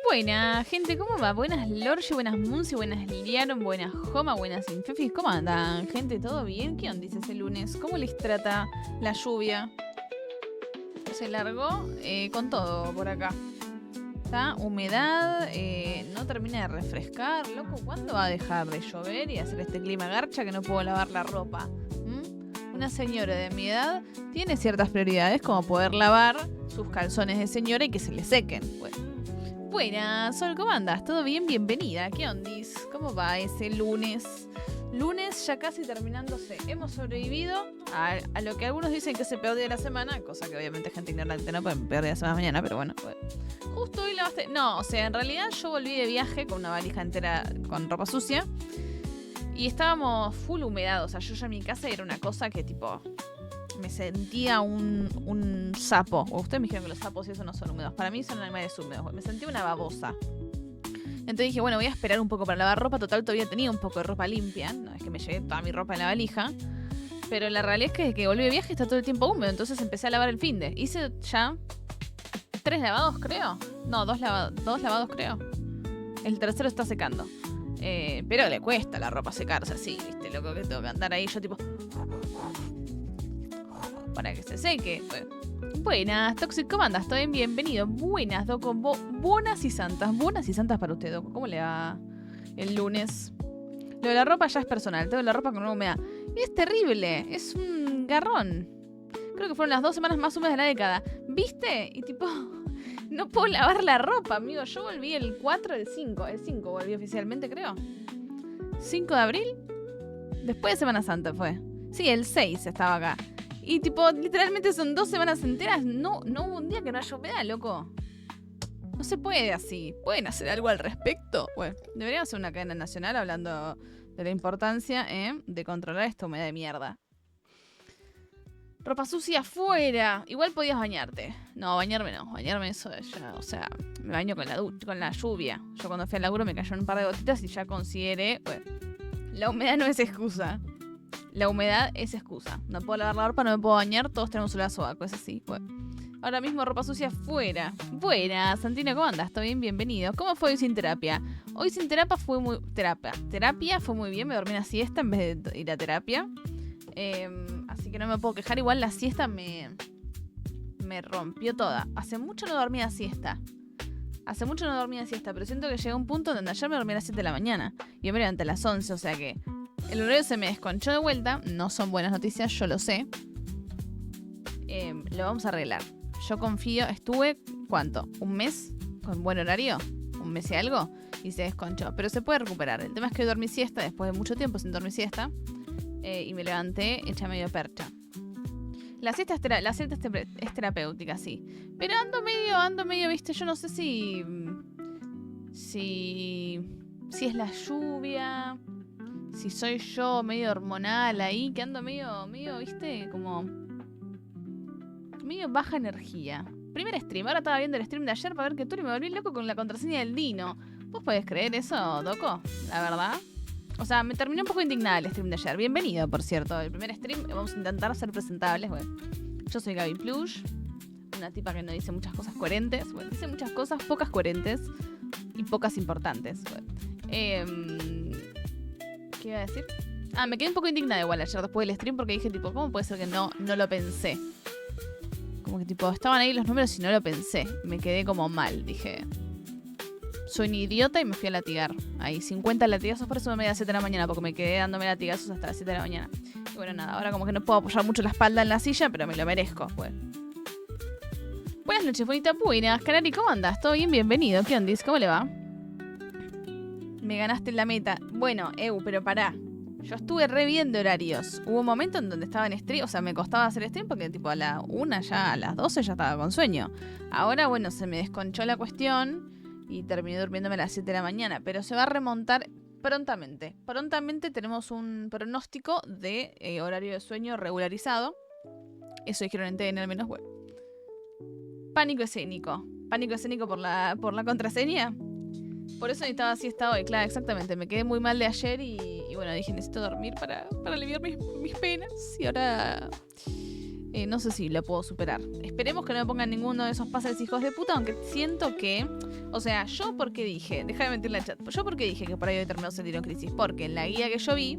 Buenas, gente, ¿cómo va? Buenas Lorge, buenas Munci, buenas Liaron, buenas Joma, buenas Infefis. ¿Cómo andan, gente? ¿Todo bien? ¿Qué onda dice ese lunes? ¿Cómo les trata la lluvia? Se largó con todo por acá. Está humedad, no termina de refrescar. Loco, ¿cuándo va a dejar de llover y hacer este clima garcha que no puedo lavar la ropa? Una señora de mi edad tiene ciertas prioridades como poder lavar sus calzones de señora y que se le sequen. Bueno. Buenas, Sol, ¿cómo andas? ¿Todo bien? Bienvenida. ¿Qué ondis? ¿Cómo va ese lunes? Lunes ya casi terminándose. Hemos sobrevivido a lo que algunos dicen que es el peor día de la semana, cosa que obviamente gente ignorante no puede peor día de la semana mañana, pero bueno. Justo hoy lavaste. No, o sea, en realidad yo volví de viaje con una valija entera con ropa sucia y estábamos full humedados. O sea, yo ya en mi casa era una cosa que tipo me sentía un sapo. O ustedes me dijeron que los sapos y eso no son húmedos. Para mí son animales húmedos. Me sentía una babosa. Entonces dije, bueno, voy a esperar un poco para lavar ropa. Total, todavía tenía un poco de ropa limpia. No es que me llevé toda mi ropa en la valija. Pero la realidad es que desde que volví de viaje está todo el tiempo húmedo. Entonces empecé a lavar el finde. Hice ya 3 lavados, creo. No, 2 lavados, creo. El tercero está secando. Pero le cuesta la ropa secarse así, ¿viste? Loco, que tengo que andar ahí yo tipo para que se seque. Buenas, Toxic, ¿cómo andas? ¿Todo bien? Bienvenido. Buenas, Doco. Buenas y santas. Buenas y santas para usted, Doco. ¿Cómo le va el lunes? Lo de la ropa ya es personal. Tengo la ropa con una humedad. Es terrible. Es un garrón. Creo que fueron las 2 semanas más húmedas de la década. ¿Viste? Y tipo, no puedo lavar la ropa, amigo. Yo volví el 4 del 5. El 5 volví oficialmente, creo. 5 de abril. Después de Semana Santa fue. Sí, el 6 estaba acá. Y tipo, literalmente son 2 semanas enteras. No hubo un día que no haya humedad, loco. No se puede así. ¿Pueden hacer algo al respecto? Bueno, deberían hacer una cadena nacional hablando de la importancia de controlar esta humedad de mierda. Ropa sucia afuera. Igual podías bañarte. No, bañarme no. Bañarme eso ya, o sea, me baño con la lluvia. Yo cuando fui al laburo me cayó un par de gotitas y ya consideré, bueno, la humedad no es excusa. La humedad es excusa. No puedo lavar la ropa, no me puedo bañar, todos tenemos un sobaco, es así. Bueno. Ahora mismo ropa sucia afuera. Buenas, Santina, ¿cómo andas? ¿Todo bien? Bienvenido. ¿Cómo fue hoy sin terapia? Hoy sin terapia fue muy... Terapia fue muy bien, me dormí una siesta en vez de ir a terapia. Así que no me puedo quejar. Igual la siesta me rompió toda. Hace mucho no dormía siesta. Pero siento que llegué a un punto donde ayer me dormí a las 7 de la mañana. Y hoy me levanté a las 11, o sea que el horario se me desconchó de vuelta. No son buenas noticias, yo lo sé. Lo vamos a arreglar. Yo confío, estuve, ¿cuánto? ¿Un mes con buen horario? ¿Un mes y algo? Y se desconchó. Pero se puede recuperar. El tema es que hoy dormí siesta después de mucho tiempo sin dormir siesta. Y me levanté hecha medio percha. La siesta es terapéutica, sí. Pero ando medio, viste, yo no sé si es la lluvia, si soy yo medio hormonal ahí, que ando medio, viste, como medio baja energía. Primer stream, ahora estaba viendo el stream de ayer para ver que tú me volví loco con la contraseña del Dino. ¿Vos podés creer eso, Doco? La verdad. O sea, me terminó un poco indignada el stream de ayer. Bienvenido, por cierto. El primer stream, vamos a intentar ser presentables. Bueno, yo soy Gaby Plush, una tipa que no dice muchas cosas coherentes. Bueno, dice muchas cosas, pocas coherentes y pocas importantes. Bueno, ¿qué iba a decir? Me quedé un poco indignada igual ayer después del stream porque dije, tipo, ¿cómo puede ser que no lo pensé? Como que, tipo, estaban ahí los números y no lo pensé. Me quedé como mal, dije... Soy un idiota y me fui a latigar. Ahí, 50 latigazos, por eso me quedé a las 7 de la mañana, porque me quedé dándome latigazos hasta las 7 de la mañana. Y bueno, nada, ahora como que no puedo apoyar mucho la espalda en la silla, pero me lo merezco. Bueno. Buenas noches, bonita. Buenas, Canari, ¿cómo andas? ¿Todo bien? Bienvenido. ¿Qué ondis? ¿Cómo le va? Me ganaste en la meta. Bueno, pero pará. Yo estuve re bien de horarios. Hubo un momento en donde estaba en stream, o sea, me costaba hacer stream porque tipo a la 1 ya, a las 12 ya estaba con sueño. Ahora, bueno, se me desconchó la cuestión y terminé durmiéndome a las 7 de la mañana. Pero se va a remontar prontamente. Prontamente tenemos un pronóstico de horario de sueño regularizado. Eso dijeron en TN al menos web. Pánico escénico. Pánico escénico por la contraseña. Por eso necesitaba siesta hoy. Claro, exactamente. Me quedé muy mal de ayer y bueno, dije, necesito dormir para aliviar mis penas. Y ahora... no sé si lo puedo superar. Esperemos que no me pongan ninguno de esos pases hijos de puta, aunque siento que... O sea, yo porque dije, deja de mentirle al chat, yo porque dije que por ahí hoy terminamos el Dino Crisis, porque en la guía que yo vi,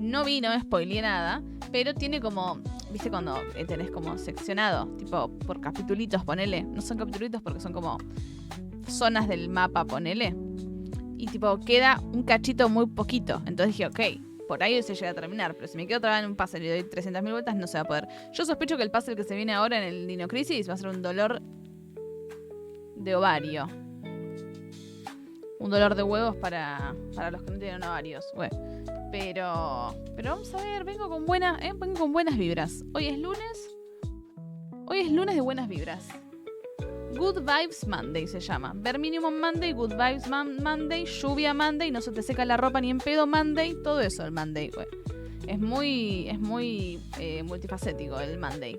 no spoileé nada, pero tiene como, viste cuando tenés como seccionado, tipo por capitulitos, ponele, no son capitulitos porque son como zonas del mapa, ponele, y tipo queda un cachito muy poquito, entonces dije, ok, por ahí se llega a terminar, pero si me quedo trabada en un puzzle y doy 300.000 vueltas, no se va a poder. Yo sospecho que el puzzle que se viene ahora en el Dino Crisis va a ser un dolor de ovario. Un dolor de huevos para los que no tienen ovarios. Bueno, pero vamos a ver, vengo con buenas vibras. Hoy es lunes de buenas vibras. Good Vibes Monday se llama. Ver Minimum Monday, Good Vibes Monday, lluvia Monday, no se te seca la ropa ni en pedo Monday, todo eso el Monday. Bueno, es muy multifacético el Monday.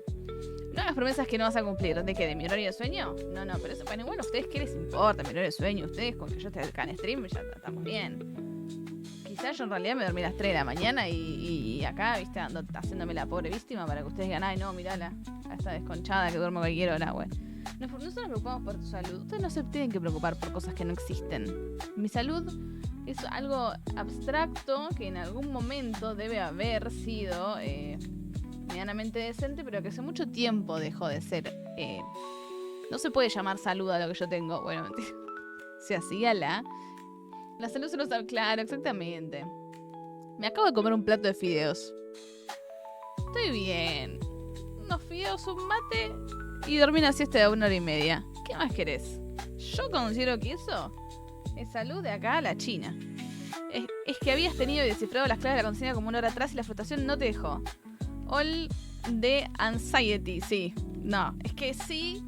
No hagas promesas que no vas a cumplir. ¿De qué? ¿De mi horario de sueño? No, pero eso, bueno, ¿a ustedes qué les importa mi horario de sueño? Ustedes con que yo esté acá en stream ya estamos bien. Quizás yo en realidad me dormí a las 3 de la mañana y acá, viste, ando haciéndome la pobre víctima para que ustedes digan, ay no, mirala, a esta desconchada que duermo cualquier hora, güey. Nosotros nos preocupamos por tu salud. Ustedes no se tienen que preocupar por cosas que no existen. Mi salud es algo abstracto que en algún momento debe haber sido medianamente decente, pero que hace mucho tiempo dejó de ser. No se puede llamar salud a lo que yo tengo. Bueno, mentira. Se hacía la salud se nos da. Claro, exactamente. Me acabo de comer un plato de fideos. Estoy bien. Unos fideos, un mate y dormí una siesta de 1 hora y media. ¿Qué más querés? Yo considero que eso es salud de acá a la China. Es que habías tenido y descifrado las claves de la contraseña como 1 hora atrás y la frustración no te dejó. All the anxiety, sí. No, es que sí.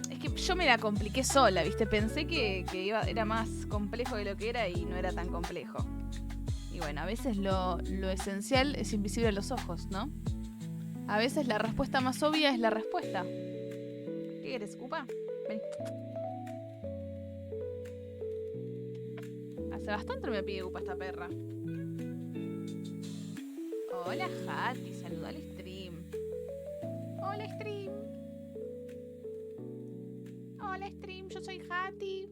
Es que yo me la compliqué sola, ¿viste? Pensé que era más complejo de lo que era y no era tan complejo. Y bueno, a veces lo esencial es invisible a los ojos, ¿no? A veces la respuesta más obvia es la respuesta. ¿Qué eres, Upa? Vení. Hace bastante no me pide Upa esta perra. Hola, Hati. Saluda al stream. Hola, stream. Hola, stream. Yo soy Hati.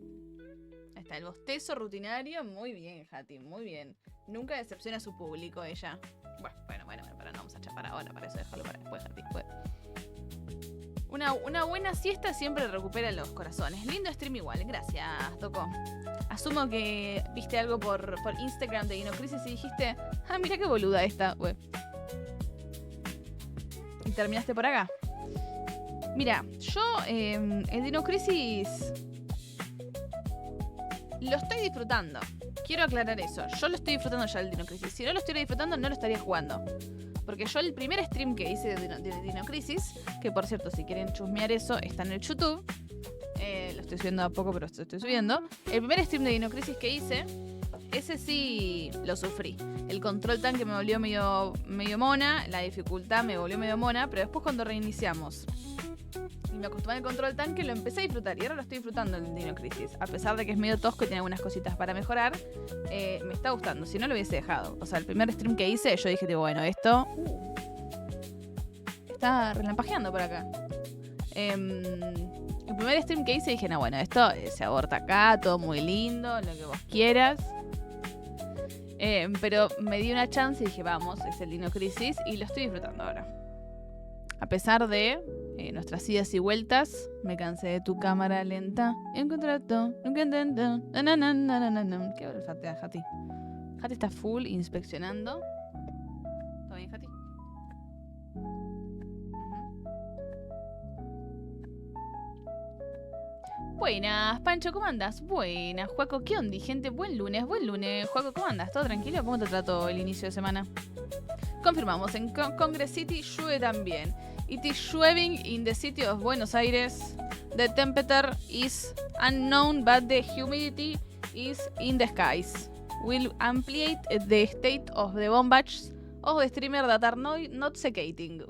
Ahí está el bostezo rutinario. Muy bien, Hati. Muy bien. Nunca decepciona a su público ella. Bueno, pero no vamos a chapar ahora, para eso déjalo para después, Hati. Una buena siesta siempre recupera los corazones. Lindo stream igual, gracias, Toco. Asumo que viste algo por Instagram de Dino Crisis y dijiste, mira qué boluda esta, güey. Y terminaste por acá. Mira, yo el Dino Crisis lo estoy disfrutando. Quiero aclarar eso. Yo lo estoy disfrutando ya el Dino Crisis. Si no lo estuviera disfrutando, no lo estaría jugando. Porque yo el primer stream que hice de Dino Crisis, que por cierto, si quieren chusmear eso, está en el YouTube. Lo estoy subiendo a poco, pero lo estoy subiendo. El primer stream de Dino Crisis que hice, ese sí lo sufrí. El control tanque me volvió medio mona, la dificultad me volvió medio mona, pero después cuando reiniciamos y me acostumbré al control tanque, lo empecé a disfrutar y ahora lo estoy disfrutando en Dino Crisis. A pesar de que es medio tosco y tiene algunas cositas para mejorar, me está gustando. Si no, lo hubiese dejado. O sea, el primer stream que hice, yo dije, bueno, esto está relampajeando por acá. El primer stream que hice dije, no, bueno, esto se aborta acá, todo muy lindo, lo que vos quieras. Pero me di una chance y dije, vamos, es el Dino Crisis y lo estoy disfrutando ahora. A pesar de nuestras idas y vueltas, me cansé de tu cámara lenta. Encontrato, nunca intento. ¿Qué olfatea, Hati? Hati está full inspeccionando. ¿Todo bien, Hati? Buenas, Pancho, ¿cómo andas? Buenas, Juaco, ¿qué onda, gente? Buen lunes, Juaco, ¿cómo andas? ¿Todo tranquilo? ¿Cómo te trató el inicio de semana? Confirmamos, en Congress City llueve también. It is llueving in the city of Buenos Aires. The temperature is unknown, but the humidity is in the skies. Will ampliate the state of the bombage of the streamer that are not secating.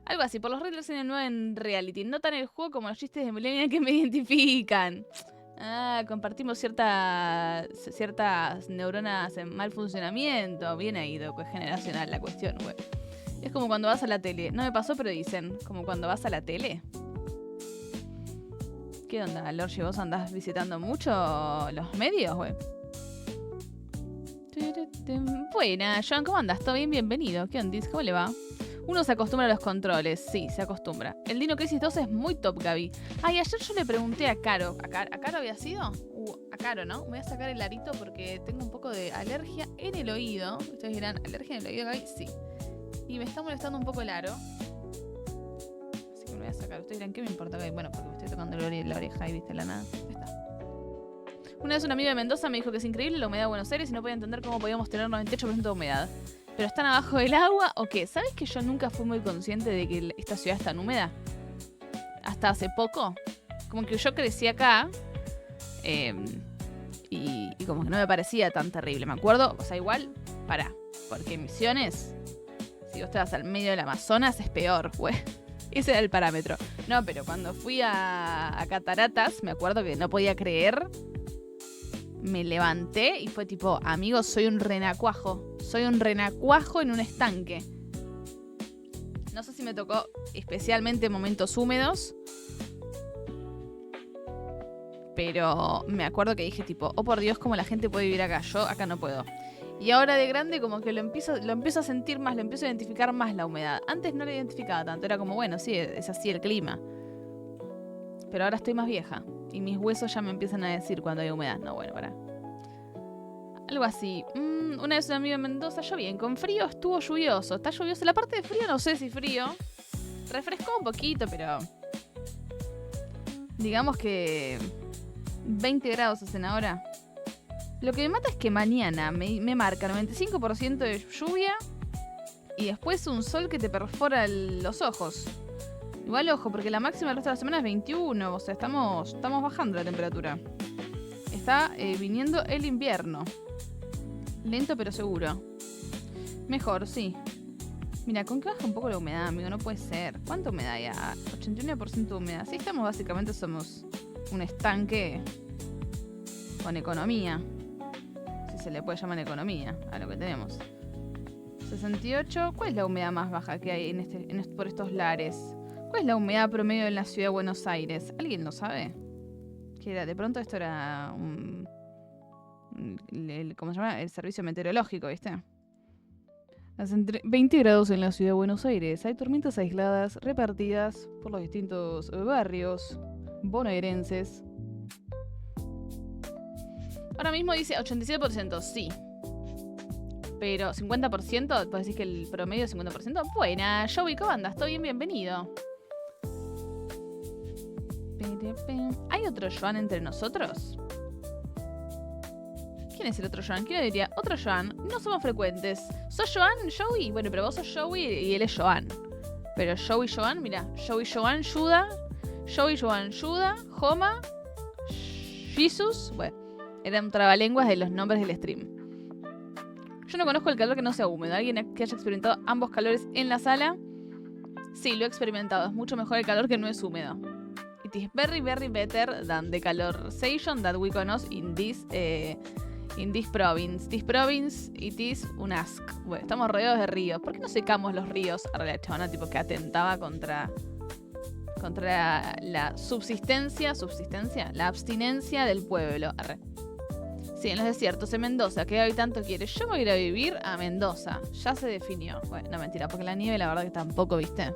Algo así, por los reels en reality. Notan el juego como los chistes de millennial que me identifican. Compartimos ciertas neuronas en mal funcionamiento. Bien ahí, es generacional la cuestión, güey. Es como cuando vas a la tele. No me pasó, pero dicen, como cuando vas a la tele. ¿Qué onda, Lorge? ¿Vos andás visitando mucho los medios, güey? Buena, Joan, ¿cómo andás? ¿Todo bien? Bienvenido. ¿Qué onda? ¿Cómo le va? Uno se acostumbra a los controles. Sí, se acostumbra. El Dino Crisis 2 es muy top, Gaby. Ay, ayer yo le pregunté a Caro. ¿A Caro había sido? A Caro, ¿no? Voy a sacar el arito porque tengo un poco de alergia en el oído. Ustedes dirán, ¿alergia en el oído, Gaby? Sí. Y me está molestando un poco el aro. Así que me lo voy a sacar. Ustedes dirán, ¿qué me importa, Gaby? Bueno, porque me estoy tocando la oreja y viste la nada. Ahí está. Una vez un amigo de Mendoza me dijo que es increíble la humedad de Buenos Aires y no podía entender cómo podíamos tener 98% de humedad. ¿Pero están abajo del agua o qué? ¿Sabes que yo nunca fui muy consciente de que esta ciudad es tan húmeda? Hasta hace poco. Como que yo crecí acá y como que no me parecía tan terrible. Me acuerdo, o sea, igual, porque Misiones, si vos te vas al medio del Amazonas, es peor, güey. Ese era el parámetro. No, pero cuando fui a Cataratas, me acuerdo que no podía creer. Me levanté y fue tipo, amigos, soy un renacuajo. Soy un renacuajo en un estanque. No sé si me tocó especialmente momentos húmedos. Pero me acuerdo que dije tipo, oh por Dios, cómo la gente puede vivir acá. Yo acá no puedo. Y ahora de grande como que lo empiezo a sentir más, lo empiezo a identificar más la humedad. Antes no lo identificaba tanto, era como, bueno, sí, es así el clima. Pero ahora estoy más vieja. Y mis huesos ya me empiezan a decir cuando hay humedad. No, bueno, pará. Algo así. Una vez un amigo en Mendoza, yo bien, con frío estuvo lluvioso. Está lluvioso. La parte de frío no sé si frío. Refrescó un poquito, pero... digamos que... 20 grados hacen ahora. Lo que me mata es que mañana me marca 95% de lluvia y después un sol que te perfora los ojos. Igual, ojo, porque la máxima del resto de la semana es 21. O sea, estamos bajando la temperatura. Está viniendo el invierno. Lento pero seguro. Mejor, sí. Mira, con que baja un poco la humedad, amigo, no puede ser. ¿Cuánta humedad hay? 81% de humedad. Sí, somos un estanque con economía. Si se le puede llamar economía a lo que tenemos. 68. ¿Cuál es la humedad más baja que hay por estos lares? ¿Cuál es la humedad promedio en la ciudad de Buenos Aires? ¿Alguien lo sabe? ¿Qué era? De pronto esto era ¿cómo se llama? El servicio meteorológico, ¿viste? Hacen 20 grados en la ciudad de Buenos Aires. Hay tormentas aisladas repartidas por los distintos barrios bonaerenses. Ahora mismo dice 87%, sí. Pero 50%, ¿puedes decir que el promedio es 50%? Buena, Joey, ¿cómo andas? ¿Todo bien? Bienvenido. ¿Hay otro Joan entre nosotros? ¿Quién es el otro Joan? ¿Quién diría? Otro Joan. No somos frecuentes. ¿Sos Joan, Joey? Bueno, pero vos sos Joey y él es Joan. Pero Joey, Joan, mira. Joey, Joan, Yuda. Joey, Joan, Yuda. Joma. Jesus. Bueno, eran trabalenguas de los nombres del stream. Yo no conozco el calor que no sea húmedo. ¿Alguien que haya experimentado ambos calores en la sala? Sí, lo he experimentado. Es mucho mejor el calor que no es húmedo. It is very, very better than the colorization that we connoce in this province. This province, it is un ask. Bueno, estamos rodeados de ríos. ¿Por qué no secamos los ríos? Ahora la chabona tipo que atentaba contra la subsistencia, la abstinencia del pueblo. Arre. Sí, en los desiertos, en Mendoza. ¿Qué habitante quiere? Yo me voy a ir a vivir a Mendoza. Ya se definió. Bueno, no, mentira, porque la nieve la verdad que tampoco, ¿viste?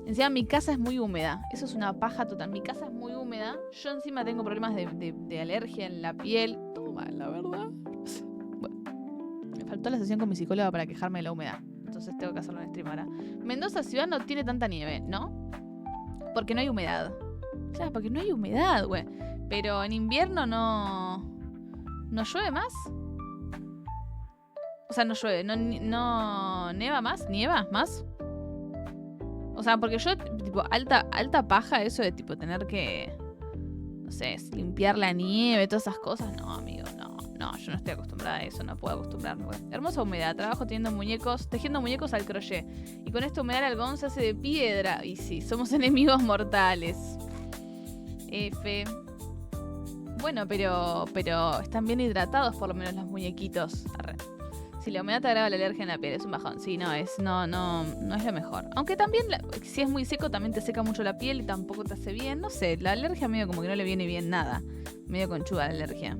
Encima mi casa es muy húmeda. Eso es una paja total. Mi casa es muy húmeda. Yo encima tengo problemas de alergia en la piel. Todo mal, la verdad. Bueno, me faltó la sesión con mi psicóloga para quejarme de la humedad. Entonces tengo que hacerlo en stream ahora. Mendoza ciudad no tiene tanta nieve, ¿no? Porque no hay humedad. Claro, porque no hay humedad, güey. Pero en invierno no llueve más. O sea, no llueve. No neva más. ¿Nieva más? O sea, porque yo, tipo, alta paja eso de, tipo, tener que, no sé, limpiar la nieve, todas esas cosas. No, amigo, no, yo no estoy acostumbrada a eso, no puedo acostumbrarme. Bueno, hermosa humedad, trabajo tejiendo muñecos al crochet. Y con esta humedad el algodón se hace de piedra. Y sí, somos enemigos mortales. F. Bueno, pero están bien hidratados por lo menos los muñequitos. Arre. Si la humedad te agrava la alergia en la piel, es un bajón. Sí, no es lo mejor. Aunque también, si es muy seco, también te seca mucho la piel y tampoco te hace bien. No sé, la alergia medio como que no le viene bien nada. Medio conchuda la alergia.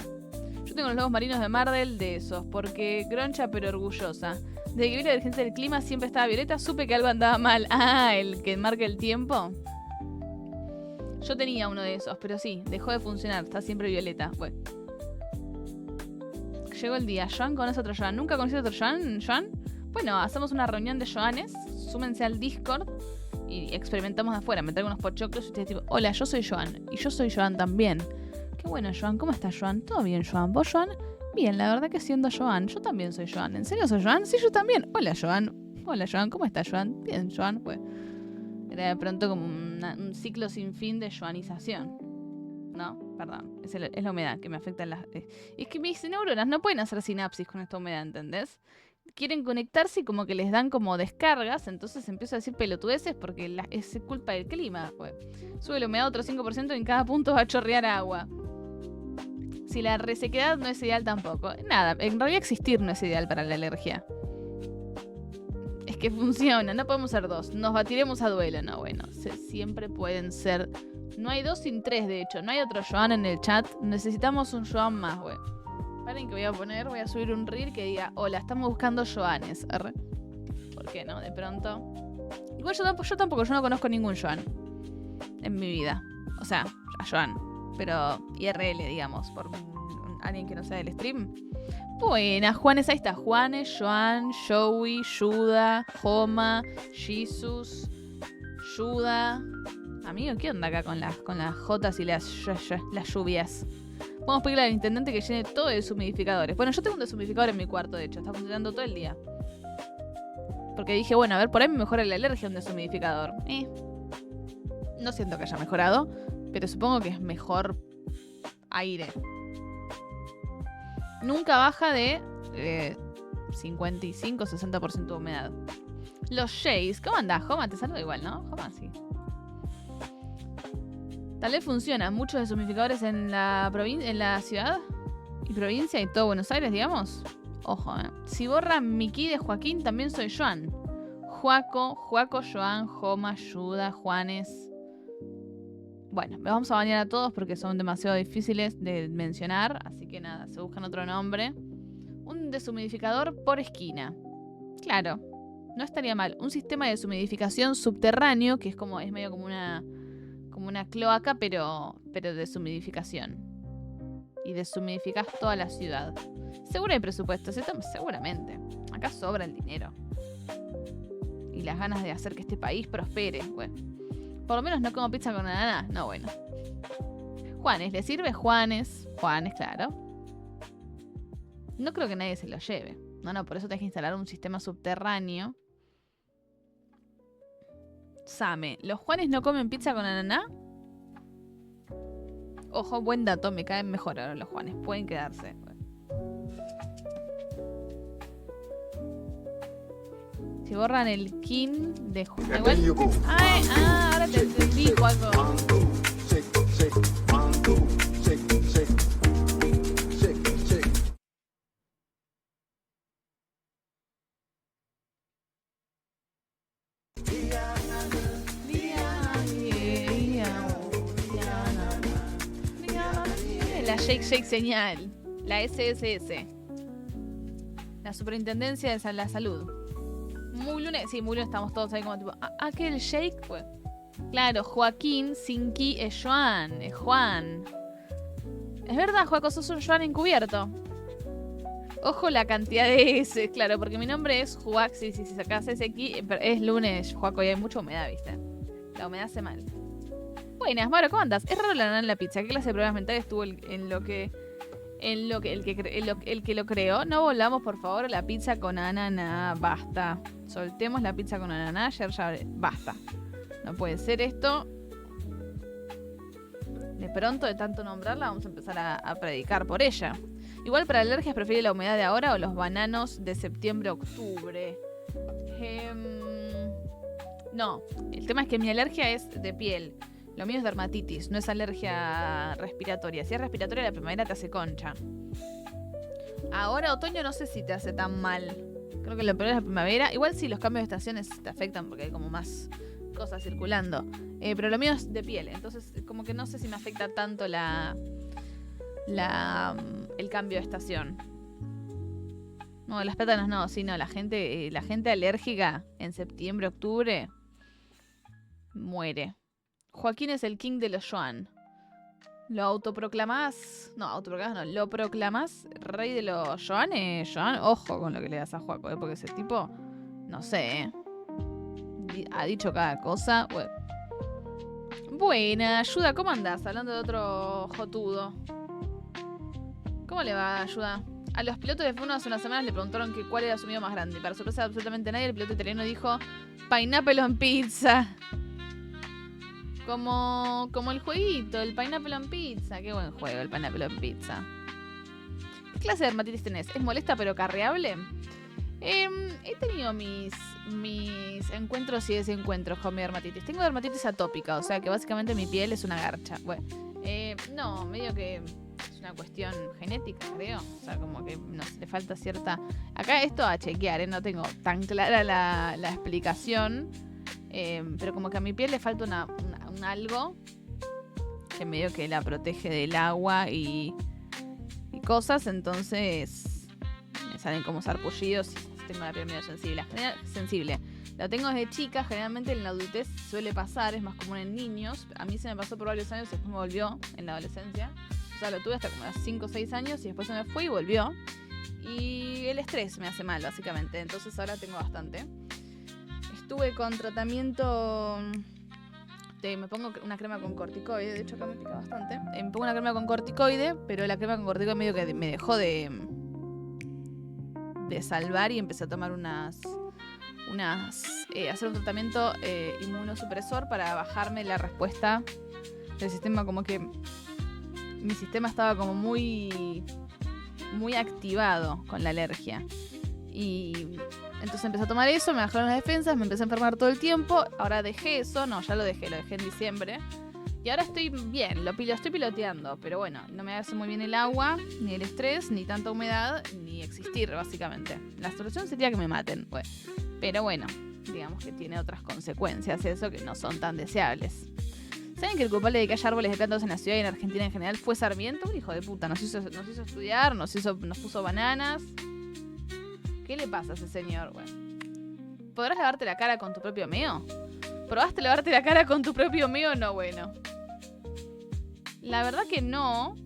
Yo tengo los lobos marinos de Mardel de esos, porque groncha pero orgullosa. Desde que vi la emergencia del clima siempre estaba violeta, supe que algo andaba mal. Ah, el que marca el tiempo. Yo tenía uno de esos, pero sí, dejó de funcionar, está siempre violeta. Bueno. Llegó el día. ¿Joan conoce otro Joan? ¿Nunca conocí otro Joan? Bueno, hacemos una reunión de Joanes, súmense al Discord y experimentamos de afuera. Me traigo unos pochoclos y ustedes tipo, hola, yo soy Joan. Y yo soy Joan también. Qué bueno, Joan. ¿Cómo estás, Joan? ¿Todo bien, Joan? ¿Vos, Joan? Bien, la verdad que siendo Joan. Yo también soy Joan. ¿En serio soy Joan? Sí, yo también. Hola, Joan. Hola, Joan. ¿Cómo estás, Joan? Bien, Joan. Pues era de pronto como un ciclo sin fin de joanización. No, perdón. Es la humedad que me afecta en las... Es que mis neuronas no pueden hacer sinapsis con esta humedad, ¿entendés? Quieren conectarse y como que les dan como descargas, entonces empiezo a decir pelotudeces porque es culpa del clima. Pues. Sube la humedad otro 5% y en cada punto va a chorrear agua. Si la resequedad no es ideal tampoco. Nada, en realidad existir no es ideal para la alergia. Es que funciona, no podemos ser dos. Nos batiremos a duelo. No, bueno, siempre pueden ser... No hay dos sin tres, de hecho. No hay otro Joan en el chat. Necesitamos un Joan más, güey. Paren que voy a subir un reel que diga, hola, estamos buscando Joanes. ¿Por qué no? De pronto. Igual yo tampoco, yo no conozco ningún Joan en mi vida. O sea, a Joan. Pero IRL, digamos, por alguien que no sea del stream. Buenas, Juanes, ahí está. Juanes, Joan, Joey, Yuda, Joma, Jesus, Yuda. Amigo, ¿qué onda acá con las jotas y las lluvias? Vamos a pedirle al intendente que llene todo de deshumidificadores. Bueno, yo tengo un deshumidificador en mi cuarto, de hecho. Está funcionando todo el día. Porque dije, bueno, a ver, por ahí me mejora la alergia un deshumidificador. No siento que haya mejorado, pero supongo que es mejor aire. Nunca baja de 55-60% de humedad. Los Jays, ¿cómo andás, Joma? Te saludo igual, ¿no? Joma, sí. Tal vez funcionan muchos deshumidificadores en la ciudad y provincia y todo Buenos Aires, digamos. Ojo, Si borra Miki de Joaquín, también soy Joan. Joaco, Joan, Joma, Yuda, Juanes. Bueno, me vamos a bañar a todos porque son demasiado difíciles de mencionar. Así que nada, se buscan otro nombre. Un deshumidificador por esquina. Claro, no estaría mal. Un sistema de deshumidificación subterráneo, que es medio como una cloaca, pero de deshumidificación. Y deshumidificás toda la ciudad. Seguro hay presupuesto, seguramente. Acá sobra el dinero. Y las ganas de hacer que este país prospere. Bueno, por lo menos no como pizza con ananá. No, bueno. Juanes, ¿le sirve? Juanes, claro. No creo que nadie se lo lleve. No, por eso tenés que instalar un sistema subterráneo. Same, ¿los Juanes no comen pizza con ananá? Ojo, buen dato, me caen mejor ahora los Juanes. Pueden quedarse. Si borran el kin de Juan. Ahora te entendí, Juaco. La Shake señal. La SSS. La Superintendencia de la Salud. Muy lunes estamos todos ahí como tipo, ¿qué el Shake? Pues, claro, Joaquín sin ki es Joan, es Juan. Es verdad, Joaco, sos un Joan encubierto. Ojo la cantidad de S, claro, porque mi nombre es Juac, si sacás ese aquí, es lunes, Joaco, y hay mucha humedad, ¿viste? La humedad hace mal. Buenas, Mauro, ¿cómo andas? Es raro la ananá en la pizza. ¿Qué clase de problemas mentales tuvo el que lo creó? No volvamos, por favor, la pizza con ananá. Basta. Soltemos la pizza con ananá. Basta. No puede ser esto. De pronto, de tanto nombrarla, vamos a empezar a predicar por ella. Igual para alergias, ¿prefiere la humedad de ahora o los bananos de septiembre-octubre? No. El tema es que mi alergia es de piel. Lo mío es dermatitis, no es alergia respiratoria. Si es respiratoria, la primavera te hace concha. Ahora otoño no sé si te hace tan mal. Creo que lo peor es la primavera. Igual sí, los cambios de estaciones te afectan porque hay como más cosas circulando. Pero lo mío es de piel, entonces como que no sé si me afecta tanto el cambio de estación. No, las plátanos no, sí, no, la gente alérgica en septiembre, octubre muere. Joaquín es el king de los Joan. Lo proclamás rey de los Joanes. Joan, ojo con lo que le das a Joaco, porque ese tipo, no sé, ha dicho cada cosa. Buena, Ayuda, ¿cómo andás? Hablando de otro jotudo. ¿Cómo le va, Ayuda? A los pilotos de F1 hace unas semanas le preguntaron que cuál era su miedo más grande. Y para sorpresa de absolutamente nadie, el piloto italiano dijo Pineapple on pizza. Como el jueguito, el Pineapple on pizza. Qué buen juego, el Pineapple on pizza. ¿Qué clase de dermatitis tenés? ¿Es molesta pero carreable? He tenido mis encuentros y desencuentros con mi dermatitis. Tengo dermatitis atópica, o sea que básicamente mi piel es una garcha. Bueno, no, medio que es una cuestión genética, creo. O sea, como que le falta cierta... Acá esto a chequear, no tengo tan clara la explicación. Pero como que a mi piel le falta un algo que medio que la protege del agua y cosas, entonces me salen como sarpullidos y tengo la piel medio sensible. La tengo desde chica, generalmente en la adultez suele pasar, es más común en niños. A mí se me pasó por varios años y después me volvió en la adolescencia. O sea, lo tuve hasta como a 5 o 6 años y después se me fue y volvió. Y el estrés me hace mal, básicamente, entonces ahora tengo bastante. Estuve con tratamiento... me pongo una crema con corticoide. De hecho acá me pica bastante. Me pongo una crema con corticoide, pero la crema con corticoide medio que me dejó de salvar y empecé a tomar hacer un tratamiento inmunosupresor para bajarme la respuesta del sistema. Como que mi sistema estaba como muy activado con la alergia. Y entonces empecé a tomar eso, me bajaron las defensas, me empecé a enfermar todo el tiempo. Ahora dejé eso, no, ya lo dejé en diciembre. Y ahora estoy bien, lo estoy piloteando. Pero bueno, no me hace muy bien el agua, ni el estrés, ni tanta humedad, ni existir, básicamente. La solución sería que me maten. Bueno, pero bueno, digamos que tiene otras consecuencias eso que no son tan deseables. ¿Saben que el culpable de que haya árboles de plantas en la ciudad y en Argentina en general fue Sarmiento? Un hijo de puta, nos hizo estudiar, nos puso bananas. ¿Qué le pasa a ese señor, güey? ¿Podrás lavarte la cara con tu propio meo? ¿Probaste lavarte la cara con tu propio meo? No, bueno. La verdad que no.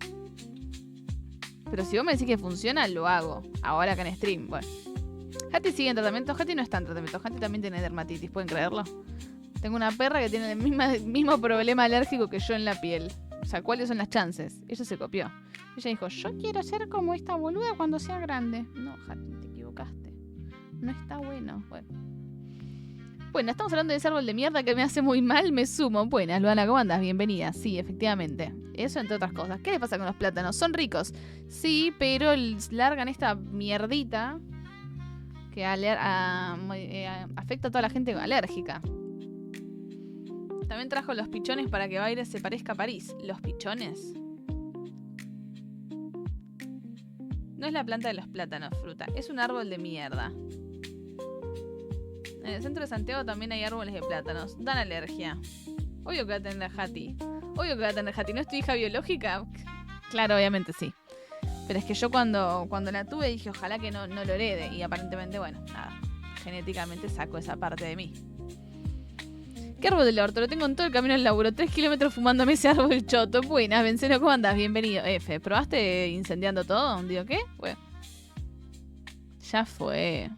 Pero si vos me decís que funciona, lo hago. Ahora acá en stream, bueno. Hattie sigue en tratamiento. Hattie no está en tratamiento. Hattie también tiene dermatitis, ¿pueden creerlo? Tengo una perra que tiene el mismo problema alérgico que yo en la piel. O sea, ¿cuáles son las chances? Ella se copió. Ella dijo, yo quiero ser como esta boluda cuando sea grande. No, Hattie, te equivocaste. No está bueno. Bueno, estamos hablando de ese árbol de mierda que me hace muy mal, me sumo. Buenas, Luana, ¿cómo andas? Bienvenida. Sí, efectivamente. Eso entre otras cosas. ¿Qué le pasa con los plátanos? Son ricos. Sí, pero largan esta mierdita que afecta a toda la gente alérgica. También trajo los pichones para que Baires se parezca a París. ¿Los pichones? No es la planta de los plátanos, fruta. Es un árbol de mierda. En el centro de Santiago también hay árboles de plátanos. Dan alergia. Obvio que va a tener Hattie. ¿No es tu hija biológica? Claro, obviamente sí. Pero es que yo cuando la tuve dije, ojalá que no lo herede. Y aparentemente, bueno, nada. Genéticamente saco esa parte de mí. ¿Qué árbol del orto? Lo tengo en todo el camino al laburo. 3 kilómetros fumándome ese árbol choto. Buenas, Venceno, ¿cómo andás? Bienvenido. F, ¿probaste incendiando todo? Digo, ¿qué? Bueno. Ya fue.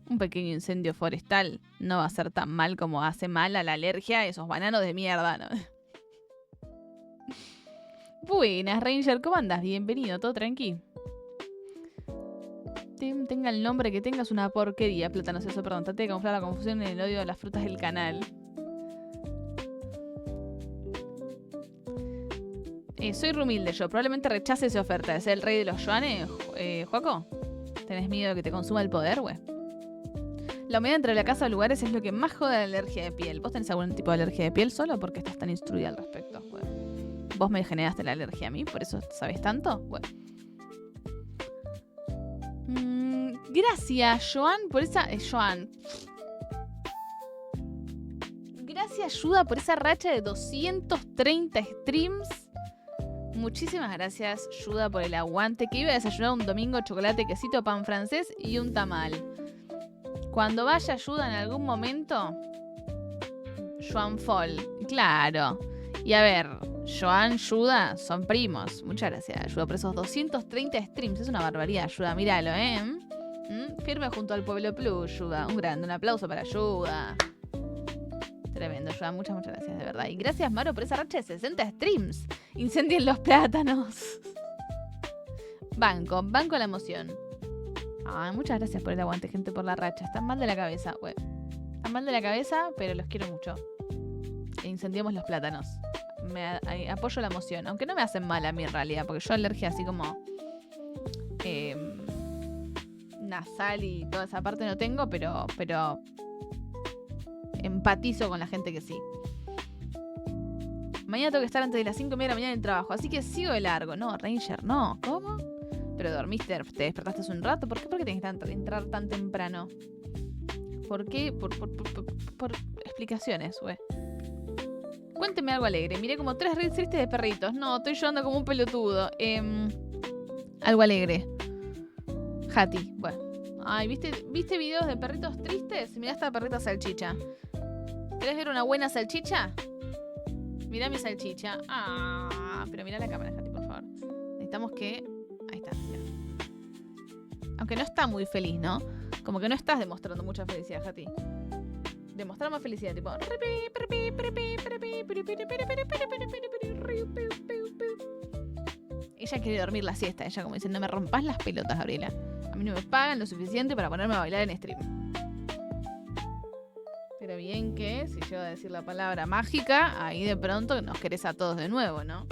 Un pequeño incendio forestal no va a ser tan mal como hace mal a la alergia a esos bananos de mierda, ¿no? Buenas, Ranger, ¿cómo andas? Bienvenido, todo tranqui. Tenga el nombre que tengas una porquería, plátanos, eso, perdón. Trate de camuflar la confusión en el odio de las frutas del canal. Soy humilde yo, probablemente rechace esa oferta de ser el rey de los Joanes, Joaco. ¿Tenés miedo de que te consuma el poder, güey? La humedad entre la casa o lugares es lo que más jode la alergia de piel. ¿Vos tenés algún tipo de alergia de piel solo? ¿Por qué estás tan instruida al respecto? Bueno, vos me generaste la alergia a mí, por eso sabés tanto. Bueno. Gracias, Joan, por esa... Joan. Gracias, Ayuda, por esa racha de 230 streams. Muchísimas gracias, Ayuda, por el aguante. Que iba a desayunar un domingo chocolate, quesito, pan francés y un tamal. Cuando vaya Ayuda en algún momento... Joan Fall. Claro. Y a ver, Joan, Ayuda, son primos. Muchas gracias, Ayuda, por esos 230 streams. Es una barbaridad, Ayuda. Míralo, Firme junto al Pueblo Plus, Ayuda. Un aplauso para Ayuda. Tremendo, Ayuda. Muchas gracias, de verdad. Y gracias, Maro, por esa racha de 60 streams. Incendien los plátanos. Banco la emoción. Ay, muchas gracias por el aguante, gente, por la racha. Están mal de la cabeza, güey. Están mal de la cabeza, pero los quiero mucho. E incendiemos los plátanos. Apoyo la emoción. Aunque no me hacen mal a mí en realidad, porque yo alergia así como nasal y toda esa parte no tengo, pero empatizo con la gente que sí. Mañana tengo que estar antes de las 5:30 de la mañana en el trabajo, así que sigo de largo. No, Ranger, no. ¿Cómo? Pero dormiste, te despertaste hace un rato. ¿Por qué tenés que entrar tan temprano? ¿Por qué? Por explicaciones, güey. Cuénteme algo alegre. Miré como 3 reels tristes de perritos. No, estoy llorando como un pelotudo. Algo alegre. Hati, bueno. Ay, ¿viste videos de perritos tristes? Mirá esta perrita salchicha. ¿Querés ver una buena salchicha? Mirá mi salchicha. Ah, pero mirá la cámara, Hati, por favor. Necesitamos que... Ahí está, mirá. Aunque no está muy feliz, ¿no? Como que no estás demostrando mucha felicidad, Hati. Demostrar más felicidad, tipo... Ella quiere dormir la siesta. Ella como dice, no me rompas las pelotas, Gabriela. A mí no me pagan lo suficiente para ponerme a bailar en stream. Pero bien que, si llego a decir la palabra mágica, ahí de pronto nos querés a todos de nuevo, ¿no?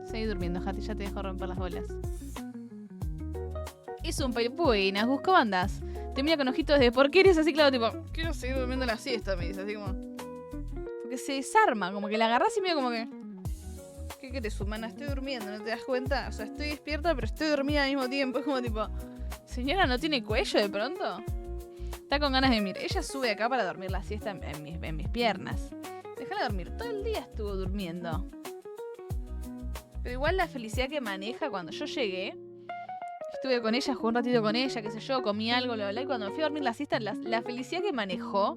Seguí durmiendo, Hati, ya te dejo romper las bolas. Es un buenas, Gus, ¿cómo andás? Te mira con ojitos de ¿por qué eres así? Claro, tipo, quiero seguir durmiendo la siesta, me dice, así como. Porque se desarma, como que la agarrás y medio como que. ¿Qué querés, humana? Estoy durmiendo, ¿no te das cuenta? O sea, estoy despierta, pero estoy dormida al mismo tiempo. Es como tipo, señora, ¿no tiene cuello de pronto? Está con ganas de dormir. Ella sube acá para dormir la siesta en mis piernas. Déjala dormir. Todo el día estuvo durmiendo. Pero igual la felicidad que maneja cuando yo llegué, estuve con ella, jugué un ratito con ella, qué sé yo, comí algo, y cuando me fui a dormir la siesta, la felicidad que manejó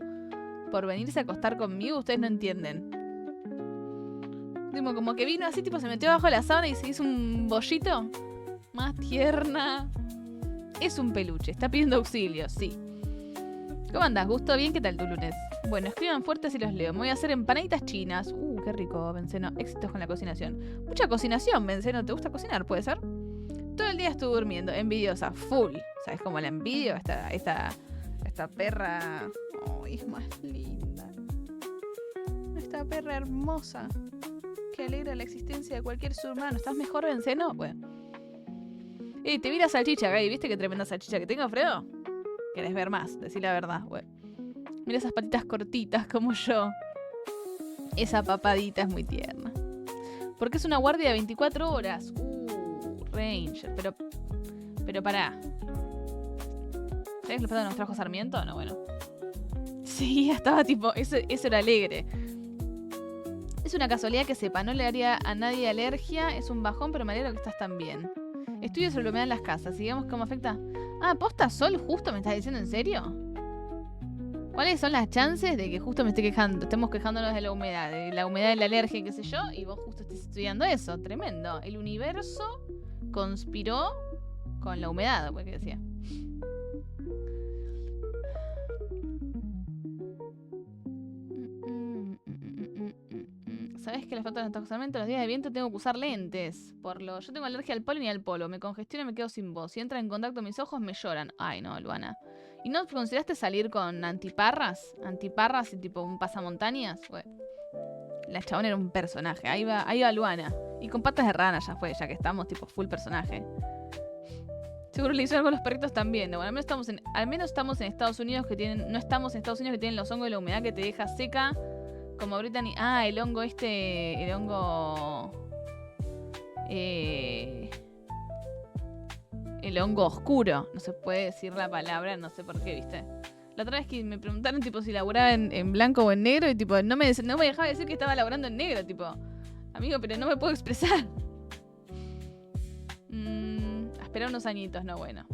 por venirse a acostar conmigo, ustedes no entienden. Como que vino así, tipo se metió abajo de la sábana y se hizo un bollito. Más tierna. Es un peluche, está pidiendo auxilio, sí. ¿Cómo andás, Gusto? ¿Bien? ¿Qué tal tu lunes? Bueno, escriban fuertes y los leo. Me voy a hacer empanaditas chinas. Qué rico, Benceno. Éxitos con la cocinación. Mucha cocinación, Benceno. ¿Te gusta cocinar? ¿Puede ser? Todo el día estuve durmiendo. Envidiosa. Full. ¿Sabes cómo la envidio? Esta perra... Oh, es más linda. Esta perra hermosa. Que alegra la existencia de cualquier ser humano. ¿Estás mejor, Benceno? Bueno. Te vi la salchicha, Gaby. ¿Viste qué tremenda salchicha que tengo, Fredo? ¿Querés ver más? Decí la verdad, güey. Mira esas patitas cortitas como yo. Esa papadita es muy tierna. Porque es una guardia de 24 horas. Ranger. Pero pará. ¿Sabes que los plátanos nos trajo Sarmiento? No, bueno. Sí, estaba tipo... Eso era alegre. Es una casualidad que sepa. No le haría a nadie alergia. Es un bajón, pero me alegro que estás tan bien. Estudio sobre la humedad en las casas. Y digamos cómo afecta... Ah, ¿posta sol justo? ¿Me estás diciendo en serio? ¿Cuáles son las chances de que justo me esté quejando? Estemos quejándonos de la humedad de la alergia, qué sé yo, y vos justo estés estudiando eso. Tremendo. El universo conspiró con la humedad, pues que decía. ¿sabés que las falta de atoxamiento los días de viento tengo que usar lentes? Yo tengo alergia al polen y al polvo. Me congestiono y me quedo sin voz. Si entra en contacto mis ojos, me lloran. Ay, no, Luana. ¿Y no consideraste salir con antiparras? Antiparras y tipo un pasamontañas. Bueno, la chabona era un personaje. Ahí va Luana. Y con patas de rana ya fue, ya que estamos tipo full personaje. Seguro le hizo algo a los perritos también. Bueno, al menos estamos en Estados Unidos que tienen. No estamos en Estados Unidos que tienen los hongos de la humedad que te deja seca. Como Brittany. Ah, el hongo este. El hongo. El hongo oscuro. No se puede decir la palabra, no sé por qué, ¿viste? La otra vez que me preguntaron tipo si laburaba en blanco o en negro. Y tipo, no me dejaba decir que estaba laburando en negro, tipo. Amigo, pero no me puedo expresar. Esperar unos añitos, no, bueno.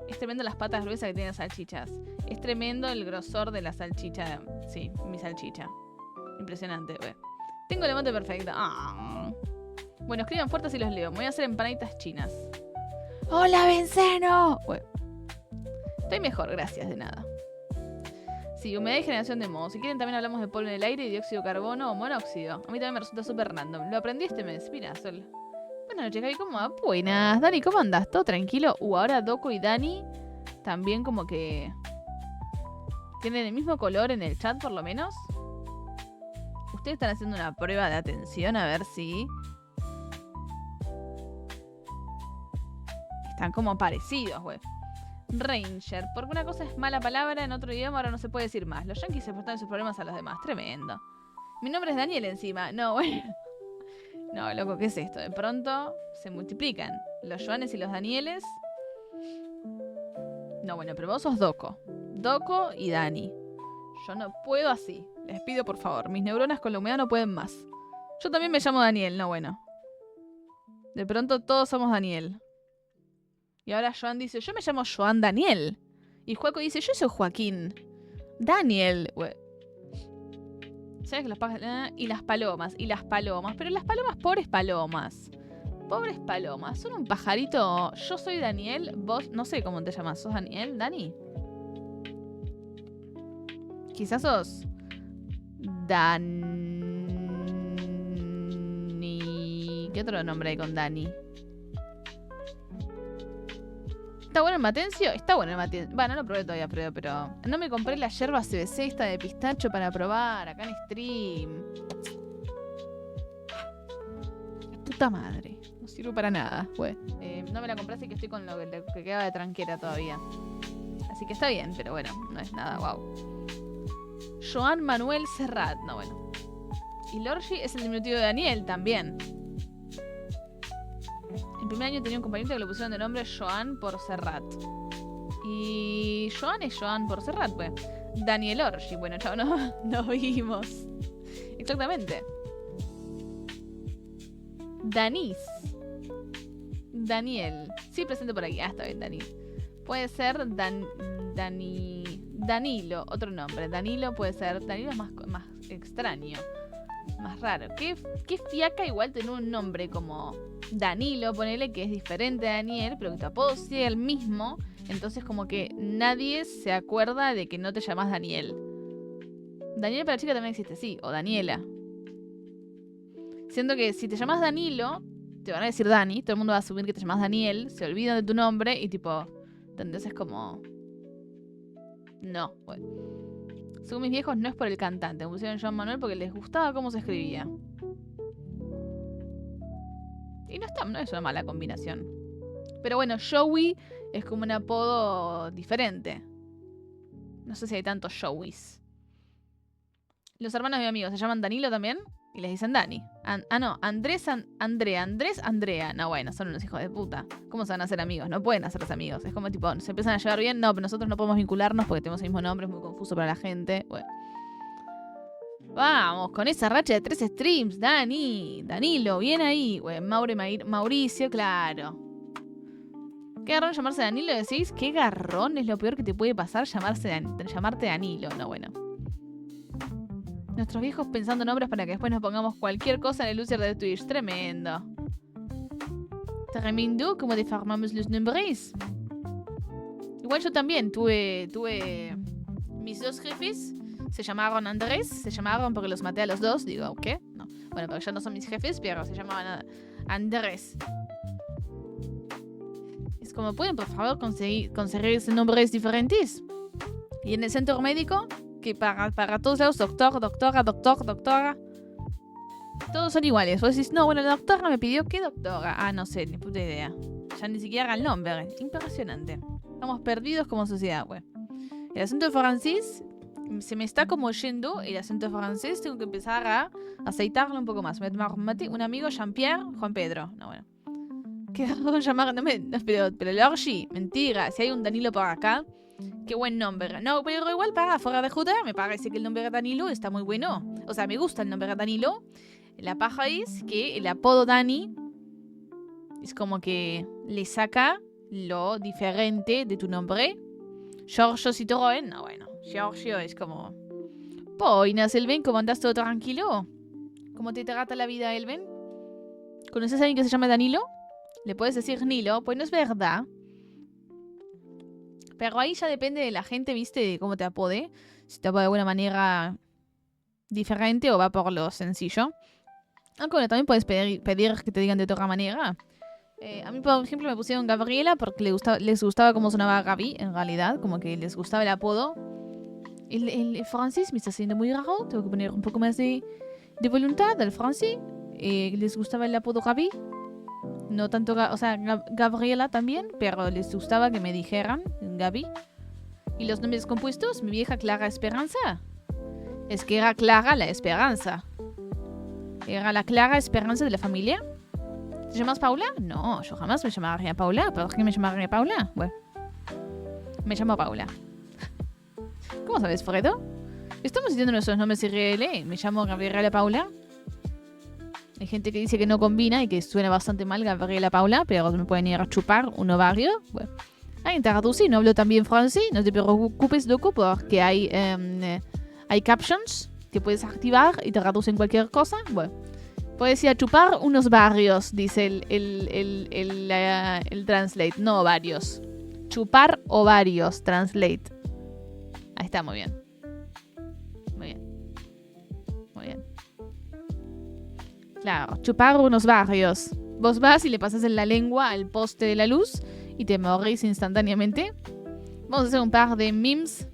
Es tremendo las patas gruesas que tienen las salchichas. Es tremendo el grosor de la salchicha. Sí, mi salchicha. Impresionante, güey. Tengo el emote perfecto. Ah. Bueno, escriban fuertes y los leo. Me voy a hacer empanaditas chinas. ¡Hola, Venceno! Bueno. Estoy mejor, gracias, de nada. Sí, humedad y generación de moho. Si quieren también hablamos de polvo en el aire y dióxido de carbono o monóxido. A mí también me resulta súper random. Lo aprendí este mes. Mira, Sol. Buenas noches, Javi. ¿Cómo va? Buenas. Dani, ¿cómo andas? ¿Todo tranquilo? Ahora Doco y Dani también como que tienen el mismo color en el chat, por lo menos. Ustedes están haciendo una prueba de atención a ver si están como parecidos, güey. Ranger. Porque una cosa es mala palabra en otro idioma, ahora no se puede decir más. Los yankees se prestan sus problemas a los demás. Tremendo. Mi nombre es Daniel encima. No, bueno. No, loco, ¿qué es esto? De pronto se multiplican los Joanes y los Danieles. No, bueno, pero vos sos Doco. Doco y Dani. Yo no puedo así. Les pido por favor. Mis neuronas con la humedad no pueden más. Yo también me llamo Daniel, no, bueno. De pronto todos somos Daniel. Y ahora Joan dice, yo me llamo Joan Daniel. Y Joaco dice, yo soy Joaquín Daniel. ¿Sabes que los pájaros? Y las palomas. Pero las palomas, pobres palomas. Pobres palomas. Son un pajarito. Yo soy Daniel. Vos, no sé cómo te llamas. ¿Sos Daniel? ¿Dani? Quizás sos Dani. ¿Qué otro nombre hay con Dani? ¿Está bueno el Matencio? Está bueno el Matencio. Bueno, no lo probé todavía, pero no me compré la yerba CBC esta de pistacho para probar acá en stream. Puta madre. No sirve para nada. No me la compré, así que estoy con lo que quedaba de tranquera todavía. Así que está bien, pero bueno, no es nada wow. Joan Manuel Serrat. No, bueno. Y Lorgi es el diminutivo de Daniel también. En primer año tenía un compañero que le pusieron de nombre Joan por Serrat. Y Joan es Joan por Serrat, pues. Daniel Orgi. Bueno, chao, no vimos. Exactamente. Danis. Daniel. Sí, presente por aquí. Ah, está bien, Danis. Puede ser Danilo, otro nombre. Danilo puede ser. Danilo es más extraño. Más raro. Qué fiaca igual tener un nombre como Danilo, ponele, que es diferente a Daniel, pero que tu apodo sea el mismo. Entonces como que nadie se acuerda de que no te llamas Daniel. Daniel para chica también existe, sí. O Daniela. Siendo que si te llamas Danilo, te van a decir Dani. Todo el mundo va a asumir que te llamas Daniel. Se olvidan de tu nombre y tipo... Entonces es como... No, bueno. Según mis viejos, no es por el cantante. Me pusieron Joan Manuel porque les gustaba cómo se escribía. Y no es una mala combinación. Pero bueno, Joey es como un apodo diferente. No sé si hay tantos Joeys. Los hermanos de mi amigo se llaman Danilo también. Y les dicen Dani. No, Andrés, Andrea. No, bueno, son unos hijos de puta. ¿Cómo se van a hacer amigos? No pueden hacerse amigos. Es como tipo, se empiezan a llevar bien. No, pero nosotros no podemos vincularnos porque tenemos el mismo nombre. Es muy confuso para la gente. Bueno. Vamos, con esa racha de 3 streams. Danilo, bien ahí. Bueno, Mauricio, claro. ¿Qué garrón llamarse Danilo? Decís, ¿qué garrón es lo peor que te puede pasar llamarte Danilo? No, bueno. Nuestros viejos pensando nombres para que después nos pongamos cualquier cosa en el user de Twitch. Tremendo. Tremendo, como deformamos los nombres. Igual yo también tuve mis dos jefes. Se llamaron Andrés, se llamaron porque los maté a los dos. Digo, ¿qué? No. Bueno, pero ya no son mis jefes, pero se llamaban Andrés. Es como, ¿pueden por favor conseguir nombres diferentes? Y en el centro médico, que para todos lados, doctor, doctora, doctora. Todos son iguales. Vos decís, no, bueno, la doctora me pidió, ¿qué doctora? Ah, no sé, ni puta idea. Ya ni siquiera el nombre. Impresionante. Estamos perdidos como sociedad, güey. El acento francés se me está como yendo. El acento francés tengo que empezar a aceitarlo un poco más. Me tomé un amigo, Jean-Pierre, Juan Pedro. No, bueno. ¿Qué raro llamar? No, pero Lorgi, mentira. Si hay un Danilo por acá, qué buen nombre. No, pero igual para fuera de joda, me parece que el nombre de Danilo está muy bueno. O sea, me gusta el nombre de Danilo. La paja es que el apodo Dani es como que le saca lo diferente de tu nombre. Giorgio Citroën, no, bueno. Giorgio es como... Poinas, Elven, ¿cómo andas todo tranquilo? ¿Cómo te trata la vida, Elven? ¿Conoces a alguien que se llama Danilo? Le puedes decir Nilo, pues no es verdad. Pero ahí ya depende de la gente, ¿viste? De cómo te apode. Si te apode de alguna manera diferente o va por lo sencillo. Aunque bueno, también puedes pedir que te digan de otra manera. A mí, por ejemplo, me pusieron Gabriela porque les gustaba cómo sonaba Gaby, en realidad. Como que les gustaba el apodo. El francés me está haciendo muy raro. Tengo que poner un poco más de voluntad al francés. Les gustaba el apodo Gaby. No tanto, o sea, Gabriela también, pero les gustaba que me dijeran Gaby. Y los nombres compuestos, mi vieja Clara Esperanza. Es que era Clara la Esperanza. Era la Clara Esperanza de la familia. ¿Te llamas Paula? No, yo jamás me llamaría Paula. ¿Por qué me llamaría Paula? Bueno, me llamo Paula. ¿Cómo sabes, Fredo? Estamos diciendo nuestros nombres irreales. Me llamo Gabriela Paula. Hay gente que dice que no combina y que suena bastante mal Gabriela Paula, pero me pueden ir a chupar un ovario. Bueno, hay traducir, no hablo tan bien francés, no te preocupes, loco, porque hay captions que puedes activar y te traducen cualquier cosa. Bueno, puedes ir a chupar unos barrios, dice el translate, no ovarios. Chupar ovarios, translate. Ahí está, muy bien. Muy bien. Muy bien. Claro, chupar unos barrios. Vos vas y le pasas en la lengua al poste de la luz y te morís instantáneamente. Vamos a hacer un par de memes.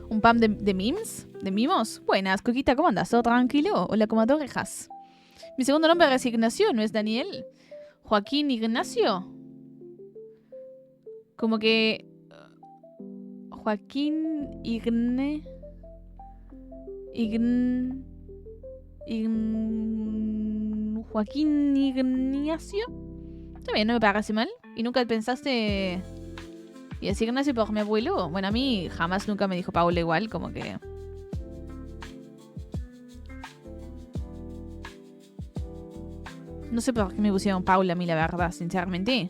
Un par de memes. ¿De mimos? Buenas, Coquita, ¿cómo andas? ¿Todo tranquilo? Hola, ¿cómo te orejas? Mi segundo nombre es Ignacio, ¿no es Daniel? Joaquín Ignacio. Como que... Joaquín Joaquín Ignacio. Está bien, no me parece mal. ¿Y nunca pensaste y decir Ignacio por mi abuelo? Bueno, a mí jamás nunca me dijo Paula igual, como que... No sé por qué me pusieron Paula a mí, la verdad, sinceramente.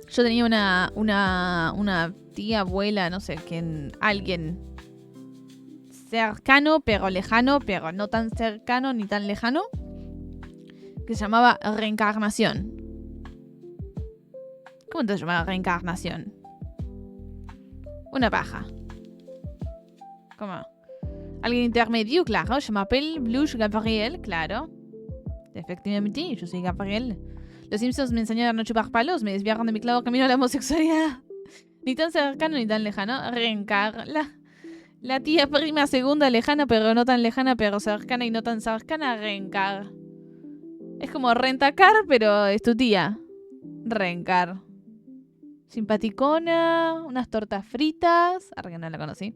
Yo tenía una tía, abuela, no sé, alguien cercano, pero lejano, pero no tan cercano ni tan lejano, que se llamaba Reencarnación. ¿Cómo te llamas Reencarnación? Una paja. ¿Cómo? Alguien intermedio, claro. Je m'appelle Bluche Gabriel, claro. Efectivamente, yo soy Gabriel. Los Simpsons me enseñaron a no chupar palos, me desviaron de mi clavo camino a la homosexualidad. Ni tan cercano ni tan lejano. La tía prima segunda lejana, pero no tan lejana, pero cercana y no tan cercana, Rencar. Es como Rentacar, pero es tu tía. Rencar. Simpaticona, unas tortas fritas. Ahora que no la conocí.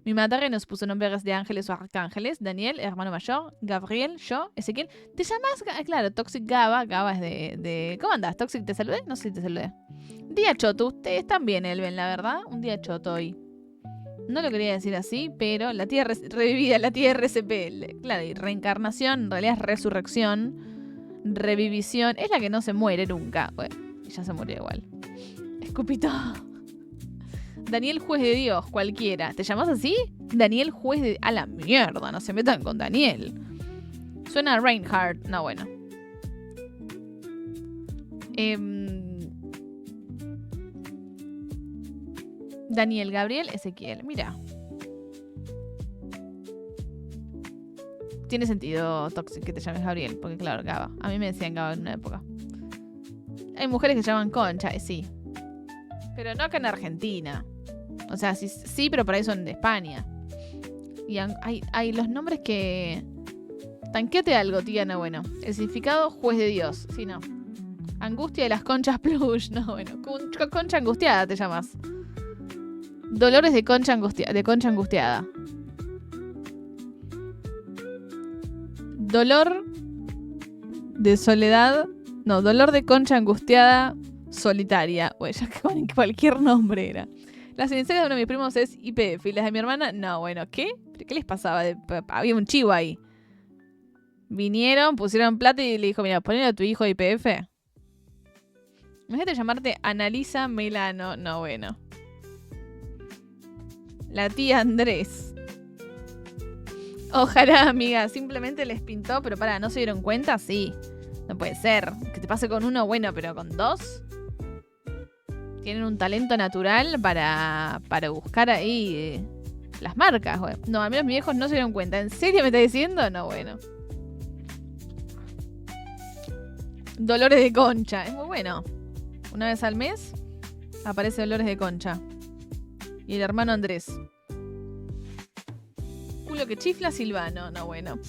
Mi madre nos puso nombres de ángeles o arcángeles. Daniel, hermano mayor. Gabriel, yo, Ezequiel. ¿Te llamas? Claro, Toxic Gaba. Gaba es de... ¿Cómo andas? ¿Toxic te saludé? No sé si te saludé. Día choto. Ustedes también, Elven, la verdad. Un día choto hoy. No lo quería decir así, pero la tía revivida, la tía RCP. Claro, y reencarnación, en realidad es resurrección. Revivición. Es la que no se muere nunca. Bueno, ya se murió igual. Escupito. Daniel Juez de Dios, cualquiera. ¿Te llamas así? Daniel Juez de... A la mierda, no se metan con Daniel. Suena a Reinhardt. No, bueno. Daniel, Gabriel, Ezequiel. Mira. Tiene sentido, Toxic, que te llames Gabriel. Porque claro, Gaba. A mí me decían Gaba en una época. Hay mujeres que se llaman Concha, sí. Pero no acá en Argentina. O sea, sí, pero para eso en España. Y hay los nombres que... Tanqueate algo, tía, no, bueno. El significado, juez de Dios. Sí, no. Angustia de las conchas plush. No, bueno. Concha angustiada te llamas. Dolores de concha angustiada. Dolor de soledad. No, dolor de concha angustiada solitaria. Bueno, ya que cualquier nombre era. Las iniciales de uno de mis primos es IPF. Y las de mi hermana, no, bueno, ¿qué? ¿Qué les pasaba? Había un chivo ahí. Vinieron, pusieron plata y le dijo, mira, ponle a tu hijo IPF. Imagínate llamarte Analisa Melano. No, bueno. La tía Andrés. Ojalá, amiga. Simplemente les pintó, pero para, ¿no se dieron cuenta? Sí. No puede ser. Que te pase con uno, bueno, pero con dos. Tienen un talento natural para buscar ahí las marcas, güey. No, al menos mis viejos no se dieron cuenta. ¿En serio me está diciendo? No, bueno. Dolores de concha. Es muy bueno. Una vez al mes aparece Dolores de concha. Y el hermano Andrés. Culo que chifla Silvano. No, bueno.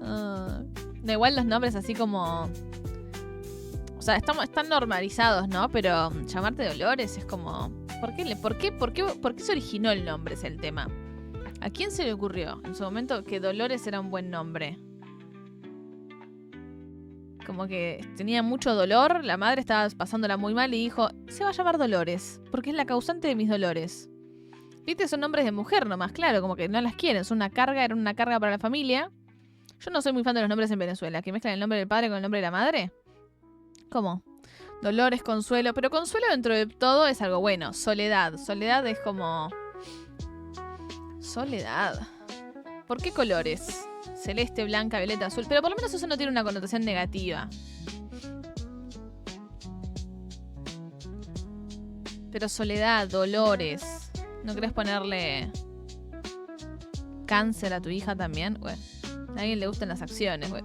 Da igual los nombres así como... O sea, están normalizados, ¿no? Pero llamarte Dolores es como... ¿Por qué se originó el nombre? Es el tema. ¿A quién se le ocurrió en su momento que Dolores era un buen nombre? Como que tenía mucho dolor, la madre estaba pasándola muy mal y dijo, se va a llamar Dolores, porque es la causante de mis dolores. Viste, son nombres de mujer nomás, claro, como que no las quieren, son una carga, eran una carga para la familia. Yo no soy muy fan de los nombres en Venezuela, que mezclan el nombre del padre con el nombre de la madre. ¿Cómo? Dolores, Consuelo, pero Consuelo dentro de todo es algo bueno. Soledad es como... Soledad. ¿Por qué colores? Celeste, blanca, violeta, azul. Pero por lo menos eso no tiene una connotación negativa. Pero soledad, dolores. ¿No querés ponerle cáncer a tu hija también? Bueno, a alguien le gustan las acciones, güey.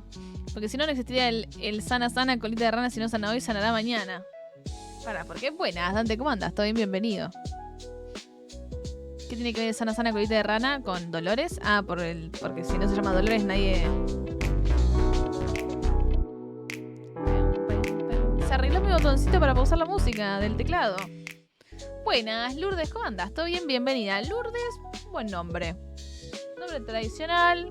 Porque si no, no existiría el sana, colita de rana, si no sana hoy, sanará mañana. ¿Por qué? Buenas, Dante, ¿cómo andas? ¿Todo bien? Bienvenido. ¿Qué tiene que ver sana, colita de rana con Dolores? Ah, porque si no se llama Dolores, nadie... Se arregló mi botoncito para pausar la música del teclado. Buenas, Lourdes, ¿cómo andas? ¿Todo bien? Bienvenida. Lourdes, buen nombre. Nombre tradicional.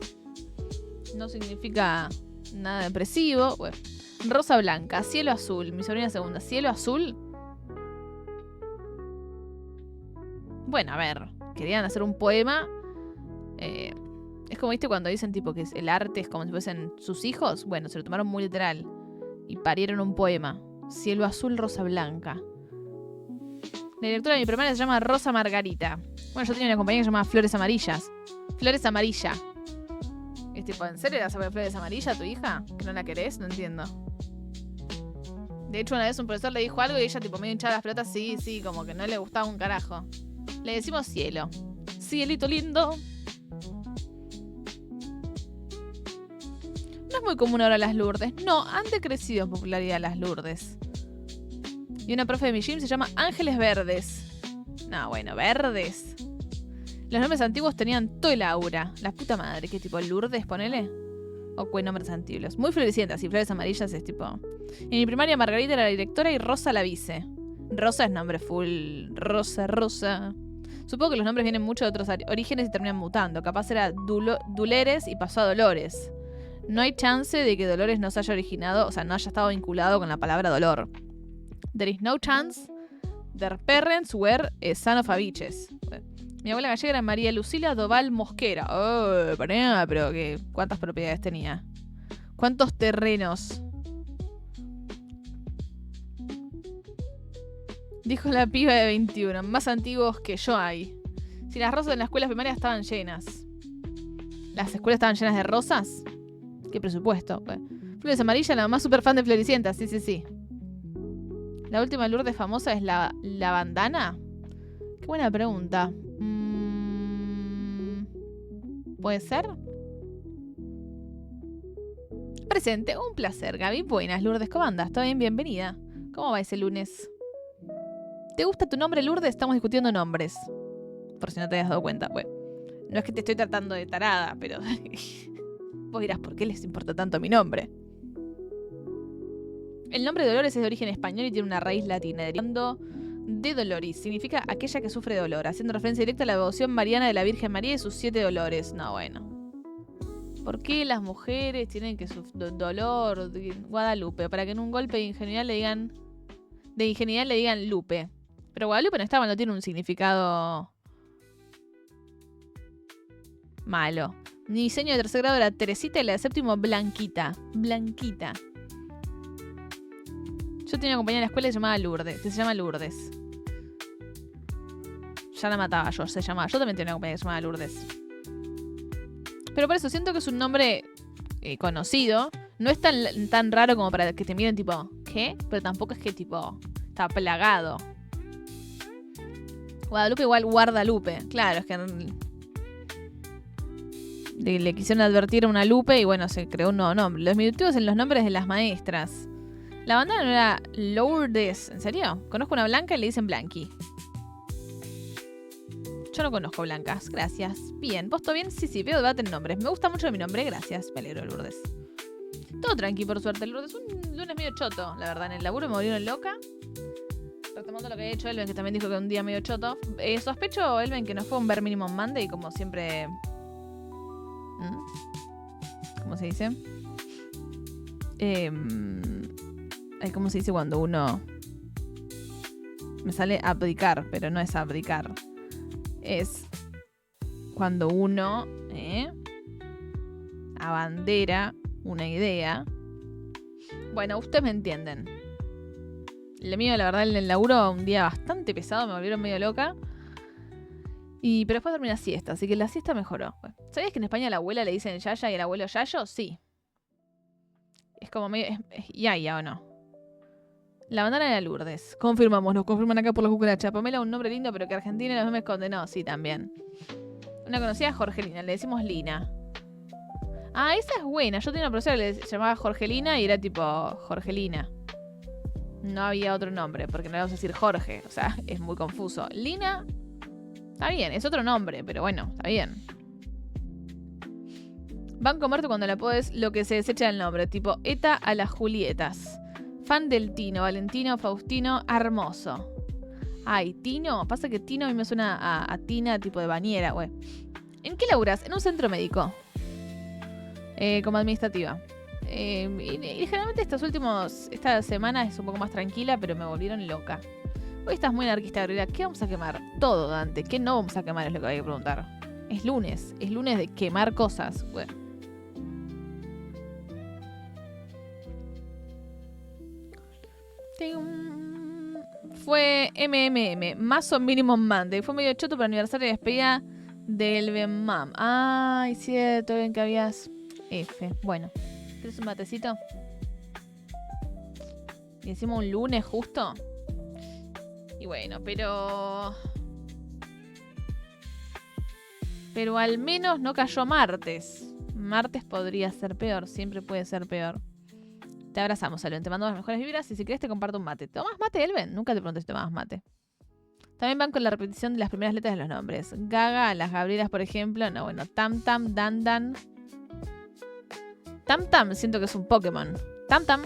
No significa nada depresivo. Bueno. Rosa blanca, cielo azul. Mi sobrina segunda, cielo azul. Bueno, a ver. Querían hacer un poema. Es como, ¿viste? Cuando dicen tipo que el arte es como si fuesen sus hijos. Bueno, se lo tomaron muy literal. Y parieron un poema. Cielo azul, rosa blanca. La directora de mi primaria se llama Rosa Margarita. Bueno, yo tenía una compañía que se llamaba Flores Amarillas. Flores Amarilla. Es tipo, ¿en serio le vas a poner Flores Amarillas a tu hija? ¿Que no la querés? No entiendo. De hecho, una vez un profesor le dijo algo y ella tipo medio hinchada las pelotas. Sí, como que no le gustaba un carajo. Le decimos cielo. Cielito lindo. No es muy común ahora las Lourdes. No, han decrecido en popularidad las Lourdes. Y una profe de mi gym se llama Ángeles Verdes. No, bueno, verdes. Los nombres antiguos tenían todo el aura. La puta madre, ¿qué tipo? Lourdes, ponele. O qué nombres antiguos. Muy florecientas y flores amarillas es tipo... En mi primaria Margarita era la directora y Rosa la vice. Rosa es nombre full. Rosa. Supongo que los nombres vienen mucho de otros orígenes y terminan mutando. Capaz era Duleres y pasó a Dolores. No hay chance de que Dolores no se haya originado, o sea, no haya estado vinculado con la palabra dolor. There is no chance their parents were son of a bitches. Mi abuela gallega era María Lucila Doval Mosquera. Oh, pero ¿cuántas propiedades tenía? ¿Cuántos terrenos? Dijo la piba de 21. Más antiguos que yo hay. Si las rosas en las escuelas primarias estaban llenas. ¿Las escuelas estaban llenas de rosas? ¿Qué presupuesto? Flores amarillas, la mamá súper fan de Floricienta. Sí. La última Lourdes famosa es la bandana. Qué buena pregunta. ¿Puede ser? Presente, un placer, Gaby. Buenas, Lourdes, ¿cómo andas? ¿Todo bien? Bienvenida. ¿Cómo va ese lunes? ¿Te gusta tu nombre, Lourdes? Estamos discutiendo nombres. Por si no te habías dado cuenta, pues. No es que te estoy tratando de tarada, pero... Vos dirás, ¿por qué les importa tanto mi nombre? El nombre de Dolores es de origen español y tiene una raíz latina, derivando de Doloris. Significa aquella que sufre dolor, haciendo referencia directa a la devoción mariana de la Virgen María y sus 7 dolores. No, bueno. ¿Por qué las mujeres tienen que sufrir dolor? Guadalupe, para que en un golpe de ingenuidad le digan... Lupe. Pero Guadalupe no tiene un significado... malo. Mi diseño de tercer grado era Teresita y la de séptimo Blanquita. Blanquita. Yo tenía una compañera en la escuela que se llamaba Lourdes. Que se llama Lourdes. Ya la mataba yo, se llamaba. Yo también tenía una compañera que se llamaba Lourdes. Pero por eso siento que es un nombre conocido. No es tan raro como para que te miren tipo, ¿qué? Pero tampoco es que tipo, está plagado. Guadalupe igual Guardalupe. Claro, es que le quisieron advertir a una Lupe y bueno, se creó un nuevo nombre. Los diminutivos en los nombres de las maestras. La bandana no era Lourdes. ¿En serio? Conozco una Blanca y le dicen Blanqui. Yo no conozco blancas, gracias. Bien, ¿vos todo bien? Sí, veo debate en nombres. Me gusta mucho mi nombre, gracias. Me alegro, Lourdes. Todo tranqui, por suerte, Lourdes. Un lunes medio choto, la verdad. En el laburo me volvieron loca. Retomando lo que había hecho Elven, que también dijo que un día medio choto. Sospecho, Elven, que no fue un Bare Minimum Monday, como siempre... ¿Cómo se dice? ¿Cómo se dice cuando uno... Me sale abdicar, pero no es abdicar. Es cuando uno abandera una idea. Bueno, ustedes me entienden. Lo mío, la verdad, en el laburo, un día bastante pesado, me volvieron medio loca. Pero después dormí la siesta, así que la siesta mejoró. ¿Sabías que en España a la abuela le dicen yaya y al abuelo yayo? Sí. Es como medio... ¿Es yaya o no? La bandana era Lourdes. Confirmamos, nos confirman acá por la cucaracha. Pamela, un nombre lindo, pero que Argentina los memes condenó. Sí, también. Una conocida Jorgelina, le decimos Lina. Ah, esa es buena. Yo tenía una profesora que le llamaba Jorgelina y era tipo Jorgelina. No había otro nombre, porque no le vamos a decir Jorge. O sea, es muy confuso. Lina, está bien, es otro nombre, pero bueno, está bien. Banco muerto cuando la apodes lo que se desecha del nombre, tipo Eta a las Julietas. Fan del Tino, Valentino, Faustino, Hermoso. Ay, Tino, pasa que Tino a mí me suena a Tina, tipo de bañera, güey. ¿En qué laburas? En un centro médico. Como administrativa. Y generalmente esta semana es un poco más tranquila, pero me volvieron loca. Hoy estás muy anarquista, Gabriela. ¿Qué vamos a quemar? Todo, Dante. ¿Qué no vamos a quemar? Es lo que hay que preguntar. Es lunes de quemar cosas. Bueno. Fue Mazo Minimum Monday. Fue medio choto para el aniversario de despedida del Benmam. Ay, cierto, bien que habías... F. Bueno, ¿quieres un matecito? Y encima un lunes justo. Y bueno, pero al menos no cayó martes. Martes podría ser peor, siempre puede ser peor. Te abrazamos, Elven, te mando las mejores vibras y si querés te comparto un mate. ¿Tomas mate, Elven? Nunca te pregunté si tomabas mate. También van con la repetición de las primeras letras de los nombres. Gaga, las Gabrielas, por ejemplo. No, bueno, Tam Tam, Dan Dan. Tam Tam, siento que es un Pokémon. Tam Tam.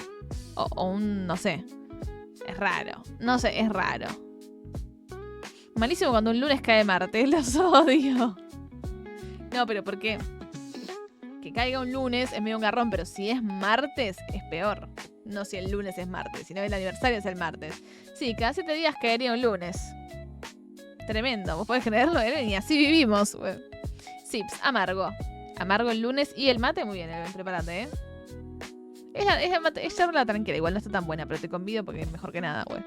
O un, no sé. Es raro. No sé, es raro. Malísimo cuando un lunes cae martes. Los odio. No, pero ¿por qué? Que caiga un lunes es medio un garrón, pero si es martes es peor. No si el lunes es martes, sino el aniversario es el martes. Sí, cada 7 días caería un lunes. Tremendo, vos podés creerlo, Eren, y así vivimos. Bueno. Sips, amargo. Amargo el lunes y el mate, muy bien, Eren, prepárate, ¿eh? Es charla tranquila, igual no está tan buena, pero te convido porque es mejor que nada, güey.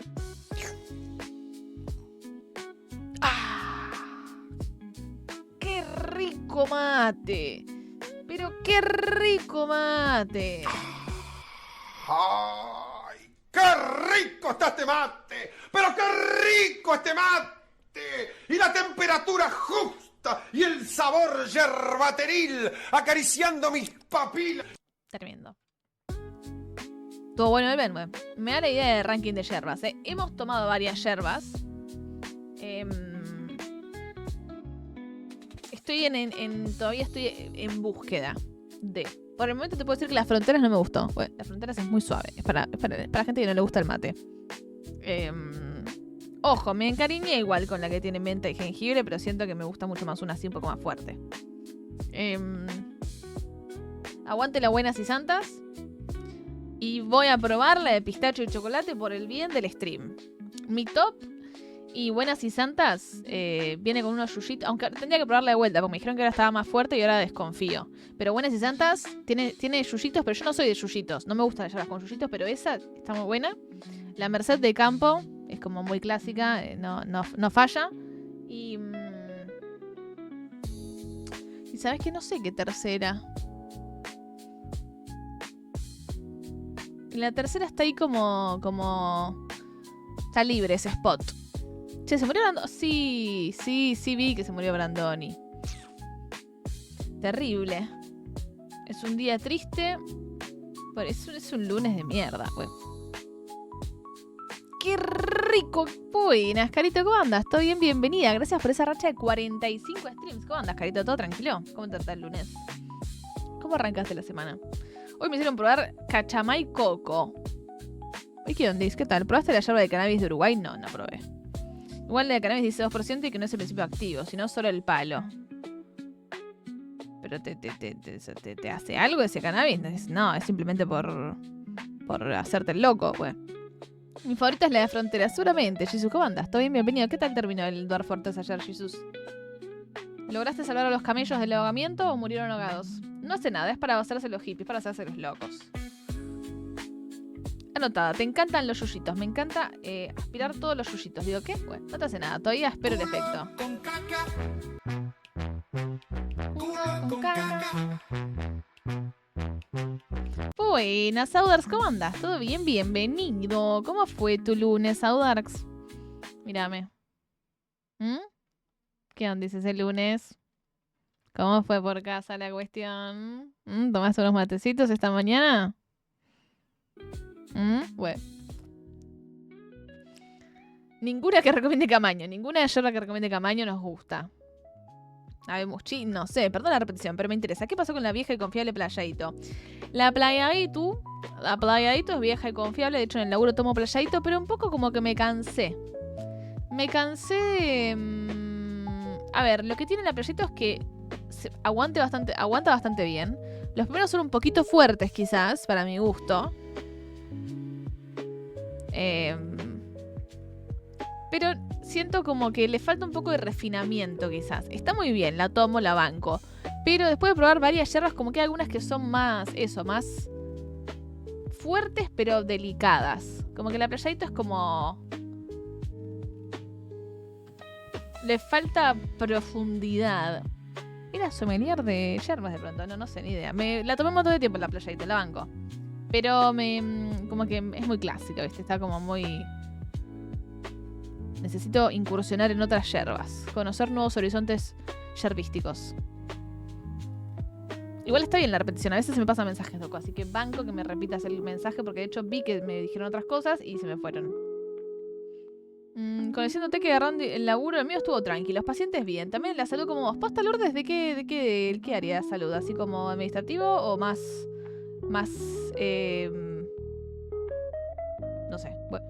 ¡Ah! ¡Qué rico mate! ¡Pero qué rico mate! ¡Ay! ¡Qué rico está este mate! ¡Pero qué rico este mate! Y la temperatura justa y el sabor yerbateril acariciando mis papilas. Tremendo. Todo bueno el Benwe. Me da la idea de ranking de yerbas. Hemos tomado varias yerbas. Todavía estoy en búsqueda de. Por el momento te puedo decir que las fronteras no me gustó. Bueno, las fronteras es muy suave. Es para gente que no le gusta el mate. Ojo, me encariñé igual con la que tiene menta y jengibre, pero siento que me gusta mucho más una así un poco más fuerte. Aguante la Buenas y Santas. Y voy a probar la de pistacho y chocolate por el bien del stream. Mi top y Buenas y Santas viene con unos yuyitos. Aunque tendría que probarla de vuelta porque me dijeron que ahora estaba más fuerte y ahora desconfío. Pero Buenas y Santas tiene yuyitos, pero yo no soy de yuyitos. No me gustan las yerbas con yuyitos, pero esa está muy buena. La Merced de Campo es como muy clásica, no falla. Y ¿sabes qué? No sé qué tercera. La tercera está ahí como... Está libre ese spot. Che, ¿se murió Brandoni? Sí, vi que se murió Brandoni. Terrible. Es un día triste. Pero es un lunes de mierda, güey. ¡Qué rico! Buenas, Carito, ¿cómo andas? ¿Todo bien? Bienvenida. Gracias por esa racha de 45 streams. ¿Cómo andas, Carito? ¿Todo tranquilo? ¿Cómo te trata el lunes? ¿Cómo arrancaste la semana? Hoy me hicieron probar cachamay coco. ¿Y qué onda? ¿Qué tal? ¿Probaste la yerba de cannabis de Uruguay? No probé. Igual la de cannabis dice 2% y que no es el principio activo, sino solo el palo. ¿Pero te hace algo ese cannabis? No, es simplemente por hacerte el loco, pues. Mi favorita es la de Frontera, seguramente. Jesus, ¿cómo andas? ¿Todo bien? Bienvenido. ¿Qué tal terminó el Dwarf Fortress ayer, Jesus? ¿Lograste salvar a los camellos del ahogamiento o murieron ahogados? No hace nada, es para hacerse los hippies, para hacerse los locos. Anotada, te encantan los yuyitos. Me encanta aspirar todos los yuyitos. Digo, ¿qué? Bueno, no te hace nada, todavía espero el efecto. Con caca. Buenas, Saudarks, ¿cómo andas? ¿Todo bien? Bienvenido. ¿Cómo fue tu lunes, Saudarks? Mírame. ¿Qué onda dices el lunes? ¿Cómo fue por casa la cuestión? ¿Tomaste unos matecitos esta mañana? Bueno. Ninguna que recomiende Camaño. Ninguna yerba que recomiende Camaño nos gusta. No sé, perdón la repetición, pero me interesa. ¿Qué pasó con la vieja y confiable Playadito? La Playadito es vieja y confiable. De hecho, en el laburo tomo Playadito, pero un poco como que me cansé. A ver, lo que tiene la Playadito es que aguanta bastante bien. Los primeros son un poquito fuertes, quizás, para mi gusto. Pero siento como que le falta un poco de refinamiento, quizás. Está muy bien, la tomo, la banco. Pero después de probar varias yerbas, como que hay algunas que son más fuertes, pero delicadas. Como que la Playadito es como... Le falta profundidad. Era sommelier de yerbas de pronto, no sé, ni idea. La tomé un montón de tiempo en la Playadito, la banco. Pero como que es muy clásica, ¿viste? Está como muy... Necesito incursionar en otras yerbas. Conocer nuevos horizontes yerbísticos. Igual está bien la repetición. A veces se me pasan mensajes, loco. Así que banco que me repitas el mensaje. Porque de hecho vi que me dijeron otras cosas y se me fueron. Conociéndote que agarrando el laburo, el mío estuvo tranquilo. Los pacientes bien. También la salud como vos. ¿Posta Lourdes de qué área de salud? ¿Así como administrativo o más no sé. Bueno.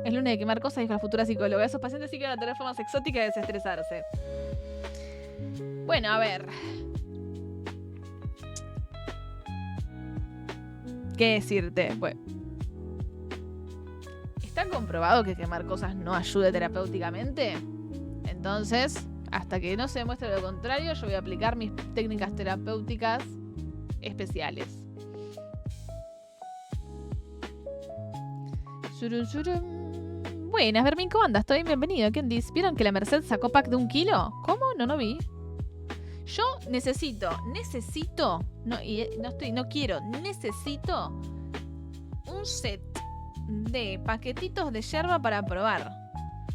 Es lunes de quemar cosas, dijo la futura psicóloga. Esos pacientes sí que van a tener formas exóticas de desestresarse. Bueno, a ver. ¿Qué decirte? Bueno. ¿Está comprobado que quemar cosas no ayude terapéuticamente? Entonces, hasta que no se demuestre lo contrario, yo voy a aplicar mis técnicas terapéuticas especiales. Buenas, Bermín, ¿cómo andas? Estoy bienvenido. ¿Quién dice? ¿Vieron que la Merced sacó pack de 1 kilo? ¿Cómo? No vi. Yo necesito un set de paquetitos de yerba para probar.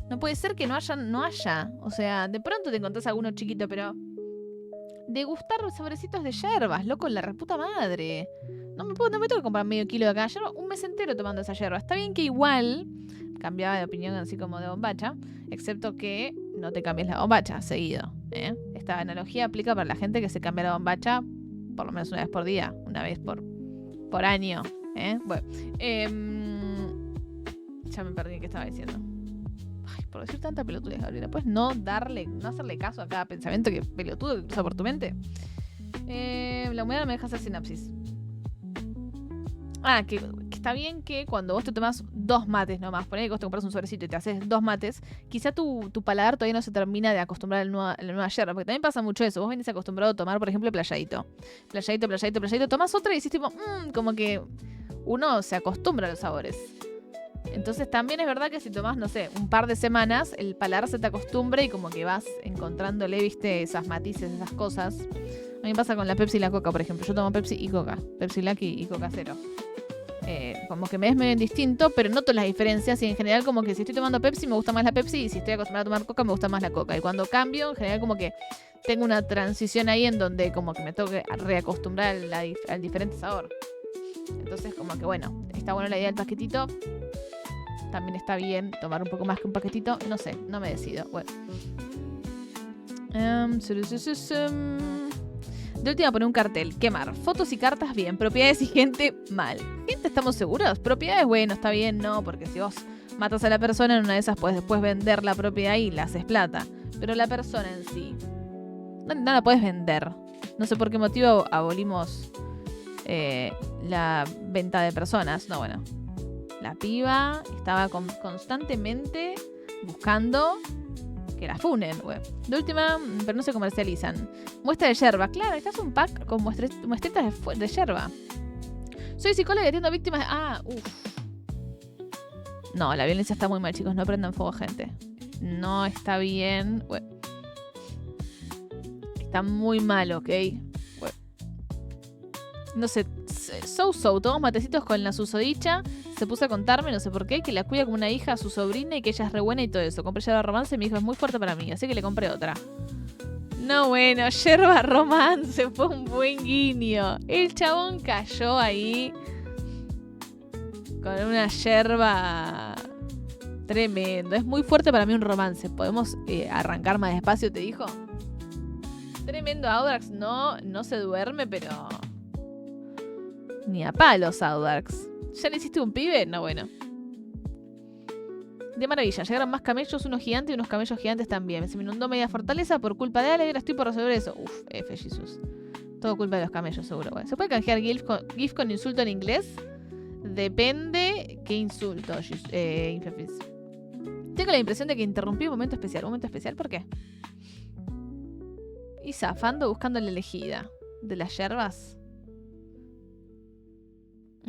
No puede ser que no haya. O sea, de pronto te encontrás alguno chiquito, pero... Degustar sobrecitos de yerbas, loco, la reputa madre. No me tengo que comprar medio kilo de cada yerba. Un mes entero tomando esa yerba. Está bien que igual cambiaba de opinión así como de bombacha, excepto que no te cambies la bombacha seguido. Esta analogía aplica para la gente que se cambia la bombacha por lo menos una vez por día, una vez por año. Bueno, ya me perdí en qué estaba diciendo. Ay, por decir tanta pelotudez, Gabriela, pues no hacerle caso a cada pensamiento que pelotudo que cruza por tu mente. La humedad no me deja hacer sinapsis. Que está bien que cuando vos te tomás 2 mates nomás, ponés que vos te compras un sobrecito y te haces 2 mates, quizá tu paladar todavía no se termina de acostumbrar a la nueva yerba, porque también pasa mucho eso. Vos venís acostumbrado a tomar, por ejemplo, playadito, tomás otra y decís tipo, como que uno se acostumbra a los sabores. Entonces también es verdad que si tomás, no sé, un par de semanas, el paladar se te acostumbra y como que vas encontrándole, viste, esas matices, esas cosas. A mí me pasa con la Pepsi y la Coca, por ejemplo. Yo tomo Pepsi y Coca, Pepsi Lucky y Coca Cero. Como que me es medio indistinto, pero noto las diferencias y en general como que si estoy tomando Pepsi me gusta más la Pepsi y si estoy acostumbrada a tomar Coca me gusta más la Coca. Y cuando cambio, en general como que tengo una transición ahí en donde como que me tengo que reacostumbrar al diferente sabor. Entonces como que bueno, está bueno la idea del paquetito. También está bien tomar un poco más que un paquetito. No sé, no me decido. Bueno. De última poner un cartel. Quemar. Fotos y cartas bien. Propiedades y gente mal. Gente, ¿estamos seguros? Propiedades, bueno, está bien, no. Porque si vos matas a la persona en una de esas puedes después vender la propiedad y la haces plata. Pero la persona en sí no la puedes vender. No sé por qué motivo abolimos la venta de personas. No, bueno. La piba estaba constantemente buscando que la funen, güey. De última, pero no se comercializan. Muestra de yerba. Claro, estás un pack con muestritas de yerba. Soy psicóloga y atiendo víctimas. No, la violencia está muy mal, chicos. No prendan fuego, gente. No está bien. Güey. Está muy mal, ¿ok? Güey. No sé. Tomamos matecitos con la susodicha. Se puso a contarme, no sé por qué, que la cuida como una hija a su sobrina y que ella es re buena y todo eso. Compré yerba romance y me dijo, es muy fuerte para mí, así que le compré otra. No, bueno, yerba romance fue un buen guiño. El chabón cayó ahí con una yerba tremendo. Es muy fuerte para mí un romance. ¿Podemos arrancar más despacio, te dijo? Tremendo Audax, no se duerme, pero... Ni a palos, Audax. ¿Ya le hiciste un pibe? No, bueno. De maravilla. Llegaron más camellos, unos gigantes y unos camellos gigantes también. Se me inundó media fortaleza por culpa de Ale y ahora estoy por resolver eso. Uf, Jesus. Todo culpa de los camellos, seguro. Bueno, ¿se puede canjear GIF con insulto en inglés? Depende qué insulto, Infefis. Tengo la impresión de que interrumpí un momento especial. ¿Un momento especial? ¿Por qué? Y zafando buscando la elegida de las yerbas.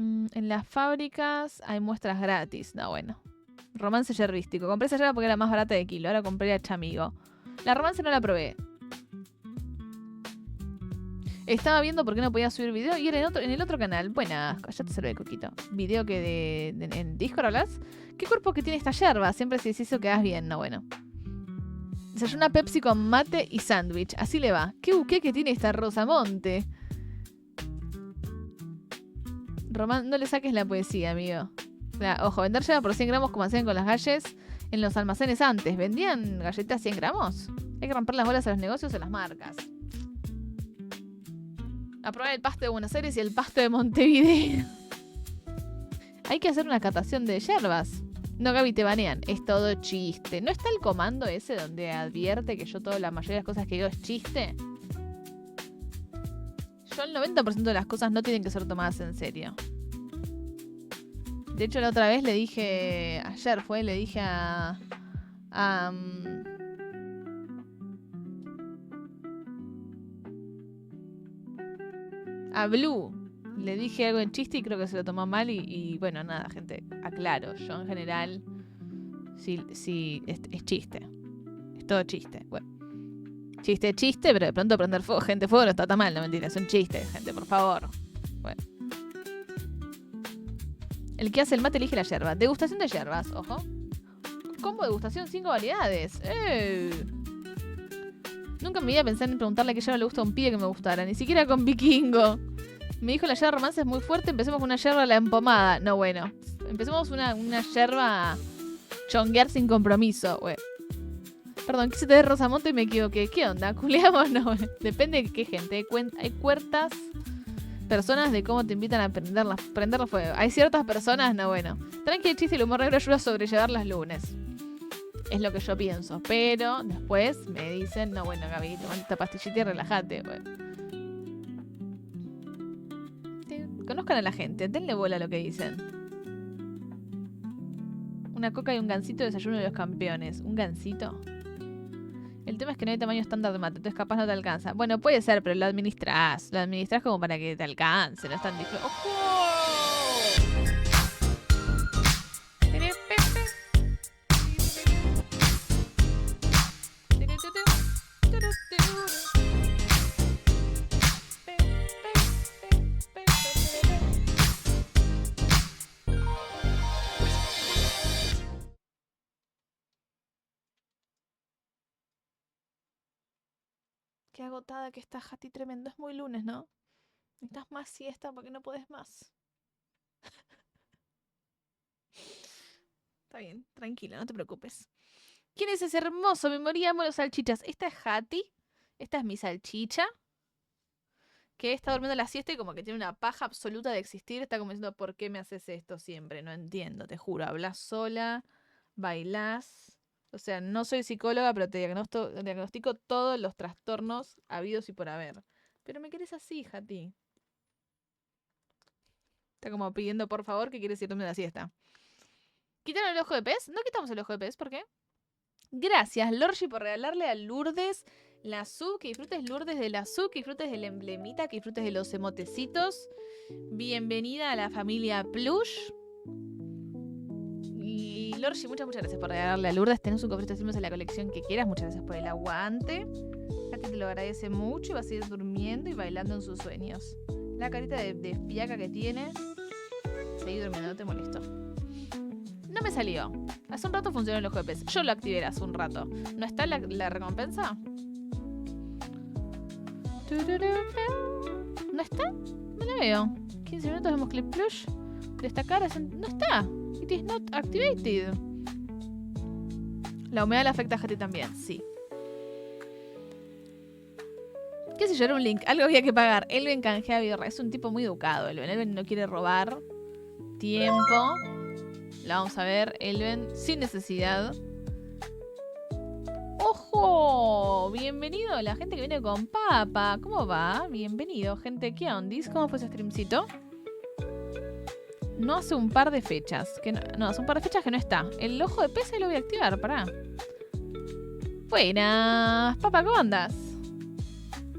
En las fábricas hay muestras gratis. No, bueno. Romance yerbístico. Compré esa yerba porque era más barata de kilo. Ahora compré a Chamigo. La romance no la probé. Estaba viendo por qué no podía subir video y era en el otro canal. Buenas, ya te serví, Coquito. Video que en Discord hablas. ¿Qué cuerpo que tiene esta yerba? Siempre si decís eso quedás bien. No, bueno. Desayuna Pepsi con mate y sándwich. Así le va. ¿Qué buque que tiene esta Rosamonte? Román, no le saques la poesía, amigo. Ojo, vender yerba por 100 gramos como hacían con las galles en los almacenes antes. ¿Vendían galletas 100 gramos? Hay que romper las bolas a los negocios y a las marcas. A probar el pasto de Buenos Aires y el pasto de Montevideo. Hay que hacer una catación de yerbas. No, Gaby, te banean. Es todo chiste. ¿No está el comando ese donde advierte que la mayoría de las cosas que digo es chiste? Yo el 90% de las cosas no tienen que ser tomadas en serio. De hecho, la otra vez le dije... Ayer le dije a Blue. Le dije algo en chiste y creo que se lo tomó mal y bueno, nada, gente. Aclaro, yo en general... Sí, es chiste. Es todo chiste. Bueno. Chiste, pero de pronto prender fuego, gente, fuego no está tan mal, no mentira, es un chiste, gente, por favor. Bueno. El que hace el mate elige la yerba. Degustación de yerbas, ojo. combo de degustación 5 variedades. Nunca me iba a pensar en preguntarle que yerba le gusta a un pibe que me gustara. Ni siquiera con Vikingo. Me dijo la yerba romance es muy fuerte. Empecemos con una yerba a la empomada. No, bueno. Empecemos una yerba a chonguear sin compromiso, güey. Perdón, quise tener Rosamonte y me equivoqué. ¿Qué onda? ¿Culeamos? No, güey. Depende de qué gente. Hay cuertas personas de cómo te invitan a prender fuego. Hay ciertas personas, no, bueno. Tranqui, el chiste y el humor negro ayuda a sobrellevar los lunes. Es lo que yo pienso. Pero después me dicen, no, bueno, Gaby, tomate esta pastillita y relájate, güey. Conozcan a la gente, denle bola a lo que dicen. Una coca y un gansito de desayuno de los campeones. ¿Un gansito? El tema es que no hay tamaño estándar de mate, entonces capaz no te alcanza. Bueno, puede ser, pero lo administrás. Lo administrás como para que te alcance, no es tan difícil. ¡Ojo! Qué agotada que estás, Jati, tremendo. Es muy lunes, ¿no? Necesitas más siesta porque no podés más. Está bien, tranquila, no te preocupes. ¿Quién es ese hermoso? Me moría, amo los salchichas. Esta es Jati. Esta es mi salchicha. Que está durmiendo la siesta y como que tiene una paja absoluta de existir. Está como diciendo, ¿por qué me haces esto siempre? No entiendo, te juro. Hablas sola, bailás. O sea, no soy psicóloga, pero te diagnostico todos los trastornos habidos y por haber. Pero me querés así, Jati. Está como pidiendo, por favor, que quieres ir durmiendo la siesta. ¿Quitaron el ojo de pez? No quitamos el ojo de pez, ¿por qué? Gracias, Lorgi, por regalarle a Lourdes la sub. Que disfrutes, Lourdes, de la sub, que disfrutes del emblemita, que disfrutes de los emotecitos. Bienvenida a la familia Plush. Y Lorgi, muchas gracias por regalarle a Lourdes. Tenés un cofrito de filmes en la colección que quieras. Muchas gracias por el aguante. Katy te lo agradece mucho y va a seguir durmiendo y bailando en sus sueños. La carita de fiaca que tiene. Seguí durmiendo, no te molesto. No me salió. Hace un rato funcionó el ojo de pez. Yo lo activé hace un rato. ¿No está la recompensa? ¿No está? No la veo. 15 minutos vemos Clip Plush. Destacar. No está. It is not activated. La humedad le afecta a Jati también. Sí. ¿Qué sé yo? Era un link. Algo había que pagar. Elven canjea birra. Es un tipo muy educado. Elven no quiere robar tiempo. La vamos a ver, Elven, sin necesidad. ¡Ojo! Bienvenido la gente que viene con papa. ¿Cómo va? Bienvenido, gente. ¿Qué ondis? ¿Cómo fue ese streamcito? No hace un par de fechas. No, hace un par de fechas que no está. El ojo de pez lo voy a activar, pará. Buenas. Papa, ¿cómo andas?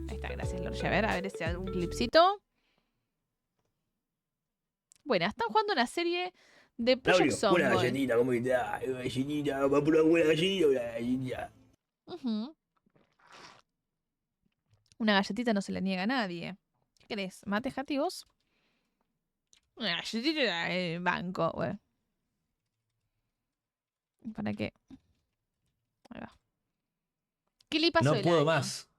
Ahí está, gracias, Lorge. A ver si hay algún clipcito. Buenas, están jugando una serie de Project Zomboid. Una galletita, ¿cómo está? Una galletita, vamos por una buena galletita, una galletita. Una galletita no se la niega a nadie. ¿Qué querés? ¿Mate, Jati, vos? Una galletita de banco, güey. ¿Para qué? Ahí va. ¿Qué le pasó? No puedo más.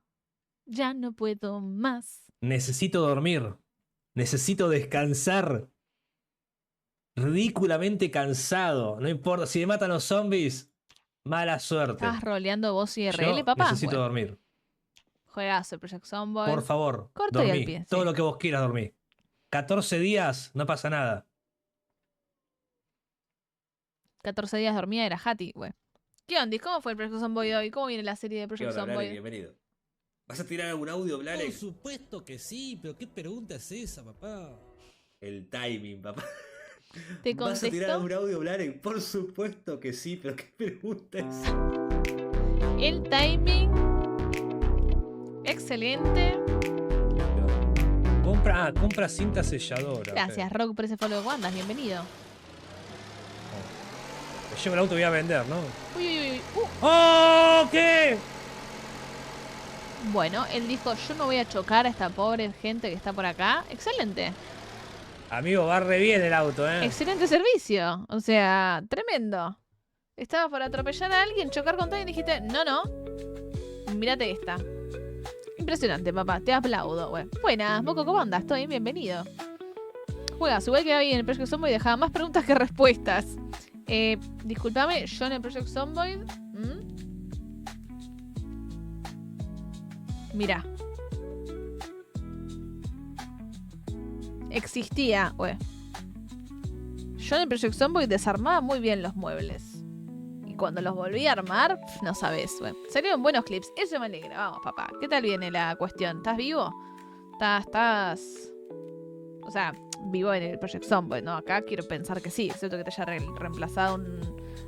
Ya no puedo más. Necesito dormir. Necesito descansar. Ridículamente cansado. No importa, si me matan los zombies, mala suerte. ¿Estás roleando vos y RL, Yo papá? necesito dormir. Juegazo el Project Zomboid. Por favor, Corto y dormí. al pie, Todo sí. lo que vos quieras dormir. 14 días, no pasa nada. 14 días dormida era Jati, güey. ¿Qué onda? ¿Cómo fue el Project Zomboid hoy? ¿Cómo viene la serie de Project Zomboid? Bienvenido. ¿Vas a tirar algún audio, Blalex? Por supuesto que sí, pero ¿qué pregunta es esa, papá? El timing, papá. ¿Te ¿Vas a tirar contestó? algún audio, Blalex? Por supuesto que sí, pero ¿qué pregunta es? El timing. Excelente. Compra cinta selladora. Gracias, Rock, por ese follow de Wandas. Bienvenido. Me llevo el auto y voy a vender, ¿no? Uy, uy, uy. ¡Oh! ¿Qué? Bueno, él dijo, yo no voy a chocar a esta pobre gente que está por acá. Excelente. Amigo, va re bien el auto, ¿eh? Excelente servicio. O sea, tremendo. Estaba por atropellar a alguien, chocar con todo y dijiste, no. Mírate esta. Impresionante, papá. Te aplaudo, güey. Buenas, Moco, ¿cómo andas? Estoy bienvenido. Juegas, igual que Gaby en el Project Zomboid, dejaba más preguntas que respuestas. Discúlpame, yo en el Project Zomboid... Mira. Existía, güey. Yo en el Project Zomboid desarmaba muy bien los muebles. Y cuando los volví a armar, no sabes, güey. Salieron buenos clips. Eso me alegra. Vamos, papá. ¿Qué tal viene la cuestión? ¿Estás vivo? Estás... O sea, vivo en el Project Zomboid, ¿no? Acá quiero pensar que sí. Es cierto que te haya reemplazado un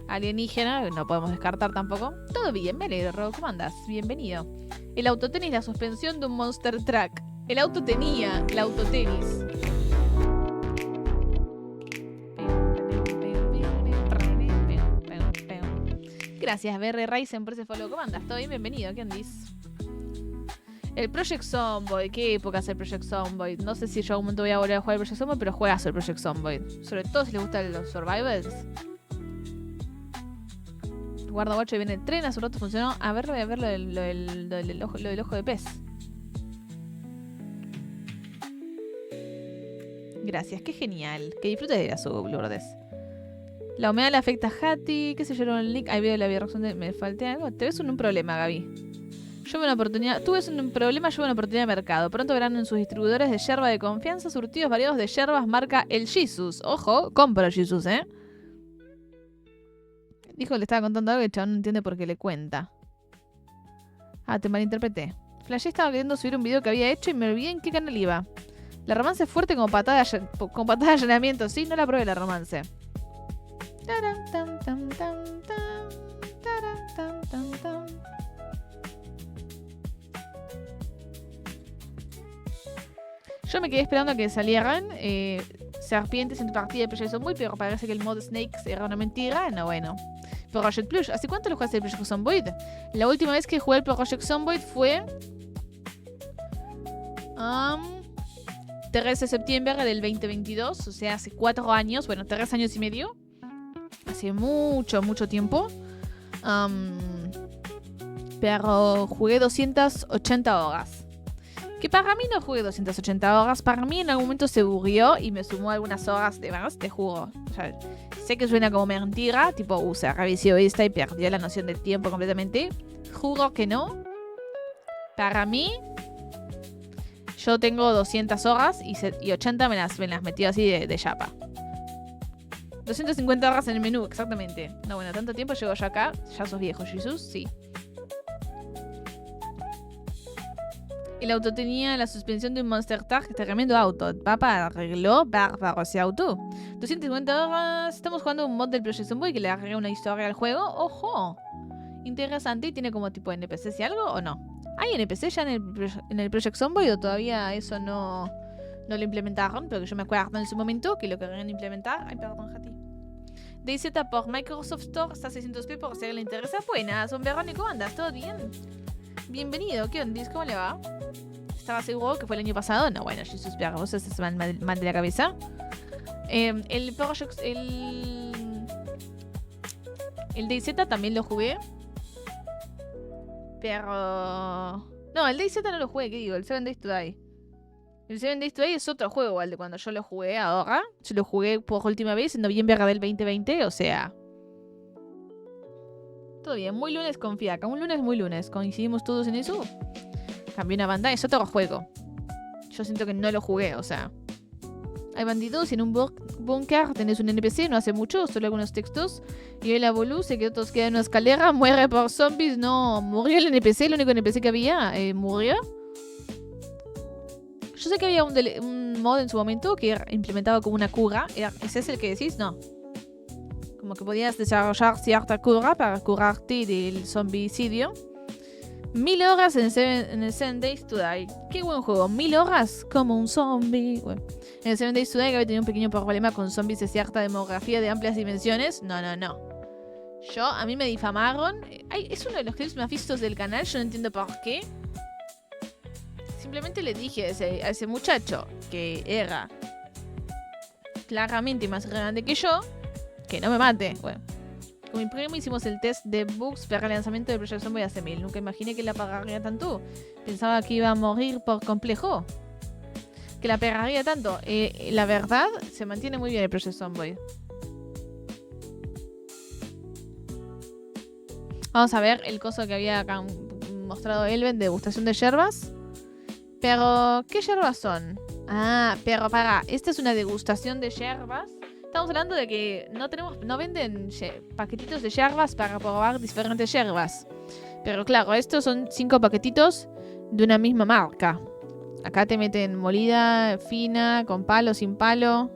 alienígena. No podemos descartar tampoco. Todo bien, me alegro, Rob. ¿Cómo andas? Bienvenido. El autotenis, la suspensión de un Monster Truck. El auto tenía el autotenis. Gracias, BR Ryzen, por ese follow. ¿Cómo andas? ¿Todo bien? Bienvenido. ¿Qué andís? El Project Zomboid. ¿Qué época es el Project Zomboid? No sé si yo algún momento voy a volver a jugar el Project Zomboid, pero juegas el Project Zomboid. Sobre todo si les gustan los survivals. Guarda watch, viene el tren. Hace un rato funcionó. A ver, voy a ver lo del ojo de pez. Gracias, qué genial. Que disfrutes de la sub, Lourdes. La humedad le afecta a Hattie. ¿Qué sé yo? El link. Ahí veo la reacción de... ¿Me falté algo? Te ves en un problema, Gaby. Yo veo una oportunidad. Tú ves un problema, yo veo una oportunidad de mercado. Pronto verán en sus distribuidores de yerba de confianza surtidos variados de yerbas marca El Jesus. Ojo, compro el Jesus, ¿eh? Dijo que le estaba contando algo que el chabón no entiende por qué le cuenta. Ah, te malinterpreté. Flashé estaba queriendo subir un video que había hecho y me olvidé en qué canal iba. La romance es fuerte como patada de allanamiento. Sí, no la probé la romance. Yo me quedé esperando a que salieran serpientes en tu partida de Project Zomboid, pero parece que el mod Snakes era una mentira. No, bueno. Project Plus. ¿Hace cuánto lo jugaste el Project Zomboid? La última vez que jugué el Project Zomboid fue 3 de septiembre del 2022, o sea, hace 4 años, bueno, 3 años y medio. Hace mucho tiempo. Pero jugué 280 horas. Que para mí no jugué 280 horas. Para mí en algún momento se bugueó y me sumó algunas horas de más, te juro. O sea, sé que suena como mentira, tipo, se revisió esta y perdió la noción del tiempo completamente. Juro que no. Para mí, yo tengo 200 horas y 80 me las metí así de chapa. 250 horas en el menú, exactamente. No, bueno, tanto tiempo llego yo acá. Ya sos viejo, Jesús, sí. El auto tenía la suspensión de un Monster Truck. Tremendo auto. Papá arregló bárbaro ese auto. 250 horas. Estamos jugando un mod del Project Zomboid que le agrega una historia al juego. ¡Ojo! Interesante. ¿Y tiene como tipo NPCs y algo o no? ¿Hay NPC ya en el Project Zomboid o todavía eso no lo implementaron? Pero que yo me acuerdo en su momento que lo querían implementar. Ay, perdón, Jati. DZ por Microsoft Store está a 600p por si a alguien le interesa. Buenas, un Verónico, ¿cómo andas? ¿Todo bien? Bienvenido, ¿qué onda? ¿Cómo le va? ¿Estaba seguro que fue el año pasado? No, bueno, Jesús, vos estás mal de la cabeza. El DayZ también lo jugué. Pero... No, el DayZ no lo jugué, ¿qué digo? El 7 Days to Die. El 7 Days to Die es otro juego, igual de cuando yo lo jugué ahora. Yo lo jugué por última vez en noviembre del 2020, o sea... Todo bien, muy lunes con Fiaca. Un lunes muy lunes. Coincidimos todos en eso. Cambié una banda, es otro juego. Yo siento que no lo jugué, o sea... Hay bandidos y en un búnker tenés un NPC, no hace mucho, solo algunos textos. Y el abuelo se quedó todos queda en una escalera, muere por zombies. No, murió el NPC, el único NPC que había, murió. Yo sé que había un mod en su momento que implementaba como una cura. ¿Ese es el que decís? No. Como que podías desarrollar cierta cura para curarte del zombicidio. 1000 horas en el 7 Days to Die. Qué buen juego. 1000 horas como un zombie. Bueno, en el 7 Days to Die había tenido un pequeño problema con zombies de cierta demografía de amplias dimensiones. No. A mí me difamaron. Es uno de los clips más vistos del canal. Yo no entiendo por qué. Simplemente le dije a ese muchacho que era claramente más grande que yo, que no me mate. Bueno, Con mi primo hicimos el test de bugs para el lanzamiento del Project Zomboid hace 1000. Nunca imaginé que la pagaría tanto. Pensaba que iba a morir por complejo. Que la pegaría tanto. La verdad, se mantiene muy bien el Project Zomboid. Vamos a ver el coso que había acá mostrado Elven de degustación de yerbas. Pero, ¿qué yerbas son? Ah, pero para, esta es una degustación de yerbas. Estamos hablando de que no venden paquetitos de yerbas para probar diferentes yerbas. Pero claro, estos son 5 paquetitos de una misma marca. Acá te meten molida, fina, con palo, sin palo.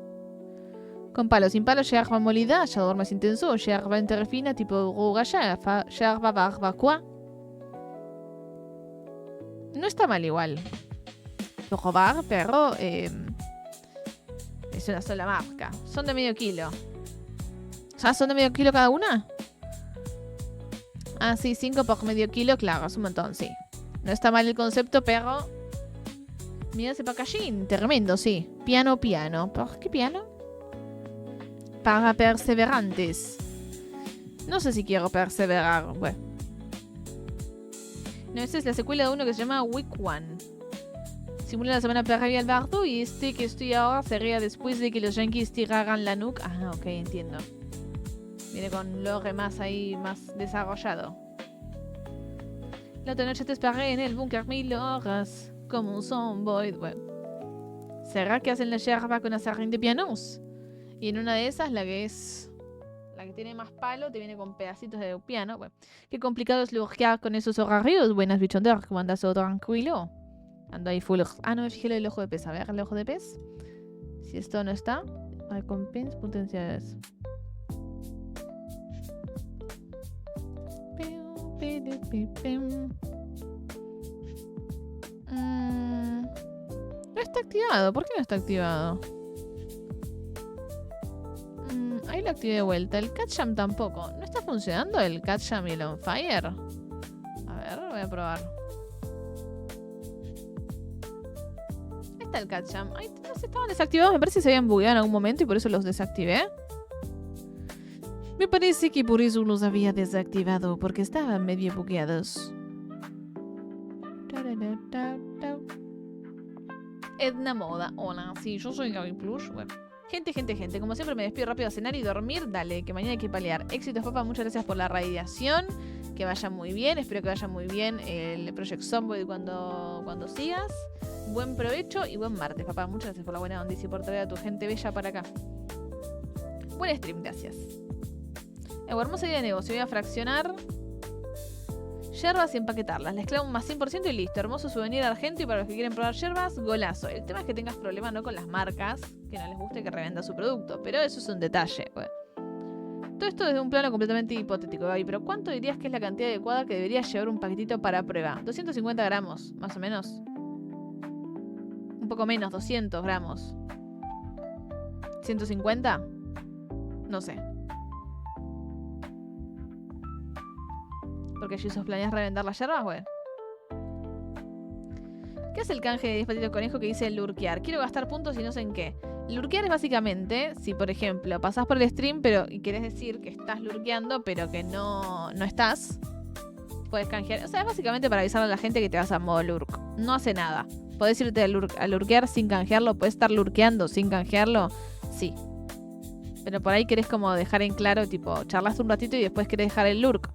Con palo, sin palo, yerba molida, yerba más intenso, yerba interfina, tipo rugaya, yerba barbacoa. No está mal igual. Probar, pero es una sola marca. Son de medio kilo. ¿Ya son de medio kilo cada una? Ah, sí, 5 por medio kilo, claro, es un montón, sí. No está mal el concepto, pero... Mira ese packaging, tremendo, sí. Piano, piano. ¿Por qué piano? Para perseverantes. No sé si quiero perseverar, bueno. No, esta es la secuela de uno que se llama Week One. Simula la semana previa al bardo y este que estoy ahora sería después de que los yankees tiraran la nuke. Ah, ok, entiendo. Viene con lore más ahí, más desarrollado. La otra noche te esperé en el búnker 1000 horas, como un zomboid. Bueno. ¿Será que hacen la yerba con acerrín de pianos? Y en una de esas, la que tiene más palo, te viene con pedacitos de piano. Bueno. Qué complicado es lurkear con esos horarios. Buenas, bichonder, ¿cómo andas todo tranquilo? Ando ahí full. Ah, no me fijé el ojo de pez. A ver, el ojo de pez. Si esto no está. Recompensas potenciales. No está activado. ¿Por qué no está activado? Ahí lo activé de vuelta. El Catjam tampoco. ¿No está funcionando el Catjam y el On Fire? A ver, voy a probar. Ahí está el Catjam. Ay, no sé, estaban desactivados. Me parece que se habían bugueado en algún momento y por eso los desactivé. Me parece que por eso los había desactivado, porque estaban medio bugueados. Edna Moda. Hola, sí, yo soy Gaby Plush. Bueno. Gente. Como siempre me despido rápido a cenar y dormir. Dale, que mañana hay que palear. Éxitos, papá. Muchas gracias por la radiación. Que vaya muy bien. Espero que vaya muy bien el Project Zomboid cuando sigas. Buen provecho y buen martes, papá. Muchas gracias por la buena onda y por traer a tu gente bella para acá. Buen stream, gracias. Hermosa idea de negocio. Voy a fraccionar yerbas y empaquetarlas. Les clavo un más 100% y listo. Hermoso souvenir argento y para los que quieren probar yerbas, golazo. El tema es que tengas problemas no con las marcas, que no les guste que revenda su producto. Pero eso es un detalle, pues. Todo esto desde un plano completamente hipotético, Gaby. Pero ¿cuánto dirías que es la cantidad adecuada que debería llevar un paquetito para prueba? 250 gramos, más o menos. Un poco menos, 200 gramos. ¿150? No sé. Porque si sos planeas revender las yerbas, güey. ¿Qué es el canje de 10 patitos de conejo que dice lurkear? Quiero gastar puntos y no sé en qué. Lurkear es básicamente, si por ejemplo pasás por el stream y querés decir que estás lurkeando, pero que no estás, puedes canjear. O sea, es básicamente para avisarle a la gente que te vas a modo lurk. No hace nada. Podés irte a lurkear sin canjearlo. Podés estar lurkeando sin canjearlo. Sí. Pero por ahí querés como dejar en claro, tipo, charlaste un ratito y después querés dejar el lurk.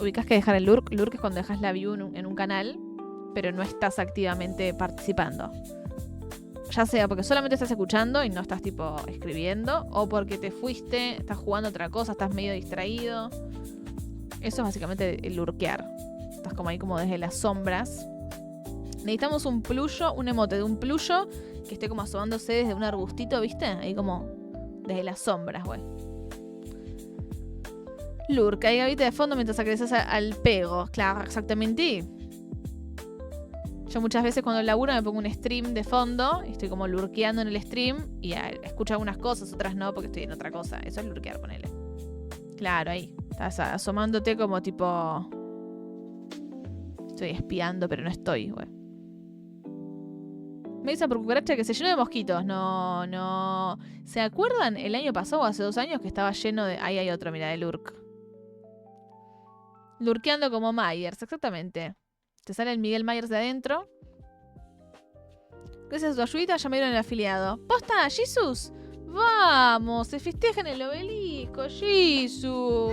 Ubicás que dejar el lurk. Lurk es cuando dejas la view en un canal, pero no estás activamente participando. Ya sea porque solamente estás escuchando y no estás tipo escribiendo, o porque te fuiste, estás jugando otra cosa, estás medio distraído. Eso es básicamente el lurkear. Estás como ahí como desde las sombras. Necesitamos un pluyo, un emote de un pluyo que esté como asomándose desde un arbustito, ¿viste? Ahí como desde las sombras, güey. Lurk, ahí gavita de fondo mientras agresas al pego. Claro, exactamente. Yo muchas veces cuando laburo me pongo un stream de fondo y estoy como lurkeando en el stream y escucho algunas cosas, otras no porque estoy en otra cosa. Eso es lurkear, ponele. Claro, ahí. Estás asomándote como tipo... Estoy espiando, pero no estoy, güey. Me dicen por cucaracha que se llenó de mosquitos. No. ¿Se acuerdan el año pasado o hace 2 años que estaba lleno de... Ahí hay otro, mira, de lurk. Lurkeando como Myers, exactamente. Te sale el Miguel Myers de adentro. Gracias a tu ayudita ya me dieron el afiliado. ¡Posta, Jesus! ¡Vamos! Se festeja en el obelisco, Jesus.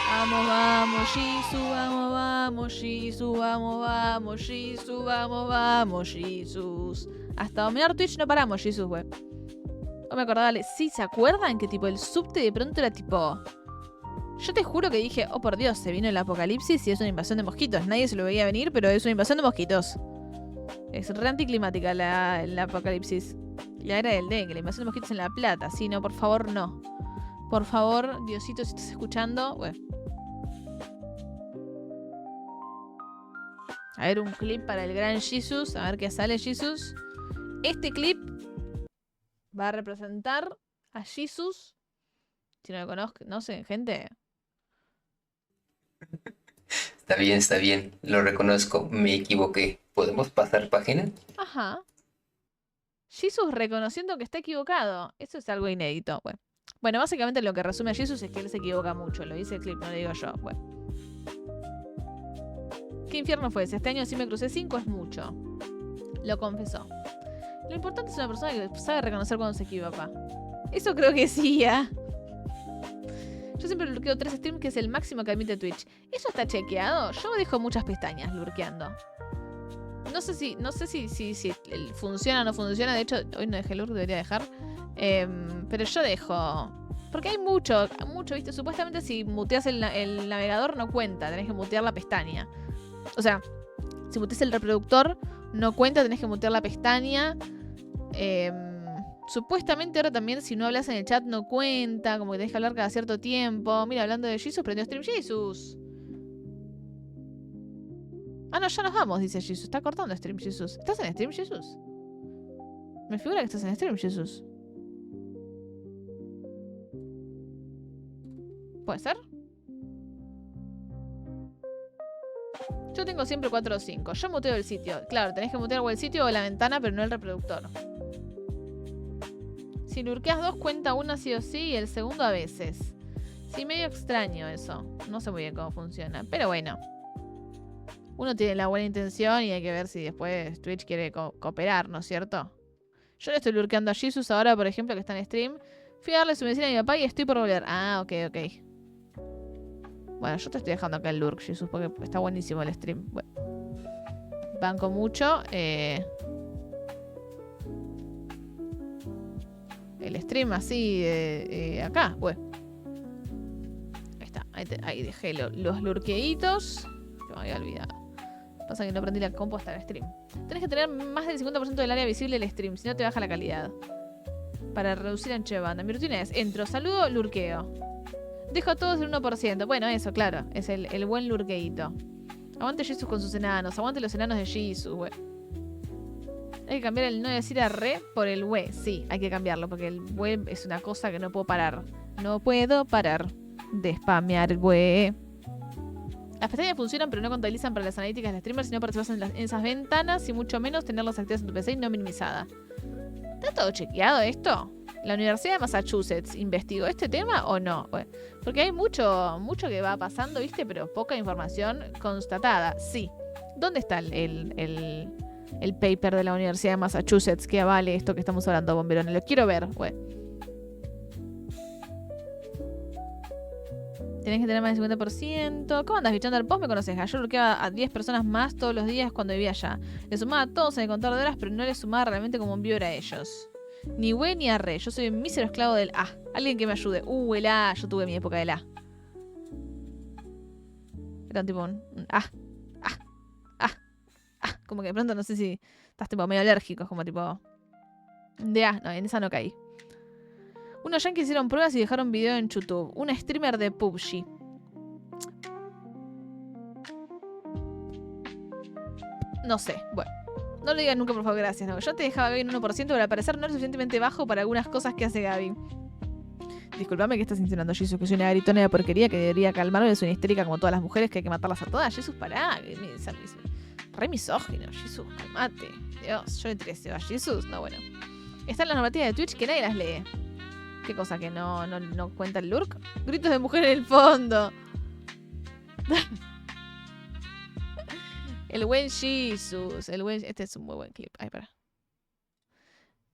Vamos, Jesus, vamos, Jesus, vamos, Jesus, vamos, Jesus. Hasta dominar Twitch no paramos, Jesus, güey. No me acordaba, sí, ¿se acuerdan? Que tipo el subte de pronto era tipo... Yo te juro que dije, oh por Dios, se vino el apocalipsis y es una invasión de mosquitos. Nadie se lo veía venir, pero es una invasión de mosquitos. Es re anticlimática la apocalipsis. La era del dengue, la invasión de mosquitos en La Plata. Sí, no, por favor, no. Por favor, Diosito, si estás escuchando... Bueno. A ver, un clip para el gran Jesus. A ver qué sale, Jesus. Este clip va a representar a Jesus. Si no lo conozco, no sé, gente. Está bien, lo reconozco, me equivoqué. ¿Podemos pasar página? Ajá. Jesus reconociendo que está equivocado. Eso es algo inédito. Bueno, básicamente lo que resume a Jesus es que él se equivoca mucho. Lo dice el clip, no lo digo yo. ¿Qué infierno fue ese? Este año sí me crucé 5, es mucho. Lo confesó. Lo importante es una persona que sabe reconocer cuando se equivoca. Eso creo que sí, ¿eh? Yo siempre lurqueo 3 streams, que es el máximo que admite Twitch. ¿Eso está chequeado? Yo me dejo muchas pestañas lurkeando. No sé si funciona o no funciona. De hecho, hoy no dejé lurk, debería dejar. Pero yo dejo. Porque hay mucho, ¿viste? Supuestamente si muteas el navegador no cuenta. Tenés que mutear la pestaña. O sea, si muteas el reproductor no cuenta, tenés que mutear la pestaña. Supuestamente ahora también si no hablas en el chat no cuenta, como que tenés que hablar cada cierto tiempo. Mira, hablando de Jesus, prendió stream Jesus. Ah, no, ya nos vamos, dice Jesus. Está cortando stream Jesus. ¿Estás en stream Jesus? Me figura que estás en stream Jesus. ¿Puede ser? Yo tengo siempre 4 o 5. Yo muteo el sitio. Claro, tenés que mutear o el sitio o la ventana, pero no el reproductor. Si lurkeas 2, cuenta una sí o sí y el segundo a veces. Sí, medio extraño eso. No sé muy bien cómo funciona. Pero bueno. Uno tiene la buena intención y hay que ver si después Twitch quiere cooperar, ¿no es cierto? Yo le estoy lurkeando a Jesus ahora, por ejemplo, que está en stream. Fui a darle su medicina a mi papá y estoy por volver. Ah, ok. Bueno, yo te estoy dejando acá el lurk, Jesus, porque está buenísimo el stream. Bueno. Banco mucho. El stream así acá, bueno. Ahí está, ahí dejé los lurqueitos. Que me había olvidado. Pasa que no prendí la compu hasta el stream. Tenés que tener más del 50% del área visible del stream, si no te baja la calidad. Para reducir ancho de banda. Mi rutina es, entro, saludo, lurqueo. Dejo a todos el 1%. Bueno, eso, claro, es el buen lurqueito. Aguante Jesus con sus enanos, aguante los enanos de Jesus, güey. Hay que cambiar el no decir a re por el we. Sí, hay que cambiarlo porque el we es una cosa que no puedo parar. No puedo parar de spamear el we. Las pestañas funcionan pero no contabilizan para las analíticas del streamer si no participas en esas ventanas y mucho menos tenerlas activas en tu PC y no minimizada. ¿Está todo chequeado esto? ¿La Universidad de Massachusetts investigó este tema o no? Bueno, porque hay mucho que va pasando, ¿viste? Pero poca información constatada. Sí. ¿Dónde está el paper de la Universidad de Massachusetts que avale esto que estamos hablando, bomberones? Lo quiero ver, güey. Tenés que tener más del 50%. ¿Cómo andas bichando? Vos me conocés. Yo bloqueaba a 10 personas más todos los días cuando vivía allá. Le sumaba a todos en el contador de horas, pero no le sumaba realmente como un viewer a ellos. Ni güey ni arre. Yo soy un mísero esclavo del A. Alguien que me ayude. El A. Yo tuve mi época del A. Era tipo un A. Como que de pronto no sé si estás tipo medio alérgico. Como tipo de A. No, en esa no caí. Unos yankees hicieron pruebas y dejaron video en YouTube. Un streamer de PUBG. No sé. Bueno. No lo digas nunca, por favor, gracias. No. Yo te dejaba Gaby en 1%, pero al parecer no es suficientemente bajo para algunas cosas que hace Gaby. Disculpame que estás insinuando, Jesus, que soy una gritona de porquería que debería calmarme. Soy una histérica como todas las mujeres que hay que matarlas a todas. Jesus, pará. Re misógino, Jesus, calmate. Dios, yo le tiré ese a Jesus. No, bueno. Están las normativas de Twitch que nadie las lee. ¿Qué cosa? ¿Que no cuenta el lurk? Gritos de mujer en el fondo. El buen Jesus. Este es un muy buen clip. Ay, para.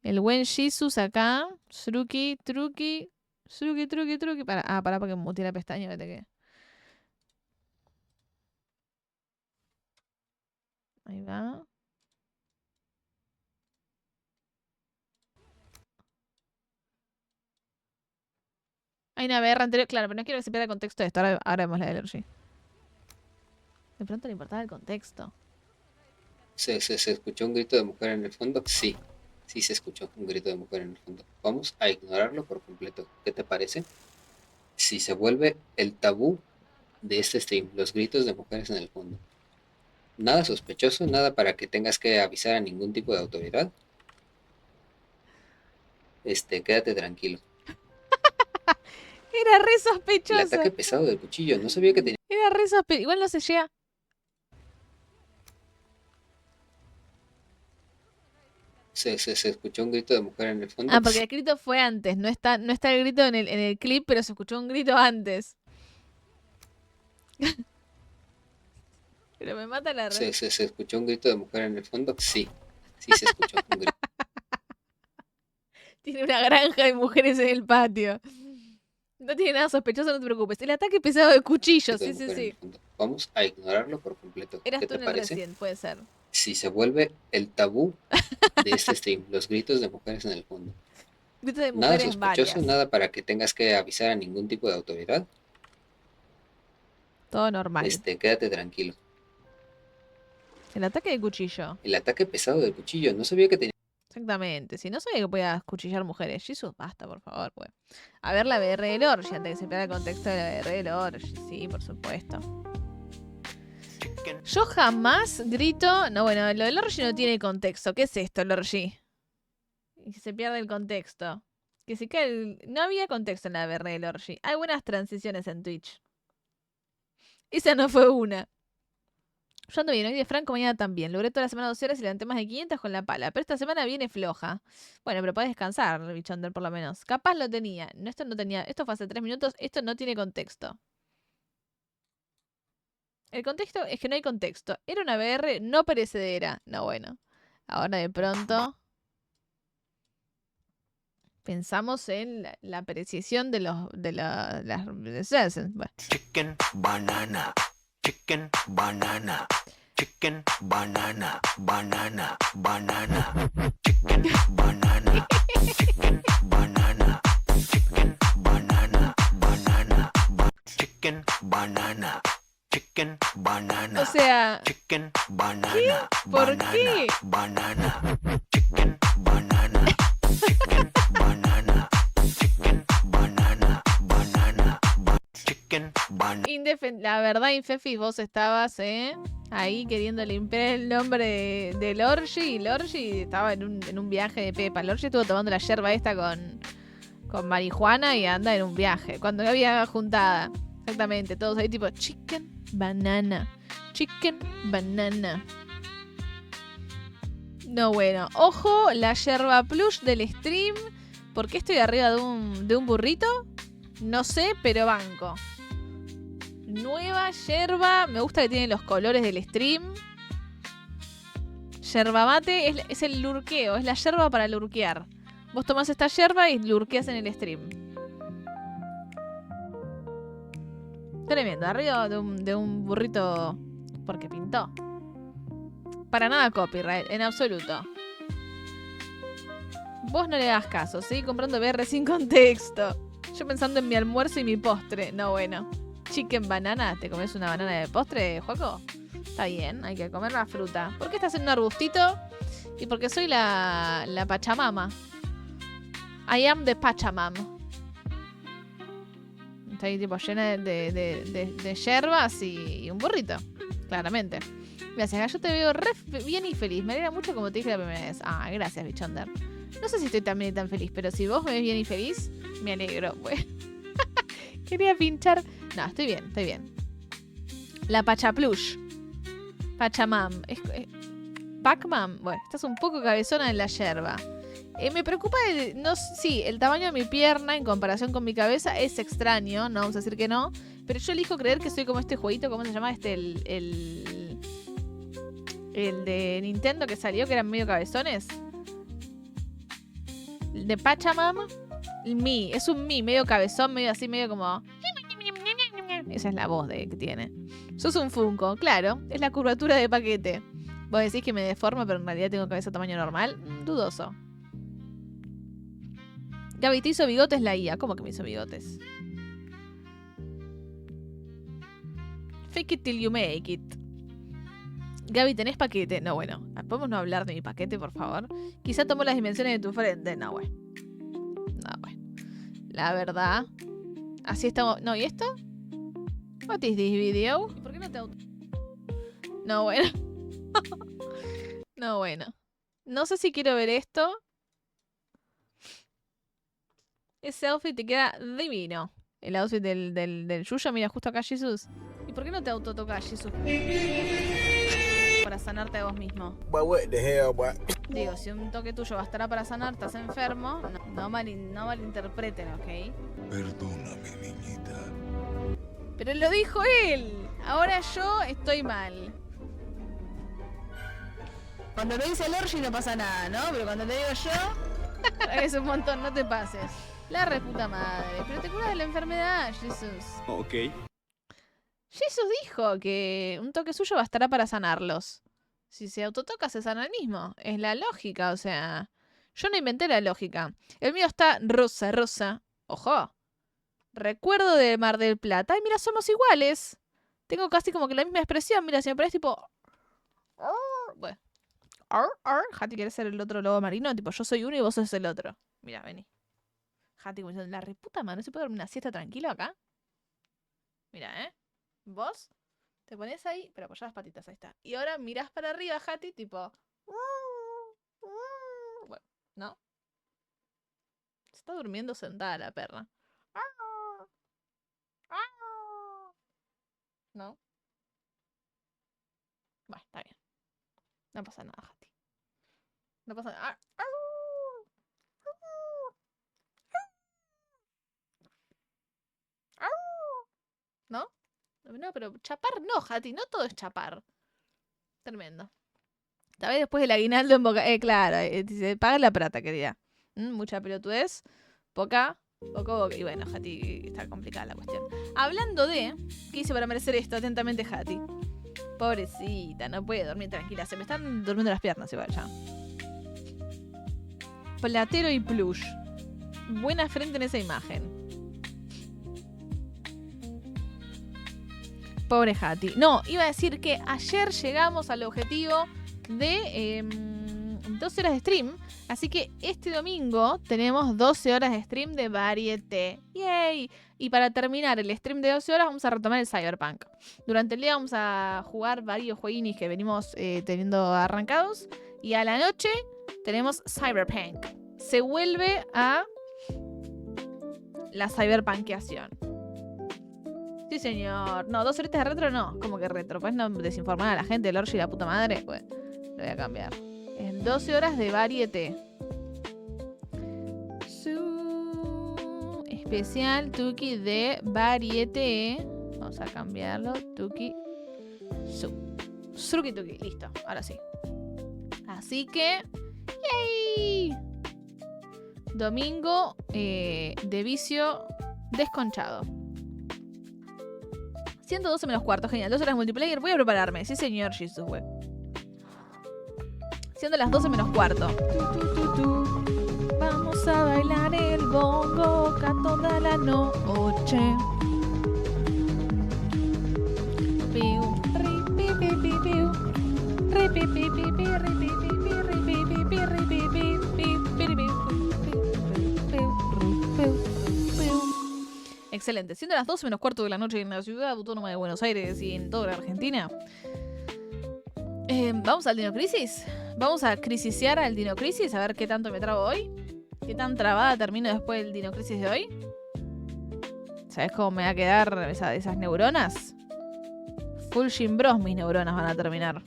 El buen Jesus acá. Truqui. Para que me muteé la pestaña. Vete que. Ahí va. Hay una BR anterior. Claro, pero no quiero que se pierda el contexto de esto. Ahora vemos la de LRG. De pronto le importaba el contexto. ¿Se escuchó un grito de mujer en el fondo? Sí, sí se escuchó un grito de mujer en el fondo. Vamos a ignorarlo por completo. ¿Qué te parece? Si se vuelve el tabú de este stream, los gritos de mujeres en el fondo. Nada sospechoso, nada para que tengas que avisar a ningún tipo de autoridad. Quédate tranquilo. Era re El sospechoso. ataque pesado del cuchillo, no sabía que tenía... Era re sospechoso. Igual no se llega. Se escuchó un grito de mujer en el fondo. Ah, porque el grito fue antes. No está el grito en el clip, pero se escuchó un grito antes. Pero me mata la red. Se escuchó un grito de mujer en el fondo. Sí, sí se escuchó un grito. Tiene una granja de mujeres en el patio. No tiene nada sospechoso, no te preocupes. El ataque pesado de cuchillo, sí, sí, sí. Vamos a ignorarlo por completo. Eras ¿Qué tú te en el parece? recién, puede ser. Si se vuelve el tabú de este stream, los gritos de mujeres en el fondo. Grito de Nada mujeres sospechoso, varias. nada para que tengas que avisar a ningún tipo de autoridad. Todo normal. Quédate tranquilo. El ataque de cuchillo. El ataque pesado del cuchillo, no sabía que tenía... Exactamente. Si no sabía que podías cuchillar mujeres. Jesus, basta, por favor, pues. A ver la BR del Orgy, antes que se pierda el contexto de la BR del Orgy. Sí, por supuesto. Yo jamás grito... No, bueno, lo del Orgy no tiene contexto. ¿Qué es esto, el Orgy? Y se pierde el contexto. Que se cae No había contexto en la BR del Orgy. Hay buenas transiciones en Twitch. Esa no fue una. Yo ando bien, hoy de Franco, mañana también. Logré toda la semana 12 horas y levanté más de 500 con la pala. Pero esta semana viene floja. Bueno, pero podés descansar, Bichonder, por lo menos. Capaz lo tenía. No, esto no tenía. Esto fue hace 3 minutos. Esto no tiene contexto. El contexto es que no hay contexto. Era una BR no perecedera. No, bueno. Ahora de pronto pensamos en la apreciación de las... Bueno. Chicken banana. Chicken banana. Chicken banana. Banana. Banana. Chicken banana. Chicken banana. Chicken banana. Banana. Chicken banana. Chicken banana. O sea, Chicken banana. ¿qué? ¿Por qué? Banana. Chicken banana. Chicken banana. Chicken banana. Banana. Chicken banana. La verdad, Infefis, vos estabas ahí queriendo limpiar el nombre de Lorgi. Y Lorgi estaba en un viaje de Pepa. Lorgi estuvo tomando la yerba esta con marihuana y anda en un viaje. Cuando había juntada. Exactamente, todos ahí tipo chicken banana. Chicken banana. No, bueno. Ojo, la yerba plush del stream. ¿Por qué estoy arriba de un burrito? No sé, pero banco. Nueva yerba. Me gusta que tiene los colores del stream. Yerba mate es el lurqueo. Es la yerba para lurquear. Vos tomás esta yerba y lurqueas en el stream. Tremendo. Arriba de un burrito porque pintó. Para nada copyright. En absoluto. Vos no le das caso. Seguí comprando BR sin contexto. Yo pensando en mi almuerzo y mi postre. No, bueno. Chicken banana. ¿Te comes una banana de postre, Joaco? Está bien, hay que comer la fruta. ¿Por qué estás en un arbustito? Y porque soy la Pachamama. I am the Pachamam. Está ahí tipo llena de yerbas y un burrito. Claramente. Gracias, yo te veo re bien y feliz. Me alegra mucho como te dije la primera vez. Ah, gracias, Bichonder. No sé si estoy tan bien y tan feliz, pero si vos me ves bien y feliz, me alegro. Pues. Quería pinchar. No, estoy bien, estoy bien. La Pachaplush. Pachamam. Pac-Man. Bueno, estás un poco cabezona en la yerba. Me preocupa el tamaño de mi pierna en comparación con mi cabeza es extraño, no vamos a decir que no, pero yo elijo creer que soy como este jueguito, ¿cómo se llama? El de Nintendo que salió, que eran medio cabezones. El de Pachamam, es un medio cabezón, medio así, medio como... Esa es la voz que tiene. Sos un Funko, claro, es la curvatura de paquete. Vos decís que me deforma, pero en realidad tengo cabeza tamaño normal. Dudoso. Gaby, ¿te hizo bigotes la IA? ¿Cómo que me hizo bigotes? Fake it till you make it. Gaby, ¿tenés paquete? No, bueno. ¿Podemos no hablar de mi paquete, por favor? Quizá tomo las dimensiones de tu frente. No, bueno. La verdad. Así estamos... No, ¿y esto? What is this video? ¿Y por qué no te auto...? No, bueno. No, bueno. No sé si quiero ver esto. Ese outfit te queda divino. El outfit del Yuyo, mira, justo acá, Jesus. ¿Y por qué no te autotocas, Jesus? Para sanarte a vos mismo. But what the hell, boy? Digo, si un toque tuyo bastará para sanar, estás enfermo. No malinterpreten, ¿ok? Perdóname, niñita. Pero lo dijo él. Ahora yo estoy mal. Cuando lo dice el Orgi no pasa nada, ¿no? Pero cuando te digo yo, es un montón, no te pases. La reputa madre. Pero te curas de la enfermedad, Jesus. Ok. Jesus dijo que un toque suyo bastará para sanarlos. Si se autotoca, se sana el mismo. Es la lógica, o sea... Yo no inventé la lógica. El mío está rosa. Ojo. Recuerdo de Mar del Plata. Ay, mira, somos iguales. Tengo casi como que la misma expresión. Mira, si me pones tipo... Bueno. Hati quiere ser el otro lobo marino. Tipo, yo soy uno y vos sos el otro. Mira, vení. Hati como diciendo, la reputa madre, ¿no se puede dormir una siesta tranquilo acá? Mira, vos te pones ahí, pero apoyás las patitas, ahí está. Y ahora mirás para arriba, Hati, tipo... Bueno, ¿no? Se está durmiendo sentada la perra. ¿No? Bueno, está bien. No pasa nada, Hati. No pasa nada. ¿No? No, pero chapar no, Hati. No todo es chapar. Tremendo. Tal vez después del aguinaldo en boca... claro, dice, paga la plata, querida. Mucha pelotudez. Poco boca. Y bueno, Hati, está complicada la cuestión. Hablando de... ¿Qué hice para merecer esto? Atentamente, Hati. Pobrecita, no puede dormir tranquila. Se me están durmiendo las piernas igual ya. Platero y plush. Buena frente en esa imagen. Pobre Hati. No, iba a decir que ayer llegamos al objetivo de 12 horas de stream. Así que este domingo tenemos 12 horas de stream de Varieté. ¡Yay! Y para terminar el stream de 12 horas vamos a retomar el Cyberpunk. Durante el día vamos a jugar varios jueguinis que venimos teniendo arrancados. Y a la noche tenemos Cyberpunk. Se vuelve a la cyberpunkeación. Sí, señor. No, 2 horitas de retro no. ¿Cómo que retro? Pues no desinformar a la gente, el Orgi y la puta madre. Pues lo voy a cambiar. Es 12 horas de Varieté. Especial Tuki de Varieté. Vamos a cambiarlo. Tuki. Suki Tuki. Listo. Ahora sí. Así que... ¡yay! Domingo de vicio desconchado. 112 menos cuarto. Genial. 2 horas multiplayer. Voy a prepararme. Sí, señor Jesus, güey. Siendo las 12 menos cuarto. Vamos a bailar el bongo toda la noche. Excelente. Siendo las 12 menos cuarto de la noche en la ciudad autónoma de Buenos Aires y en toda la Argentina. ¿Vamos al Dino Crisis? ¿Vamos a crisisear al Dino Crisis? A ver qué tanto me trabo hoy. ¿Qué tan trabada termino después del Dino Crisis de hoy? ¿Sabes cómo me va a quedar esas neuronas? Full Gym Bros mis neuronas van a terminar.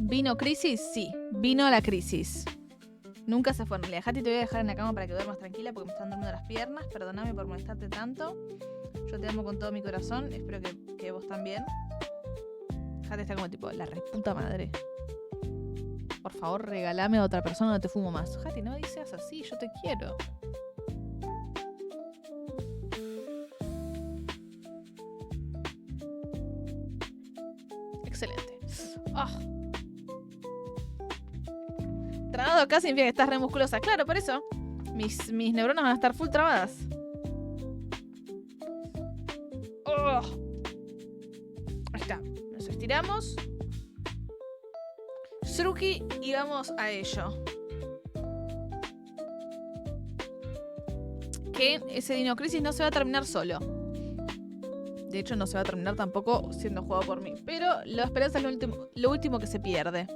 ¿Vino crisis? Sí, vino la crisis. Nunca se fue. Jati, te voy a dejar en la cama para que duermas tranquila porque me están durmiendo las piernas. Perdóname por molestarte tanto. Yo te amo con todo mi corazón. Espero que vos también. Jati está como tipo, la reputa madre. Por favor, regálame a otra persona, no te fumo más. Jati, no dices así, yo te quiero. Excelente. Oh. Trabado acá significa que estás re musculosa. Claro, por eso. Mis neuronas van a estar full trabadas. Oh. Ahí está. Nos estiramos. Shruki y vamos a ello. Que ese Dino Crisis no se va a terminar solo. De hecho, no se va a terminar tampoco siendo jugado por mí. Pero la esperanza es lo último que se pierde.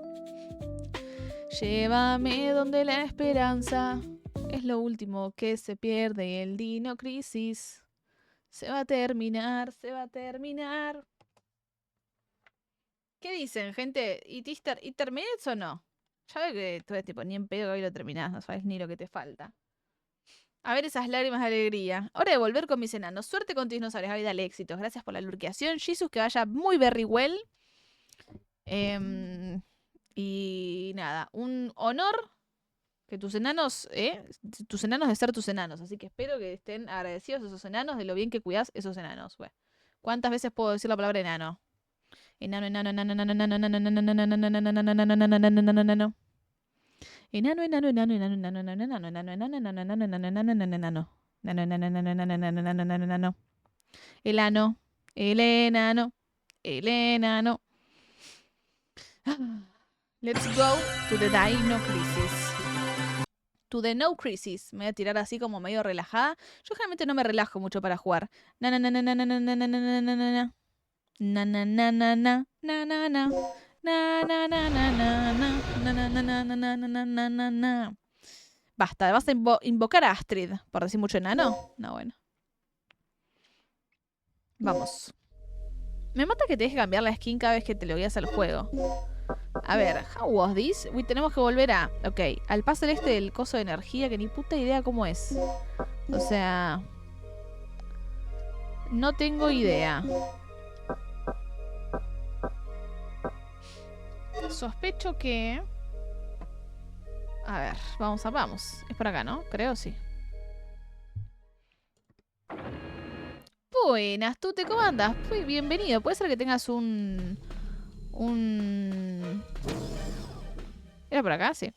Llévame donde la esperanza es lo último que se pierde. Y el Dino Crisis se va a terminar, se va a terminar. ¿Qué dicen, gente? ¿Y terminás o no? Ya veo que tú eres tipo, ni en pedo que hoy lo terminás, no sabes ni lo que te falta. A ver esas lágrimas de alegría. Hora de volver con mis enanos. Suerte con tus dinosaurios. Ay, dale éxitos. Gracias por la lurqueación. Jesus, que vaya muy very well. Y nada, un honor que tus enanos de ser tus enanos. Así que espero que estén agradecidos esos enanos de lo bien que cuidás esos enanos. Bueno, ¿cuántas veces puedo decir la palabra enano? Enano, enano, enano, enano, enano, enano, enano, enano, enano, enano, enano, enano, enano, enano. Enano, enano, enano, enano, enano, enano, enano, enano, enano, enano, enano, enano, enano, enano, enano. Enano, enano, enano, enano, enano, enano, enano, enano. El ano, el enano, el enano. Let's go to the Dino Crisis. To the No Crisis. Me voy a tirar así como medio relajada. Yo generalmente no me relajo mucho para jugar. Na na na na na na na na na na na na. Na na na na na na na na. Na na na na na na na na na na na na na na na. Basta, ¿vas a invocar a Astrid por decir mucho enano? No, bueno. Vamos. Me mata que te deje cambiar la skin cada vez que te lo guías al juego. A ver, how was this? Uy, tenemos que volver a... Ok, al puzzle este del coso de energía que ni puta idea cómo es. O sea... No tengo idea. Sospecho que... A ver, vamos. Es por acá, ¿no? Creo, sí. Buenas, Tute, ¿cómo andas? Bienvenido. Puede ser que tengas un... ¿Era por acá? Sí.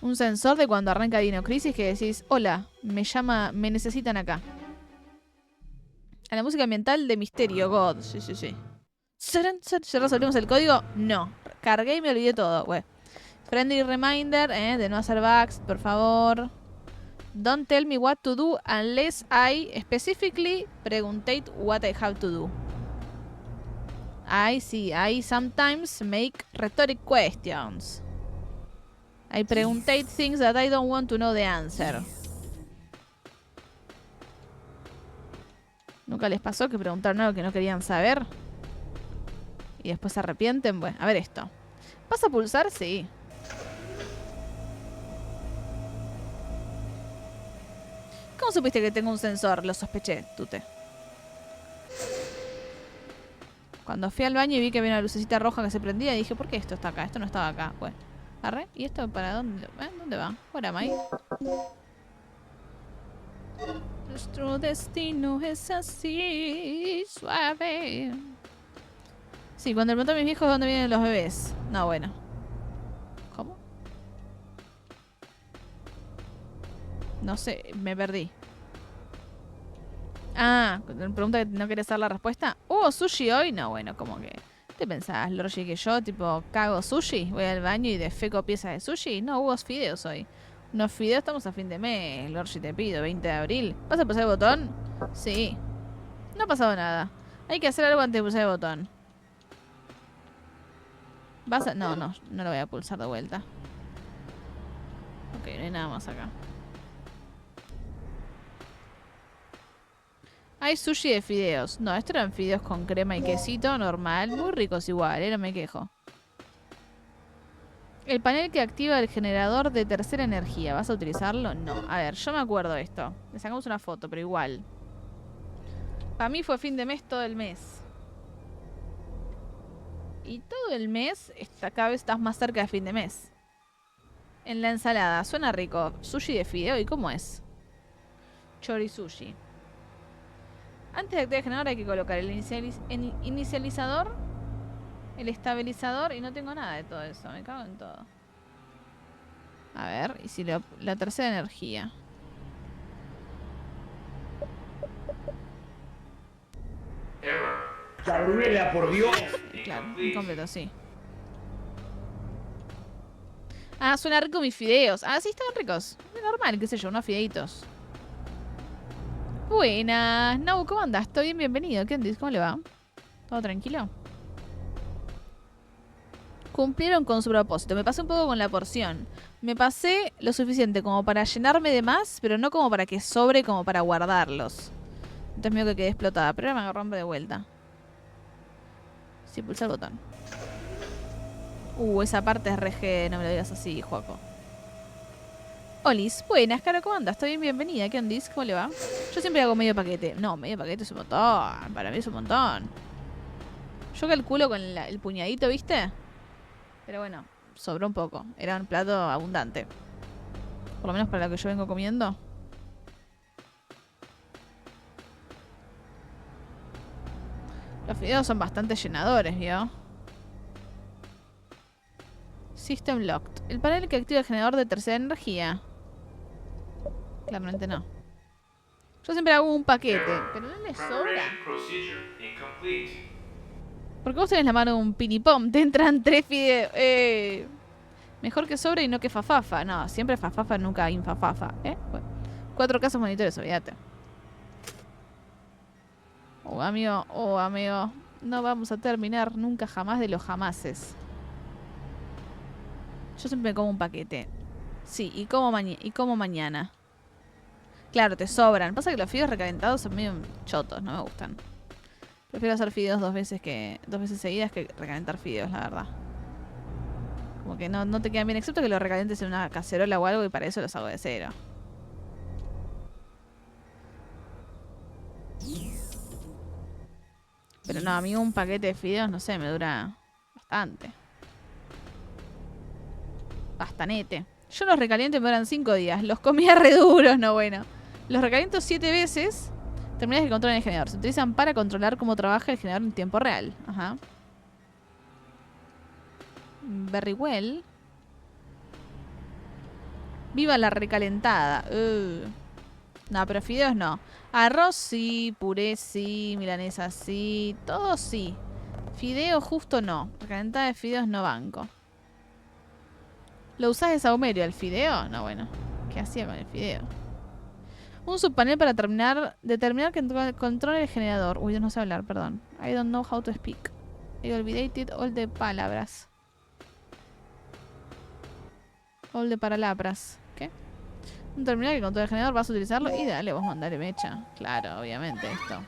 Un sensor de cuando arranca Dino Crisis que decís, hola, me necesitan acá. A la música ambiental de Misterio, God. Sí. ¿Ya resolvimos el código? No. Cargué y me olvidé todo, güey. Friendly reminder, de no hacer bugs, por favor. Don't tell me what to do unless I specifically preguntate what I have to do. I sometimes make rhetoric questions. I preguntate things that I don't want to know the answer. ¿Nunca les pasó que preguntaron algo que no querían saber? Y después se arrepienten. Bueno, a ver esto. ¿Vas a pulsar? Sí. ¿Cómo supiste que tengo un sensor? Lo sospeché, Tute. Cuando fui al baño y vi que había una lucecita roja que se prendía, dije, ¿por qué esto está acá? Esto no estaba acá. Bueno, arre. ¿Y esto para dónde? ¿Dónde va? What am I? Nuestro destino es así, suave. Sí, cuando le pregunté a mis viejos dónde vienen los bebés. No, bueno. ¿Cómo? No sé, me perdí. Ah, pregunta que no querés dar la respuesta. ¿Hubo sushi hoy? No, bueno, como que... ¿Te pensás, Lorgi, que yo, tipo, cago sushi? Voy al baño y defeco piezas de sushi. No, hubo fideos hoy. Unos fideos, estamos a fin de mes, Lorgi, te pido, 20 de abril. ¿Vas a pulsar el botón? Sí. No ha pasado nada. Hay que hacer algo antes de pulsar el botón. ¿Vas a...? No lo voy a pulsar de vuelta. Ok, no hay nada más acá. Hay sushi de fideos. No, estos eran fideos con crema y quesito, normal. Muy ricos igual, no me quejo. El panel que activa el generador de tercera energía. ¿Vas a utilizarlo? No. A ver, yo me acuerdo de esto. Le sacamos una foto, pero igual. Para mí fue fin de mes todo el mes. Y todo el mes, cada vez estás más cerca de fin de mes. En la ensalada, suena rico. Sushi de fideo, ¿y cómo es? Chori sushi. Antes de activar el generador hay que colocar el inicializador, el estabilizador, y no tengo nada de todo eso. Me cago en todo. A ver, y si la tercera energía. Gabriela, por Dios. Claro, incompleto, sí. Ah, suena rico mis fideos. Ah, sí, estaban ricos. Es normal, qué sé yo, unos fideitos. Buenas. No, ¿cómo andas? ¿Todo bien? Bienvenido. ¿Qué andas? ¿Cómo le va? ¿Todo tranquilo? Cumplieron con su propósito. Me pasé un poco con la porción. Me pasé lo suficiente como para llenarme de más, pero no como para que sobre, como para guardarlos. Entonces medio que quedé explotada, pero ahora me agarró hambre de vuelta. Sí, pulsa el botón. Esa parte es RG, no me lo digas así, Joaco. Olis, buenas, Caro, ¿cómo andas? Estoy bien, bienvenida. ¿Qué andís? ¿Cómo le va? Yo siempre hago medio paquete. No, medio paquete es un montón. Para mí es un montón. Yo calculo con el puñadito, ¿viste? Pero bueno, sobró un poco. Era un plato abundante. Por lo menos para lo que yo vengo comiendo. Los fideos son bastante llenadores, ¿vio? System locked. El panel que activa el generador de tercera energía. Claramente no. Yo siempre hago un paquete, pero no le sobra. Porque vos tenés la mano de un pinipom, te entran 3 fideos. Mejor que sobre y no que fafafa. No, siempre fafafa, nunca infafafa. Bueno, 4 casos monitores, olvídate. Amigo. No vamos a terminar nunca jamás de los jamases. Yo siempre me como un paquete. Sí, y como mañana. Claro, te sobran. Pasa que los fideos recalentados son medio chotos, no me gustan. Prefiero hacer fideos dos veces seguidas que recalentar fideos, la verdad. Como que no te quedan bien, excepto que los recalientes en una cacerola o algo, y para eso los hago de cero. Pero no, a mí un paquete de fideos, no sé, me dura bastante. Bastanete. Yo los recaliento y me duran 5 días. Los comía re duros, no bueno. Los recaliento 7 veces. Terminales que controlan el generador. Se utilizan para controlar cómo trabaja el generador en tiempo real. Ajá. Very well. Viva la recalentada. No, pero fideos no. Arroz sí, puré sí, milanesa sí, todo sí. Fideo justo no. Recalentada de fideos no banco. ¿Lo usás de saumerio el fideo? No, bueno. ¿Qué hacía con el fideo? Un subpanel para determinar que controla el generador. Uy, no sé hablar, perdón. I don't know how to speak. I olvidated all the palabras. All the palabras. ¿Qué? Un terminal que controla el generador. ¿Vas a utilizarlo? Y dale, vos mandale mecha. Claro, obviamente, esto.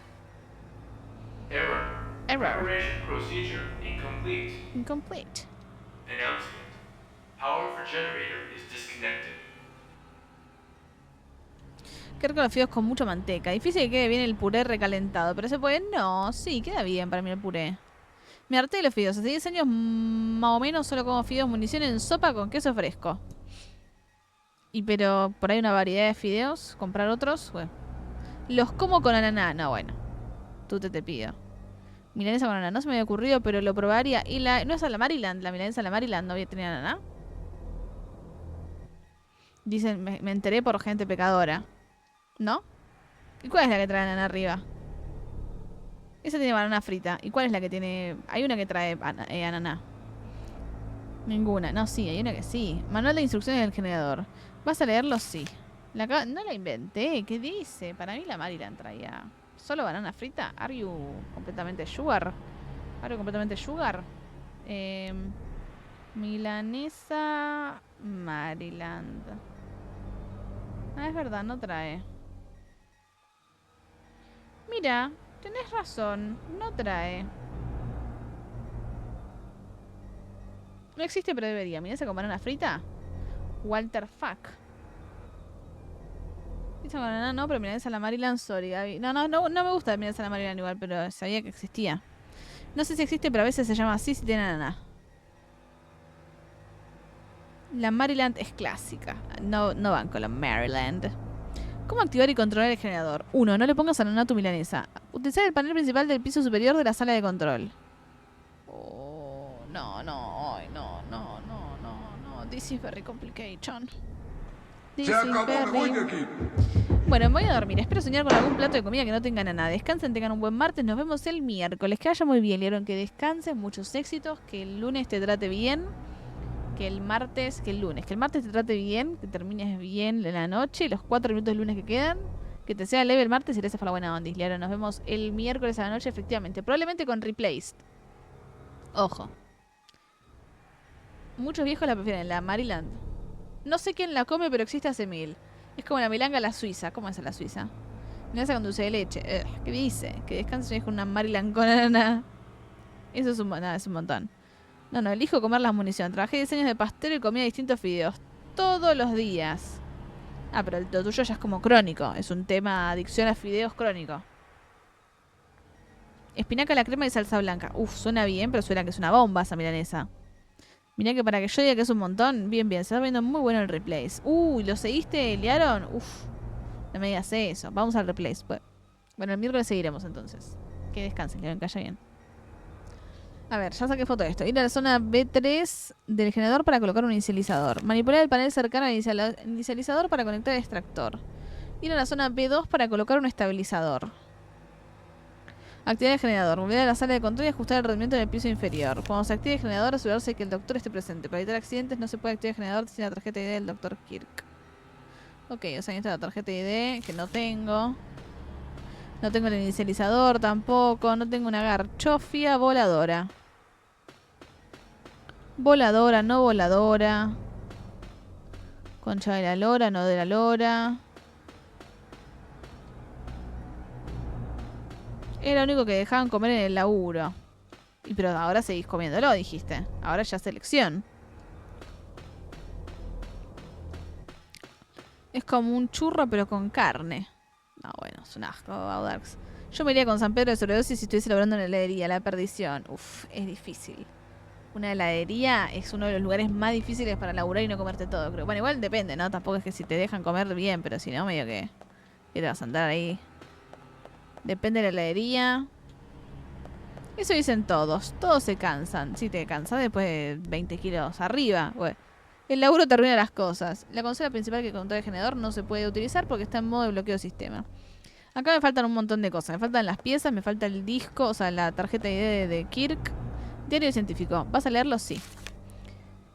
Error. Incomplete. Announcement. Power for generator is disconnected. Qué rico los fideos con mucha manteca. Difícil que quede bien el puré recalentado. Pero se puede. No, sí, queda bien para mí el puré. Me harté de los fideos. Hace 10 años más o menos solo como fideos munición en sopa con queso fresco. Pero por ahí una variedad de fideos. Comprar otros. Bueno. Los como con ananá. No, bueno. Tú te pido. Milanesa con ananá. No se me había ocurrido, pero lo probaría. Y no es a la Maryland. La milanesa a la Maryland no había tenido ananá. Dicen, me enteré por gente pecadora. ¿No? ¿Y cuál es la que trae ananá arriba? Esa tiene banana frita. ¿Y cuál es la que tiene...? Hay una que trae ananá. Ninguna. No, sí, hay una que sí. Manual de instrucciones del generador. ¿Vas a leerlo? Sí. No la inventé. ¿Qué dice? Para mí la Maryland traía... ¿Solo banana frita? ¿Are you completamente sugar? ¿Are you completamente sugar? Milanesa... Maryland. Ah, es verdad, no trae. Mira, tenés razón. No trae. No existe, pero debería. Milanesa con banana frita. Walter Fuck. Pizza con banana no, pero milanesa a la Maryland, sorry, Gaby. No me gusta la milanesa a la Maryland igual, pero sabía que existía. No sé si existe, pero a veces se llama así si tiene ananá. La Maryland es clásica. No van con la Maryland. ¿Cómo activar y controlar el generador? 1. No le pongas ananá a tu milanesa. Utilizar el panel principal del piso superior de la sala de control. Oh, no. This is very complication. Se acabó, me voy de aquí. Bueno, me voy a dormir. Espero soñar con algún plato de comida que no tenga nada. Descansen, tengan un buen martes. Nos vemos el miércoles. Que vaya muy bien. Leyeron que descanses, muchos éxitos. Que el lunes te trate bien. Que el martes te trate bien. Que termines bien en la noche. Y los 4 minutos del lunes que quedan. Que te sea leve el martes y gracias por la buena onda. Leyeron, nos vemos el miércoles a la noche, efectivamente. Probablemente con Replaced. Ojo. Muchos viejos la prefieren, la Maryland. No sé quién la come, pero existe hace 1000. Es como la milanga a la suiza. ¿Cómo es a la suiza? Milanesa con dulce de leche. ¿Qué dice? Que descanse con una Maryland con ananá. Eso es un montón. No, elijo comer las municiones. Trabajé 10 años de pastel y comía distintos fideos. Todos los días. Ah, pero lo tuyo ya es como crónico. Es un tema adicción a fideos crónico. Espinaca a la crema y salsa blanca. Uf, suena bien, pero suena que es una bomba esa milanesa. Mirá que para que yo diga que es un montón, bien, se está viendo muy bueno el replace. Uy, ¿lo seguiste, liaron? Uf, no me digas eso. Vamos al replace. Bueno, el miércoles seguiremos entonces. Que descansen, que vaya bien. A ver, ya saqué foto de esto. Ir a la zona B3 del generador para colocar un inicializador. Manipular el panel cercano al inicializador para conectar el extractor. Ir a la zona B2 para colocar un estabilizador. Activar el generador. Volver a la sala de control y ajustar el rendimiento en el piso inferior. Cuando se active el generador, asegurarse de que el doctor esté presente. Para evitar accidentes, no se puede activar el generador sin la tarjeta ID del doctor Kirk. Ok, o sea, ahí está la tarjeta ID, que no tengo. No tengo el inicializador tampoco. No tengo una garchofia voladora. Voladora, no voladora. Concha de la lora, no de la lora. Era lo único que dejaban comer en el laburo. Pero ahora seguís comiéndolo, dijiste. Ahora ya es elección. Es como un churro pero con carne. No, bueno, es un asco, Audax. Yo me iría con San Pedro de Sobredosis si estuviese laburando en la heladería. La perdición. Uf, es difícil. Una heladería es uno de los lugares más difíciles para laburar y no comerte todo, creo. Bueno, igual depende, ¿no? Tampoco es que si te dejan comer bien, pero si no, medio que te vas a andar ahí. Depende de la heladería. Eso dicen todos. Todos se cansan. Si te cansas después de 20 kilos arriba. Bueno, el laburo te arruina las cosas. La consola principal que controla el generador no se puede utilizar porque está en modo de bloqueo de sistema. Acá me faltan un montón de cosas. Me faltan las piezas, me falta el disco, o sea, la tarjeta ID de Kirk. Diario científico. ¿Vas a leerlo? Sí.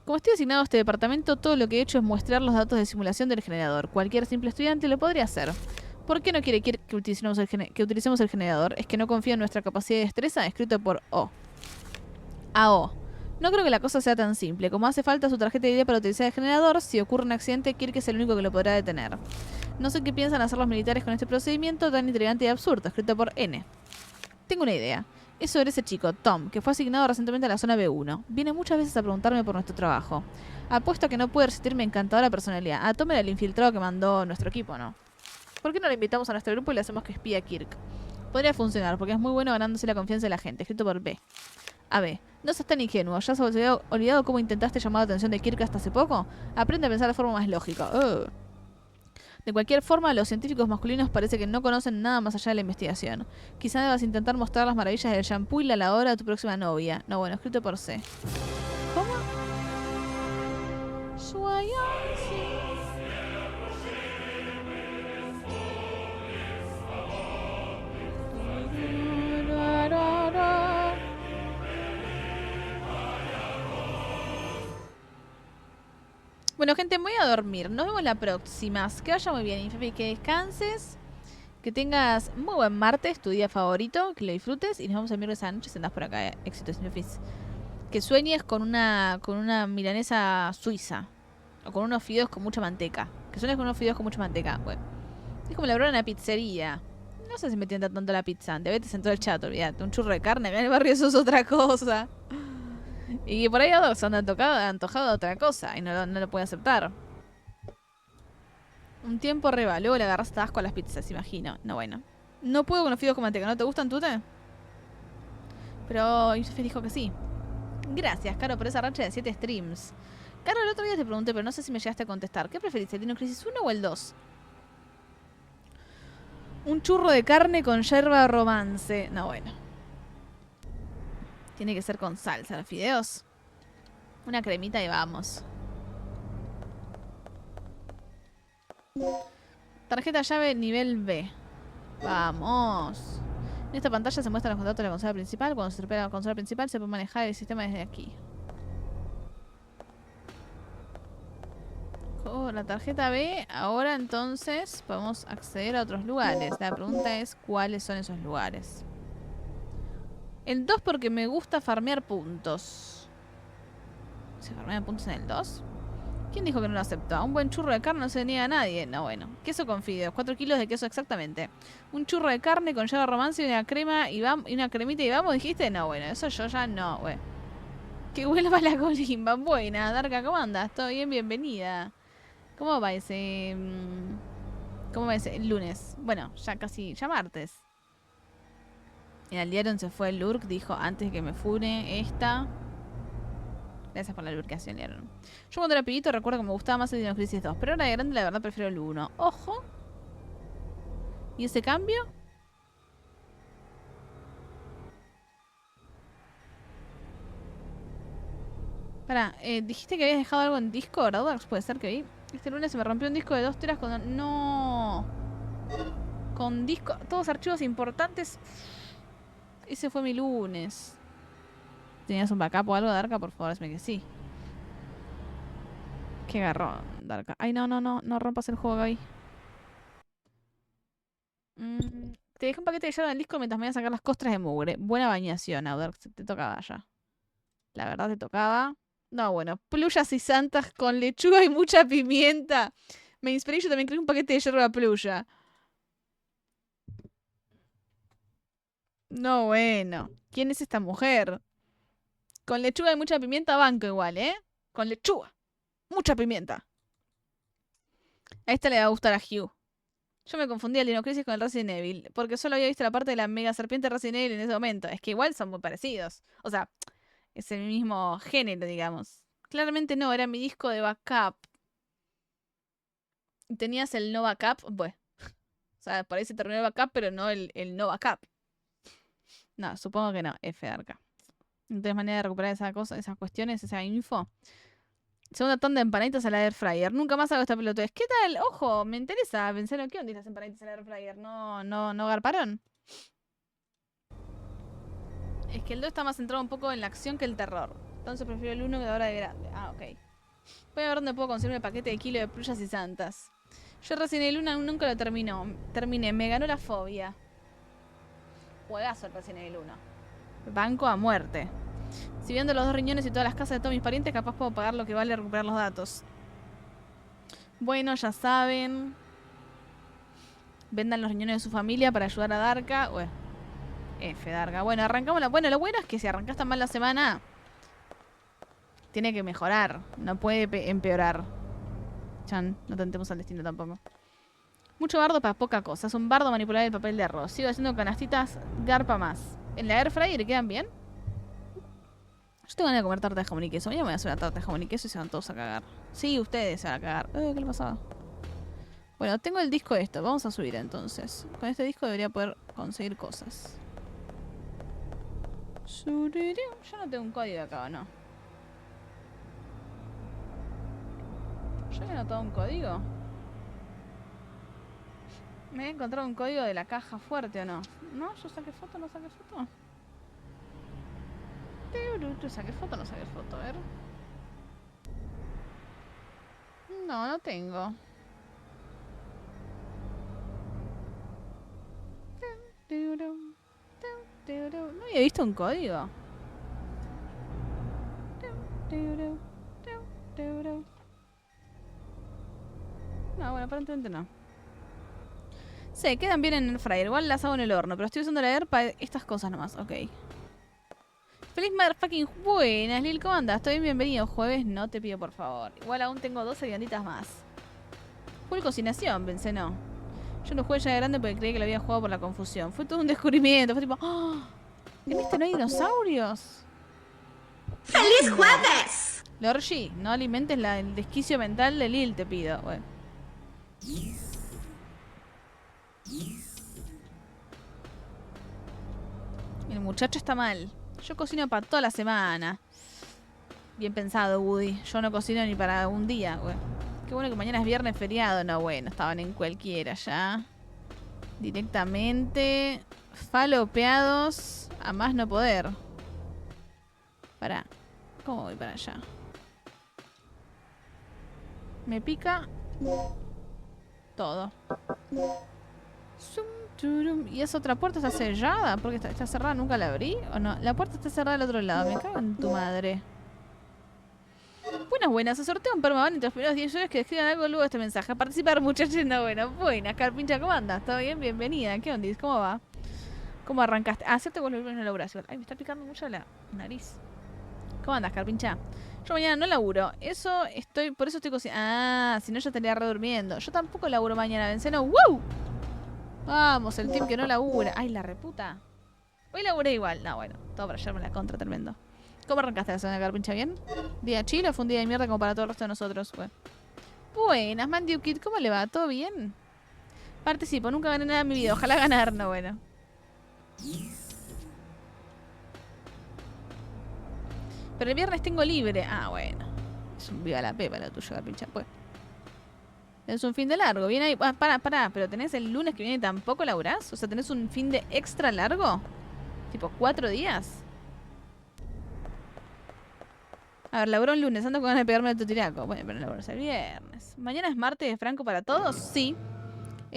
Como estoy asignado a este departamento, todo lo que he hecho es mostrar los datos de simulación del generador. Cualquier simple estudiante lo podría hacer. ¿Por qué no quiere Kirk que utilicemos el generador? ¿Es que no confía en nuestra capacidad de destreza? Escrito por O. AO. No creo que la cosa sea tan simple. Como hace falta su tarjeta de ID para utilizar el generador, si ocurre un accidente, Kirk es el único que lo podrá detener. No sé qué piensan hacer los militares con este procedimiento tan intrigante y absurdo. Escrito por N. Tengo una idea. Es sobre ese chico, Tom, que fue asignado recientemente a la zona B1. Viene muchas veces a preguntarme por nuestro trabajo. Apuesto a que no puede resistir mi encantadora personalidad. Ah, Tom era el infiltrado que mandó nuestro equipo, ¿no? ¿Por qué no le invitamos a nuestro grupo y le hacemos que espía a Kirk? Podría funcionar, porque es muy bueno ganándose la confianza de la gente. Escrito por B. A B. No seas tan ingenuo. ¿Ya has olvidado cómo intentaste llamar la atención de Kirk hasta hace poco? Aprende a pensar de forma más lógica. De cualquier forma, los científicos masculinos parece que no conocen nada más allá de la investigación. Quizá debas intentar mostrar las maravillas del shampoo y la lavadora a tu próxima novia. No, bueno, escrito por C. ¿Cómo? Bueno, gente, me voy a dormir. Nos vemos la próxima. Que vaya muy bien, Infefi, que descanses. Que tengas muy buen martes, tu día favorito. Que lo disfrutes. Y nos vemos el miércoles a la noche si andás por acá. Éxitos, Infefi. Que sueñes con una milanesa suiza. O con unos fideos con mucha manteca. Que sueñes con unos fideos con mucha manteca. Bueno, es como laburar en una pizzería. No sé si me tienta tanto la pizza. Te metes en todo el chat, olvídate. Un churro de carne, acá en el barrio eso es otra cosa. Y por ahí a dos han antojado de otra cosa y no lo puede aceptar. Un tiempo arriba, luego le agarraste asco a las pizzas, imagino. No, bueno. No puedo con los fideos con manteca, ¿no te gustan, Tute? Pero Yusef dijo que sí. Gracias, Caro, por esa racha de 7 streams. Caro, el otro día te pregunté, pero no sé si me llegaste a contestar. ¿Qué preferís, el Dino Crisis 1 o el 2? Un churro de carne con yerba romance. No, bueno. Tiene que ser con salsa, los fideos. Una cremita y vamos. Tarjeta llave nivel B. Vamos. En esta pantalla se muestran los contratos de la consola principal. Cuando se tripea la consola principal se puede manejar el sistema desde aquí. Oh, la tarjeta B. Ahora entonces podemos acceder a otros lugares. La pregunta es ¿cuáles son esos lugares? El 2 porque me gusta farmear puntos. ¿Se farmean puntos en el 2? ¿Quién dijo que no lo aceptó? A un buen churro de carne no se niega a nadie. No, bueno. Queso con fideos. 4 kilos de queso exactamente. Un churro de carne con yerba romance y una crema y una cremita y vamos, dijiste. No, bueno. Eso yo ya no, güey. Que vuelva la colimba. Buena, Darka, ¿cómo andas? ¿Todo bien? Bienvenida. ¿Cómo va ese...? ¿Cómo va ese? El lunes. Bueno, ya casi... Ya martes. En el diario se fue el Lurk. Dijo, antes que me fune esta... Gracias por la lubricación, Liaron. Yo cuando era pibito recuerdo que me gustaba más el Dino Crisis 2. Pero ahora de grande la verdad prefiero el 1. Ojo. ¿Y ese cambio? Pará, dijiste que habías dejado algo en Discord, Audax, puede ser que vi. Este lunes se me rompió un disco de 2 teras con... No. Con disco... Todos archivos importantes. Ese fue mi lunes. ¿Tenías un backup o algo, Darka? Por favor, dime que sí. Qué garrón, Darka. Ay, no rompas el juego, Gaby. Te dejé un paquete de yerba en el disco mientras me voy a sacar las costras de mugre. Buena bañación, Audax. Te tocaba ya. La verdad te tocaba. No, bueno. Pluyas y santas con lechuga y mucha pimienta. Me inspiré y yo también creé un paquete de yerba pluya. No, bueno. ¿Quién es esta mujer? Con lechuga y mucha pimienta banco igual, ¿eh? Con lechuga. Mucha pimienta. A esta le va a gustar a Hugh. Yo me confundí al Dino Crisis con el Resident Evil. Porque solo había visto la parte de la mega serpiente Resident Evil en ese momento. Es que igual son muy parecidos. O sea, es el mismo género, digamos. Claramente no, era mi disco de backup. ¿Tenías el no backup? Bueno. O sea, por ahí se terminó el backup, pero no el no backup. No, supongo que no. F de arca. ¿No tenés manera de recuperar esa cosa, esas cuestiones, esa info? Segunda tanda de empanaditas a la air fryer. Nunca más hago esta pelotudez. ¿Qué tal? Ojo, me interesa pensar en qué onda las empanaditas a la air fryer. No garparon. Es que el 2 está más centrado un poco en la acción que el terror. Entonces prefiero el 1 que ahora de grande. Ah, ok. Voy a ver dónde puedo conseguir el paquete de kilo de pluyas y santas. Yo recién el 1 nunca lo terminé. Me ganó la fobia. Juegazo el Resident Evil 1. Banco a muerte. Si viendo los 2 riñones y todas las casas de todos mis parientes, capaz puedo pagar lo que vale recuperar los datos. Bueno, ya saben. Vendan los riñones de su familia para ayudar a Darka. F, Darka. Bueno, arrancamos la... Bueno, lo bueno es que si arrancas tan mal la semana, tiene que mejorar. No puede empeorar. Chan, no tentemos al destino tampoco. Mucho bardo para poca cosa. Es un bardo manipular el papel de arroz. Sigo haciendo canastitas, garpa más. ¿En la air fryer quedan bien? Yo tengo ganas de comer tarta de jamón y queso. Mañana me voy a hacer una tarta de jamón y queso y se van todos a cagar. Sí, ustedes se van a cagar. ¿Qué le pasaba? Bueno, tengo el disco de esto. Vamos a subir entonces. Con este disco debería poder conseguir cosas. Yo no tengo un código acá, ¿o no? ¿Yo he anotado un código? ¿Me he encontrado un código de la caja fuerte o no? ¿No? ¿Yo saqué foto? ¿No saqué foto? ¿Saqué foto o no saqué foto? A ver. No tengo. No había visto un código. No, bueno, aparentemente no. Sí, quedan bien en el fryer. Igual las hago en el horno, pero estoy usando la air para estas cosas nomás. Ok. Feliz motherfucking buenas, Lil. ¿Cómo andas? Estoy bienvenido. Jueves no te pido, por favor. Igual aún tengo 12 vianditas más. Full cocinación, pensé no. Yo no jugué ya de grande porque creí que lo había jugado por la confusión. Fue todo un descubrimiento. Fue tipo, ¡oh! ¿En este no hay dinosaurios? ¡Feliz jueves! Lorgi, no alimentes el desquicio mental de Lil, te pido. Bueno. El muchacho está mal. Yo cocino para toda la semana. Bien pensado, Woody. Yo no cocino ni para un día, güey. Qué bueno que mañana es viernes feriado. No, bueno, estaban en cualquiera ya. Directamente. Falopeados a más no poder. Pará. ¿Cómo voy para allá? Me pica todo. Zum, turum. ¿Y esa otra puerta está sellada? ¿Porque está cerrada? ¿Nunca la abrí? ¿O no? La puerta está cerrada al otro lado. Me cago en tu madre. Buenas. Se sortea un permaban entre los primeros 10 horas que escriban algo luego de este mensaje. Participar, muchachos. No, bueno. Buenas, Carpincha. ¿Cómo andas? ¿Todo bien? Bienvenida. ¿Qué onda? ¿Cómo va? ¿Cómo arrancaste? Ah, cierto que vos no laburás. Ay, me está picando mucho la nariz. ¿Cómo andas, Carpincha? Yo mañana no laburo. Por eso estoy cocinando. Ah, si no yo estaría redurmiendo. Yo tampoco laburo mañana, Venceno. ¡Woo! Vamos, el team que no labura. Ay, la reputa. Hoy laburé igual. No, bueno, todo para llevarme la contra, tremendo. ¿Cómo arrancaste la semana, Carpincha? ¿Bien? ¿Día chill o fue un día de mierda como para todo el resto de nosotros? Buenas, Mandiukit. ¿Cómo le va? ¿Todo bien? Participo. Nunca gané nada en mi vida. Ojalá ganar, no, bueno. Pero el viernes tengo libre. Ah, bueno. Es un viva la pepa la tuya, Carpincha. Pues. Es un fin de largo. Viene ahí. Ah, pará. Pero tenés el lunes que viene tampoco laburás. O sea, tenés un fin de extra largo. Tipo 4 días. A ver, laburó el lunes. Ando con ganas de pegarme el tutiraco. Bueno, pero laburó el viernes. ¿Mañana es martes de Franco para todos? Sí.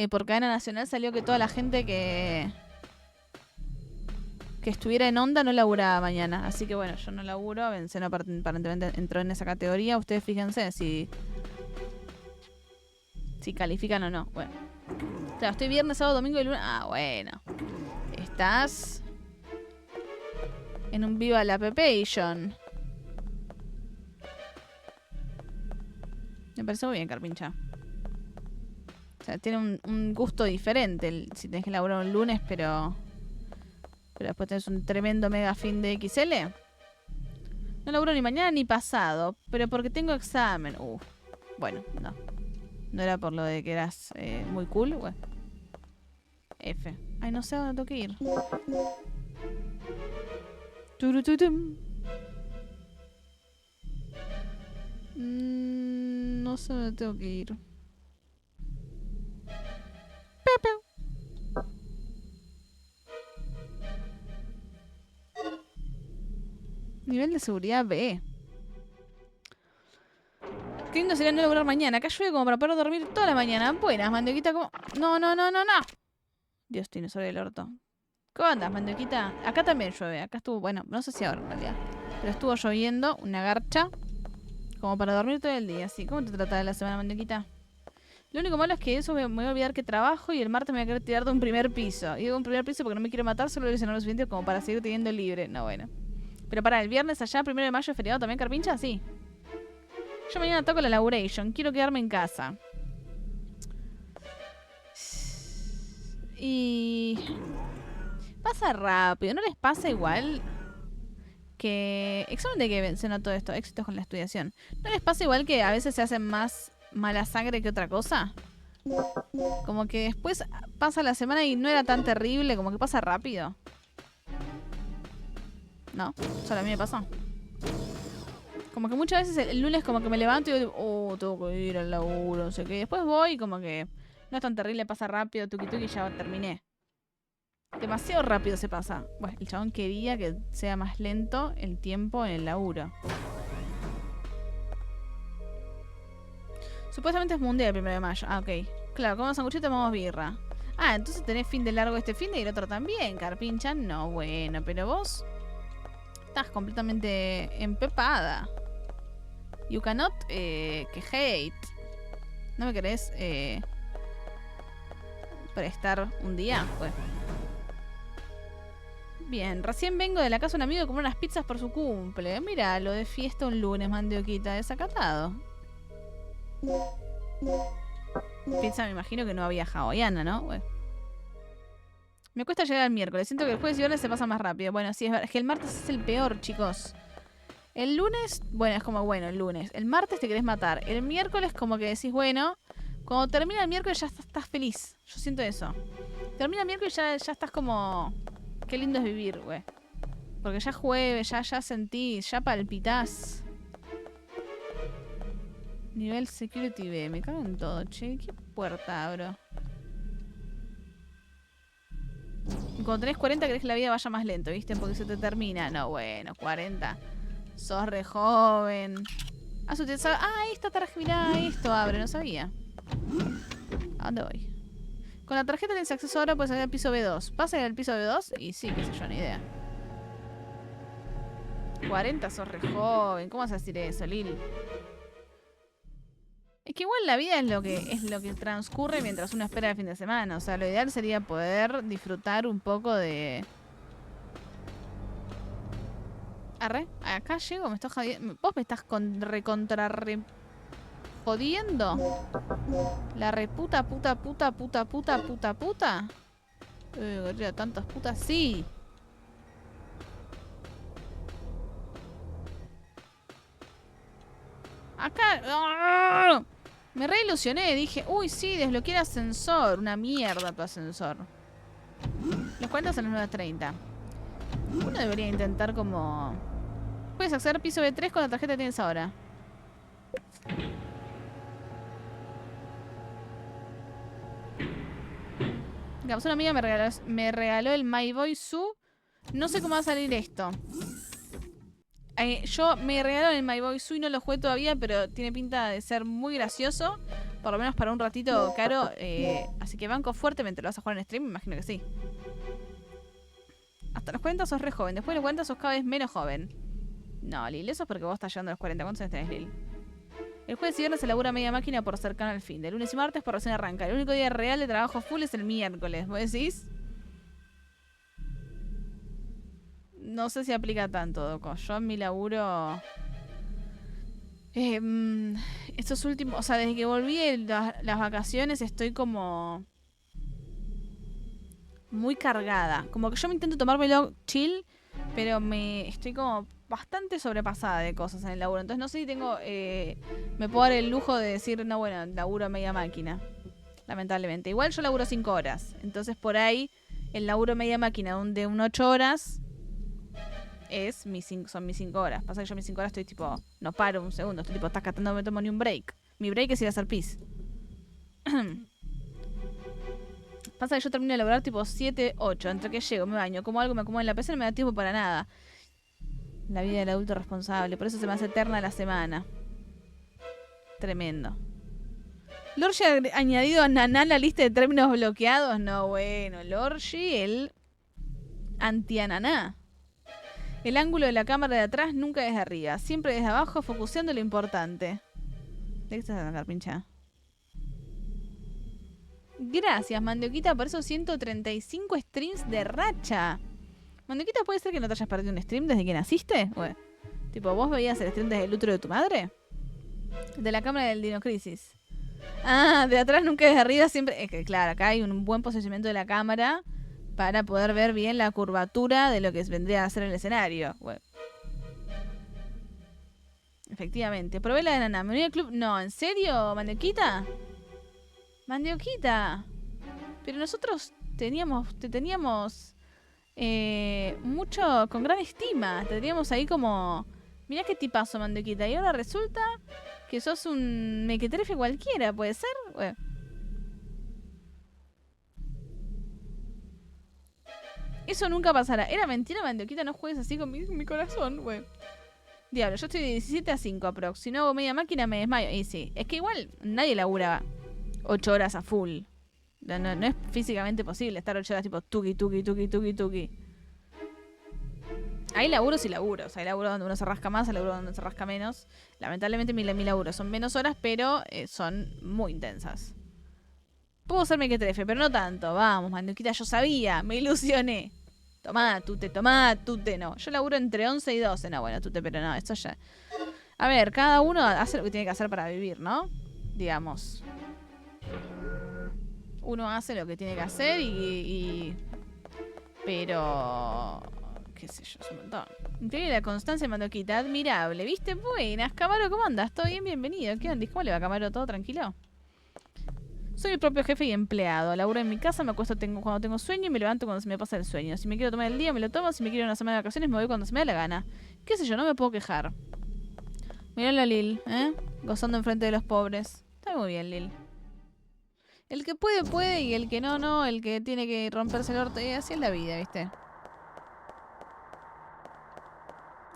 Por cadena nacional salió que toda la gente que estuviera en onda no laburaba mañana. Así que bueno, yo no laburo. Venceno aparentemente entró en esa categoría. Ustedes fíjense si califican o no. Bueno. Claro, estoy viernes, sábado, domingo y lunes. Ah, bueno. Estás en un viva la Pepation. Me parece muy bien, Carpincha. O sea, tiene un gusto diferente si tenés que laburar un lunes, pero después tenés un tremendo mega fin de XL. No laburo ni mañana ni pasado, pero porque tengo examen. Bueno, no. No era por lo de que eras muy cool, güey. F. Ay, no sé a dónde tengo que ir. Turututum. No sé dónde tengo que ir. Pepe. Nivel de seguridad B. Qué lindo sería no lograr mañana. Acá llueve como para poder dormir toda la mañana. Buenas, Mandoquita. ¿Cómo? No. Dios, dinosaurio del orto. ¿Cómo andas, Mandoquita? Acá también llueve. Acá estuvo, bueno, no sé si ahora en realidad. Pero estuvo lloviendo una garcha. Como para dormir todo el día. ¿Sí? ¿Cómo te trata de la semana, Mandoquita? Lo único malo es que eso me voy a olvidar que trabajo y el martes me voy a querer tirar de un primer piso. Y digo un primer piso porque no me quiero matar, solo lo lo suficiente como para seguir teniendo libre. No, bueno. Pero para el viernes allá, 1 de mayo, feriado también, Carpincha, sí. Yo mañana toco la laburation. Quiero quedarme en casa. Y pasa rápido. ¿No les pasa igual que... Examen de que se notó esto. Éxitos con la estudiación. ¿No les pasa igual que a veces se hacen más mala sangre que otra cosa? Como que después pasa la semana y no era tan terrible. Como que pasa rápido. No, solo a mí me pasó. Como que muchas veces el lunes como que me levanto y digo, tengo que ir al laburo, no sé qué. Después voy y como que no es tan terrible, pasa rápido, tuki y ya terminé. Demasiado rápido se pasa. Bueno, el chabón quería que sea más lento el tiempo en el laburo. Supuestamente es mundial el 1 de mayo. Ah, ok. Claro, comemos sanguchito y tomamos birra. Ah, entonces tenés fin de largo este fin de y el otro también, Carpincha. No, bueno, pero vos estás completamente empepada. You cannot que hate. No me querés para estar un día, pues. Bien, recién vengo de la casa de un amigo de comer unas pizzas por su cumple. Mira, lo de fiesta un lunes, mandioquita, desacatado. Pizza, me imagino que no había hawaiana, ¿no? Bueno. Me cuesta llegar al miércoles. Siento que el jueves y viernes se pasa más rápido. Bueno, sí, es verdad. Es que el martes es el peor, chicos. El lunes, bueno, es como, bueno, el lunes. El martes te querés matar. El miércoles como que decís, bueno, cuando termina el miércoles ya estás feliz. Yo siento eso. Termina el miércoles y ya estás como... Qué lindo es vivir, güey. Porque ya jueves, ya sentís, ya palpitás. Nivel Security B. Me cago en todo, che. ¿Qué puerta abro? Y cuando tenés 40 querés que la vida vaya más lento, ¿viste? Porque se te termina. No, bueno, 40. Sos re joven. Esta tarjeta, mirá, esto abre, no sabía. ¿A dónde voy? Con la tarjeta tienes acceso ahora, puedes salir al piso B2. ¿Pasa al piso B2? Y sí, qué sé yo, ni idea. 40, sos re joven. ¿Cómo vas a decir eso, Lil? Es que igual la vida es lo que transcurre mientras uno espera el fin de semana. O sea, lo ideal sería poder disfrutar un poco de... Arre, acá llego, me estás jodiendo. Vos me estás jodiendo. La reputa, puta. Gorila, tantas putas, sí. Acá. ¡Ah! Me reilusioné, dije, uy, sí, desbloqueé el ascensor. Una mierda tu ascensor. Los 40 son las 9:30. Uno debería intentar como... Puedes acceder al piso B3 con la tarjeta que tienes ahora. Digamos, una amiga me regaló el My Boy Zoo. No sé cómo va a salir esto. Yo me regalaron el My Boy Zoo y no lo jugué todavía, pero tiene pinta de ser muy gracioso. Por lo menos para un ratito caro. Así que banco fuertemente. ¿Lo vas a jugar en stream? Me imagino que sí. Hasta los 40 sos re joven. Después de los 40 sos cada vez menos joven. No, Lil, eso es porque vos estás llegando a los 40. ¿Cuántos años tenés, Lil? El jueves y viernes se labura media máquina por cercano al fin. De lunes y martes por recién arranca. El único día real de trabajo full es el miércoles. ¿Vos decís? No sé si aplica tanto, Doco. Yo en mi laburo... estos últimos... O sea, desde que volví de las vacaciones estoy como... muy cargada. Como que yo me intento tomármelo chill, pero estoy como bastante sobrepasada de cosas en el laburo. Entonces no sé si tengo... me puedo dar el lujo de decir, no, bueno, laburo media máquina. Lamentablemente. Igual yo laburo 5 horas. Entonces por ahí el laburo media máquina de un 8 horas... son mis 5 horas. Pasa que yo mis 5 horas estoy tipo... No paro un segundo. Estoy tipo, no me tomo ni un break. Mi break es ir a hacer pis. Pasa que yo termino de laburar tipo 7, 8. Entre que llego, me baño, como algo, me acomodo en la PC, no me da tiempo para nada. La vida del adulto responsable. Por eso se me hace eterna la semana. Tremendo. ¿Lorgi ha añadido a Naná la lista de términos bloqueados? No, bueno. Lorgi, el anti-ananá. El ángulo de la cámara de atrás nunca desde arriba. Siempre desde abajo, focuseando lo importante. ¿De qué estás hablando, pincha? Gracias, Mandioquita, por esos 135 streams de racha. Mandioquita, ¿puede ser que no te hayas perdido un stream desde que naciste? Bueno, tipo, ¿vos veías el stream desde el útero de tu madre? De la cámara del Dinocrisis. Ah, de atrás nunca desde arriba, siempre... Es que claro, acá hay un buen posicionamiento de la cámara para poder ver bien la curvatura de lo que vendría a ser el escenario. Bueno. Efectivamente. Probé la de Naná. ¿Me uní al club? No, ¿en serio, Mandioquita? Mandioquita. Pero nosotros te teníamos mucho, con gran estima. Te teníamos ahí como... Mirá qué tipazo, Mandioquita. Y ahora resulta que sos un mequetrefe cualquiera, ¿puede ser? Bueno. Eso nunca pasará. Era mentira, Mandioquita, no juegues así con mi corazón, bueno. Diablo, yo estoy de 17 a 5 aprox. Si no hago media máquina me desmayo. Y sí, es que igual nadie labura 8 horas a full. No es físicamente posible estar 8 horas tipo tuki. Hay laburos y laburos. Hay laburos donde uno se rasca más, hay laburos donde uno se rasca menos. Lamentablemente mi laburo son menos horas, pero son muy intensas. Puedo ser mequetrefe, pero no tanto. Vamos, Manduquita, yo sabía. Me ilusioné. Tomá, tute. No, yo laburo entre 11 y 12. No, bueno, tute, pero no, esto ya... A ver, cada uno hace lo que tiene que hacer para vivir, ¿no? Digamos. Uno hace lo que tiene que hacer pero... qué sé yo, es un montón. Increíble la constancia, Mandoquita. Admirable. ¿Viste? Buenas. Camaro, ¿cómo andas? ¿Todo bien? Bienvenido. ¿Qué onda? ¿Cómo le va, Camaro? ¿Todo tranquilo? Soy mi propio jefe y empleado. Laburo en mi casa, me acuesto cuando tengo sueño y me levanto cuando se me pasa el sueño. Si me quiero tomar el día, me lo tomo. Si me quiero ir una semana de vacaciones, me voy cuando se me dé la gana. ¿Qué sé yo? No me puedo quejar. Mirá la Lil, ¿eh? Gozando enfrente de los pobres. Está muy bien, Lil. El que puede, puede. Y el que no, no. El que tiene que romperse el orto. Y así es la vida, ¿viste?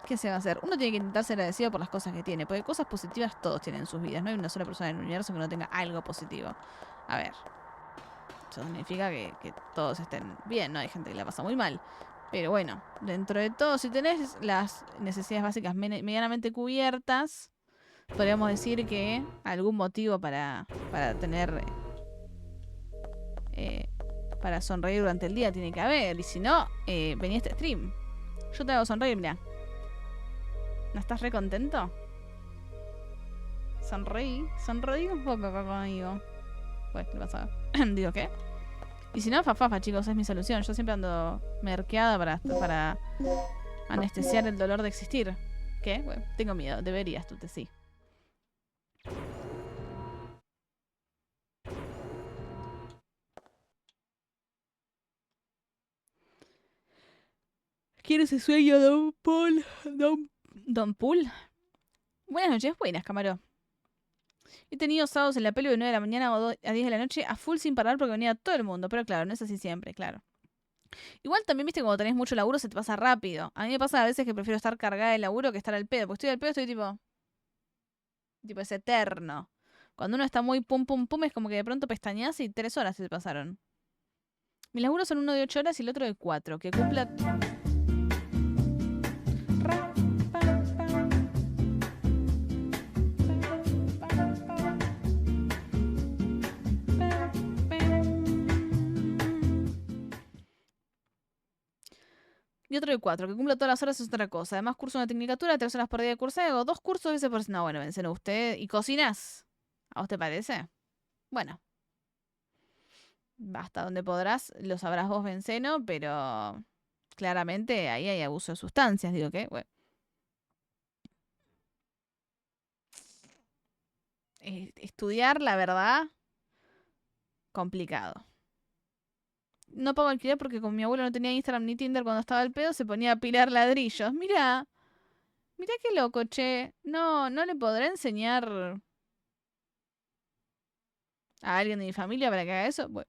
¿Qué se va a hacer? Uno tiene que intentar ser agradecido por las cosas que tiene. Porque cosas positivas todos tienen en sus vidas. No hay una sola persona en el universo que no tenga algo positivo. A ver. Eso significa que todos estén bien, ¿no? Hay gente que la pasa muy mal. Pero bueno, dentro de todo, si tenés las necesidades básicas medianamente cubiertas, podríamos decir que algún motivo para tener... para sonreír durante el día tiene que haber. Y si no, vení a este stream. Yo te hago sonreír, mirá. ¿No estás re contento? Sonreí un poco acá conmigo. Bueno, ¿qué pasa? Digo, ¿qué? Y si no, fafafa, chicos, es mi solución. Yo siempre ando merqueada para anestesiar el dolor de existir. ¿Qué? Bueno, tengo miedo. Deberías, tú te sí. ¿Quién ese sueño, Don Paul? ¿Don Paul? Buenas noches, buenas, Camaro. He tenido sábados en la peli de 9 de la mañana a 10 de la noche a full sin parar porque venía todo el mundo. Pero claro, no es así siempre, claro. Igual también, viste, cuando tenés mucho laburo se te pasa rápido. A mí me pasa a veces que prefiero estar cargada de laburo que estar al pedo. Porque estoy al pedo, estoy tipo... Tipo, es eterno. Cuando uno está muy pum pum pum es como que de pronto pestañeas y 3 horas se te pasaron. Mis laburos son uno de 8 horas y el otro de 4. Que cumpla... Y otro de 4, que cumpla todas las horas es otra cosa. Además, curso una tecnicatura, 3 horas por día de curso. Hago 2 cursos veces por... No, bueno, vencen usted. ¿Y cocinas? ¿A vos te parece? Bueno. Hasta donde podrás, lo sabrás vos, Venceno, pero... Claramente ahí hay abuso de sustancias, digo que... Bueno. Estudiar, la verdad, complicado. No pago alquiler porque con mi abuelo no tenía Instagram ni Tinder cuando estaba al pedo, se ponía a pilar ladrillos. Mirá qué loco, che. No le podré enseñar a alguien de mi familia para que haga eso. Bueno,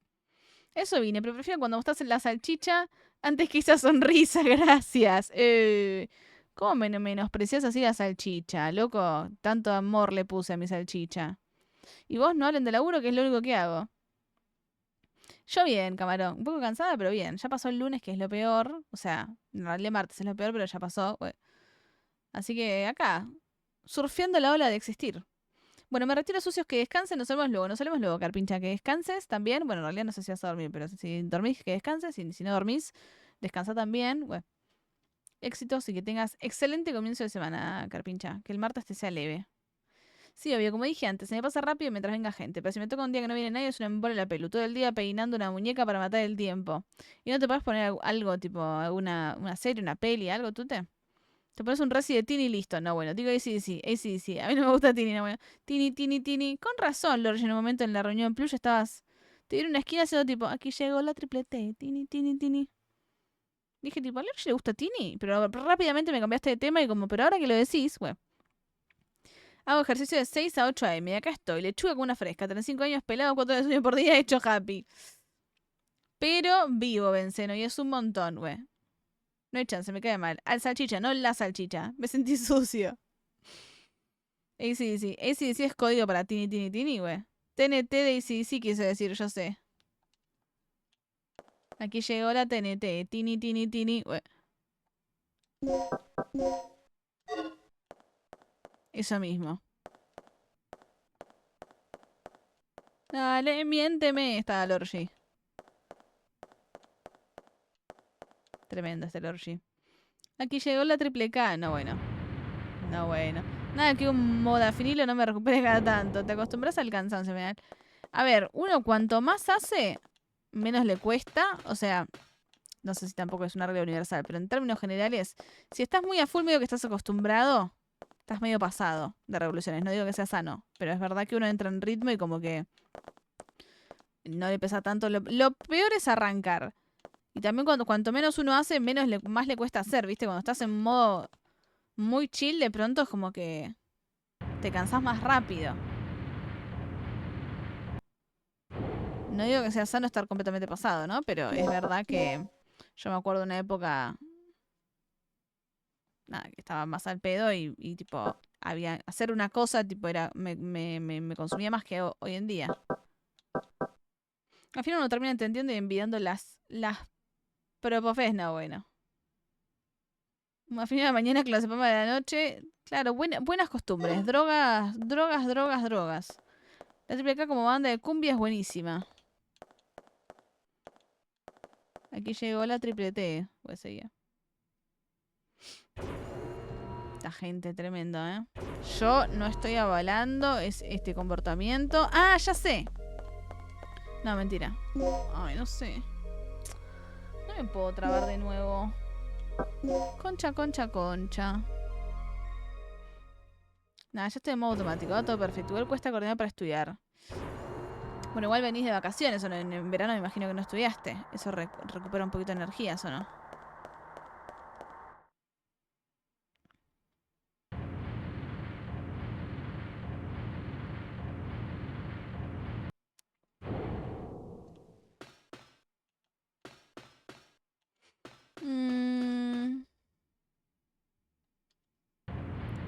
eso vine, pero prefiero cuando estás en la salchicha antes que esa sonrisa, gracias. ¿Cómo menosprecias así la salchicha? Loco, tanto amor le puse a mi salchicha. Y vos no hablen de laburo, que es lo único que hago. Yo bien, camarón. Un poco cansada, pero bien. Ya pasó el lunes, que es lo peor. O sea, en realidad martes es lo peor, pero ya pasó. Bueno. Así que acá, surfeando la ola de existir. Bueno, me retiro, sucios, que descansen. Nos vemos luego. Nos vemos luego, Carpincha. Que descanses también. Bueno, en realidad no sé si vas a dormir, pero si dormís, que descanses. Y si no dormís, descansa también. Bueno, éxitos y que tengas excelente comienzo de semana, Carpincha. Que el martes te sea leve. Sí, obvio, como dije antes, se me pasa rápido mientras venga gente. Pero si me toca un día que no viene nadie, es un embole la pelu. Todo el día peinando una muñeca para matar el tiempo. Y no te puedes poner algo tipo una serie, una peli, algo, ¿tú te pones un Resi de Tini y listo? No, bueno, digo AC/DC. A mí no me gusta Tini, no, bueno. Tini. Con razón, Lorge, en un momento en la reunión Plus estabas... Te dieron una esquina haciendo tipo, aquí llegó la triple T, Tini. Dije tipo, ¿a Lorge le gusta Tini? Pero rápidamente me cambiaste de tema y como, pero ahora que lo decís, bueno. Hago ejercicio de 6 a 8 a.m. y acá estoy, lechuga con una fresca, 35 años pelado, 4 horas de sueño por día, hecho happy. Pero vivo, Venceno, y es un montón, güey. No hay chance, me cae mal. Al salchicha, no la salchicha. Me sentí sucio. AC/DC. AC/DC es código para Tini, güey. TNT de AC/DC quiso decir, yo sé. Aquí llegó la TNT. Tini, güey. Eso mismo. Dale, miénteme. Está Lorgi. Tremendo este Lorgi. Aquí llegó la triple K. No, bueno. No, bueno. Nada que un modafinilo no me recupere cada tanto. Te acostumbras al cansancio, final. A ver, uno cuanto más hace, menos le cuesta. O sea, no sé si tampoco es una regla universal, pero en términos generales, si estás muy a full, medio que estás acostumbrado, estás medio pasado de revoluciones. No digo que sea sano, pero es verdad que uno entra en ritmo y como que no le pesa tanto. Lo peor es arrancar. Y también cuanto menos uno hace, más le cuesta hacer, ¿viste? Cuando estás en modo muy chill, de pronto es como que te cansás más rápido. No digo que sea sano estar completamente pasado, ¿no? Pero es verdad que yo me acuerdo de una época, nada, que estaba más al pedo y tipo, hacer una cosa, tipo, me consumía más que hoy en día. Al final uno termina entendiendo y envidiando las propofes, no, bueno. Al final de la mañana, clase de la noche. Claro, buenas costumbres. Drogas. La triple K como banda de cumbia es buenísima. Aquí llegó la triple T. Pues seguía. Esta gente tremendo, ¿eh? Yo no estoy avalando este comportamiento. ¡Ah, ya sé! No, mentira. Ay, no sé. No me puedo trabar de nuevo. Concha. Nada, ya estoy en modo automático. Va todo perfecto. Igual cuesta coordinar para estudiar. Bueno, igual venís de vacaciones, ¿o no? En verano me imagino que no estudiaste. Eso recupera un poquito de energías, ¿o no?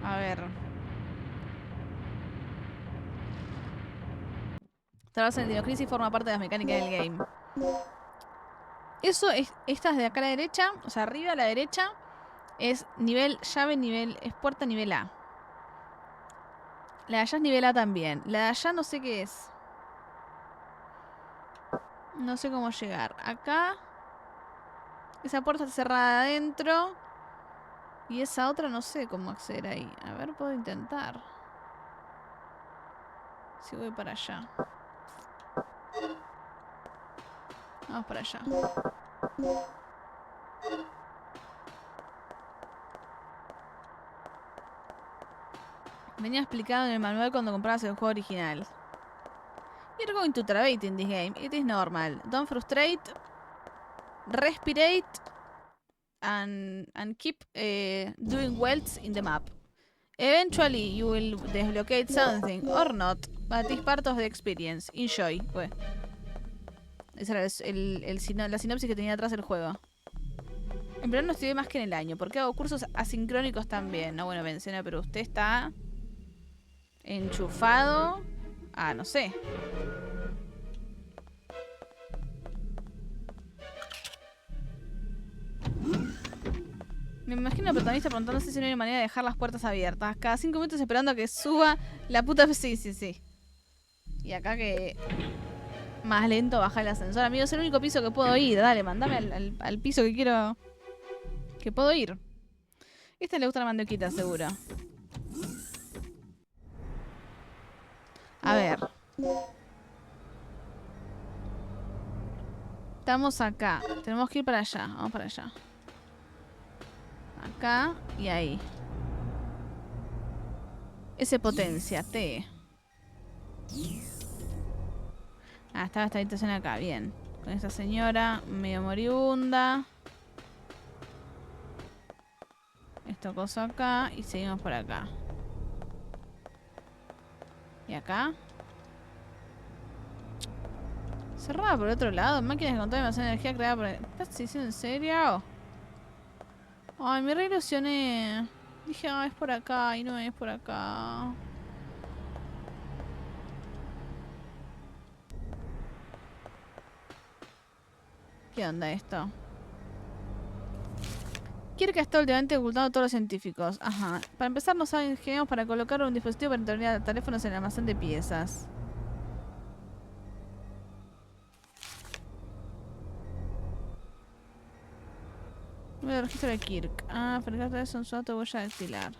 A ver. Trabajas en el Dinocrisis forma parte de las mecánicas del game. Eso es. Estas de acá a la derecha, o sea, arriba a la derecha, es nivel llave, es puerta nivel A. La de allá es nivel A también. La de allá no sé qué es. No sé cómo llegar. Acá. Esa puerta está cerrada adentro. Y esa otra no sé cómo acceder ahí. A ver, puedo intentar. Si voy para allá. Vamos para allá. Venía explicado en el manual cuando comprabas el juego original. You're going to trade in this game. It is normal. Don't frustrate. Respirate. And keep doing welds in the map. Eventually you will dislocate something or not. But it's part of the experience. Enjoy. Bueno. Esa era la sinopsis que tenía atrás el juego. En verano estudié más que en el año. Porque hago cursos asincrónicos también. No, bueno, menciona, pero usted está enchufado. Ah, no sé. Me imagino al protagonista preguntándose si no hay manera de dejar las puertas abiertas. Cada 5 minutos esperando a que suba la puta... Sí. Y acá que... Más lento baja el ascensor. Amigo, es el único piso que puedo ir. Dale, mandame al piso que quiero... Que puedo ir. Esta le gusta la mandoquita, seguro. A ver. Estamos acá. Tenemos que ir para allá. Vamos para allá. Acá y ahí. S potencia, T. Ah, estaba esta habitación acá, bien. Con esta señora medio moribunda. Esto cosa acá y seguimos por acá. Y acá. Cerrada por otro lado. Máquinas que controlan demasiada energía creada por... ¿Estás diciendo en serio? Ay, me re ilusioné. Dije, ah, es por acá y no es por acá. ¿Qué onda esto? Kirk está últimamente ocultando a todos los científicos. Ajá. Para empezar, nos ingeniamos para colocar un dispositivo para intervenir teléfonos en el almacén de piezas. Voy al registro de Kirk. Ah, fabricar es un suato huella dactilar.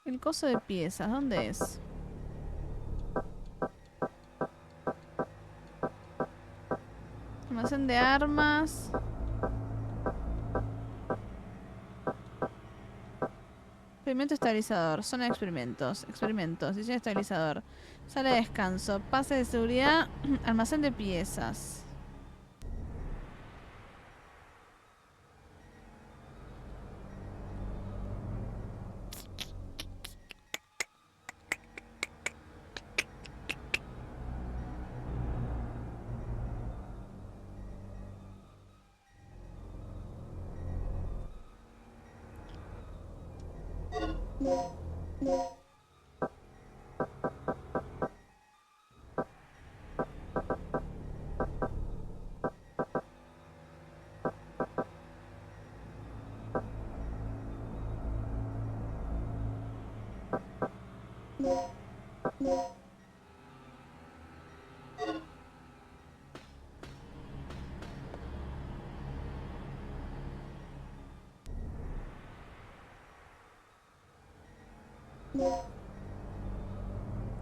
El coso de piezas, ¿dónde es? Almacén de armas. Experimento estabilizador. Zona de experimentos. Experimentos. Diseño estabilizador. Sala de descanso. Pase de seguridad. Almacén de piezas.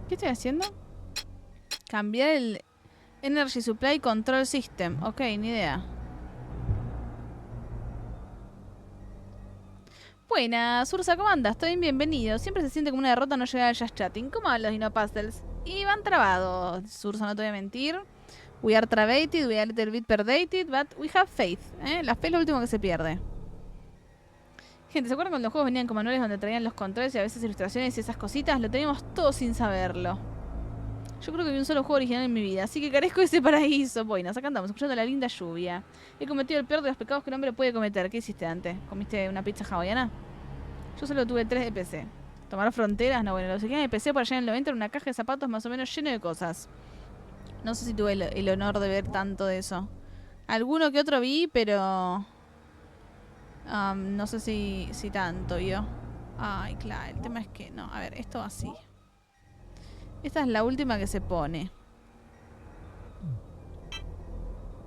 ¿Qué estoy haciendo? Cambiar el Energy Supply Control System. Ok, ni idea. Buenas, Ursa, ¿cómo andas? Estoy bienvenido. Siempre se siente como una derrota no llegar al Just Chatting. ¿Cómo van los Dino Puzzles? Y van trabados, Ursa, no te voy a mentir. We are travated, we are a little bit perdated, but we have faith. La fe es lo último que se pierde. Gente, ¿se acuerdan cuando los juegos venían con manuales donde traían los controles y a veces ilustraciones y esas cositas? Lo teníamos todo sin saberlo. Yo creo que vi un solo juego original en mi vida, así que carezco de ese paraíso. Bueno, acá andamos, escuchando la linda lluvia. He cometido el peor de los pecados que un hombre puede cometer. ¿Qué hiciste antes? ¿Comiste una pizza hawaiana? Yo solo tuve 3 de PC. ¿Tomar fronteras? No, bueno, los que de PC por allá en el 90 era una caja de zapatos más o menos lleno de cosas. No sé si tuve el honor de ver tanto de eso. Alguno que otro vi, pero... no sé si tanto, ¿vio? Ay, claro, el tema es que... No, a ver, esto así. Esta es la última que se pone.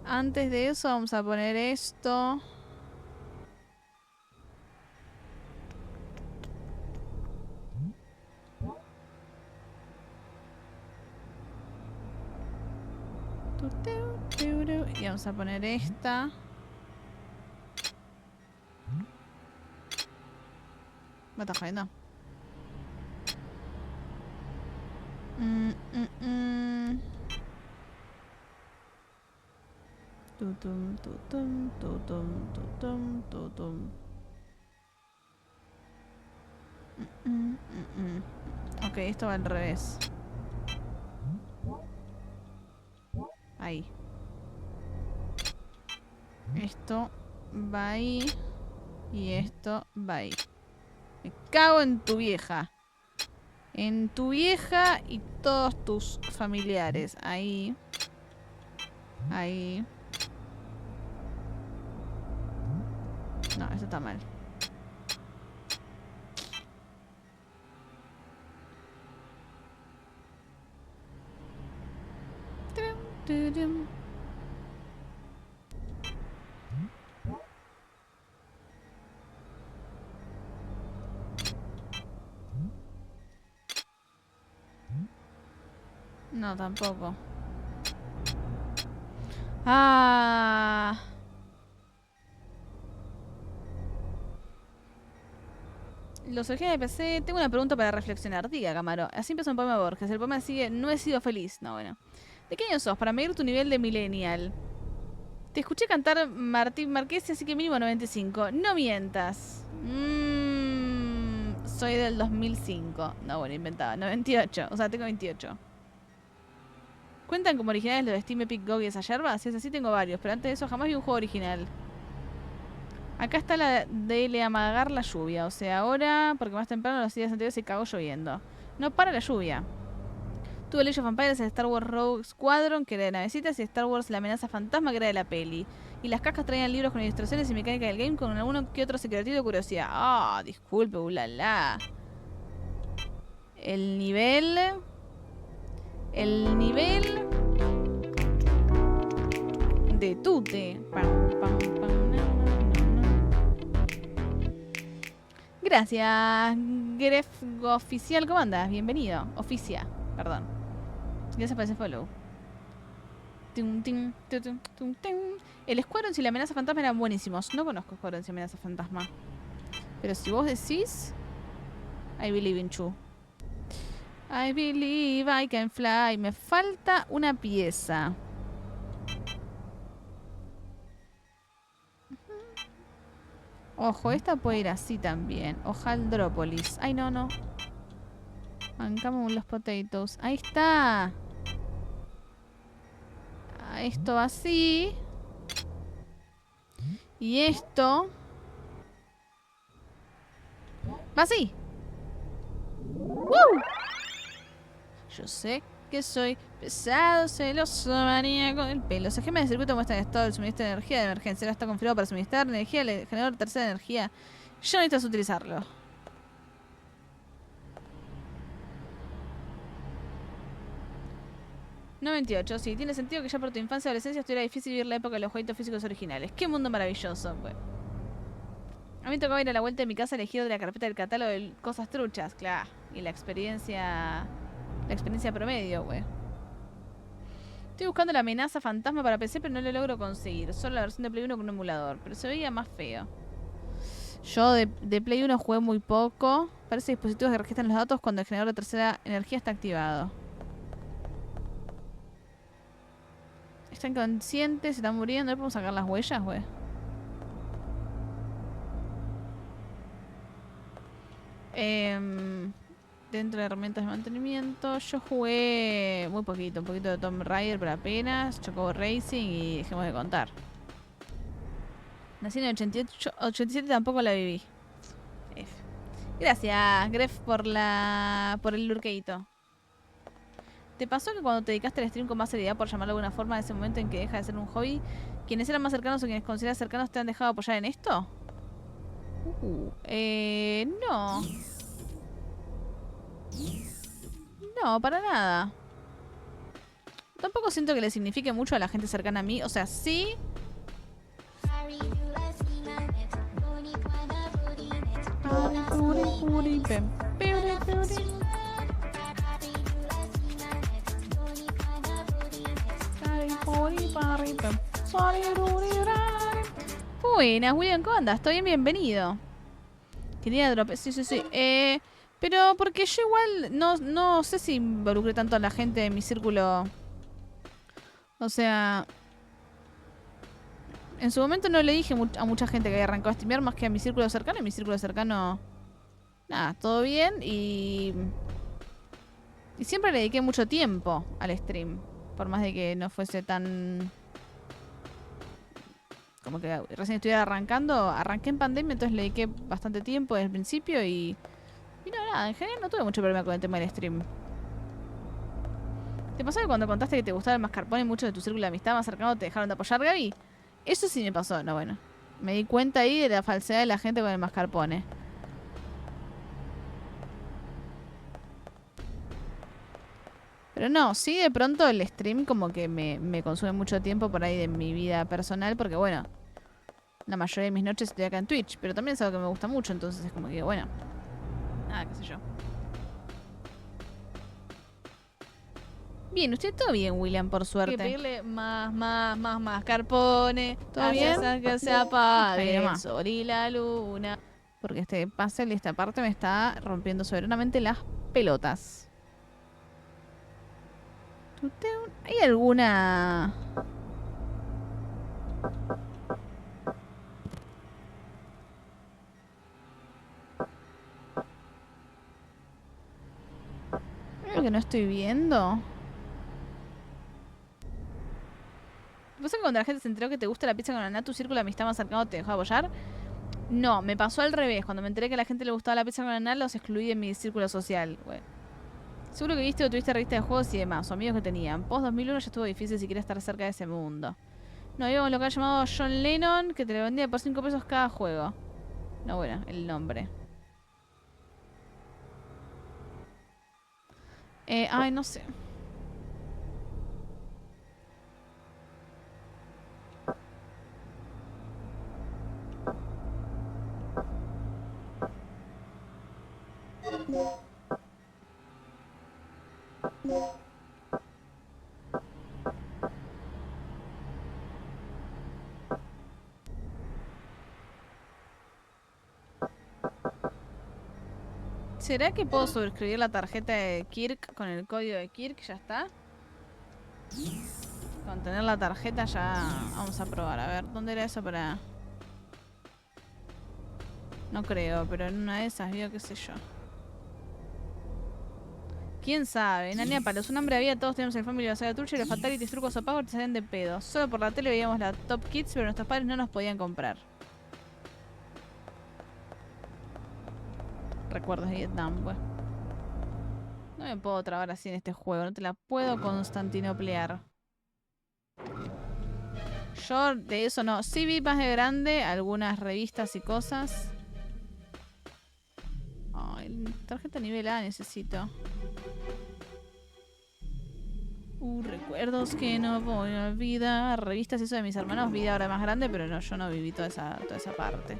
Antes de eso vamos a poner esto. Y vamos a poner esta. ¿Me estás jodiendo? Tutum, tutum, tutum, tutum, tutum. Ok, esto va al revés. Ahí. Esto va ahí. Y esto va ahí. Me cago en tu vieja. En tu vieja y todos tus familiares. Ahí. Ahí. No, eso está mal. No, tampoco. Ah. Los orígenes de PC. Tengo una pregunta para reflexionar. Diga, Camaro. Así empezó un poema de Borges. El poema sigue: no he sido feliz. No, bueno. ¿De qué año sos? Para medir tu nivel de millennial. Te escuché cantar Martín Marqués, así que mínimo 95. No mientas. Soy del 2005. No, bueno, inventaba. 98. O sea, tengo 28. ¿Cuentan como originales los de Steam Epic Go y esa yerba? Si es así, tengo varios. Pero antes de eso, jamás vi un juego original. Acá está la de le amagar la lluvia. O sea, ahora, porque más temprano los días anteriores se cagó lloviendo. No para la lluvia. Tuve Age of Empires, el Star Wars Rogue Squadron, que era de navecitas, y Star Wars La Amenaza Fantasma, que era de la peli. Y las cajas traían libros con ilustraciones y mecánica del game, con alguno que otro secretito de curiosidad. Ah, disculpe, ulala. El nivel... de tute. Pam, pam, pam, Gracias, Gref Oficial. ¿Cómo andas? Bienvenido. Oficia, perdón. Gracias por ese follow. Tum, tum, tum, tum, tum, tum. El Escuadrón y la amenaza fantasma eran buenísimos. No conozco Escuadrón y amenaza fantasma. Pero si vos decís... I believe in you. I believe I can fly. Me falta una pieza. Ojo, esta puede ir así también. Hojaldrópolis. Ay, no, no. Bancamos los potatoes. Ahí está. Esto va así. Y esto va así. ¡Woo! Yo sé que soy pesado, celoso, maníaco del pelo. Los esquemas de circuito muestran el estado del suministro de energía de emergencia. Ahora está configurado para suministrar energía al generador de tercera energía. Ya no necesitas utilizarlo. ...98, sí, tiene sentido que ya por tu infancia y adolescencia estuviera difícil vivir la época de los jueguitos físicos originales. ¡Qué mundo maravilloso! Pues. A mí me tocaba ir a la vuelta de mi casa a elegir de la carpeta del catálogo de cosas truchas, claro. Y la experiencia promedio, güey. Estoy buscando la amenaza fantasma para PC, pero no lo logro conseguir. Solo la versión de Play 1 con un emulador, pero se veía más feo. Yo de Play 1 jugué muy poco. Parece dispositivos que registran los datos cuando el generador de tercera energía está activado. Está inconsciente, se está muriendo. ¿No podemos sacar las huellas, güey? Dentro de herramientas de mantenimiento. Yo jugué muy poquito. Un poquito de Tomb Raider, pero apenas. Chocobo Racing y dejemos de contar. Nací en el 88, 87, tampoco la viví. F. Gracias, Gref, por el lurkeito. ¿Te pasó que cuando te dedicaste al stream con más seriedad, por llamarlo de alguna forma, en ese momento en que deja de ser un hobby, quienes eran más cercanos o quienes consideras cercanos te han dejado apoyar en esto? No. No, para nada. Tampoco siento que le signifique mucho a la gente cercana a mí. O sea, sí. Buenas, William, ¿cómo andas? ¿Estoy bien? Bienvenido. Quería drop. Sí, sí, sí. Pero porque yo igual no sé si involucré tanto a la gente en mi círculo. O sea, en su momento no le dije a mucha gente que había arrancado a streamear más que a mi círculo cercano. Y mi círculo cercano, nada, todo bien. Y siempre le dediqué mucho tiempo al stream. Por más de que no fuese tan... como que recién estuviera arrancando. Arranqué en pandemia, entonces le dediqué bastante tiempo desde el principio y no, nada, en general no tuve mucho problema con el tema del stream. ¿Te pasó que cuando contaste que te gustaba el mascarpone muchos de tu círculo de amistad más cercano te dejaron de apoyar, Gaby? Eso sí me pasó, no, bueno. Me di cuenta ahí de la falsedad de la gente con el mascarpone. Pero no, sí de pronto el stream como que me consume mucho tiempo por ahí de mi vida personal. Porque bueno, la mayoría de mis noches estoy acá en Twitch. Pero también es algo que me gusta mucho, entonces es como que bueno. Nada, qué sé yo. Bien, usted todo bien, William, por suerte. Hay que pedirle más mascarpone. ¿Todo bien? Que se apague el sol y la luna. Porque este puzzle de esta parte me está rompiendo soberanamente las pelotas. ¿Hay alguna...? ¿Hay algo que no estoy viendo? ¿Te pasa que cuando la gente se enteró que te gusta la pizza con ananá, tu círculo de amistad más cercano te dejó apoyar? No, me pasó al revés. Cuando me enteré que a la gente le gustaba la pizza con ananá, los excluí de mi círculo social. Bueno. Seguro que viste o tuviste revista de juegos y demás, o amigos que tenían. Post 2001 ya estuvo difícil si querías estar cerca de ese mundo. No, íbamos a un local llamado John Lennon, que te lo vendía por 5 pesos cada juego. No, bueno, el nombre. Ay, no sé. ¿Será que puedo suscribir la tarjeta de Kirk con el código de Kirk? ¿Ya está? Con tener la tarjeta ya vamos a probar. A ver, ¿dónde era eso para...? No creo, pero en una de esas vio, qué sé yo. ¿Quién sabe? Nania Palos, un hambre había, todos teníamos el Family, la saga Turcha y los Fatalities, trucos o pagos te salían de pedo. Solo por la tele veíamos la Top Kids, pero nuestros padres no nos podían comprar. Recuerdos de Vietnam, pues. No me puedo trabar así en este juego, no te la puedo constantinoplear. Yo de eso no. Sí vi más de grande algunas revistas y cosas. Ay, tarjeta nivel A necesito. Recuerdos que no voy a olvidar. Revistas y eso de mis hermanos. Vi ahora más grande, pero no, yo no viví toda esa parte.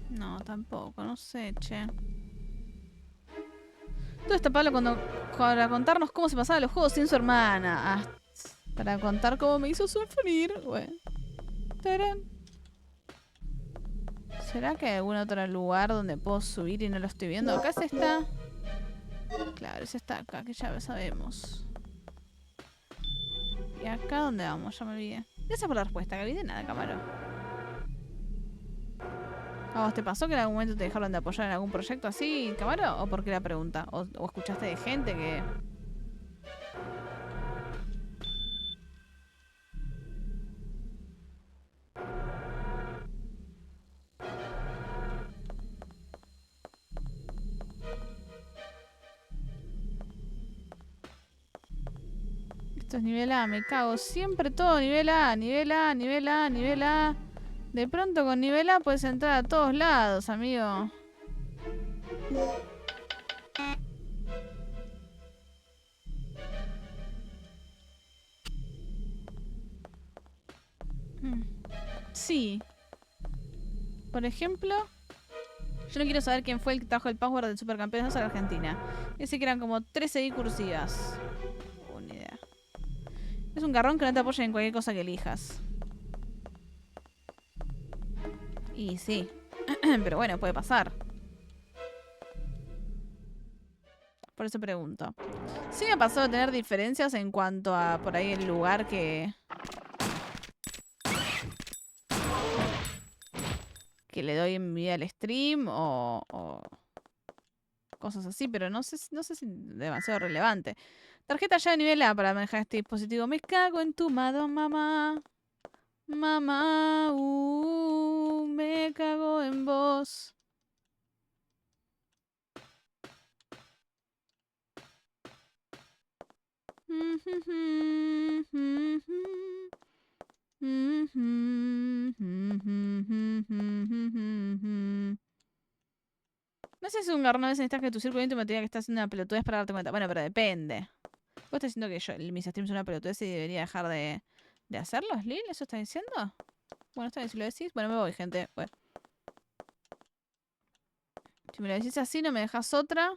No, tampoco, no sé, che. Todo está Pablo para contarnos cómo se pasaba los juegos sin su hermana. Para contar cómo me hizo sufrir. Bueno. Tarán. ¿Será que hay algún otro lugar donde puedo subir y no lo estoy viendo? Acá se está. Claro, ese está acá, que ya lo sabemos. ¿Y acá dónde vamos? Ya me olvidé. Gracias por la respuesta, Gaby. De nada, Camaro. ¿A vos te pasó que en algún momento te dejaron de apoyar en algún proyecto así, Camaro? ¿O por qué la pregunta? ¿O escuchaste de gente que...? Esto es nivel A, me cago. Siempre todo nivel A, nivel A, nivel A, nivel A. De pronto con nivel A puedes entrar a todos lados, amigo. Sí. Por ejemplo, yo no quiero saber quién fue el que trajo el password del Supercampeones a la Argentina. Ese que eran como 13 I cursivas. Ni idea. Es un garrón que no te apoya en cualquier cosa que elijas. Y sí. Pero bueno, puede pasar. Por eso pregunto. Sí me ha pasado tener diferencias en cuanto a por ahí el lugar que le doy en vida al stream o cosas así, pero no sé si demasiado relevante. Tarjeta ya de nivel A para manejar este dispositivo. Me cago en tu mamá. Mamá, me cago en vos. No sé si es un garrón a veces necesitas que tu círculo íntimo te diga que estás haciendo una pelotudez para darte cuenta. Bueno, pero depende. ¿Vos estás diciendo que mis streams son una pelotudez y debería dejar de hacerlos, Lil? ¿Eso estás diciendo? Bueno, está bien si lo decís. Bueno, me voy, gente. Bueno. Si me lo decís así, no me dejas otra.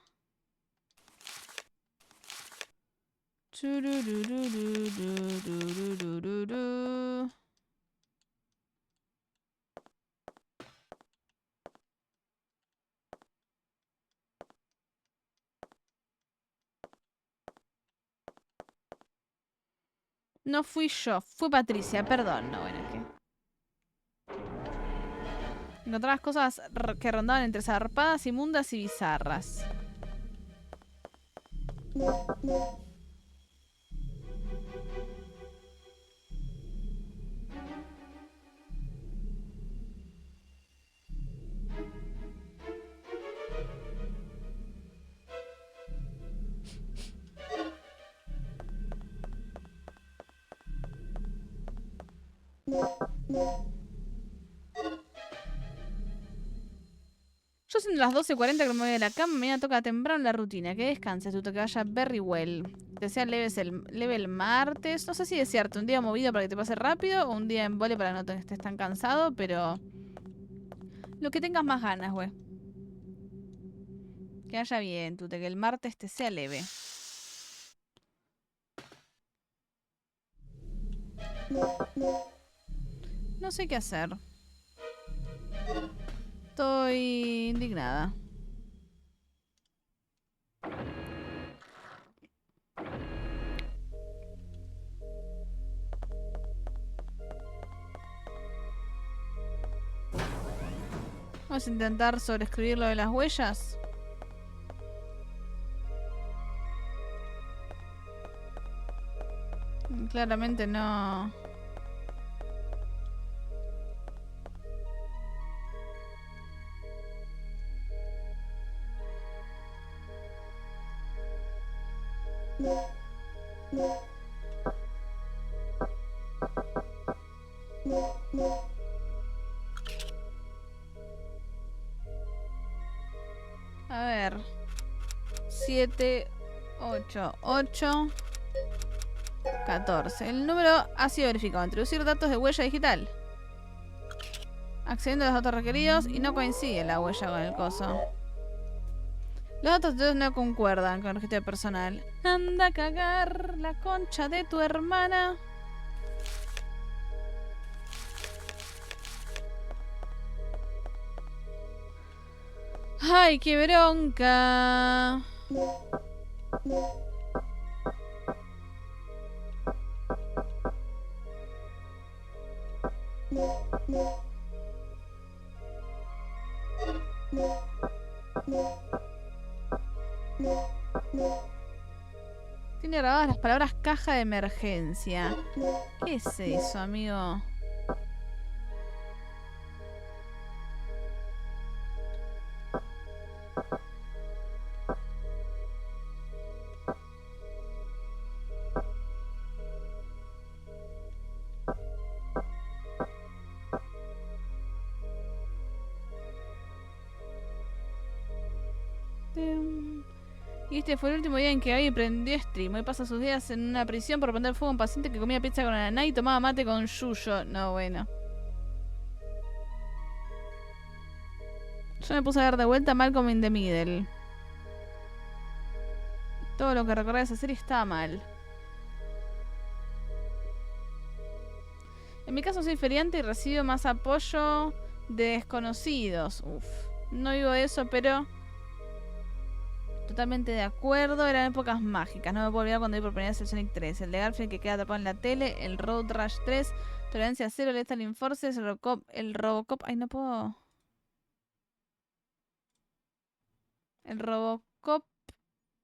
No fui yo, fue Patricia, perdón. No, bueno, ¿qué? Encontrabas cosas que rondaban entre zarpadas, inmundas y bizarras. Yo siendo las 12:40 que me voy de la cama, mañana toca temprano la rutina. Que descanses, tú, que vaya very well. Te sea leve el martes. No sé si es cierto, un día movido para que te pase rápido o un día en vole para que no te estés tan cansado, pero lo que tengas más ganas, güey. Que vaya bien, tú, que el martes te sea leve. No sé qué hacer. Estoy indignada. Vamos a intentar sobreescribir lo de las huellas. Claramente no. A ver. 7, 8, 8, 14. El número ha sido verificado. Introducir datos de huella digital. Accediendo a los datos requeridos y no coincide la huella con el coso. Los datos de todos no concuerdan con el registro personal. Anda a cagar la concha de tu hermana. ¡Ay, qué bronca! Tiene grabadas las palabras caja de emergencia. ¿Qué es eso, amigo? Y este fue el último día en que Abby prendió stream. Hoy pasa sus días en una prisión por prender fuego a un paciente que comía pizza con ananá y tomaba mate con yuyo. No, bueno. Yo me puse a ver de vuelta Malcolm in the Middle. Todo lo que recordé de esa serie estaba mal. En mi caso soy feriante y recibo más apoyo de desconocidos. Uf. No digo eso, pero... Totalmente de acuerdo, eran épocas mágicas. No me puedo olvidar cuando vi por primera vez el Sonic 3. El de Garfield que queda atrapado en la tele. El Road Rush 3. Tolerancia cero, Lethal Enforcers. El Robocop. Ay, no puedo. El Robocop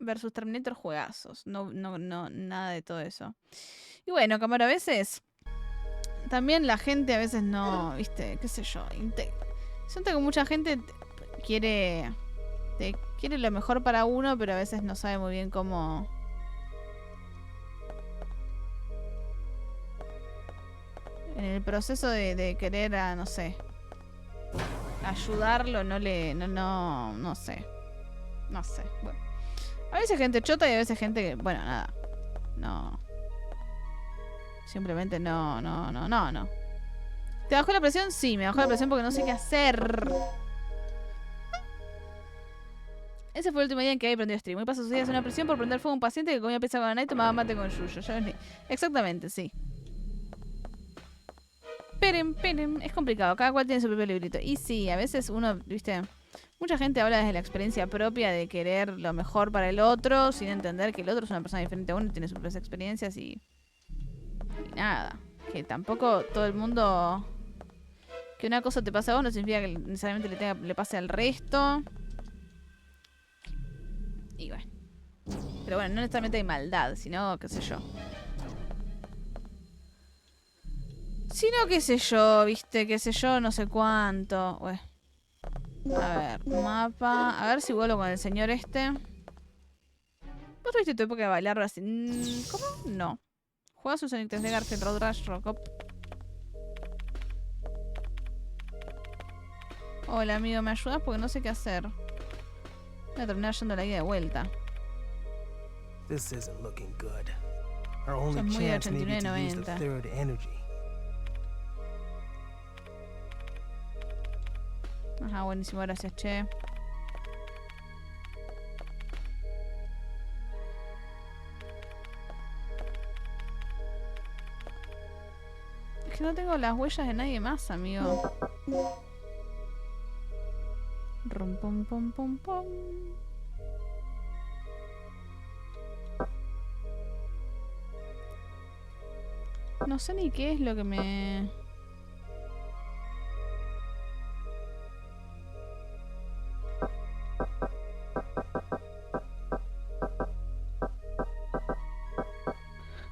versus Terminator, juegazos. No, nada de todo eso. Y bueno, cámara, a veces. También la gente a veces no. ¿Viste? ¿Qué sé yo? Siento que mucha gente quiere lo mejor para uno, pero a veces no sabe muy bien cómo... En el proceso de querer no sé, ayudarlo, no sé. No sé, bueno. A veces gente chota y a veces gente que, bueno, nada. No. Simplemente no. ¿Te bajó la presión? Sí, me bajó la presión porque no sé qué hacer. Ese fue el último día en que Abby prendió stream. Hoy pasó sus días en una prisión por prender fuego a un paciente que comía pizza con ananá y tomaba mate con yuyo. Exactamente, sí. Peren. Es complicado. Cada cual tiene su propio librito. Y sí, a veces uno, viste... Mucha gente habla desde la experiencia propia de querer lo mejor para el otro, sin entender que el otro es una persona diferente a uno y tiene sus propias experiencias y nada. Que tampoco todo el mundo... Que una cosa te pase a vos no significa que necesariamente le pase al resto. Y bueno. Pero bueno, no necesariamente hay maldad, sino, qué sé yo. Sino, qué sé yo, viste, qué sé yo, no sé cuánto. Bueno. A ver, mapa. A ver si vuelvo con el señor este. ¿Vos tuviste tu época de bailar así? ¿Cómo? No. Juega sus Sonic 3 de Garfield, Road Rush, Robocop. Hola, amigo, ¿me ayudas? Porque no sé qué hacer. Voy a terminar yendo a la ida de vuelta. This isn't looking good. Our only Son muy de chance may be to use the 89.90. third energy. Ajá, buenísimo, gracias, che. Es que no tengo las huellas de nadie más, amigo. Rum, pum, pum, pum, pum. No sé ni qué es lo que me...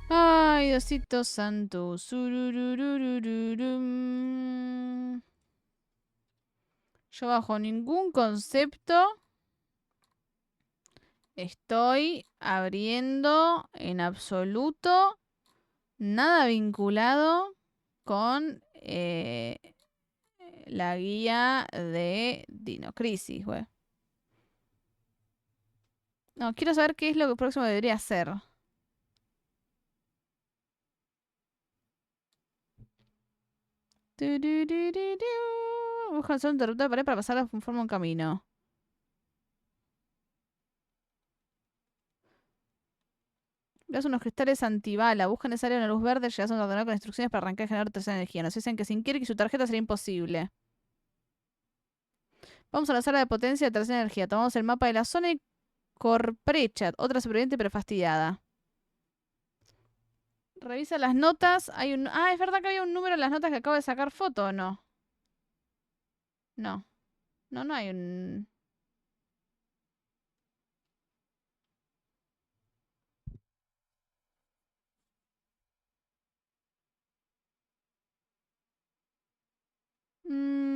Ay, Diosito santo. Surururururum. Yo bajo ningún concepto estoy abriendo en absoluto nada vinculado con la guía de Dino Crisis, güey. No, quiero saber qué es lo que próximo debería hacer. Busca un interruptor de pared para pasar de forma un camino. Veas unos cristales antibala. Busca en esa área una luz verde. Llegas a un ordenador con instrucciones para arrancar y generar tercera energía. Nos dicen que sin Kirk y su tarjeta sería imposible. Vamos a la sala de potencia de tercera energía. Tomamos el mapa de la zona y Corprechat, otra superviviente pero fastidiada. Revisa las notas. Hay un... Ah, es verdad que había un número en las notas que acabo de sacar foto, ¿o no? No. No hay un... Mm.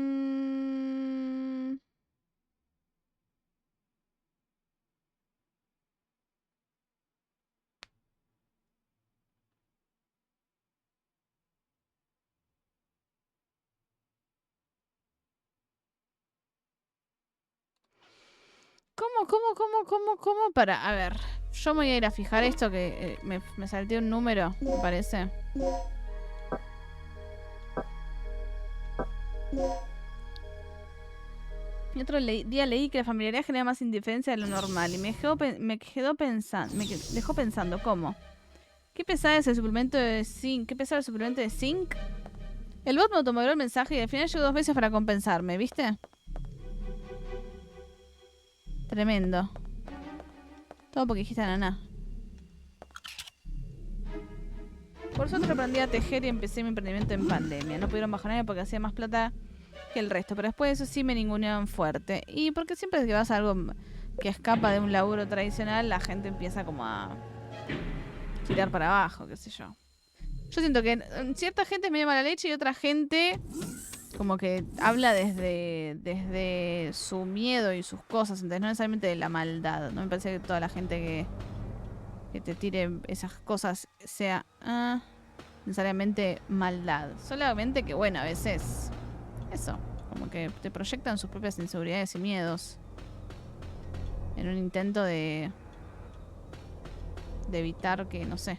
¿Cómo? Para, a ver. Yo me voy a ir a fijar esto que me salté un número, me parece. Y otro día leí que la familiaridad genera más indiferencia de lo normal y me dejó pensando, ¿cómo? ¿Qué pesada es el suplemento de zinc? ¿Qué pesado el suplemento de zinc? El bot me automovió el mensaje y al final llegó 2 veces para compensarme, ¿viste? Tremendo. Todo porque dijiste naná. Por suerte aprendí a tejer y empecé mi emprendimiento en pandemia. No pudieron bajar nadie porque hacía más plata que el resto. Pero después de eso sí me ninguneaban fuerte. Y porque siempre que vas a algo que escapa de un laburo tradicional, la gente empieza como a tirar para abajo, qué sé yo. Yo siento que cierta gente es medio mala leche y otra gente como que habla desde su miedo y sus cosas, entonces no necesariamente de la maldad. No me parece que toda la gente que te tire esas cosas sea necesariamente maldad. Solamente que, bueno, a veces eso, como que te proyectan sus propias inseguridades y miedos en un intento de evitar que, no sé.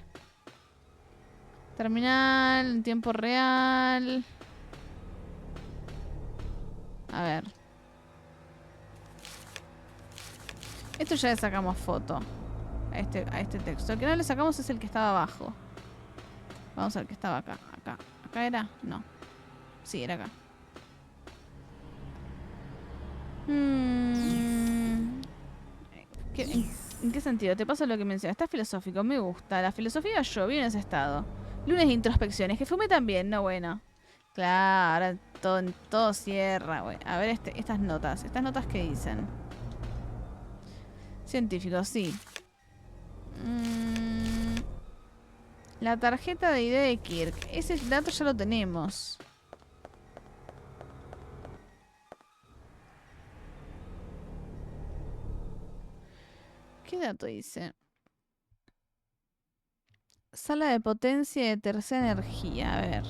Terminal en tiempo real. A ver. Esto ya le sacamos foto a este texto. El que no le sacamos es el que estaba abajo. Vamos al que estaba acá. ¿Acá era? No. Sí, era acá. ¿En qué sentido? Te pasa lo que mencionas. Está filosófico, me gusta. La filosofía yo vi en ese estado. Lunes de introspecciones, que fumé también, no bueno. Claro, ahora todo cierra, güey. A ver estas notas. ¿Estas notas qué dicen? Científicos, sí. La tarjeta de ID de Kirk. Ese dato ya lo tenemos. ¿Qué dato dice? Sala de potencia de tercera energía. A ver.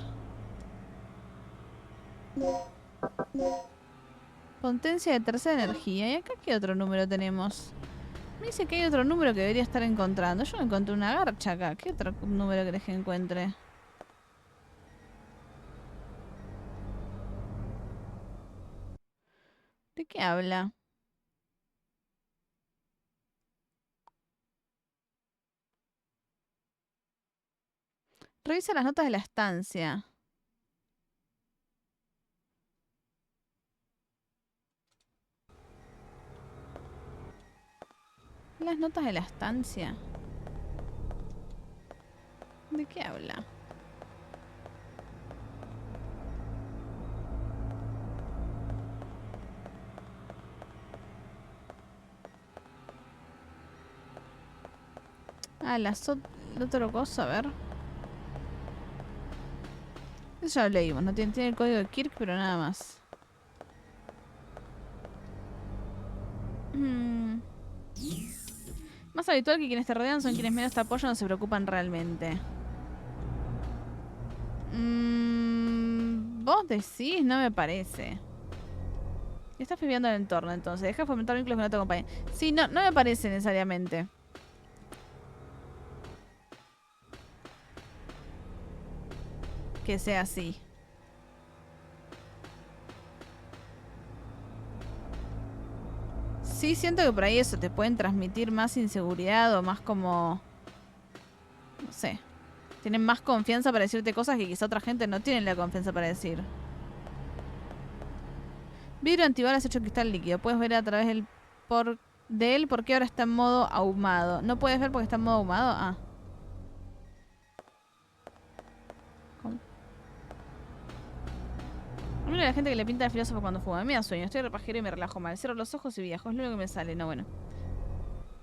Potencia de tercera energía. ¿Y acá qué otro número tenemos? Me dice que hay otro número que debería estar encontrando. Yo encontré una garcha acá. ¿Qué otro número querés que encuentre? ¿De qué habla? Revisa las notas de la estancia. Las notas de la estancia. ¿De qué habla? Ah, la otro cosa, a ver. Eso ya lo leímos, no tiene el código de Kirk, pero nada más. Más habitual que quienes te rodean son quienes menos te apoyan o se preocupan realmente. Vos decís, no me parece. Estás viviendo el entorno, entonces. Deja de fomentar vínculos que no te acompañen. Sí, no me parece necesariamente. Que sea así. Sí, siento que por ahí eso te pueden transmitir más inseguridad o más como... No sé. Tienen más confianza para decirte cosas que quizá otra gente no tiene la confianza para decir. Vidrio antibalas hecho cristal líquido. Puedes ver a través de él porque ahora está en modo ahumado. ¿No puedes ver porque está en modo ahumado? Ah. A mí la gente que le pinta de filósofo cuando fuma. Me da sueño, estoy repajero y me relajo mal. Cierro los ojos y viajo, es lo único que me sale. No, bueno.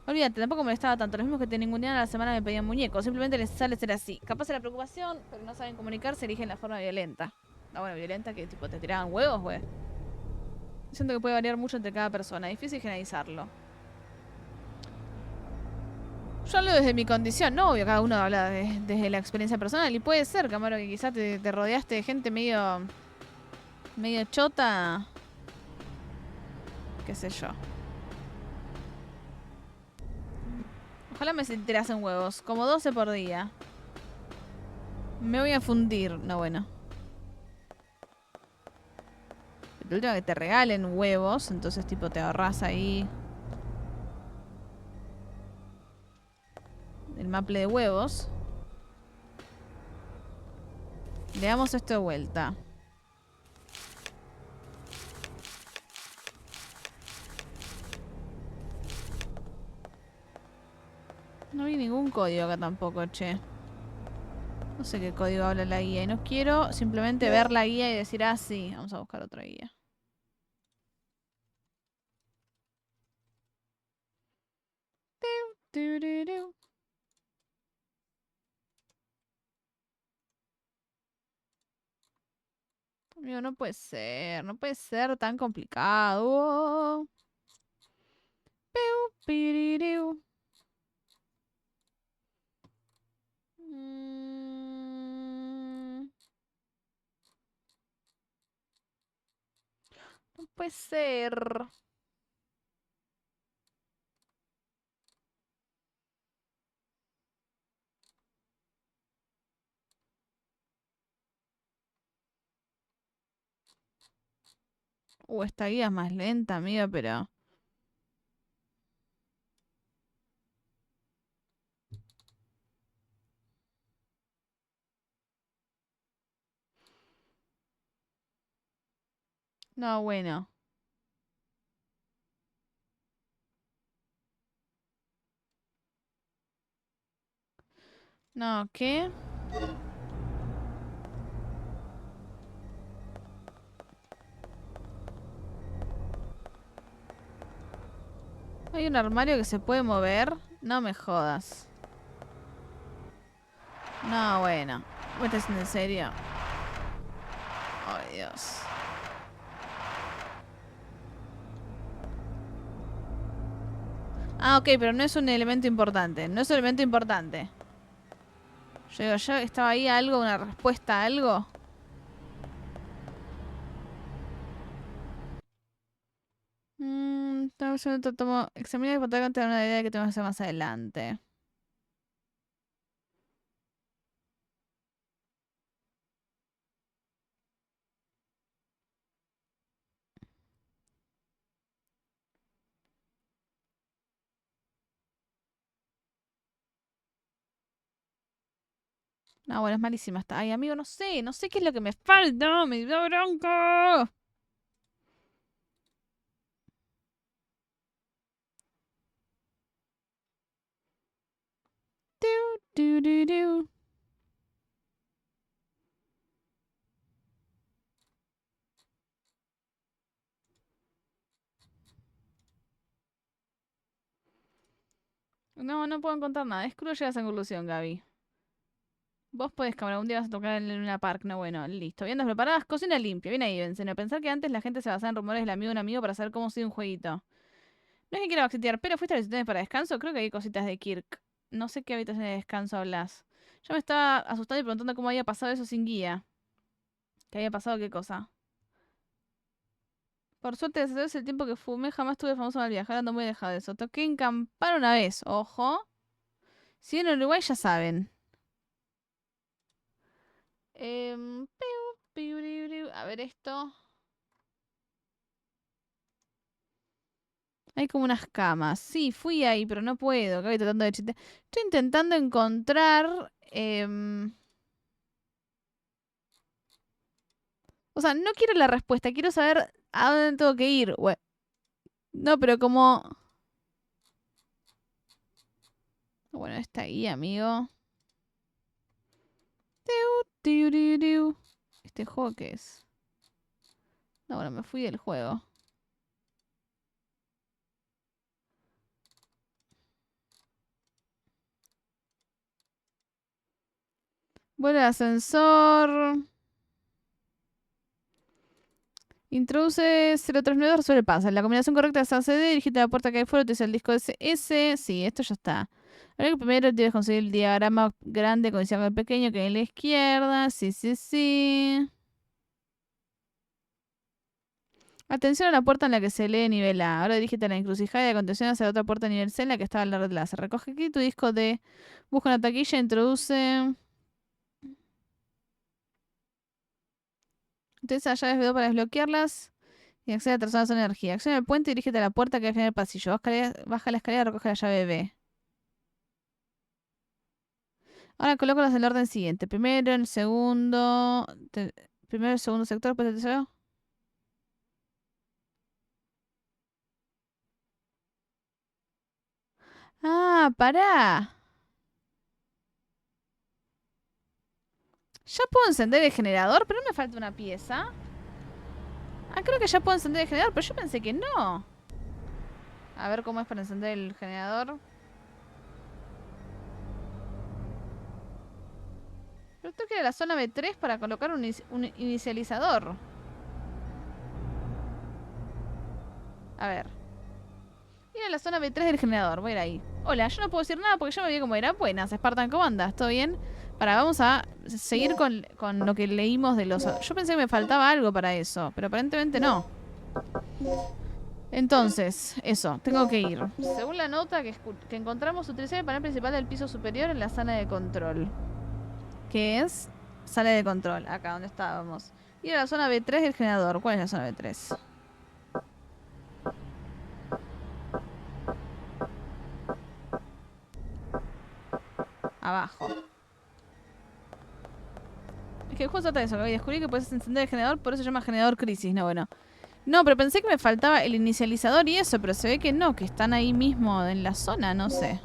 Olvídate, tampoco molestaba tanto. Los mismos que te ninguneaban a la semana me pedían muñecos. Simplemente les sale ser así. Capaz de la preocupación, pero no saben comunicar, se eligen la forma violenta. Ah, bueno, violenta que tipo te tiraban huevos, güey. Siento que puede variar mucho entre cada persona. Difícil generalizarlo. Yo hablo desde mi condición, no obvio, cada uno habla desde la experiencia personal. Y puede ser, Camaro, que quizás te rodeaste de gente medio chota. Qué sé yo. Ojalá me tirasen huevos. Como 12 por día. Me voy a fundir. No, bueno. El último que te regalen huevos. Entonces tipo te ahorras ahí el maple de huevos. Le damos esto de vuelta. No vi ningún código acá tampoco, che. No sé qué código habla la guía. Y no quiero simplemente ver la guía y decir, ah, sí, vamos a buscar otra guía. Amigo, no puede ser tan complicado. Piririu. No puede ser. Esta guía es más lenta, amiga, pero... No, bueno. No, ¿qué? Hay un armario que se puede mover. No me jodas. No, bueno. ¿Me estás diciendo en serio? Ay, Dios. Ah, ok, pero no es un elemento importante. No es un elemento importante. Yo digo, ¿yo estaba ahí algo? ¿Una respuesta a algo? Examina y contar con una idea que tenemos que hacer más adelante. No, bueno, es malísima esta. Ay, amigo, no sé qué es lo que me falta. Me da bronca. Du, du, du. No, no puedo encontrar nada. Es crudo llegar a esa conclusión, Gaby. Vos podés, cámara, un día vas a tocar en Luna Park. No, bueno, listo. Viandas preparadas, cocina limpia. Bien ahí, Benzen. Pensar que antes la gente se basaba en rumores del amigo de un amigo para saber cómo sigue un jueguito. No es que quiera backsetear, pero fuiste a habitaciones para descanso. Creo que hay cositas de Kirk. No sé qué habitaciones de descanso hablas. Yo me estaba asustando y preguntando cómo había pasado eso sin guía. ¿Qué había pasado qué cosa? Por suerte, desde el tiempo que fumé, jamás tuve famoso al viajar. Ando muy alejado de eso. Toqué en Campar una vez. Ojo. Si en Uruguay ya saben. A ver esto. Hay como unas camas. Sí, fui ahí, pero no puedo. Acabo tratando de chiste. Estoy intentando encontrar. O sea, no quiero la respuesta. Quiero saber a dónde tengo que ir. No, pero como. Bueno, está ahí, amigo. ¿Este juego qué es? No, bueno, me fui del juego. Vuelve al ascensor. Introduce 039, resuelve pasa. La combinación correcta es ACD, dirigite a la puerta que hay fuera, utiliza el disco SS. Sí, esto ya está. Ahora que primero debes conseguir el diagrama grande con el círculo pequeño que hay a la izquierda. Sí, sí, sí. Atención a la puerta en la que se lee nivel A. Ahora dirígete a la encrucijada y a continuación hacia la otra puerta nivel C en la que estaba la red láser. Recoge aquí tu disco de... Busca una taquilla, introduce... Utiliza las llaves B2 para desbloquearlas y accede a la tercera zona de energía. Acciona el puente y dirígete a la puerta que hay al final del pasillo. Baja la escalera y recoge la llave B. Ahora colócalas en el orden siguiente. Primero, el segundo... Primero el segundo sector, después el tercero. Ah, pará. Ya puedo encender el generador, pero me falta una pieza. Ah, creo que ya puedo encender el generador, pero yo pensé que no. A ver cómo es para encender el generador. Pero tengo que ir a la zona B3 para colocar un inicializador. A ver. Ir a la zona B3 del generador, voy a ir ahí. Hola, yo no puedo decir nada porque yo me vi como era. Buenas, Spartan, ¿cómo andas? ¿Todo bien? Vamos a seguir con lo que leímos de los... Yo pensé que me faltaba algo para eso, pero aparentemente no. Entonces, eso, tengo que ir. Según la nota que encontramos, utilizar el panel principal del piso superior en la sala de control. ¿Qué es? Sala de control, acá donde estábamos. Ir a la zona B3 del generador. ¿Cuál es la zona B3? Abajo. Es que el juego trata de eso, que descubrí que puedes encender el generador, por eso se llama generador crisis. No, bueno. No, pero pensé que me faltaba el inicializador y eso, pero se ve que no, que están ahí mismo en la zona, no sé.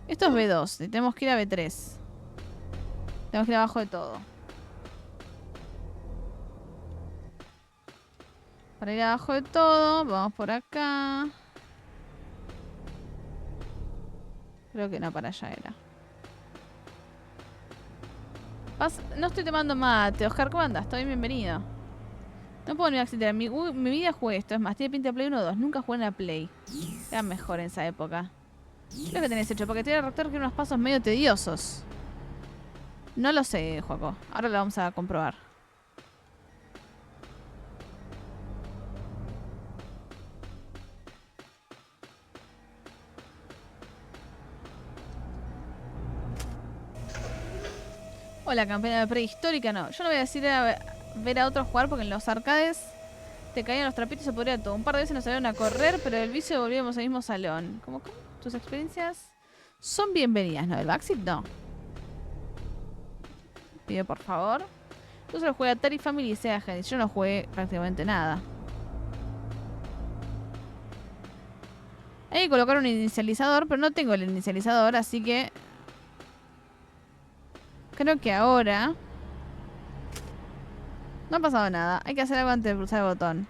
Esto es B2, y tenemos que ir a B3. Tenemos que ir abajo de todo. Para ir abajo de todo, vamos por acá. Creo que no, para allá era. No estoy tomando mate. Oscar, ¿cómo andas? ¿Estoy bienvenido? No puedo ni acceder. Mi vida jugué esto. Es más, tiene pinta de Play 1 o 2. Nunca jugué en la Play. Era mejor en esa época. Creo que tenés hecho, porque tiene el reactor que unos pasos medio tediosos. No lo sé, Joaco. Ahora lo vamos a comprobar. O la campaña prehistórica, no. Yo no voy a decir a ver a otros jugar porque en los arcades te caían los trapitos y se podría todo. Un par de veces nos salieron a correr, pero del vicio volvíamos al mismo salón. ¿Cómo? Tus experiencias son bienvenidas, ¿no? El Backseat no. Pido por favor. Tú solo jugué Atari Family y Sega Genesis. Yo no jugué prácticamente nada. Hay que colocar un inicializador, pero no tengo el inicializador, así que... Creo que ahora... No ha pasado nada. Hay que hacer algo antes de pulsar el botón.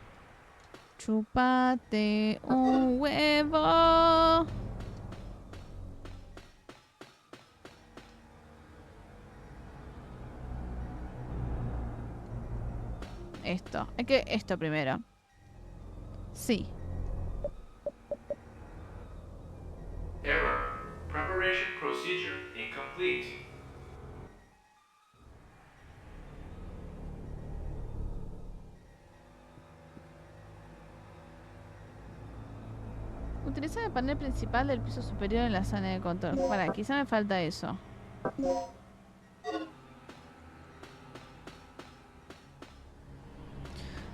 Chúpate un huevo. Esto. Hay que... Esto primero. Sí. Error. Preparation procedure incomplete. Utiliza el panel principal del piso superior en la zona de control. Para, quizá me falta eso.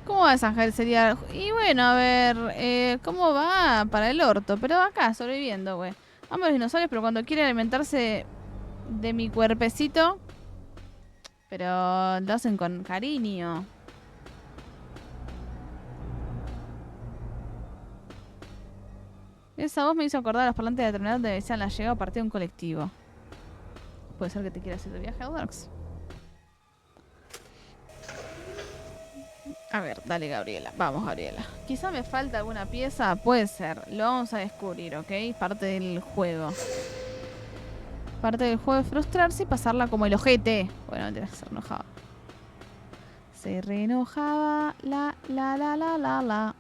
¿Cómo va esa Ángel? Sería... Y bueno, a ver... ¿cómo va? Para el orto. Pero acá, sobreviviendo, güey. Amo los dinosaurios, pero cuando quiere alimentarse de mi cuerpecito... Pero lo hacen con cariño. Esa voz me hizo acordar a los parlantes de la terminal donde decían la llegada a partir de un colectivo. Puede ser que te quiera hacer el viaje a Darks. A ver, dale Gabriela. Vamos, Gabriela. Quizá me falta alguna pieza. Puede ser. Lo vamos a descubrir, ¿ok? Parte del juego. Parte del juego es frustrarse y pasarla como el ojete. Bueno, no tienes que ser enojado. Se reenojaba. La. La.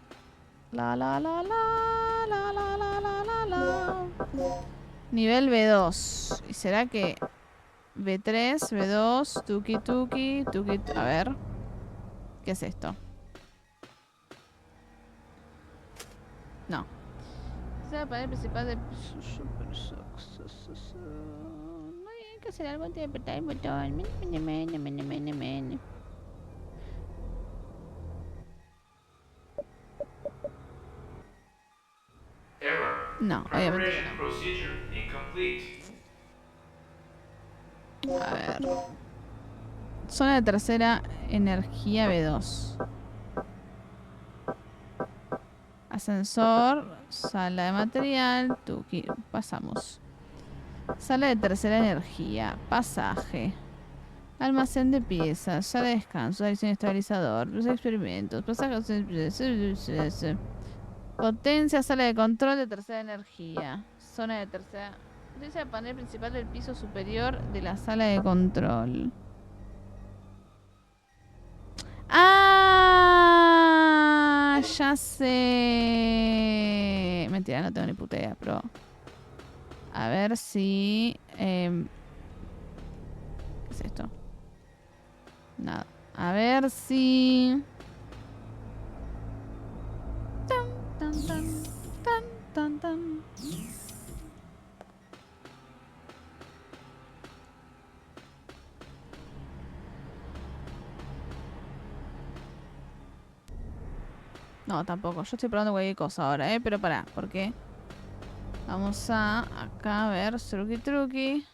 Nivel B2. ¿Y será que B3, B2, tuki? A ver. ¿Qué es esto? No. Es el panel principal de... No hay que hacer algo antes de apretar el botón. Error. No, obviamente que Preparation procedure incomplete. no. A ver. Zona de tercera energía B2. Ascensor, sala de material, tuki, pasamos. Sala de tercera energía, pasaje. Almacén de piezas, sala de descanso, dirección estabilizador, los experimentos, pasaje, potencia, sala de control de tercera energía. Zona de tercera. Utiliza el panel principal del piso superior de la sala de control. ¡Ah! Ya sé. Mentira, no tengo ni puta idea, pero... A ver si... ¿Qué es esto? Nada. A ver si... Tan, tan, tan, tan, tan, tan. No, tampoco. Yo estoy probando cualquier cosa ahora, pero pará, ¿por qué? Vamos a... Acá, a ver, truqui.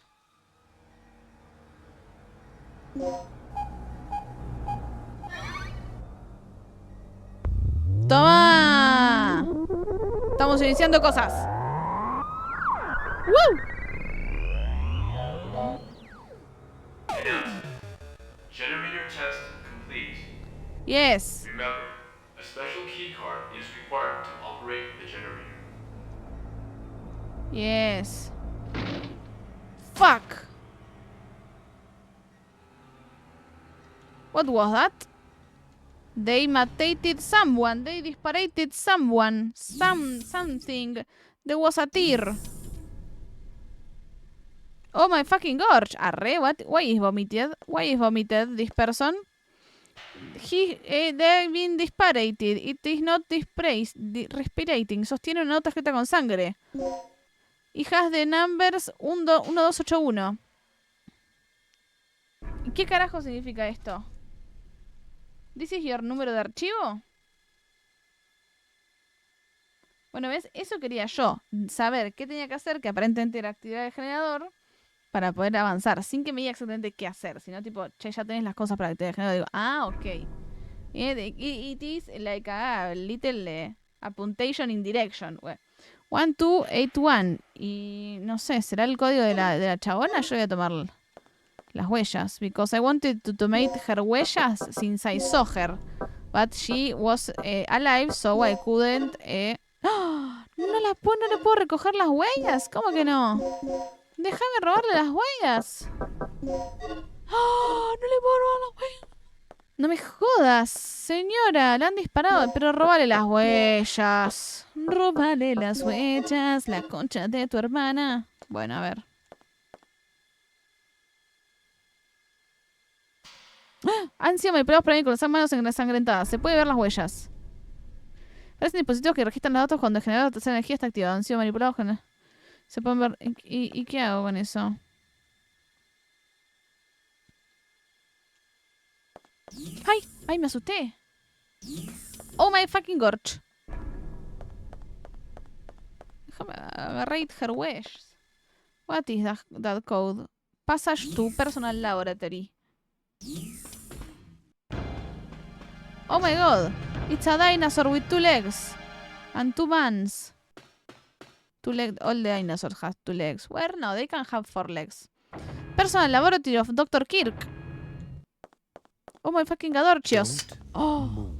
¡Toma! Estamos iniciando cosas. ¡Woo! Generator test complete. Yes. Remember, a special key card is required to operate the generator. Yes. Fuck. What was that? They matated someone. They disparated someone. Something. There was a tear. Oh my fucking gosh. Arre, what? Why is vomited? Why is vomited this person? They've been disparated. It is not respirating. Sostiene una nota escrita con sangre. Y has the numbers 1281. ¿Qué carajo significa esto? ¿This is your número de archivo? Bueno, ¿ves? Eso quería yo. Saber qué tenía que hacer, que aparentemente era activar el generador, para poder avanzar, sin que me diga exactamente qué hacer. Sino tipo, che, ya tenés las cosas para activar el generador. Digo, ah, ok. It is like a little appuntation in direction. 1281. Y no sé, ¿será el código de la chabona? Yo voy a tomar las huellas. Because I wanted to tomate her huellas since I saw her. But she was alive, so I couldn't... ¡Oh! No le puedo recoger las huellas. ¿Cómo que no? Déjame robarle las huellas. ¡Oh! No le puedo robar las huellas. No me jodas, señora. Le han disparado, pero róbale las huellas. Róbale las huellas, la concha de tu hermana. Bueno, a ver. Han sido manipulados por alguien con las manos ensangrentadas. Se puede ver las huellas. Parecen dispositivos que registran los datos cuando el generador de tercera energía está activado. Han sido manipulados con... Se pueden ver... ¿Y qué hago con eso? ¡Ay! ¡Ay, me asusté! ¡Oh, my fucking gorge! Déjame agarrar her wish. What is that code? Passage to personal laboratory. Oh my god! It's a dinosaur with 2 legs. And 2 bands. 2 legs. All the dinosaurs have 2 legs. Where? No, they can have 4 legs. Personal laboratory of Dr. Kirk. Oh my fucking adorchios. Oh.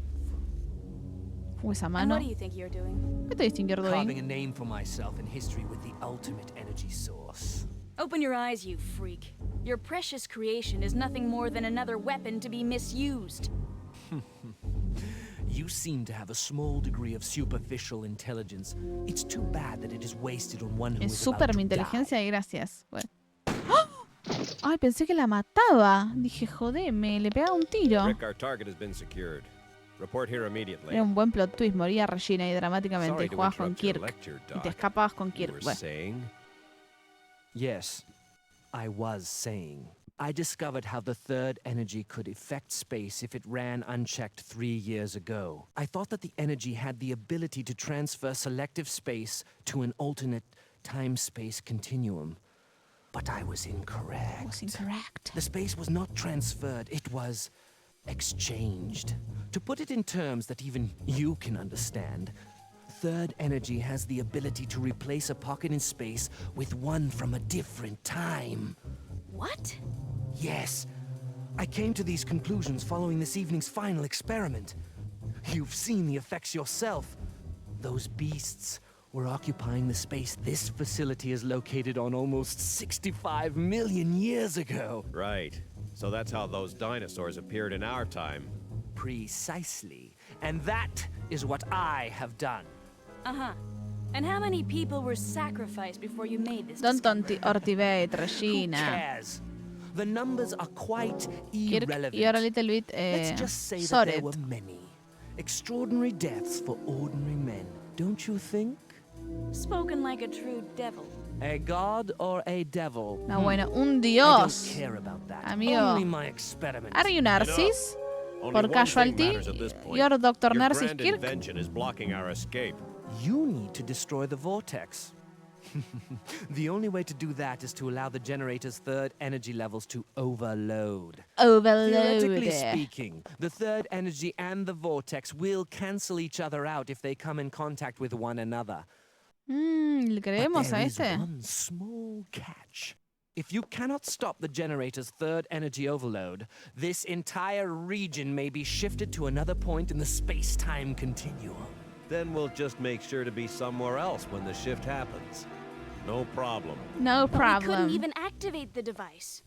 Esa mano. What do you think you're doing? What do you think you're Carving doing? a name for myself in history with the ultimate energy source. Open your eyes, you freak. Your precious creation is nothing more than another weapon to be misused. You seem to have a small degree of superficial intelligence. It's too bad that it is wasted on one who Es is about súper to mi die. inteligencia y gracias. Bueno. ¡Oh! Ay, pensé que la mataba. Dije, jodeme, le pegaba un tiro. Rick, our target has been secured. Report here immediately. Era un buen plot twist. Moría Regina ahí dramáticamente. Sorry Y to jugabas con interrupt your Kirk. lecture, Y te Doc. escapabas con You Kirk. were Bueno. saying? Yes, I was saying. I discovered how the third energy could affect space if it ran unchecked 3 years ago. I thought that the energy had the ability to transfer selective space to an alternate time-space continuum. But I was incorrect. Was incorrect. The space was not transferred, it was exchanged. To put it in terms that even you can understand, third energy has the ability to replace a pocket in space with one from a different time. What? Yes, I came to these conclusions following this evening's final experiment. You've seen the effects yourself. Those beasts were occupying the space this facility is located on almost 65 million years ago. Right. So that's how those dinosaurs appeared in our time. Precisely. And that is what I have done. Uh-huh. And how many people were sacrificed before you made this Don't discovery? ortivate, Who Regina. cares? The numbers are quite Kirk, irrelevant. you're a little bit Let's just say that sorry. there were many extraordinary deaths for ordinary men, don't you think? Spoken like a true devil. A god or a devil? No, bueno, un I dios. don't care about that. Amigo. Only my experiment. Are you Narcis? Only Por one thing casualty, matters at this point. you're Dr. Your Narcis grand Kirk. invention is blocking our escape. You need to destroy the vortex. The only way to do that is to allow the generator's third energy levels to overload. Theoretically Overload. speaking, the third energy and the vortex will cancel each other out if they come in contact with one another. ¿Le But creemos there a is este? one small catch. If you cannot stop the generator's third energy overload, this entire region may be shifted to another point in the space-time continuum. Then we'll just make sure to be somewhere else when the shift happens. No problem. No But we problem. couldn't even activate the device.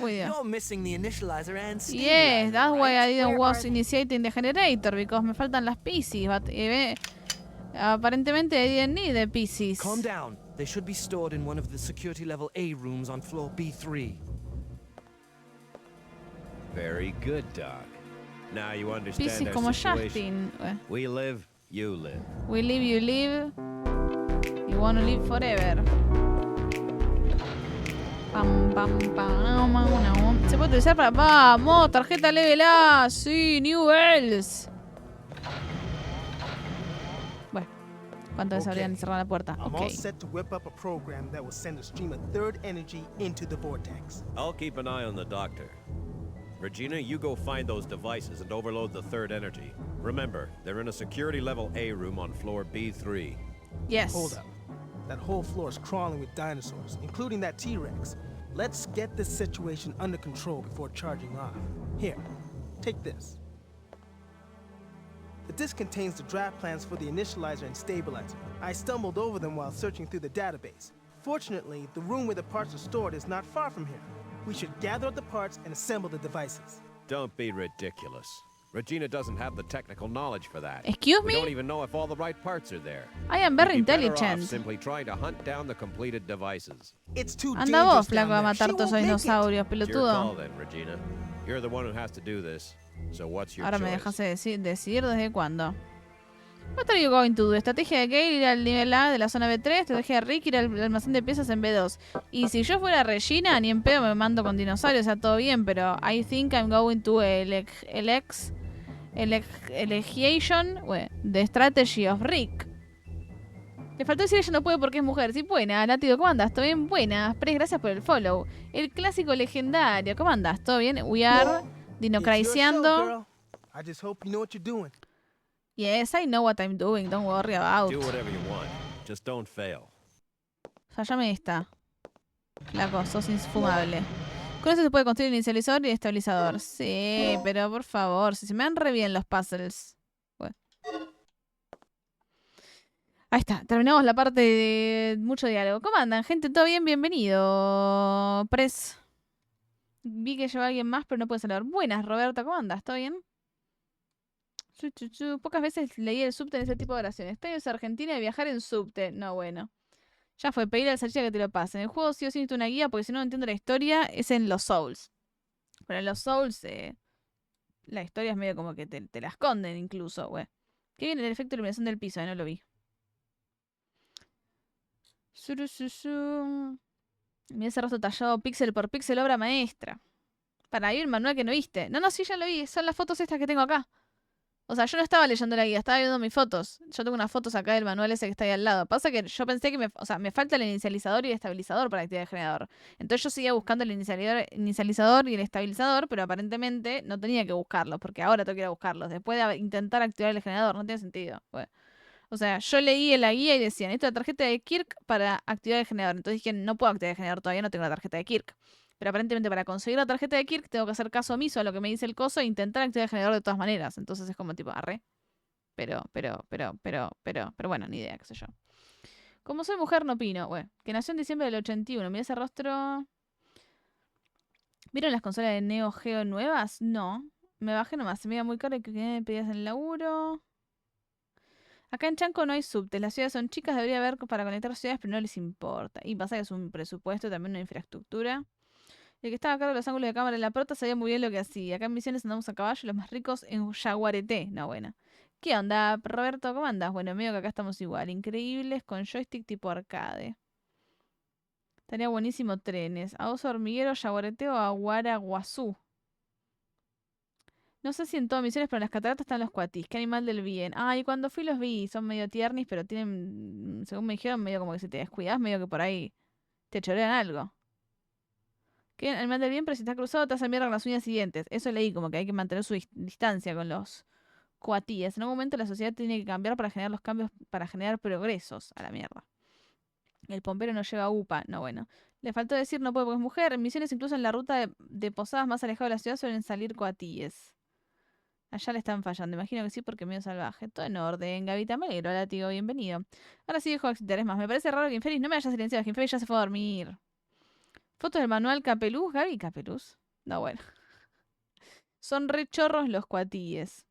Uy, Dios. You're missing the initializer and Yeah, stabilizer, that's why I right? didn't Where was are they? initiating the generator, because me faltan las pieces, but aparentemente I didn't need the pieces. Calm down. They should be stored in one of the security level A rooms on floor B3. Very good, Doc. Now you understand Pieces our como situation. Justin. We live, you live. We live, you live. You wanna live forever. Pam, pam, pam, se puede utilizar para... ¡Vamos! Tarjeta level A. Sí, New Bells. Bueno, ¿cuánto veces habrían cerrado la puerta? I'm Ok. all set to whip up a program that will send a stream of third energy into the vortex. I'll keep an eye on the doctor. Regina, you go find those devices and overload the third energy. Remember, they're in a security level A room on floor B3. Yes. Hold up. That whole floor is crawling with dinosaurs, including that T-Rex. Let's get this situation under control before charging off. Here, take this. The disk contains the draft plans for the initializer and stabilizer. I stumbled over them while searching through the database. Fortunately, the room where the parts are stored is not far from here. We should gather up the parts and assemble the devices. Don't be ridiculous. Regina doesn't have the technical knowledge for that. Excuse We me? don't even know if all the right parts are there. I am very We'd be better off intelligent. simply trying to hunt down the completed devices. It's too Anda vos, dangerous down flaco, a there. matar She todos won't esos make it. dinosaurios, It's your call pelotudo. then, Regina. You're the one who has to do this. So what's your Ahora me choice? dejas decidir desde cuándo. What are you going to do? Estrategia de Gale ir al nivel A de la zona B3. Estrategia de Rick ir al almacén de piezas en B2. Y si yo fuera Regina, ni en pedo me mando con dinosaurios, o sea, todo bien, pero I think I'm going to Elegiation, the strategy of Rick. Le faltó decir ella no puede porque es mujer. Sí, buena, Látigo, ¿cómo andas? ¿Todo bien? Buenas. Pres, gracias por el follow. El clásico legendario, ¿cómo andas? ¿Todo bien? We are It's your show, dinocraciando. girl. I just hope you know what you're doing. Yes, I know what I'm doing, don't worry about. Do whatever you want. Just don't fail. Fallame esta. Flaco, sos infumable. Con eso se puede construir un inicializador y estabilizador. Sí, pero por favor, si se me dan re bien los puzzles. Bueno. Ahí está, terminamos la parte de mucho diálogo. ¿Cómo andan, gente? ¿Todo bien? Bienvenido. Pres. Vi que lleva a alguien más, pero no puede saludar. Buenas, Roberta, ¿cómo andas? ¿Todo bien? Pocas veces leí el subte en ese tipo de oraciones. Extraño a Argentina y viajar en subte. No, bueno. Ya fue, pedir al salchicha que te lo pase. En el juego sí o sí necesito una guía porque si no entiendo la historia es en los Souls. Pero en los Souls la historia es medio como que te la esconden incluso, güey. ¿Qué viene el efecto de iluminación del piso? No lo vi. Mira ese rostro tallado píxel por píxel, obra maestra. Para ahí el manual que no viste. No, sí, ya lo vi. Son las fotos estas que tengo acá. O sea, yo no estaba leyendo la guía, estaba viendo mis fotos. Yo tengo unas fotos acá del manual ese que está ahí al lado. Pasa que yo pensé que me falta el inicializador y el estabilizador para activar el generador. Entonces yo seguía buscando el inicializador y el estabilizador, pero aparentemente no tenía que buscarlos, porque ahora tengo que ir a buscarlos. Después de intentar activar el generador, no tiene sentido. Bueno. O sea, yo leí en la guía y decía, necesito la tarjeta de Kirk para activar el generador. Entonces dije, no puedo activar el generador, todavía no tengo la tarjeta de Kirk. Pero aparentemente para conseguir la tarjeta de Kirk tengo que hacer caso omiso a lo que me dice el coso e intentar activar el generador de todas maneras. Entonces es como tipo, arre. Pero bueno, ni idea, qué sé yo. Como soy mujer no opino. Bueno, que nació en diciembre del 81. Mira ese rostro. ¿Vieron las consolas de Neo Geo nuevas? No. Me bajé nomás. Se me iba muy caro y que me pedías el laburo. Acá en Chanco no hay subtes. Las ciudades son chicas. Debería haber para conectar ciudades, pero no les importa. Y pasa que es un presupuesto, también una infraestructura. El que estaba a cargo de los ángulos de cámara en la prota sabía muy bien lo que hacía. Acá en Misiones andamos a caballo y los más ricos en Yaguareté. No, bueno. ¿Qué onda, Roberto? ¿Cómo andas? Bueno, medio que acá estamos igual. Increíbles con joystick tipo arcade. Estaría buenísimo trenes. A Oso Hormiguero, Yaguareté o a Guaraguazú. No sé si en todas Misiones, pero en las cataratas están los cuatis. Qué animal del bien. Ay, cuando fui los vi. Son medio tiernis, pero tienen, según me dijeron, medio como que si te descuidas, medio que por ahí te chorean algo. Que animal del bien, pero si estás cruzado te hacen mierda con las uñas siguientes. Eso leí, como que hay que mantener su distancia con los coatíes. En algún momento la sociedad tiene que cambiar para generar los cambios, para generar progresos. A la mierda. El pompero no lleva UPA. No, bueno. Le faltó decir no puede porque es mujer. En Misiones, incluso en la ruta de posadas más alejado de la ciudad, suelen salir coatíes. Allá le están fallando. Imagino que sí, porque medio salvaje. Todo en orden. Gavita, me alegro. Látigo, bienvenido. Ahora sí dejo de interés más. Me parece raro que Inferis no me haya silenciado. Que Inferis ya se fue a dormir. Fotos del manual Capeluz. Gaby Capeluz. No, bueno. Son re chorros los cuatíes.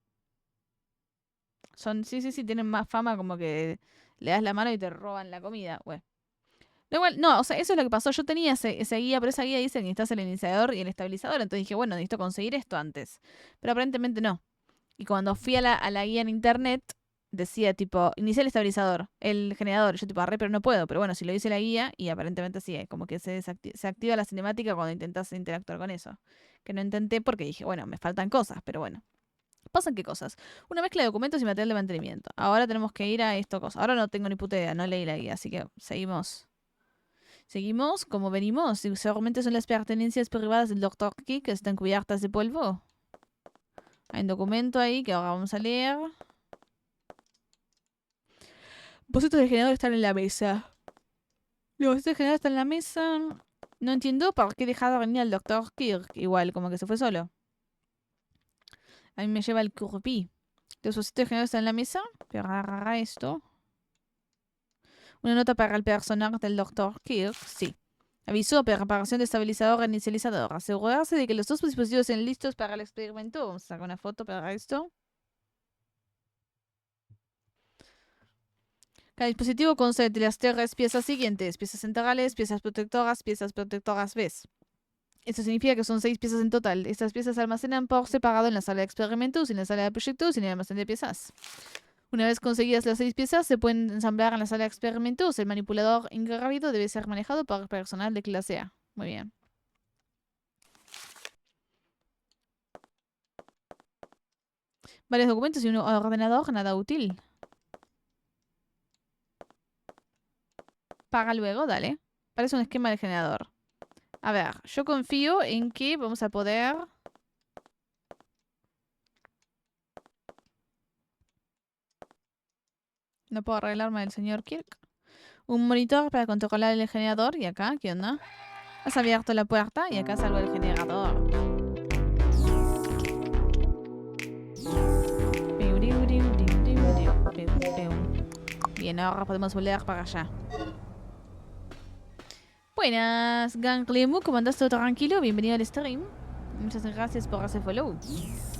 Son, sí, tienen más fama como que le das la mano y te roban la comida. Bueno. No, igual, no, o sea, eso es lo que pasó. Yo tenía esa guía, pero esa guía dice que necesitas el iniciador y el estabilizador. Entonces dije, bueno, necesito conseguir esto antes. Pero aparentemente no. Y cuando fui a la guía en internet, decía tipo, inicia el estabilizador, el generador. Yo tipo, arre, pero no puedo. Pero bueno, si lo dice la guía, y aparentemente sí, como que se activa la cinemática cuando intentas interactuar con eso. Que no intenté porque dije, bueno, me faltan cosas, pero bueno. ¿Pasan qué cosas? Una mezcla de documentos y material de mantenimiento. Ahora tenemos que ir a esto cosa. Ahora no tengo ni puta idea, no leí la guía, así que seguimos. Seguimos como venimos. Y seguramente son las pertenencias privadas del Dr. Key que están cubiertas de polvo. Hay un documento ahí que ahora vamos a leer. Bocetos del generador están en la mesa. Los bocetos del generador están en la mesa. No entiendo por qué dejaba venir al Dr. Kirk. Igual, como que se fue solo. A mí me lleva el curpí. Los bocetos del generador están en la mesa. Pero agarra esto. Una nota para el personal del Dr. Kirk. Sí. Aviso para reparación de estabilizador e inicializador. Asegurarse de que los dos dispositivos estén listos para el experimento. Vamos a sacar una foto para esto. Cada dispositivo consta de las 3 piezas siguientes. Piezas centrales, piezas protectoras B. Esto significa que son 6 piezas en total. Estas piezas se almacenan por separado en la sala de experimentos, en la sala de proyectos y en el almacén de piezas. Una vez conseguidas las 6 piezas, se pueden ensamblar en la sala de experimentos. El manipulador ingrávido debe ser manejado por personal de clase A. Muy bien. Varios documentos y un ordenador, nada útil. Paga luego, dale. Parece un esquema de generador. A ver, yo confío en que vamos a poder... No puedo arreglarme del señor Kirk. Un monitor para controlar el generador. Y acá, ¿qué onda? Has abierto la puerta y acá salgo el generador. Bien, ahora podemos volver para allá. Buenas, Gangliemu, ¿cómo andas? ¿Todo tranquilo? Bienvenido al stream. Muchas gracias por hacer follow.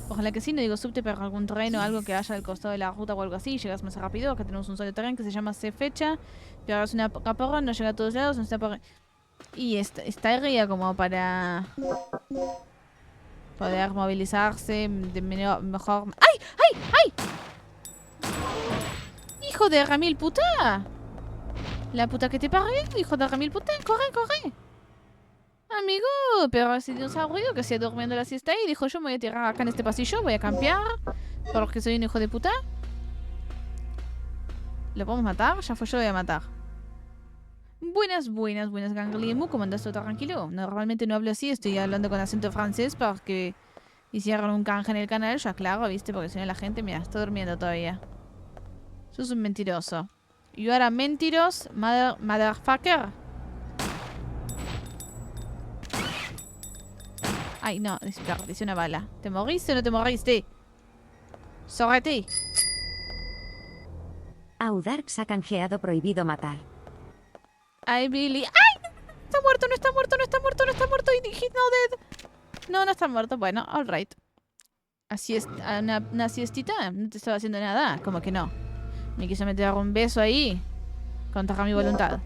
Ojalá que sí, no digo subte, pero algún tren o algo que haya al costado de la ruta o algo así. Llegas más rápido. Acá tenemos un solo tren que se llama C fecha. Pero es una caporra, no llega a todos lados. No está por... Y está arriba como para poder movilizarse de mejor... ¡Ay! ¡Ay! ¡Ay! ¡Hijo de Ramil puta! La puta que te parió, hijo de Ramil puta. ¡Corre, corre! Amigo, pero ese dinosaurio que se ha durmiendo la siesta ahí dijo, yo me voy a tirar acá en este pasillo, voy a campear porque soy un hijo de puta. ¿Lo podemos matar? Ya fue, yo lo voy a matar. Buenas, Gangliemu, ¿cómo andas? ¿Todo tranquilo? Normalmente no hablo así, estoy hablando con acento francés porque hicieron un canje en el canal, ya claro, viste, porque si no la gente, mira, está durmiendo todavía. Sos un mentiroso. You are a mentiros, motherfucker. Ay, no, desperdicié una bala. ¿Te moriste o no te moriste? ¡Sórrete! Audarx ha canjeado prohibido matar. Ay, Billy. ¡Ay! Está muerto, no está muerto, no está muerto, no está muerto. He's no dead. No, no está muerto. Bueno, alright. Así es, una siestita. No te estaba haciendo nada. Como que no. Me quiso meter un beso ahí. Contra mi voluntad.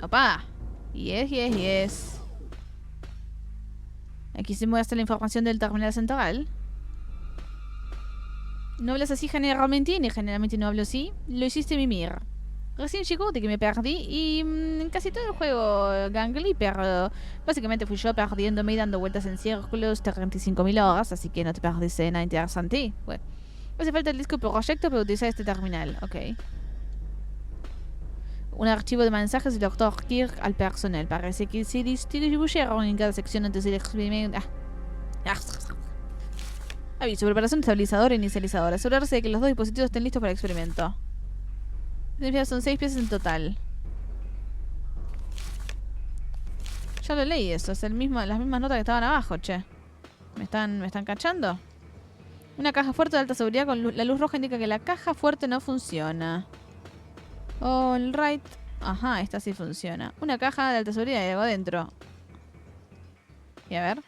Opa. Yes. Aquí se muestra la información del terminal central. No hablas así generalmente, ni generalmente no hablo así. Lo hiciste mimir. Recién llegó de que me perdí y en casi todo el juego Gangly, pero básicamente fui yo perdiéndome y dando vueltas en círculos 35.000 horas, así que no te perdiste nada interesante. Bueno, hace falta el disco proyecto para utilizar este terminal, ok. Un archivo de mensajes del Dr. Kirk al personal. Parece que se distribuyeron en cada sección antes del experimento. Aviso, preparación de estabilizador e inicializador. Asegurarse de que los dos dispositivos estén listos para el experimento. Son 6 piezas en total. Ya lo leí eso. Es las mismas notas que estaban abajo, che. ¿Me están cachando? Una caja fuerte de alta seguridad con la luz roja indica que la caja fuerte no funciona. Alright. Ajá, esta sí funciona. Una caja de alta seguridad y algo adentro. Y a ver.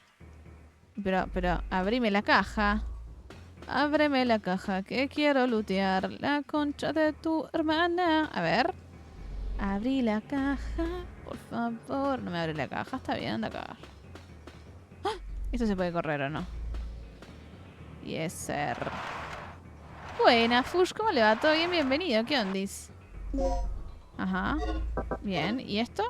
Pero, abrime la caja. Ábreme la caja que quiero lootear la concha de tu hermana. A ver. Abrí la caja, por favor. No me abre la caja, está bien, anda a cagar. ¡Ah! ¿Esto se puede correr o no? Yes, sir. Buena, Fush, ¿cómo le va? ¿Todo bien? Bienvenido. ¿Qué ondis? Ajá. Bien. ¿Y esto?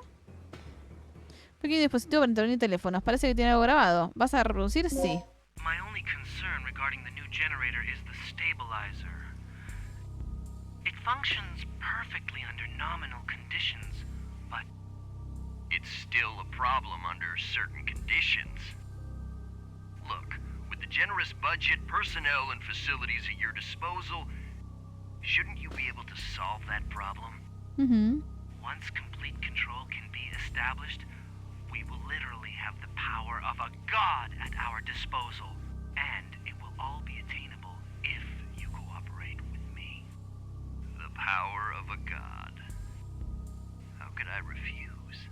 Pequeño dispositivo para intervenir teléfonos. Parece que tiene algo grabado. ¿Vas a reproducir? Sí. My only concern regarding the new generator is the stabilizer. It functions perfectly under nominal conditions, but it's still a problem under certain conditions. Look, with the generous budget, personnel, and facilities at your disposal, shouldn't you be able to solve that problem? Once complete control can be established, we will literally have the power of a god at our disposal, and it will all be attainable if you cooperate with me. The power of a god. How could I refuse?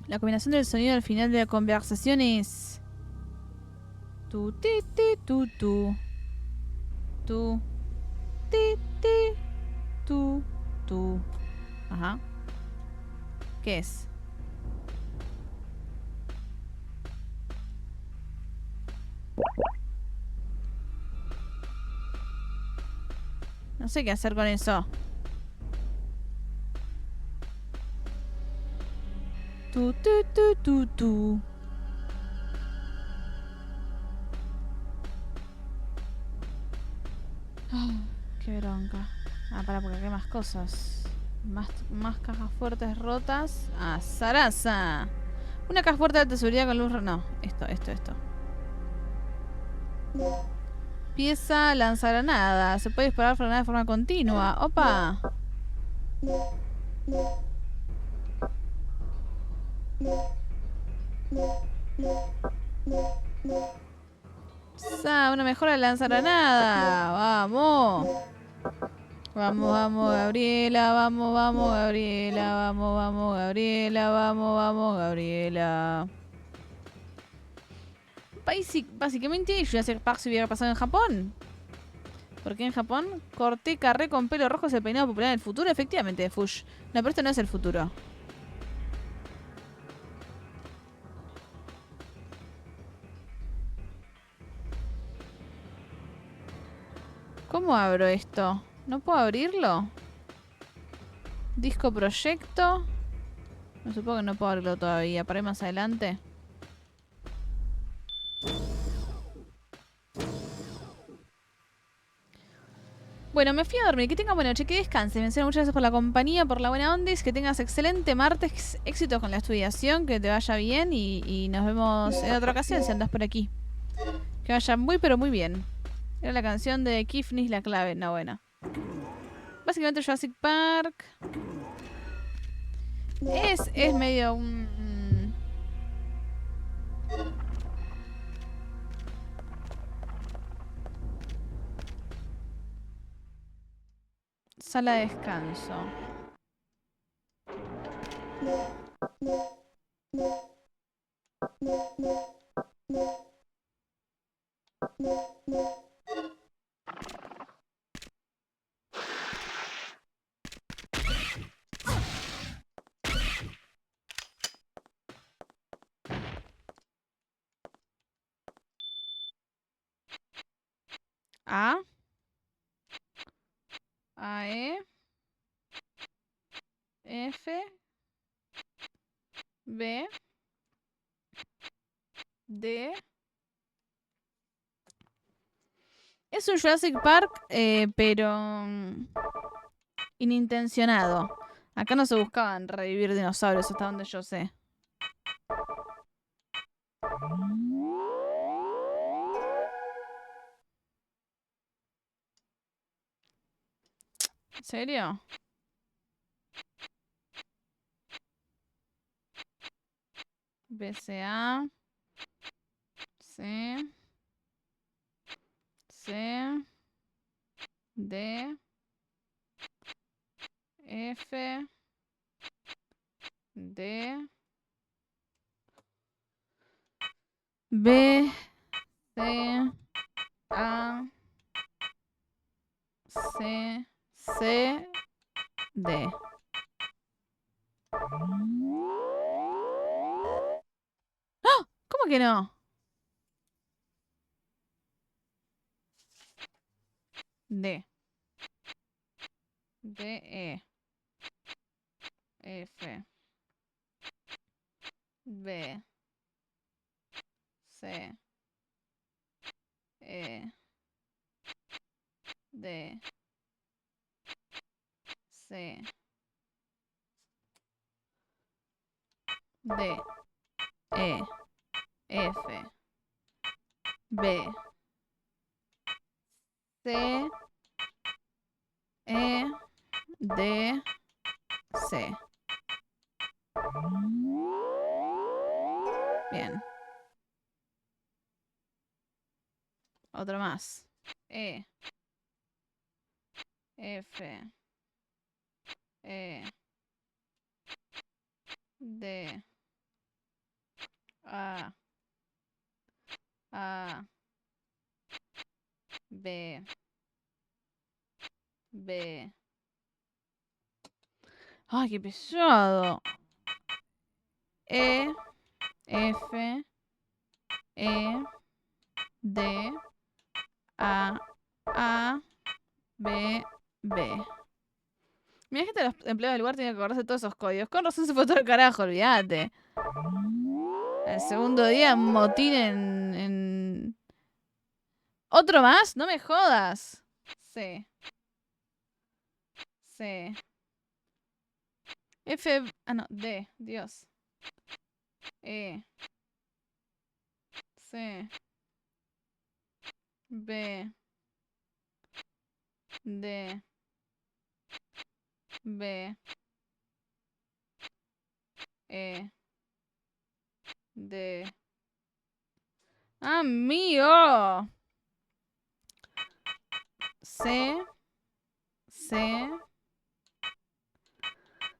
La combinación del sonido al final de la conversación es... Tu, ti, ti, tu, tu. Tu, ti, ti, tu, tu. Ajá. ¿Qué es? No sé qué hacer con eso. Tu, tu, tu, tu, tu. Qué bronca. Ah, para, porque acá hay más cosas. Más cajas fuertes rotas. Ah, zaraza. Una caja fuerte de alta seguridad con luz... No, esto. Pieza lanzagranada. Se puede disparar granada de forma continua. ¡Opa! Una mejora de lanzagranada. ¡Vamos! Vamos, Gabriela. Vamos, Gabriela. Vamos, Gabriela. Vamos, Gabriela. Básicamente Jurassic Park se hubiera pasado en Japón. Porque en Japón corté carré con pelo rojo es el peinado popular en el futuro. Efectivamente, Fush. No, pero esto no es el futuro. ¿Cómo abro esto? ¿No puedo abrirlo? Disco proyecto. No, supongo que no puedo abrirlo todavía. Para ir más adelante. Bueno, me fui a dormir. Que tengas buena noche, que descanse. Muchas gracias por la compañía, por la buena onda. Que tengas excelente martes, éxitos con la estudiación, que te vaya bien y nos vemos en otra ocasión si andas por aquí. Que vaya muy pero muy bien. Era la canción de Kifnis La Clave. No, bueno. Básicamente Jurassic Park es medio un... Sala de descanso. A. E. F. B. D. Es un Jurassic Park, pero inintencionado. Acá no se buscaban revivir dinosaurios, hasta donde yo sé. ¿En serio? BCA. C. C. D. F. D. B. C. A. C. C. D. ¡Ah! ¿Cómo que no? D. D, E. F. B. C. E. D. C. D. E. F. B. C. E. D. C. Bien. Otro más. E. F. E. D. A. A. B. B. ¡Ay, qué pesado! E. F. E. D. A. A. B. B. Mira que los empleados del lugar tienen que acordarse de todos esos códigos. Con razón se fue todo el carajo, olvídate. El segundo día, motín en... ¿Otro más? No me jodas. C. C. F... Ah, no. D. Dios. E. C. B. D. B. E. D. ¡Amigo! C. C.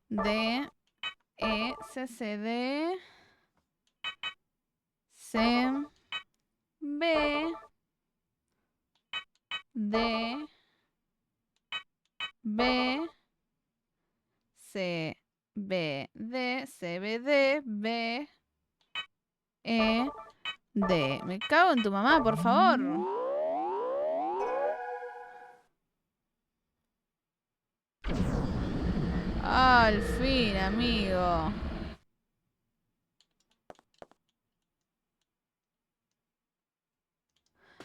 D. E. C. C. D. C. B. D. B. C. B. D. C. B. D. B. E. D. Me cago en tu mamá, por favor. Al fin, amigo.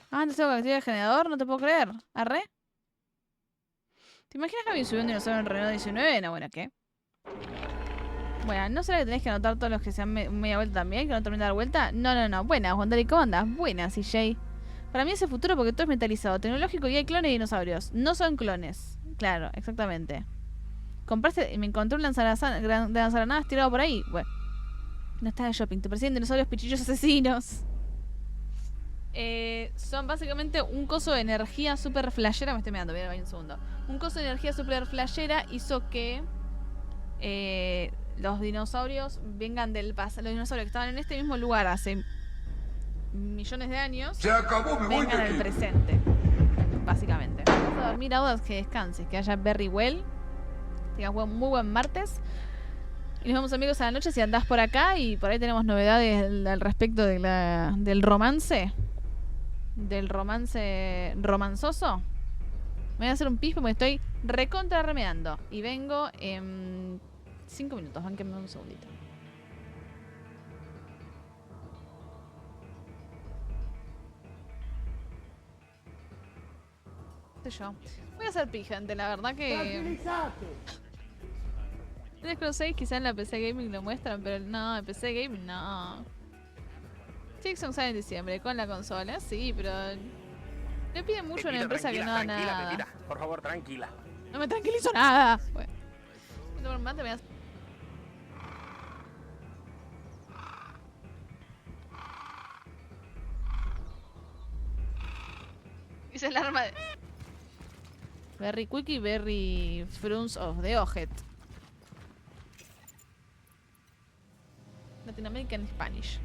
Antes tengo que activar el generador, no te puedo creer. ¿Arre? ¿Te imaginas que había subido un dinosaurio en Renault 19? No, bueno, ¿qué? Bueno, ¿no será que tenés que anotar todos los que sean media vuelta también? ¿Que no terminen de dar vuelta? No, no, no. Buenas, Juan Dari, ¿cómo andas? Buenas, CJ. Para mí es el futuro porque todo es metalizado, tecnológico y hay clones y dinosaurios. No son clones. Claro, exactamente. Compraste y me encontré un lanzagranadas tirado por ahí. Bueno. No estás de shopping. Te persiguen dinosaurios pichillos asesinos. Son básicamente un coso de energía super flashera. Me estoy mirando, voy a ver un segundo. Un coso de energía super flashera hizo que los dinosaurios vengan del pasado. Los dinosaurios que estaban en este mismo lugar hace millones de años Se acabó, me voy vengan de al aquí. presente. Básicamente. Vamos a dormir ahora, que descanses, que haya very well. Tengas muy buen martes. Y nos vemos, amigos, a la noche si andás por acá. Y por ahí tenemos novedades al respecto de del romance. Del romance romanzoso. Me voy a hacer un pis porque estoy recontra remeando. Y vengo en 5 minutos. Bánquenme un segundito. ¿Qué sé yo? Voy a hacer pis, gente. La verdad que... En Xbox 6 quizá en la PC Gaming lo muestran, pero no, en PC Gaming no. Xbox sale en diciembre con la consola, sí, pero... Le piden mucho a una empresa que no da nada. Pepita, por favor, tranquila. No me tranquilizo nada. Bueno. Esa es el arma de... Very Quickie, Very Fruits of the Ojet. Latin American Spanish.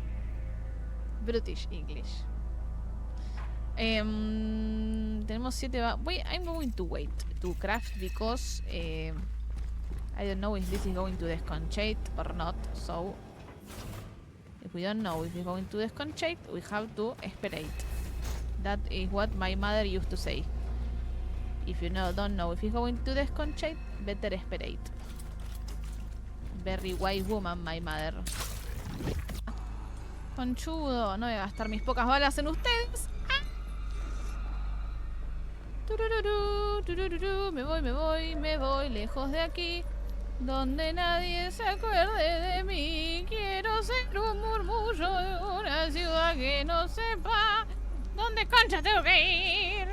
British English. Tenemos 7... I'm going to wait to craft because I don't know if this is going to desconchate or not, so If we don't know if we're going to desconchate, we have to esperate. That is what my mother used to say. If you don't know if you're going to desconchate, better esperate. Very wise woman, my mother. Conchudo, no voy a gastar mis pocas balas en ustedes. Me voy lejos de aquí, donde nadie se acuerde de mí. Quiero ser un murmullo de una ciudad que no sepa dónde concha tengo que ir.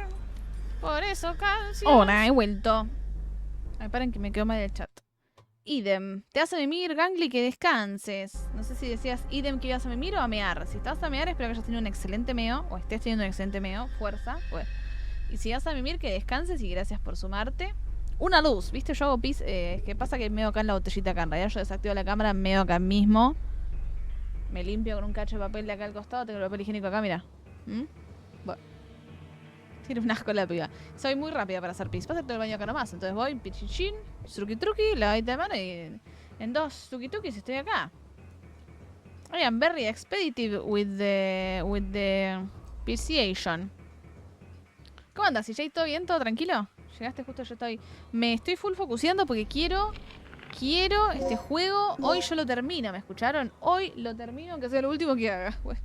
Por eso canción. Hola, he vuelto. Ay, paren que me quedo mal el chat. Idem. Te hace mimir, Gangly, que descanses. No sé si decías idem que ibas a mimir o a mear. Si estás a mear, espero que hayas tenido un excelente meo. O estés teniendo un excelente meo. Fuerza. Bueno. Y si vas a mimir, que descanses y gracias por sumarte. Una luz, ¿viste? Yo hago pis. ¿Qué pasa? Que meo acá en la botellita acá. En realidad yo desactivo la cámara, meo acá mismo. Me limpio con un cacho de papel de acá al costado. Tengo el papel higiénico acá, mira. Bueno. Tiene un asco la piba. Soy muy rápida para hacer pis. Pasa todo el baño acá nomás. Entonces voy, pichichín, truqui truqui, lavadita de mano y en 2 tuki tukis estoy acá. I am very expeditive with the PCation. ¿Cómo andas? ¿CJ? ¿Todo bien? ¿Todo tranquilo? Llegaste justo, yo estoy... Me estoy full focuseando porque quiero este juego. Hoy yo lo termino, ¿me escucharon? Hoy lo termino, aunque sea lo último que haga. Bueno.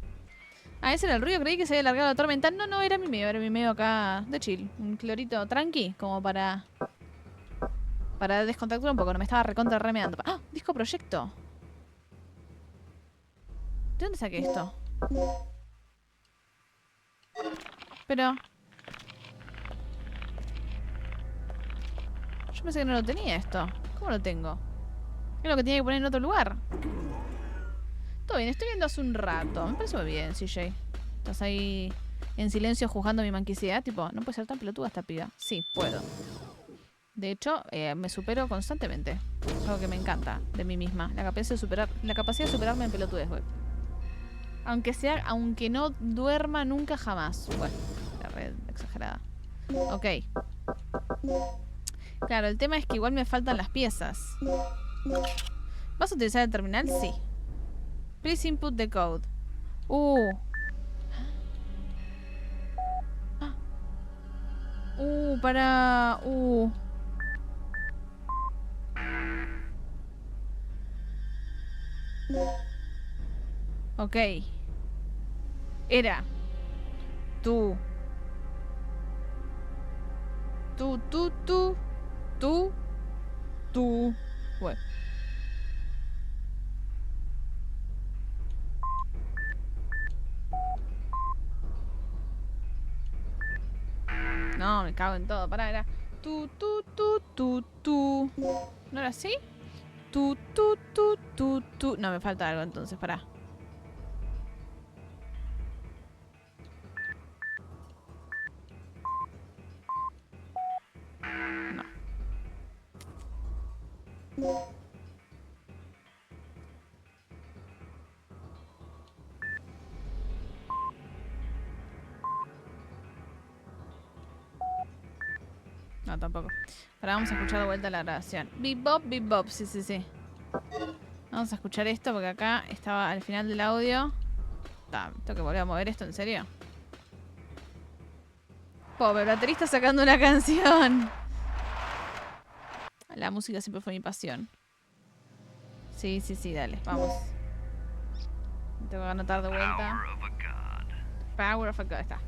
Ah, ese era el ruido, creí que se había alargado la tormenta. No, era mi medio acá de chill. Un clorito tranqui, como para descontacturar un poco. No me estaba recontra remeando. ¡Ah! Disco proyecto. ¿De dónde saqué esto? Pero... yo pensé que no lo tenía esto. ¿Cómo lo tengo? Es lo que tenía que poner en otro lugar. Todo bien, estoy viendo hace un rato. Me parece muy bien, CJ. Estás ahí en silencio juzgando mi manquicidad. Tipo, no puede ser tan pelotuda esta piba. Sí, puedo. De hecho, me supero constantemente. Es algo que me encanta de mí misma. La capacidad de superarme en pelotudez, güey. Aunque no duerma nunca jamás. Bueno, la red exagerada. Ok. Claro, el tema es que igual me faltan las piezas. ¿Vas a utilizar el terminal? Sí. Please input the code. Para... Ok. Era. Tú. Bueno. No, me cago en todo. Pará, era. ¿No era así? No, me falta algo entonces, pará. No, tampoco. Ahora vamos a escuchar de vuelta la grabación. Bip bop, sí. Vamos a escuchar esto porque acá estaba al final del audio. Tengo que volver a mover esto, ¿en serio? Pobre baterista sacando una canción. La música siempre fue mi pasión. Sí, dale, vamos. Tengo que anotar de vuelta. Power of a God, está.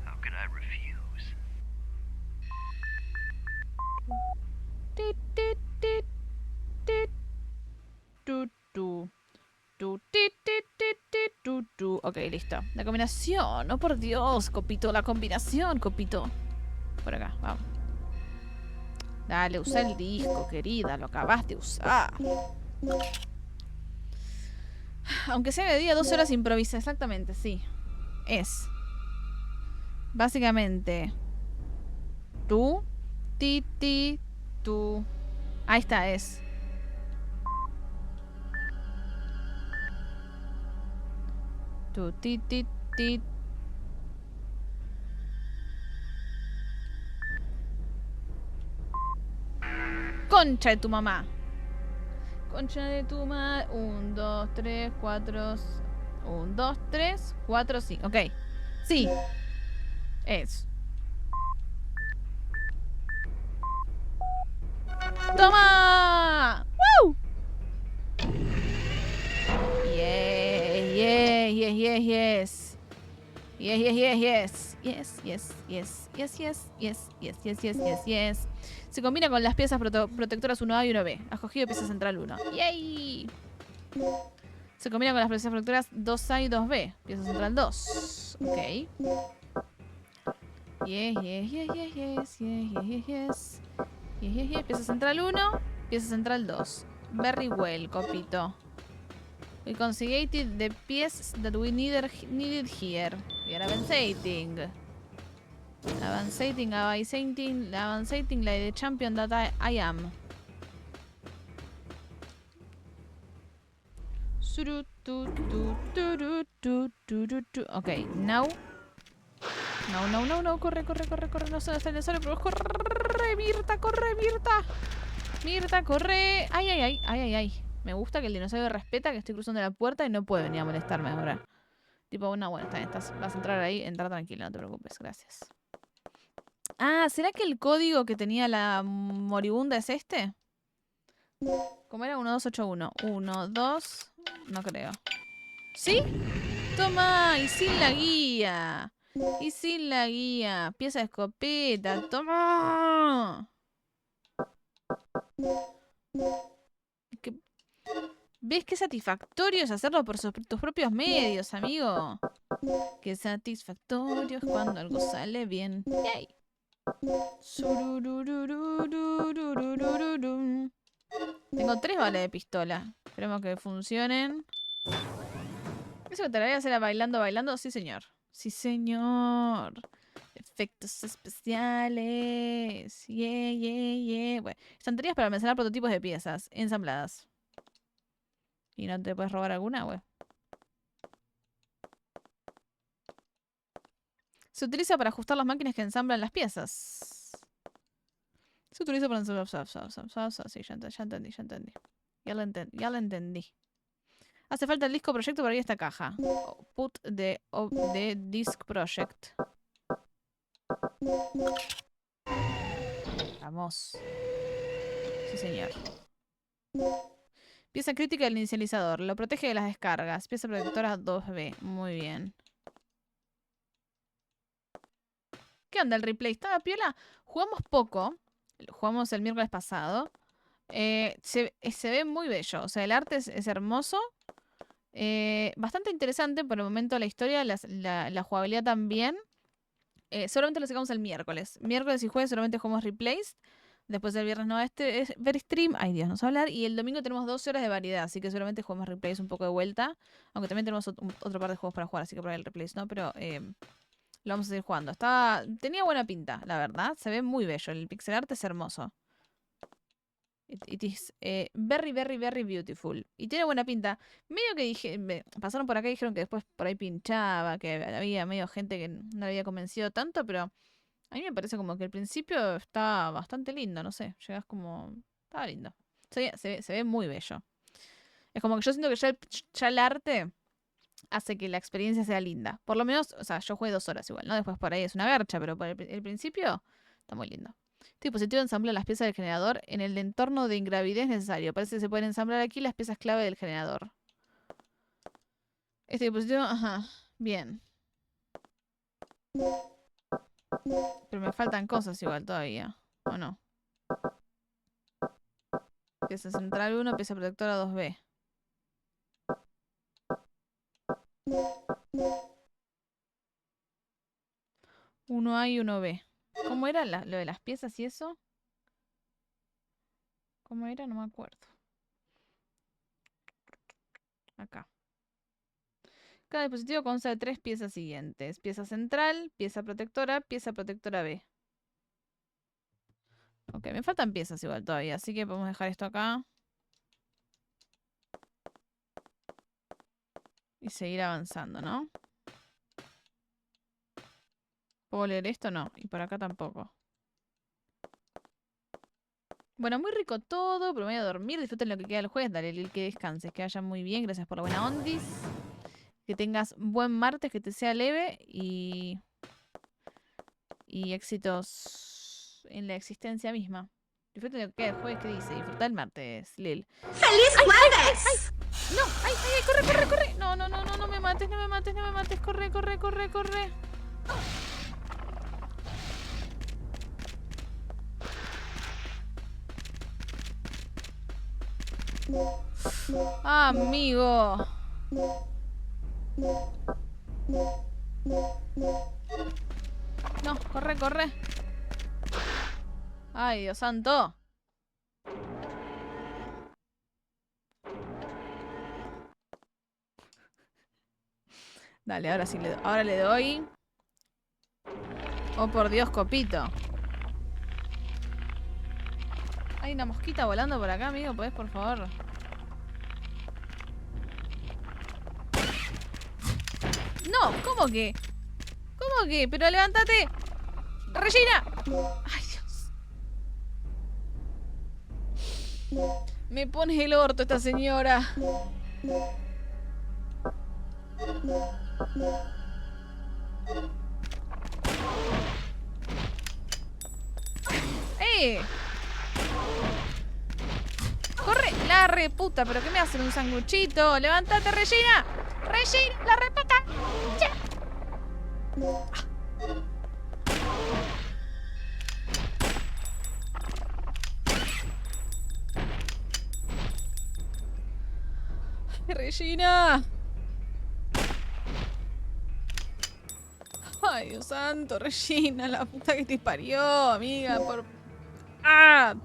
Ok, listo. La combinación. Oh, por Dios, Copito. La combinación, Copito. Por acá, vamos. Dale, usa el disco, querida. Lo acabas de usar. Aunque sea de día, 2 horas improvisa. Exactamente, sí. Es. Básicamente. Tú. Tú. Ahí está, es. Tú, ti. Concha de tu mamá. Concha de tu madre. 1, 2, 3, 4. 1, 2, 3, 4, 5. Ok. Sí. Es. ¡Toma! ¡Woo! Yes, yes, yes, yes. Yes, yes, yes, yes. Yes, yes, yes. Yes, yes, yes, yes, yes, yes, yes, yes. Se combina con las piezas protectoras 1A y 1B. Has cogido pieza central 1. ¡Yay! Se combina con las piezas protectoras 2A y 2B. Pieza central 2. Ok. Yes, yes, yes, yes, yes, yes, yes, yes. Yes, yes, yes. Pieza central 1, pieza central 2. Very well, copito. We conseguited the piece that we needed here. We are avanzating. Avanzating like the champion that I am. Ok, now. No, corre. No se está necesario, pero corre, Mirta, corre, Mirta. Mirta, corre. Ay. Me gusta que el dinosaurio respeta que estoy cruzando la puerta y no puede venir a molestarme ahora. Tipo, no, bueno, vas a entrar ahí, entra tranquila, no te preocupes, gracias. Ah, ¿será que el código que tenía la moribunda es este? ¿Cómo era? 1281. 1, 2. No creo. ¿Sí? Toma, y sin la guía. Pieza de escopeta, toma. ¿Ves qué satisfactorio es hacerlo por tus propios medios, amigo? Qué satisfactorio es cuando algo sale bien. Yay. Tengo 3 balas de pistola. Esperemos que funcionen. ¿Eso que te la voy a hacer bailando? Sí, señor. Sí, señor. Efectos especiales. Yeah. Bueno, estanterías para almacenar prototipos de piezas ensambladas. ¿Y no te puedes robar alguna, güey? Se utiliza para ajustar las máquinas que ensamblan las piezas. Se utiliza para ensamblar... Sí, ya entendí. Ya lo entendí. Hace falta el disco proyecto para ir a esta caja. Put the disk project. Vamos. Sí, señor. Pieza crítica del inicializador. Lo protege de las descargas. Pieza protectora 2B. Muy bien. ¿Qué onda el replay? ¿Estaba piola? Jugamos poco. Jugamos el miércoles pasado. Se ve muy bello. O sea, el arte es hermoso. Bastante interesante por el momento la historia. La jugabilidad también. Solamente lo sacamos el miércoles. Miércoles y jueves solamente jugamos replays. Después el viernes no, este es ver stream. Ay, Dios, nos va a hablar. Y el domingo tenemos 12 horas de variedad. Así que seguramente jugamos replays un poco de vuelta. Aunque también tenemos otro par de juegos para jugar. Así que por ahí el replays no. Pero lo vamos a seguir jugando. Tenía buena pinta, la verdad. Se ve muy bello. El pixel art es hermoso. It is very, very, very beautiful. Y tiene buena pinta. Medio que pasaron por acá y dijeron que después por ahí pinchaba. Que había medio gente que no le había convencido tanto. Pero a mí me parece como que al principio está bastante lindo, no sé. Llegas como... Estaba lindo. Se ve muy bello. Es como que yo siento que ya el arte hace que la experiencia sea linda. Por lo menos, o sea, yo jugué 2 horas igual, ¿no? Después por ahí es una garcha, pero por el principio está muy lindo. Este dispositivo ensambla las piezas del generador en el entorno de ingravidez necesario. Parece que se pueden ensamblar aquí las piezas clave del generador. Este dispositivo... Ajá. Bien. Pero me faltan cosas igual todavía. ¿O no? Pieza central 1, pieza protectora 2B. Uno A y 1B. ¿Cómo era lo de las piezas y eso? ¿Cómo era? No me acuerdo. Acá. Cada dispositivo consta de 3 piezas siguientes. Pieza central, pieza protectora B. Ok, me faltan piezas igual todavía, así que podemos dejar esto acá. Y seguir avanzando, ¿no? ¿Puedo leer esto? No. Y por acá tampoco. Bueno, muy rico todo, pero me voy a dormir. Disfruten lo que queda del jueves. Dale, Lil, que descanses, que vayan muy bien. Gracias por la buena ondis. Que tengas buen martes, que te sea leve y éxitos en la existencia misma. Disfruta de lo que queda el jueves, ¿qué dice? Disfruta el martes, Lil. ¡Feliz jueves! No, ay, corre, corre, corre. No me mates, no me mates, no me mates. Corre, corre, corre, corre. Amigo. No, corre, corre. Ay, Dios santo. Dale, ahora sí ahora le doy. Oh, por Dios, copito. Hay una mosquita volando por acá, amigo. ¿Podés, por favor? No, ¿cómo que? ¿Cómo que? Pero levántate. Regina. Ay, Dios. Me pone el orto esta señora. Corre, la reputa, pero ¿qué me hacen? Un sanguchito. Levántate, Regina. Regina, la reputa. Ya. Regina. Ay, Dios santo, Regina, la puta que te parió, amiga, por... ¡Ah!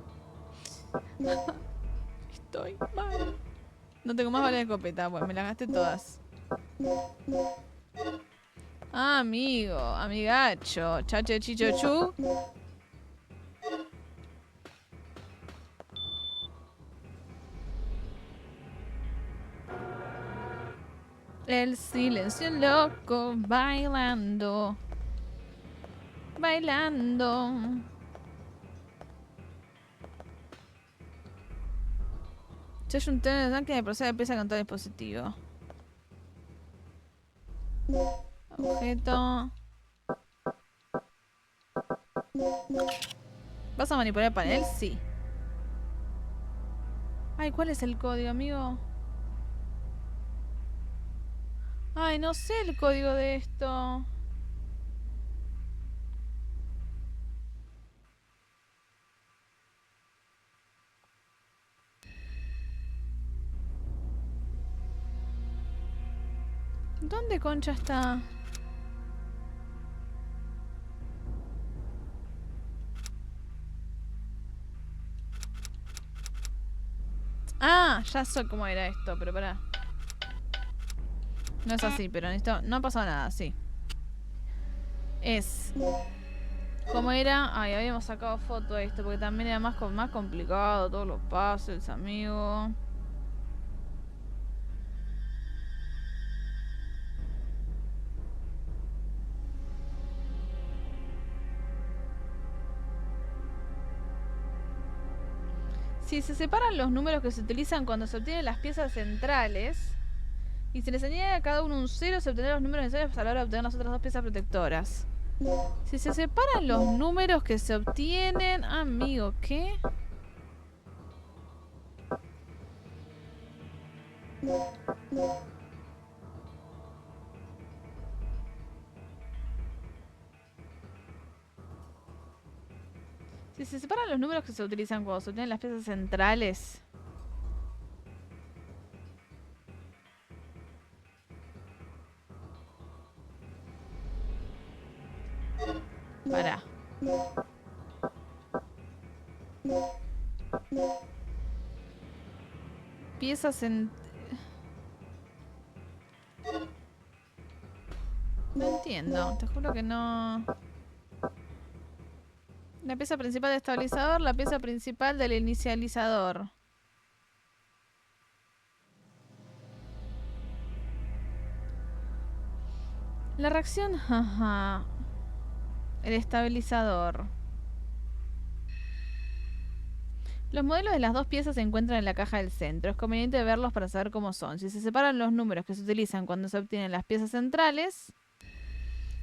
Estoy mal. No tengo más balas de escopeta, pues me las gasté todas. Ah, amigo, amigacho, chache chicho chu. El silencio loco bailando. Bailando. Si hay un tren de tanque de procede pieza con todo dispositivo. Objeto. ¿Vas a manipular el panel? Sí. Ay, ¿cuál es el código, amigo? Ay, no sé el código de esto. ¿Dónde concha está? Ah, ya sé cómo era esto, pero pará. No es así, pero necesito... No ha pasado nada, sí. Es... ¿Cómo era? Ay, habíamos sacado foto de esto, porque también era más complicado, todos los puzzles, amigo. Si se separan los números que se utilizan cuando se obtienen las piezas centrales y se les añade a cada uno un 0, se obtendrán los números necesarios a la hora de obtener las otras dos piezas protectoras. Si se separan los números que se obtienen... Amigo, ¿qué? Si se separan los números que se utilizan cuando se obtienen las piezas centrales... Para. Piezas en... No entiendo, te juro que no... La pieza principal del estabilizador, la pieza principal del inicializador. La reacción... Ajá. El estabilizador. Los modelos de las dos piezas se encuentran en la caja del centro. Es conveniente verlos para saber cómo son. Si se separan los números que se utilizan cuando se obtienen las piezas centrales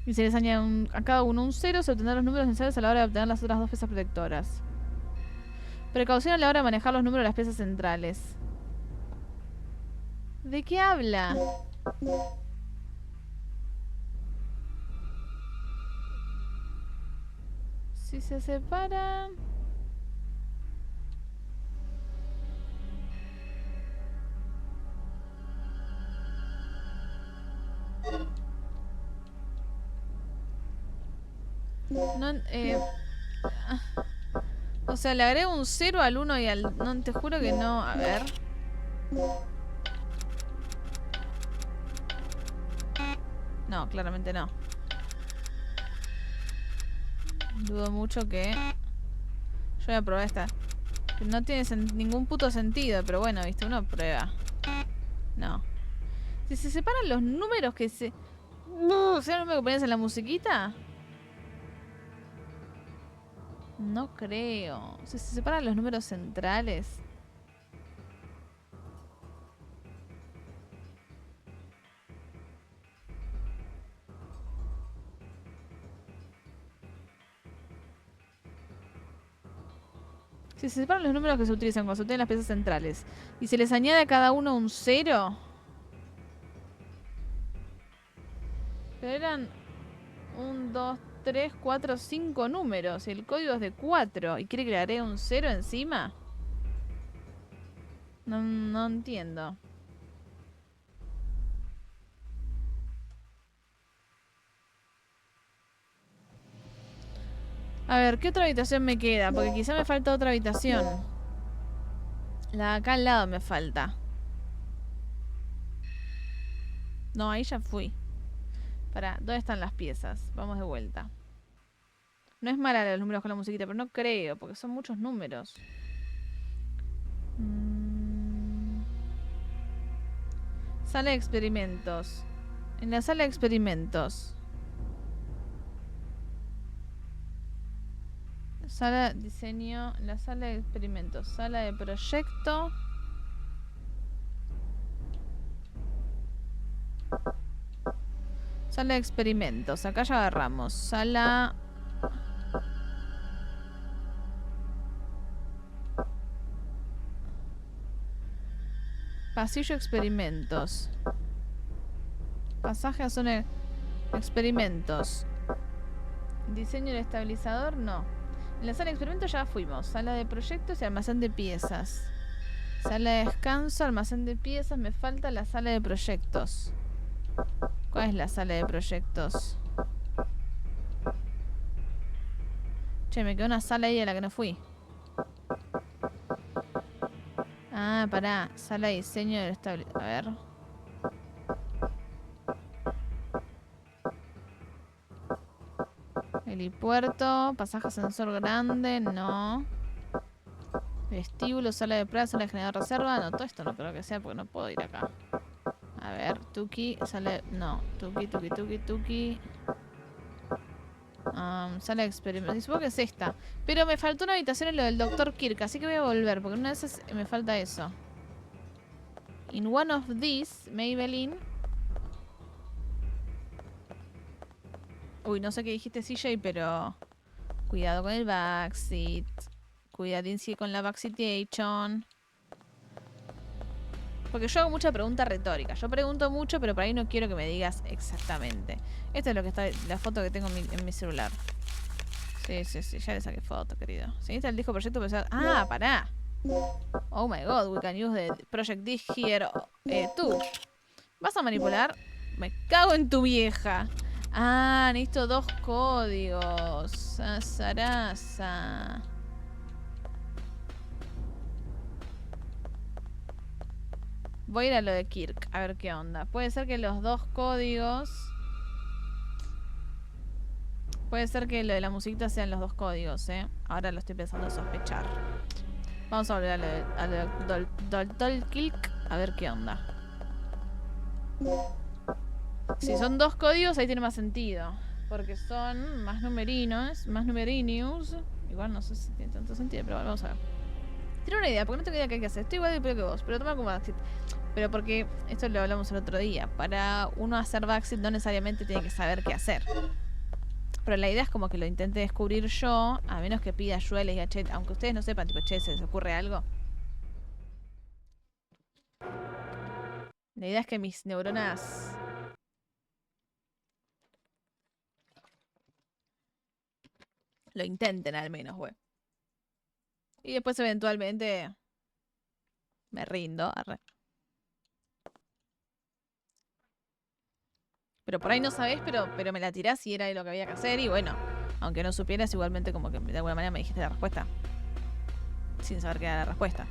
y se les añade a cada uno un 0, se obtendrán los números necesarios a la hora de obtener las otras dos piezas protectoras. Precaución a la hora de manejar los números de las piezas centrales. ¿De qué habla? Si se separan... No, o sea, le agrego un 0 al 1 y al... No, te juro que no. A ver. No, claramente no. Dudo mucho que... Yo voy a probar esta. No tiene ningún puto sentido, pero bueno, viste, uno prueba. No. Si se separan los números que se... O sea, el número que ponías en la musiquita... No creo. Si se separan los números centrales. Si se separan los números que se utilizan cuando se obtienen las piezas centrales y se les añade a cada uno un 0. Pero eran 1, 2, 3, 4, 5 números. Y el código es de 4. ¿Y quiere que le agregue un 0 encima? No entiendo. A ver, ¿qué otra habitación me queda? Porque quizá me falta otra habitación. La de acá al lado me falta. No, ahí ya fui. Pará, ¿dónde están las piezas? Vamos de vuelta. No es mala los números con la musiquita, pero no creo, porque son muchos números. Sala de experimentos. En la sala de experimentos. Sala de diseño. La sala de experimentos. Sala de proyecto. Sala de experimentos. Acá ya agarramos. Sala... Pasillo experimentos. Pasaje a zona experimentos. Diseño del estabilizador, no. En la sala de experimentos ya fuimos. Sala de proyectos y almacén de piezas. Sala de descanso, almacén de piezas. Me falta la sala de proyectos. ¿Cuál es la sala de proyectos? Che, me quedó una sala ahí a la que no fui. Ah, pará. Sala de diseño del estabilizador. A ver. Helipuerto. Pasaje ascensor grande. No. Vestíbulo, sala de prueba, sala de generador reserva. No, todo esto no creo que sea porque no puedo ir acá. A ver, Tuki, sala de... No, Tuki. Sala de experimentos. Supongo que es esta. Pero me faltó una habitación en lo del Dr. Kirk, así que voy a volver, porque una de esas me falta eso. In one of these, Maybelline. Uy, no sé qué dijiste, CJ, pero... Cuidado con el backseat. Cuidadín con la backseatation. Porque yo hago mucha pregunta retórica. Yo pregunto mucho, pero por ahí no quiero que me digas exactamente. Esta es lo que está, la foto que tengo en mi celular. Sí, ya le saqué foto, querido. Si necesitas el disco proyecto, pues... Ah, pará. Oh my god, we can use the project disc here. Tú. ¿Vas a manipular? Me cago en tu vieja. Ah, necesito 2 códigos. Zaraza. Voy a ir a lo de Kirk, a ver qué onda. Puede ser que los 2 códigos... Puede ser que lo de la musiquita sean los 2 códigos, ¿eh? Ahora lo estoy pensando en sospechar. Vamos a volver a lo de Kirk, a ver qué onda. Si son 2 códigos, ahí tiene más sentido. Porque son más numerinos. Igual no sé si tiene tanto sentido, pero bueno, vamos a ver. Tiene una idea, porque no tengo idea qué hay que hacer. Estoy igual de peor que vos, pero toma como backseat. Pero porque, esto lo hablamos el otro día, para uno hacer backseat no necesariamente tiene que saber qué hacer. Pero la idea es como que lo intente descubrir yo, a menos que pida ayuda y les diga, che, aunque ustedes no sepan, tipo, che, ¿se les ocurre algo? La idea es que mis neuronas lo intenten al menos, güey. Y después eventualmente me rindo. Arre. Pero por ahí no sabés, pero me la tirás y era lo que había que hacer. Y bueno, aunque no supieras, igualmente como que de alguna manera me dijiste la respuesta. Sin saber qué era la respuesta.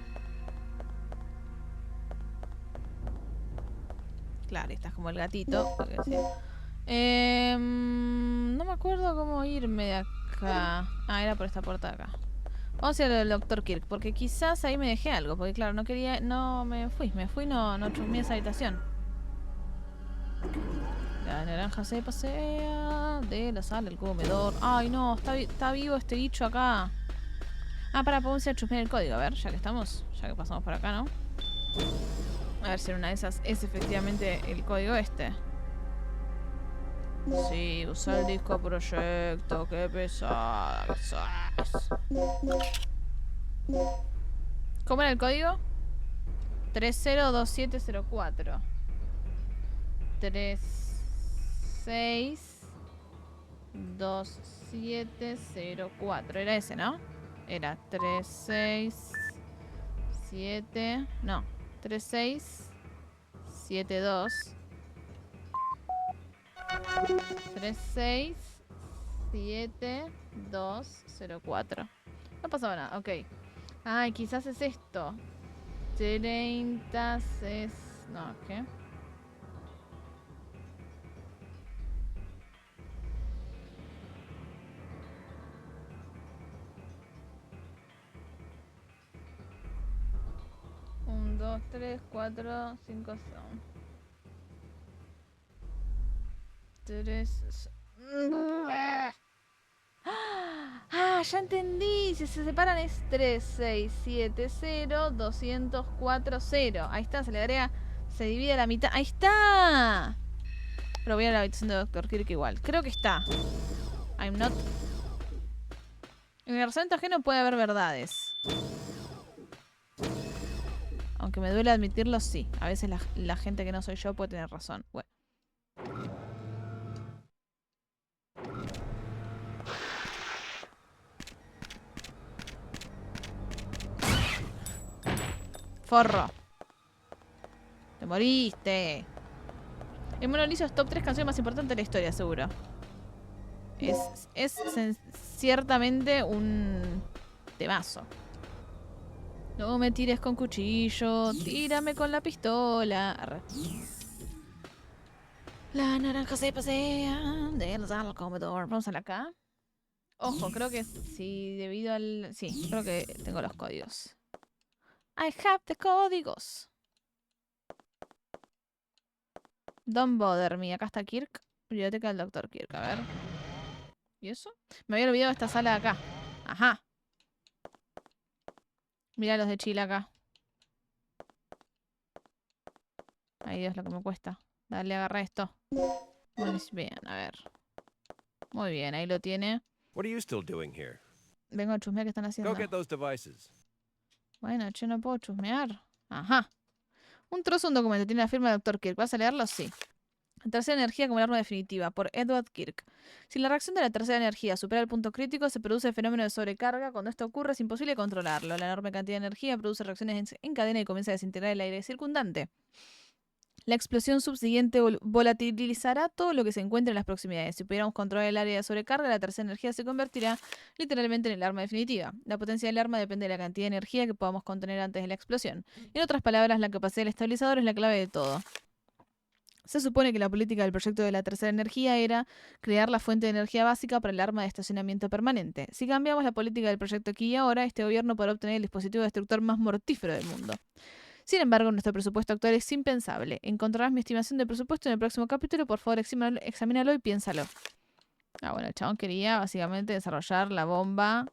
Claro, estás como el gatito. No me acuerdo cómo irme de acá. Ah, era por esta puerta de acá. Vamos a ir al Dr. Kirk, porque quizás ahí me dejé algo. Porque claro, no quería... No, me fui, no chusmeé esa habitación. La naranja se pasea de la sala al comedor. Ay, no, está vivo este bicho acá. Ah, podemos ir a chusmear el código. A ver, ya que estamos. Ya que pasamos por acá, ¿no? A ver si en una de esas es efectivamente el código este. Sí, usa el disco proyecto. Qué pesada que sos. ¿Cómo era el código? 302704. 362704. Era ese, ¿no? Era 367. No, 3672. 367204. No pasaba nada, ok. Ay, quizás es esto. 30 es... No, ¿qué? Un, 2, 3, 4, 5 son. 3. Ah, ya entendí. Si se separan es 3670 204 0. Ahí está, se le agrega. Se divide a la mitad. ¡Ahí está! Pero voy a la habitación de Dr. Kirk igual. Creo que está. I'm not. En el razonamiento ajeno puede haber verdades. Aunque me duele admitirlo, sí. A veces la gente que no soy yo puede tener razón. Bueno. Forro. Te moriste. El Mona Lisa es top 3 canciones más importantes de la historia, seguro. Es ciertamente un temazo. No me tires con cuchillo, tírame con la pistola. Arre. La naranja se pasea de la sala al comedor. Vamos a la acá. Ojo, creo que sí, debido al... Sí, creo que tengo los códigos. I have the códigos. Don't bother me. Acá está Kirk. Biblioteca del Dr. Kirk. A ver. ¿Y eso? Me había olvidado esta sala de acá. Ajá. Mirá los de Chile acá. Ay, Dios, lo que me cuesta. Dale, agarra esto. Muy bien, a ver. Muy bien, ahí lo tiene. What are you still doing here? Vengo a chusmear qué están haciendo. Go get those devices. Bueno, che, no puedo chusmear. Ajá. Un trozo de un documento. Tiene la firma del Dr. Kirk. ¿Vas a leerlo? Sí. La tercera energía como el arma definitiva, por Edward Kirk. Si la reacción de la tercera energía supera el punto crítico, se produce el fenómeno de sobrecarga. Cuando esto ocurre, es imposible controlarlo. La enorme cantidad de energía produce reacciones en cadena y comienza a desintegrar el aire circundante. La explosión subsiguiente volatilizará todo lo que se encuentre en las proximidades. Si pudiéramos controlar el área de sobrecarga, la tercera energía se convertirá literalmente en el arma definitiva. La potencia del arma depende de la cantidad de energía que podamos contener antes de la explosión. En otras palabras, la capacidad del estabilizador es la clave de todo. Se supone que la política del proyecto de la tercera energía era crear la fuente de energía básica para el arma de estacionamiento permanente. Si cambiamos la política del proyecto aquí y ahora, este gobierno podrá obtener el dispositivo destructor más mortífero del mundo. Sin embargo, nuestro presupuesto actual es impensable. Encontrarás mi estimación de presupuesto en el próximo capítulo. Por favor, examínalo y piénsalo. Ah, bueno, el chabón quería básicamente desarrollar la bomba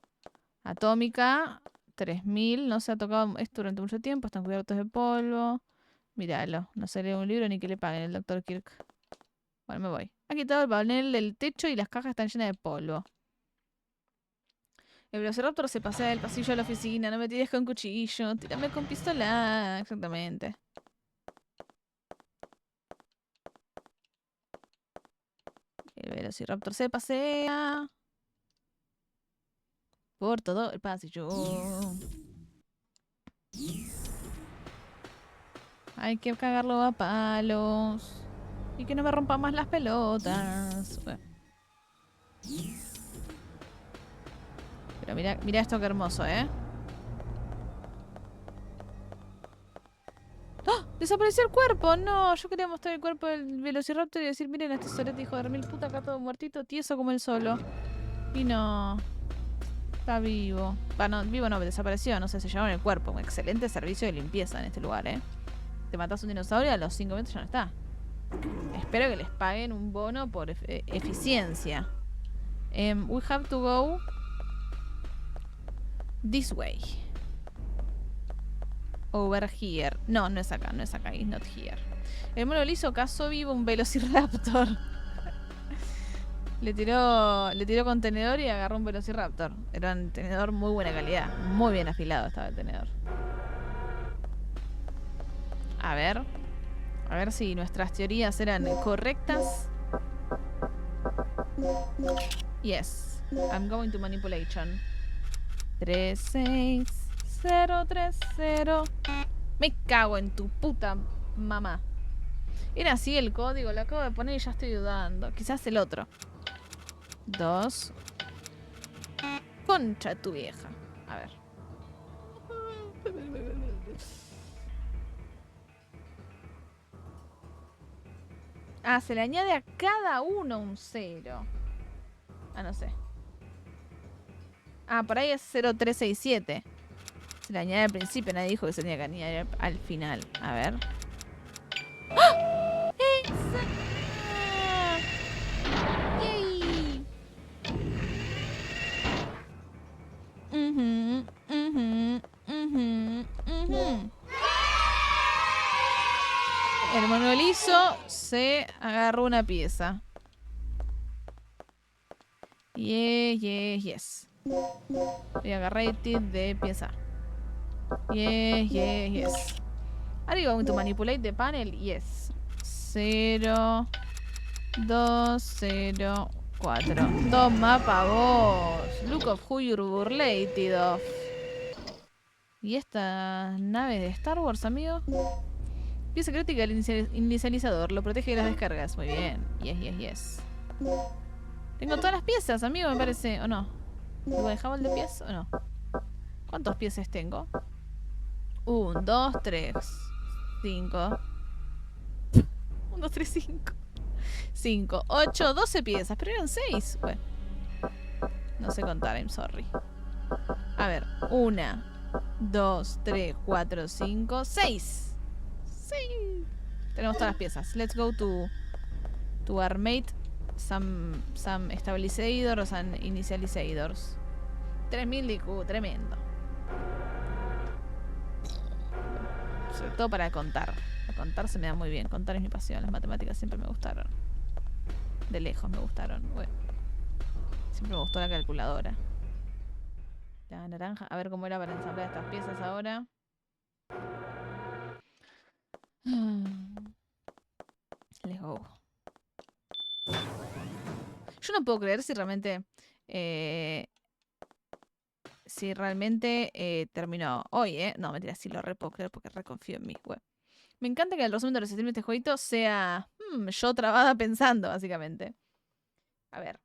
atómica 3000. No se ha tocado esto durante mucho tiempo. Están cubiertos de polvo. Míralo. No se lee un libro ni que le paguen el Dr. Kirk. Bueno, me voy. Ha quitado el panel del techo y las cajas están llenas de polvo. El Velociraptor se pasea del pasillo a la oficina. No me tires con cuchillo. Tírame con pistola. Exactamente. El Velociraptor se pasea por todo el pasillo. Hay que cagarlo a palos. Y que no me rompa más las pelotas. Bueno. Pero mira esto que hermoso, ¿eh? ¡Ah! ¡Desapareció el cuerpo! No, yo quería mostrar el cuerpo del Velociraptor y decir, miren a este solete hijo de remil puta acá todo muertito, tieso como él solo. Y no. Está vivo. Bueno, vivo no, desapareció, no sé, se llevaron el cuerpo. Un excelente servicio de limpieza en este lugar, ¿eh? Te matas un dinosaurio y a los 5 minutos ya no está. Espero que les paguen un bono por eficiencia. We have to go this way. Over here. No, no es acá, no es acá. It's not here. El mono le hizo caso vivo un Velociraptor. le tiró contenedor y agarró un Velociraptor. Era un tenedor muy buena calidad. Muy bien afilado estaba el tenedor. A ver si nuestras teorías eran correctas. Yes. I'm going to manipulation. 36030. Me cago en tu puta mamá. Era así el código, lo acabo de poner y ya estoy dudando. Quizás el otro. 2. Concha tu vieja. A ver. Ah, se le añade a cada uno un 0. Ah, no sé. Ah, por ahí es 0367. Se le añade al principio, nadie dijo que se tenía que añadir al final. A ver. ¡Ah! ¡Esa! ¡Yay! El mono liso se agarró una pieza. Yes. Voy a agarrar de pieza. Yes. Are you going to manipulate the panel? Yes. 0, 2, 0, 4. Toma pa' vos. Look of who you're related of. ¿Y esta nave de Star Wars, amigo? Pieza crítica del inicializador. Lo protege de las descargas. Muy bien. Yes. Tengo todas las piezas, amigo, me parece. ¿O no? ¿Lo dejaba el de pies o no? ¿Cuántos piezas tengo? 1, 2, 3, 5. 1, 2, 3, 5. 5, 8, 12 piezas. Pero eran 6. Bueno. No sé contar, I'm sorry. A ver. 1, 2, 3, 4, 5, 6. Sí. Tenemos todas las piezas. Let's go to armate some stabilizators and initializators. 3000 IQ, tremendo. Sobre todo para contar. Para contar se me da muy bien. Contar es mi pasión. Las matemáticas siempre me gustaron. De lejos me gustaron. Bueno. Siempre me gustó la calculadora. La naranja. A ver cómo era para ensamblar estas piezas ahora. Let's go. Yo no puedo creer si realmente terminó hoy, No, mentira, sí lo puedo creer porque reconfío en mí. Bueno. Me encanta que el resumen de los streams de este jueguito sea yo trabada pensando, básicamente. A ver.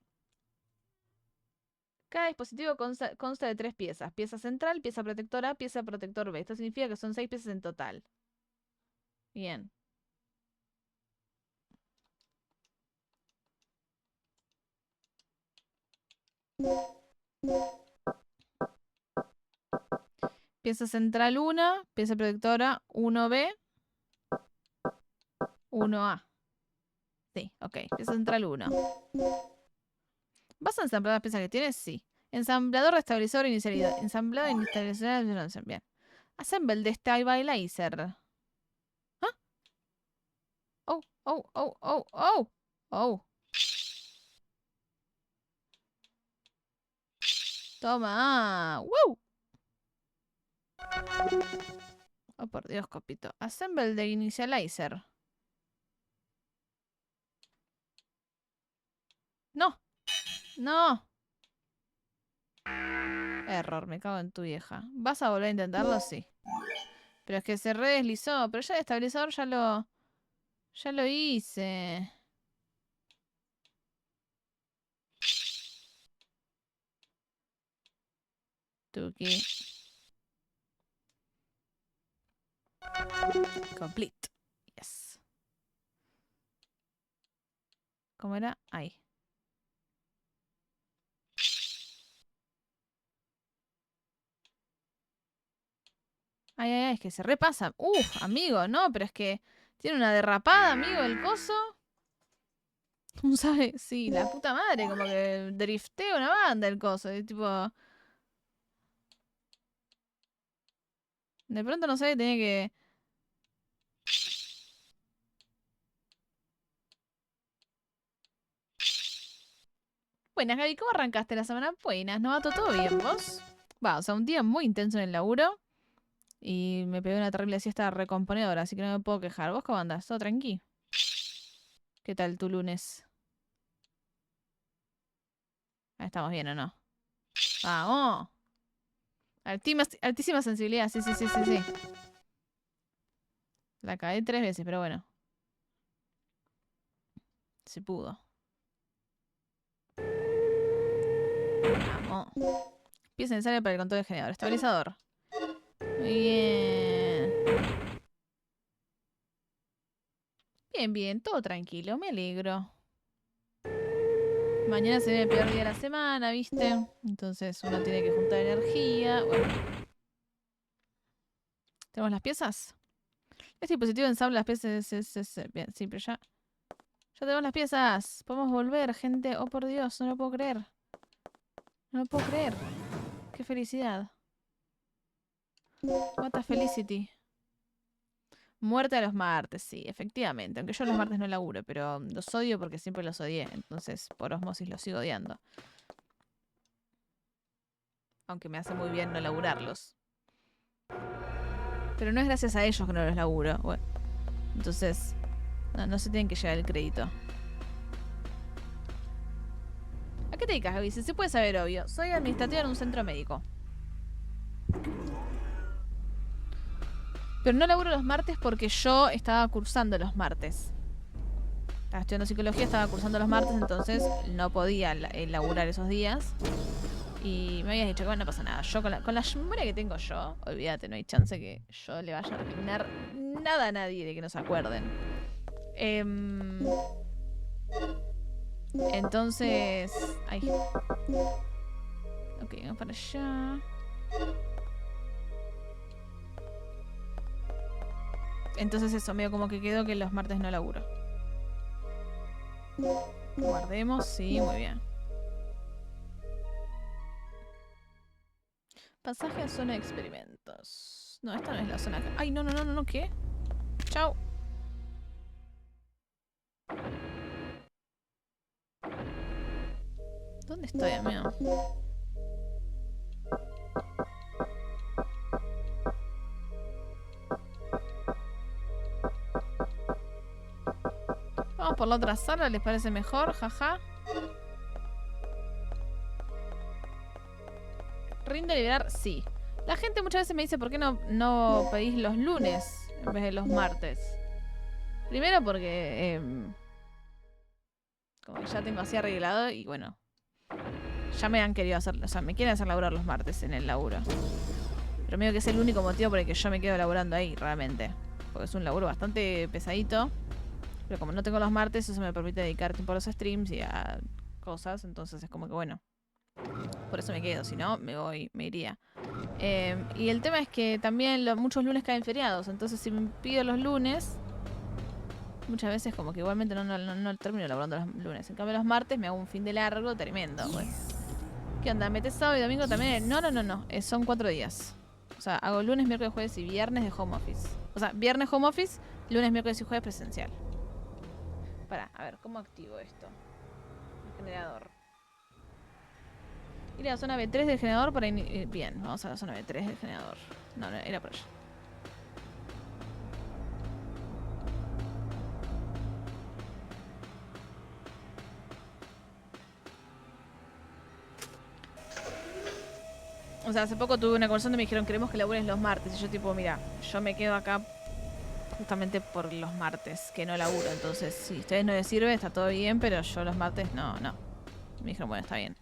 Cada dispositivo consta de 3 piezas. Pieza central, pieza protectora, pieza protector B. Esto significa que son 6 piezas en total. Bien. Pieza central 1, pieza protectora 1B, 1A. Sí, ok. Pieza central 1. ¿Vas a ensamblar las piezas que tienes? Sí. Ensamblador, estabilizador, inicialidad. Ensamblado, inicializador. Bien. Assemble de stabilizer. ¿Ah? Oh, oh, oh, oh, oh. Oh. Toma. ¡Wow! Oh, por Dios, copito. Assemble de initializer. No. No. Error, me cago en tu vieja. ¿Vas a volver a intentarlo? Sí. Pero es que se redeslizó. Pero ya el estabilizador ya lo hice. Tuki. Complete. Yes. ¿Cómo era? Ahí. Ay, ay, ay, es que se repasa. Uf, amigo, no, pero es que tiene una derrapada, amigo, el coso. ¿Tú sabes? Sí, la puta madre, como que driftea una banda el coso. Y tipo. De pronto no sabe, tenía que. Buenas, Gaby, ¿cómo arrancaste la semana? Buenas, novato, ¿todo bien vos? Va, o sea, un día muy intenso en el laburo. Y me pegué una terrible siesta recomponedora, así que no me puedo quejar. ¿Vos cómo andás? ¿Todo tranqui? ¿Qué tal tu lunes? Ahí estamos bien, ¿o no? ¡Vamos! Altísima sensibilidad, sí, sí, sí, sí, sí. La caí 3 veces, pero bueno. Se pudo. Vamos. Pieza necesaria para el control del generador. Estabilizador. Muy bien. Bien, bien. Todo tranquilo. Me alegro. Mañana se viene el peor día de la semana, ¿viste? Entonces uno tiene que juntar energía. Bueno. ¿Tenemos las piezas? Este dispositivo ensambla las piezas. Bien, sí, pero ya tenemos las piezas. Podemos volver, gente. Oh, por Dios, no lo puedo creer. No lo puedo creer. Qué felicidad. What a felicity. Muerte a los martes, sí, efectivamente. Aunque yo los martes no laburo, pero los odio porque siempre los odié. Entonces, por osmosis los sigo odiando. Aunque me hace muy bien no laburarlos. Pero no es gracias a ellos que no los laburo. Bueno, entonces, no se tienen que llevar el crédito. ¿A qué te dedicas, Gaby? Si se puede saber, obvio. Soy administrativa en un centro médico. Pero no laburo los martes porque yo estaba cursando los martes. Estaba estudiando psicología, estaba cursando los martes, entonces no podía laburar esos días. Y me habías dicho que bueno, no pasa nada. Yo con la memoria que tengo yo, olvídate, no hay chance que yo le vaya a arruinar nada a nadie de que no se acuerden. Entonces... Ay. Ok, vamos para allá. Entonces eso, medio como que quedó que los martes no laburo. Guardemos, sí, muy bien. Pasaje a zona de experimentos. No, esta no es la zona... Ay, no, ¿qué? Chao. ¿Dónde estoy, amigo? Vamos por la otra sala, ¿les parece mejor? Jaja. ¿Rinde liberar? Sí. La gente muchas veces me dice ¿por qué no pedís los lunes en vez de los martes? Primero porque como que ya tengo así arreglado y bueno, ya me han querido hacer, o sea, me quieren hacer laburar los martes en el laburo. Pero medio que es el único motivo por el que yo me quedo laburando ahí, realmente. Porque es un laburo bastante pesadito. Pero como no tengo los martes, eso me permite dedicar tiempo a los streams y a cosas. Entonces es como que bueno, por eso me quedo. Si no, me iría. Y el tema es que también muchos lunes caen feriados. Entonces si me pido los lunes, muchas veces como que igualmente no termino laburando los lunes. En cambio los martes me hago un fin de largo tremendo, pues. ¿Qué onda? ¿Metes sábado y domingo también? No. Son 4 días. O sea, hago lunes, miércoles, jueves y viernes de home office. O sea, viernes home office, lunes, miércoles y jueves presencial. Pará, a ver, ¿cómo activo esto? El generador. Ir a la zona B3 del generador para... Bien, vamos a la zona B3 del generador. No, era por allá. O sea, hace poco tuve una conversación y me dijeron, queremos que labures los martes. Y yo tipo, mira, yo me quedo acá justamente por los martes, que no laburo. Entonces, si a ustedes no les sirve, está todo bien, pero yo los martes no. Me dijeron, bueno, está bien.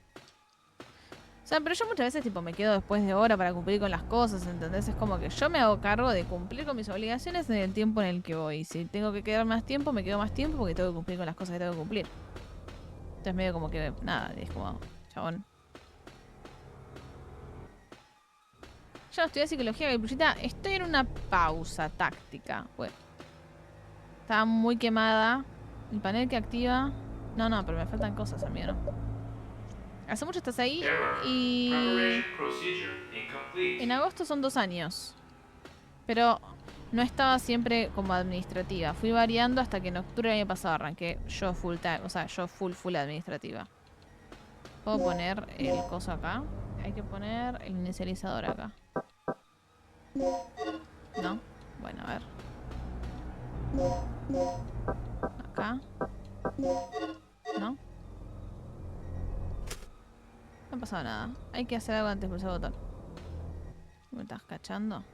O sea, pero yo muchas veces tipo me quedo después de hora para cumplir con las cosas, ¿entendés? Es como que yo me hago cargo de cumplir con mis obligaciones en el tiempo en el que voy. Si tengo que quedar más tiempo, me quedo más tiempo porque tengo que cumplir con las cosas que tengo que cumplir. Entonces medio como que, nada, es como, chabón. Yo estudié psicología capuchita. Estoy en una pausa táctica. Bueno. Estaba muy quemada. El panel que activa. No, pero me faltan cosas, amigo, ¿no? Hace mucho estás ahí. Y... en agosto son 2 años. Pero no estaba siempre como administrativa. Fui variando hasta que en octubre del año pasado arranqué yo full time. O sea, yo full administrativa. Puedo poner el coso acá. Hay que poner el inicializador acá. ¿No? Bueno, a ver. Acá. ¿No? No ha pasado nada. Hay que hacer algo antes de pulsar el botón. ¿Me estás cachando?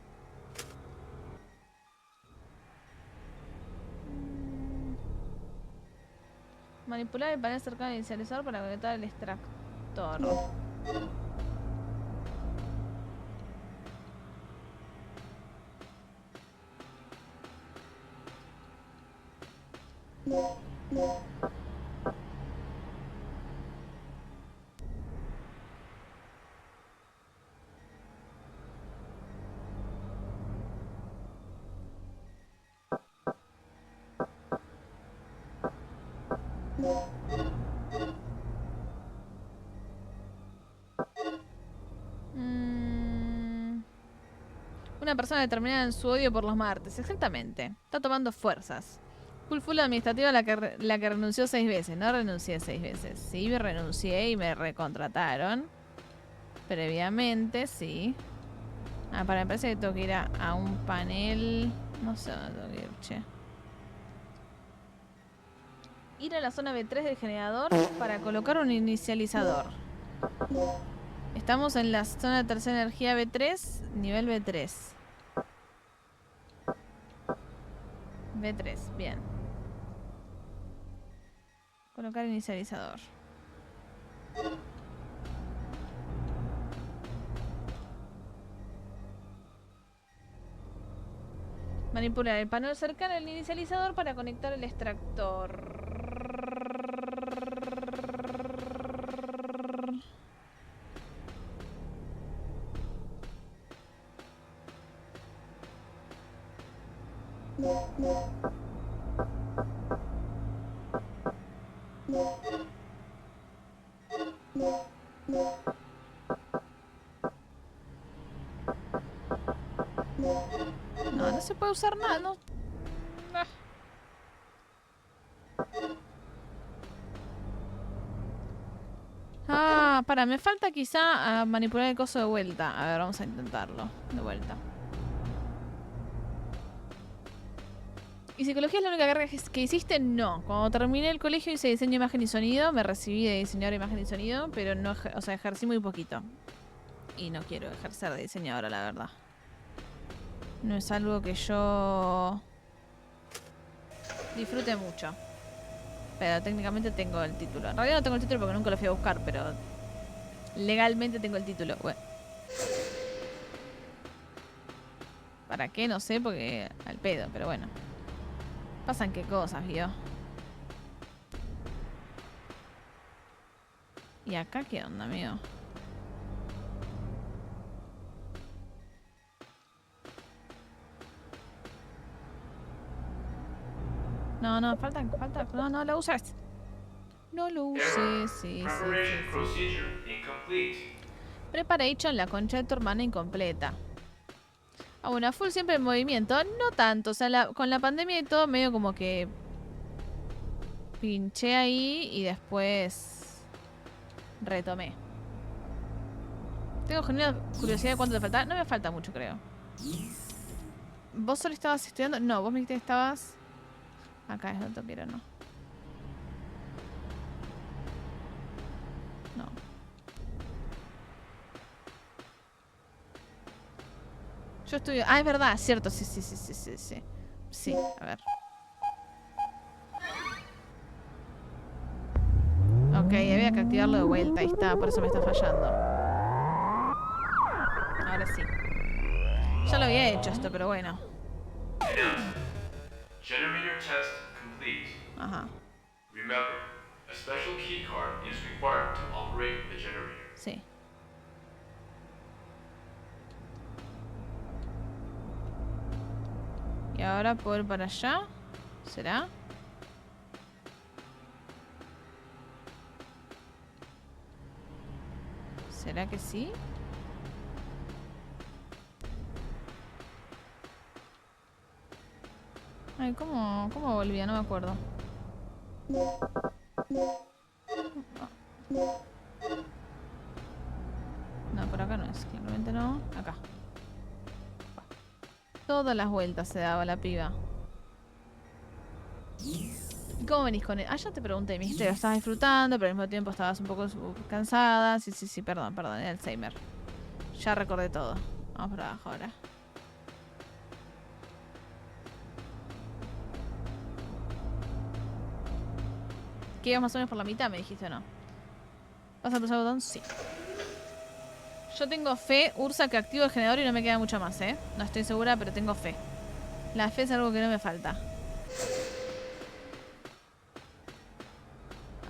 Manipular el panel cercano al inicializador para conectar el extractor. Una persona determinada en su odio por los martes. Exactamente. Está tomando fuerzas. Full administrativa la que renunció 6 veces. No renuncié 6 veces. Sí, me renuncié y me recontrataron. Previamente, sí. Me parece que tengo que ir a un panel. No sé dónde tengo que ir, che. Ir a la zona B3 del generador para colocar un inicializador. Estamos en la zona de tercera energía B3, nivel B3. B3, bien. Colocar inicializador. Manipular el panel cercano al inicializador para conectar el extractor. No se puede usar nada, no. Me falta quizá manipular el coso de vuelta. A ver, vamos a intentarlo. De vuelta. ¿Y psicología es la única carrera que hiciste? No. Cuando terminé el colegio hice diseño, imagen y sonido. Me recibí de diseñadora de imagen y sonido, pero no, o sea, ejercí muy poquito. Y no quiero ejercer de diseñadora, la verdad. No es algo que yo disfrute mucho. Pero técnicamente tengo el título. En realidad no tengo el título porque nunca lo fui a buscar, pero legalmente tengo el título. Bueno. ¿Para qué? No sé, porque al pedo, pero bueno. Pasan qué cosas, ¿vio? ¿Y acá qué onda, amigo? No, falta. No lo uses. No lo uses, sí. incomplete. Preparation, la concha de tu hermana incompleta. Ah, bueno, a full siempre en movimiento. No tanto, o sea, con la pandemia y todo medio como que pinché ahí y después retomé. Tengo genuina curiosidad de cuánto te falta. No me falta mucho, creo. ¿Vos solo estabas estudiando? No, vos me dijiste que estabas... Acá es donde quiero, ¿no? No. Yo estudio... Ah, es verdad, cierto. Sí. Sí, a ver. Ok, había que activarlo de vuelta. Ahí está, por eso me está fallando. Ahora sí. Ya lo había hecho esto, pero bueno. Generator test complete. Ajá. Remember, a special keycard is required to operate the generator. Sí. Y ahora puedo ir para allá. ¿Será? ¿Será que sí? Ay, ¿cómo volvía? No me acuerdo. No, por acá no es. Claramente no. Acá. Todas las vueltas se daba la piba. ¿Y cómo venís con él? Ah, ya te pregunté. Me dijiste que lo estabas disfrutando, pero al mismo tiempo estabas un poco cansada. Sí. Perdón. Era Alzheimer. Ya recordé todo. Vamos por abajo ahora. ¿Que ibas más o menos por la mitad? Me dijiste, ¿o no? ¿Vas a pulsar el botón? Sí. Yo tengo fe, Ursa, que activo el generador y no me queda mucho más, ¿eh? No estoy segura, pero tengo fe. La fe es algo que no me falta.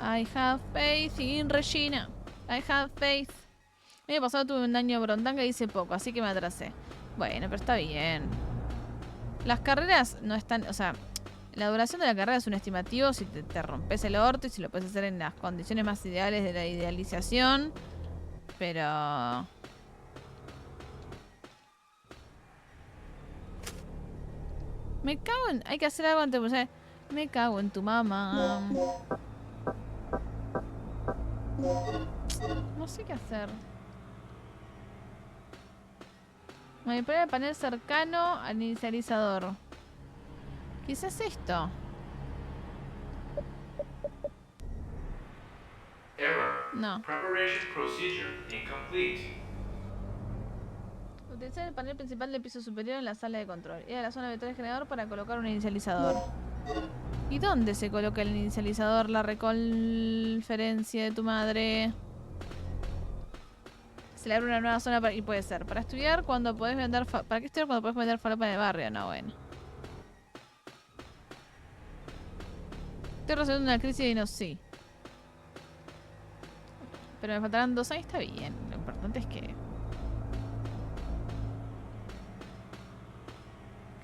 I have faith in Regina. I have faith. El año pasado tuve un daño brontanca y hice poco, así que me atrasé. Bueno, pero está bien. Las carreras no están... O sea, la duración de la carrera es un estimativo si te rompes el orto y si lo puedes hacer en las condiciones más ideales de la idealización. Pero... Me cago en... Hay que hacer algo antes de... Me cago en tu mamá. No sé qué hacer. Manipular el panel cercano al inicializador. Quizás esto. Error. No. Preparation procedure incomplete. Utilizar el panel principal del piso superior en la sala de control. Ir a la zona virtual del generador para colocar un inicializador. ¿Y dónde se coloca el inicializador? La reconferencia de tu madre. Se le abre una nueva zona y puede ser. Para estudiar cuando podés vender... ¿Para qué estudiar cuando podés vender falopa en el barrio? No, bueno. Estoy resolviendo una crisis y no sí. Pero me faltarán 2 años, está bien. Lo importante es que...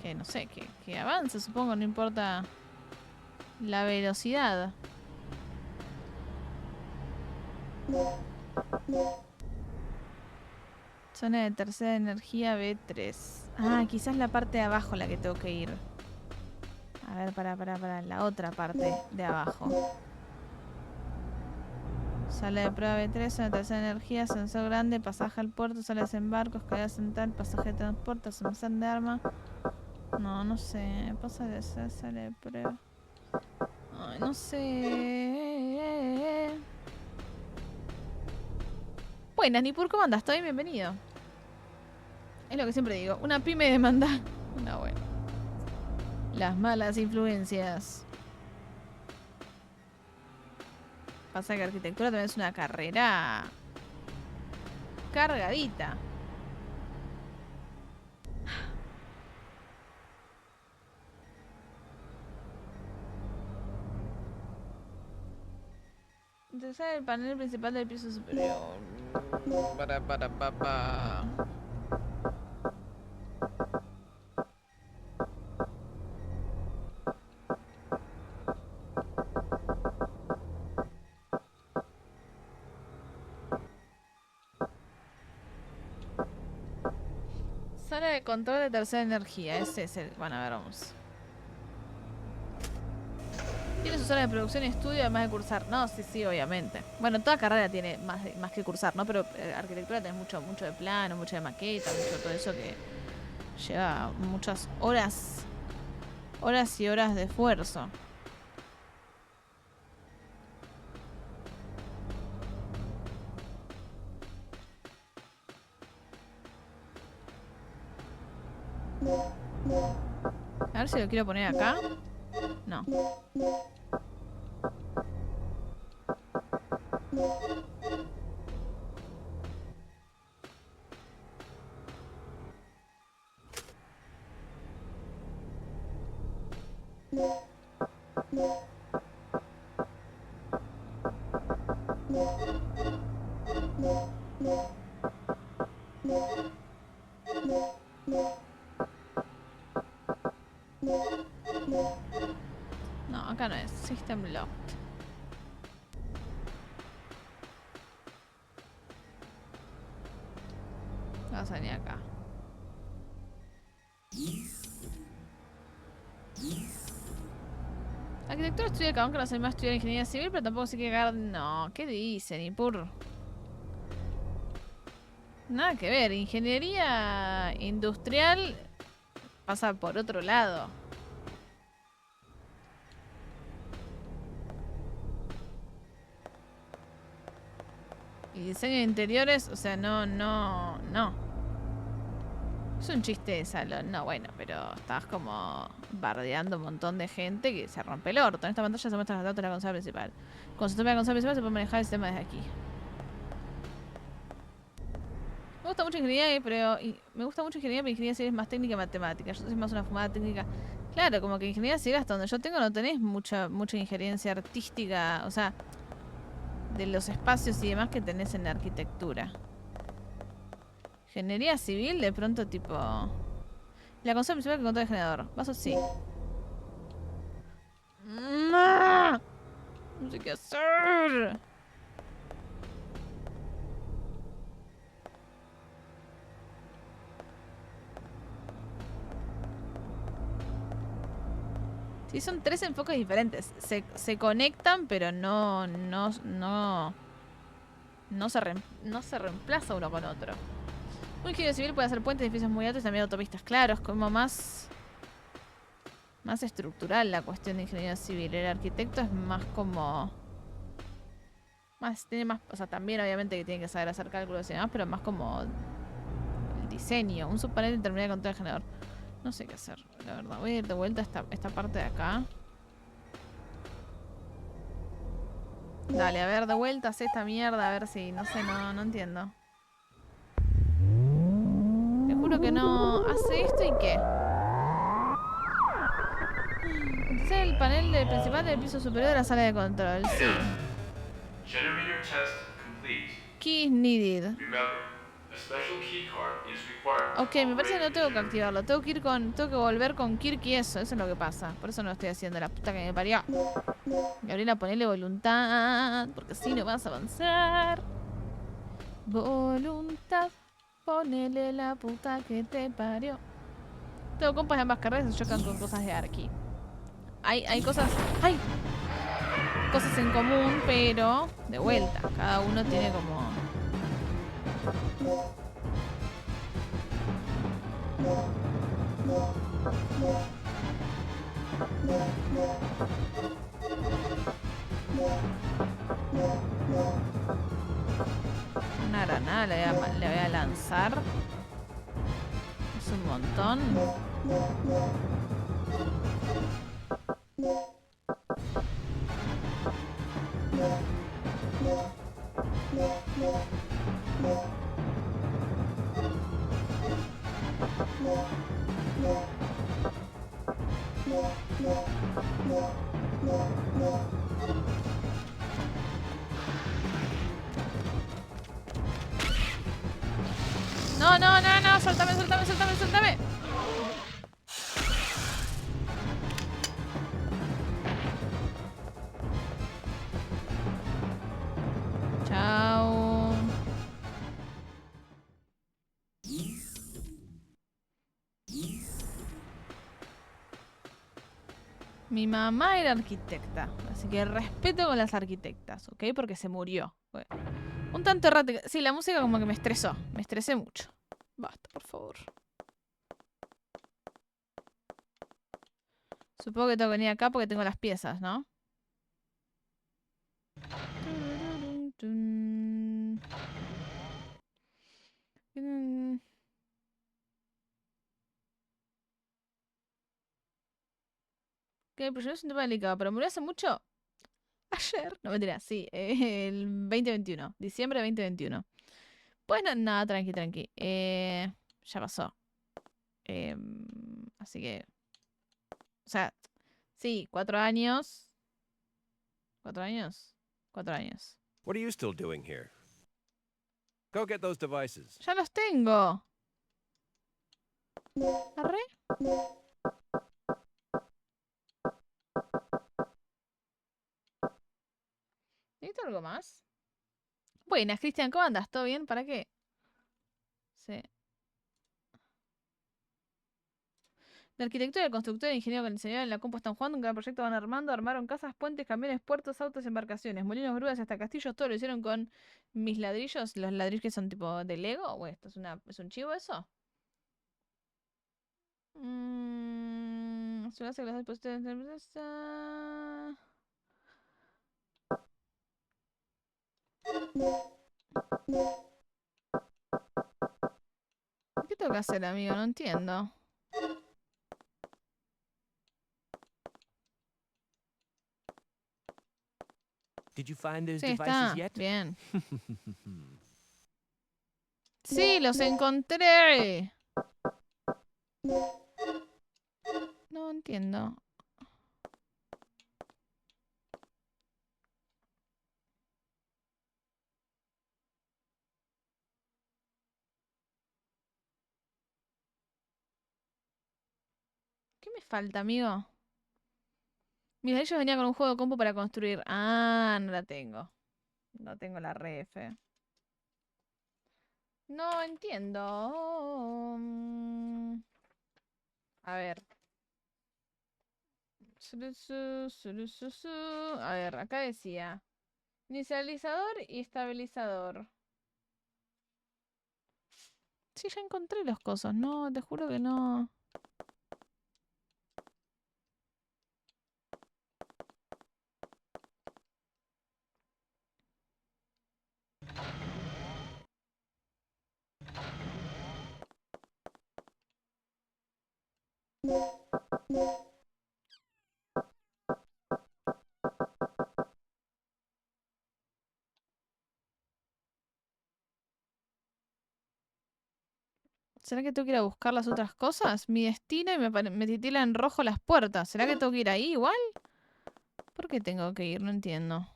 Que no sé, que avance, supongo, no importa la velocidad. Zona de tercera energía B3. Ah, quizás la parte de abajo la que tengo que ir. A ver, para la otra parte de abajo. Sala de prueba B3, zona de tercera energía, sensor grande, pasaje al puerto, sala de desembarco, escalera central, pasaje de transporte, almacén de arma. No sé. Pasa de esa sala de prueba. Ay, no sé. Buenas, Nipur, ¿cómo andas? ¿Estoy bienvenido? Es lo que siempre digo. Una pyme demanda. No, bueno. Las malas influencias. Pasa que arquitectura también es una carrera cargadita. Interesar el panel principal del piso superior. Pa. Sala de control de tercera energía. Ese es el... Bueno, a ver, vamos. Tiene su sala de producción y estudio además de cursar. No, sí, obviamente. Bueno, toda carrera tiene más que cursar, ¿no? Pero arquitectura tiene mucho de plano, mucho de maqueta, mucho de todo eso que lleva muchas horas. Horas y horas de esfuerzo. A ver si lo quiero poner acá. No. No, acá no es. System locked. Vamos a venir acá. Arquitectura estudia cada uno que no sabe más estudiar ingeniería civil, pero tampoco se quiere cagar. No, ¿qué dice? Ni por. Nada que ver. Ingeniería industrial pasa por otro lado. Y diseño de interiores, o sea, no. Es un chiste de salón, no, bueno, pero estás como bardeando un montón de gente que se rompe el orto. En esta pantalla se muestran los datos de la consola principal. Cuando se toma la consola principal se puede manejar el sistema desde aquí. Me gusta mucho ingeniería, pero ingeniería civil es más técnica y matemática. Yo soy más una fumada técnica. Claro, como que ingeniería civil hasta donde yo tengo no tenés mucha injerencia artística, o sea, de los espacios y demás que tenés en la arquitectura. Ingeniería civil, de pronto, tipo... La consola principal que controla el generador. Vaso sí. No sé qué hacer. Sí, son 3 enfoques diferentes. Se conectan, pero no se reemplaza uno con otro. Un ingeniero civil puede hacer puentes, edificios muy altos y también autopistas. Claro, es como más estructural la cuestión de ingeniería civil. El arquitecto es más como... tiene más... O sea, también obviamente que tiene que saber hacer cálculos y demás, pero más como el diseño. Un subpanel determinado de control del generador. No sé qué hacer, la verdad. Voy a ir de vuelta a esta parte de acá. Dale, a ver, de vuelta a esta mierda, a ver si... No sé, no entiendo. Te juro que no... Hace esto y qué. Este es el panel principal del piso superior de la sala de control. Sí. Generator test complete. Keys needed. Remember, a special key card is required. Ok, me parece que no tengo que activarlo. Tengo que volver con Kirk y eso. Eso es lo que pasa. Por eso no lo estoy haciendo, la puta que me parió. Gabriela, ponele voluntad. Porque así no vas a avanzar. Voluntad. Ponele la puta que te parió. Tengo compas de ambas carreras y se chocan con cosas de Arki. Hay cosas... ¡Ay! Cosas en común, pero... De vuelta. Cada uno tiene como... Una granada le voy a lanzar. Es un montón. No, suéltame. Chao. Mi mamá era arquitecta, así que respeto con las arquitectas, ¿ok? Porque se murió. Bueno, un tanto errática. Sí, la música como que me estresó. Me estresé mucho. Basta, por favor. Supongo que tengo que venir acá porque tengo las piezas, ¿no? ¿Qué? Pero yo no es un tema delicado, pero murió hace mucho. Ayer. No, mentira, sí. El 2021. Diciembre de 2021. Pues no, nada, tranqui, tranqui. Ya pasó. Así que... O sea, sí, 4 años. ¿4 años? 4 años. What are you still doing here? Go get those devices. Ya los tengo. ¿Arre? ¿Necesito algo más? Buenas, Cristian, ¿cómo andas? ¿Todo bien? ¿Para qué? Sí. De arquitectura, de constructor, de ingeniero con diseñador en la compu están jugando un gran proyecto, van armando, armaron casas, puentes, camiones, puertos, autos, embarcaciones, molinos, grúas, hasta castillos, todo lo hicieron con mis ladrillos, los ladrillos que son tipo de Lego, o esto es un chivo eso. Se hace que los dispositivos de empresa. ¿Qué tengo que hacer, amigo? No entiendo. Did you find those Sí, devices está. yet? Bien. Sí, los encontré. No entiendo. ¿Qué me falta, amigo? Mira, ellos venían con un juego de compu para construir. Ah, no la tengo. No tengo la ref. No entiendo. A ver. A ver, acá decía. Inicializador y estabilizador. Sí, ya encontré las cosas. No, te juro que no. ¿Será que tengo que ir a buscar las otras cosas? Mi destino y me titila en rojo las puertas. ¿Será que tengo que ir ahí igual? ¿Por qué tengo que ir? No entiendo.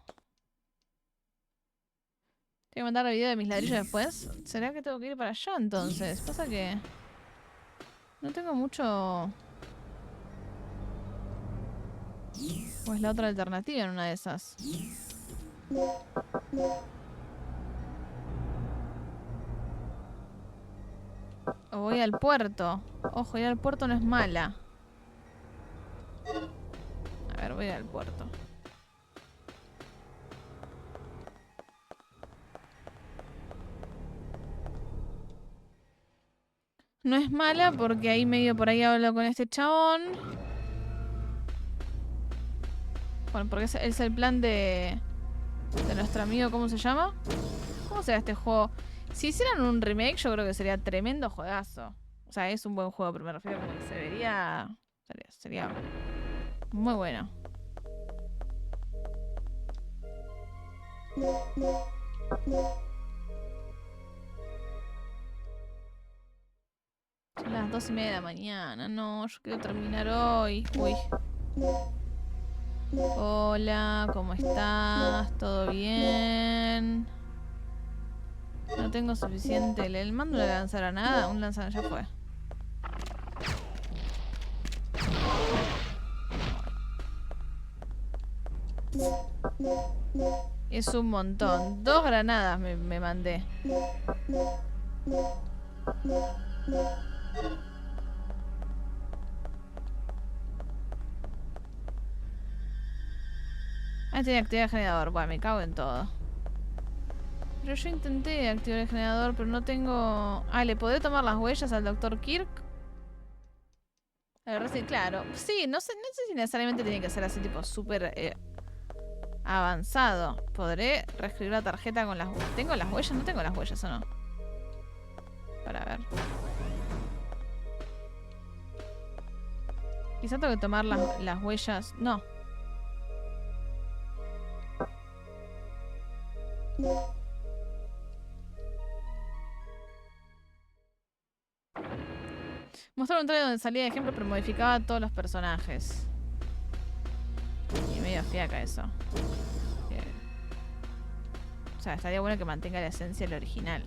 ¿Tengo que mandar el video de mis ladrillos después? ¿Será que tengo que ir para allá entonces? Pasa que... no tengo mucho... ¿O es la otra alternativa en una de esas? O voy al puerto. Ojo, ir al puerto no es mala. A ver, voy al puerto. No es mala porque ahí medio por ahí hablo con este chabón. Bueno, porque ese es el plan de nuestro amigo, ¿cómo se llama? ¿Cómo será este juego? Si hicieran un remake, yo creo que sería tremendo juegazo. O sea, es un buen juego, pero me refiero a que se vería... Sería muy bueno. Son las 2:30 de la mañana. No, yo quiero terminar hoy. Uy. Hola, ¿cómo estás? ¿Todo bien? No tengo suficiente. ¿El mando no le lanzará nada? Un lanzador ya fue. Es un montón. 2 granadas me mandé. Ahí tiene activar el generador. Bueno, me cago en todo. Pero yo intenté activar el generador, pero no tengo... Ah, ¿le podré tomar las huellas al Dr. Kirk? A ver, sí, claro. Sí, no sé si necesariamente tiene que ser así, tipo, súper avanzado. ¿Podré reescribir la tarjeta con las huellas? ¿Tengo las huellas? ¿No tengo las huellas o no? Para ver. Quizá tengo que tomar las huellas. No. Mostrar un trailer donde salía de ejemplo pero modificaba a todos los personajes. Y medio fiaca eso. O sea, estaría bueno que mantenga la esencia del original.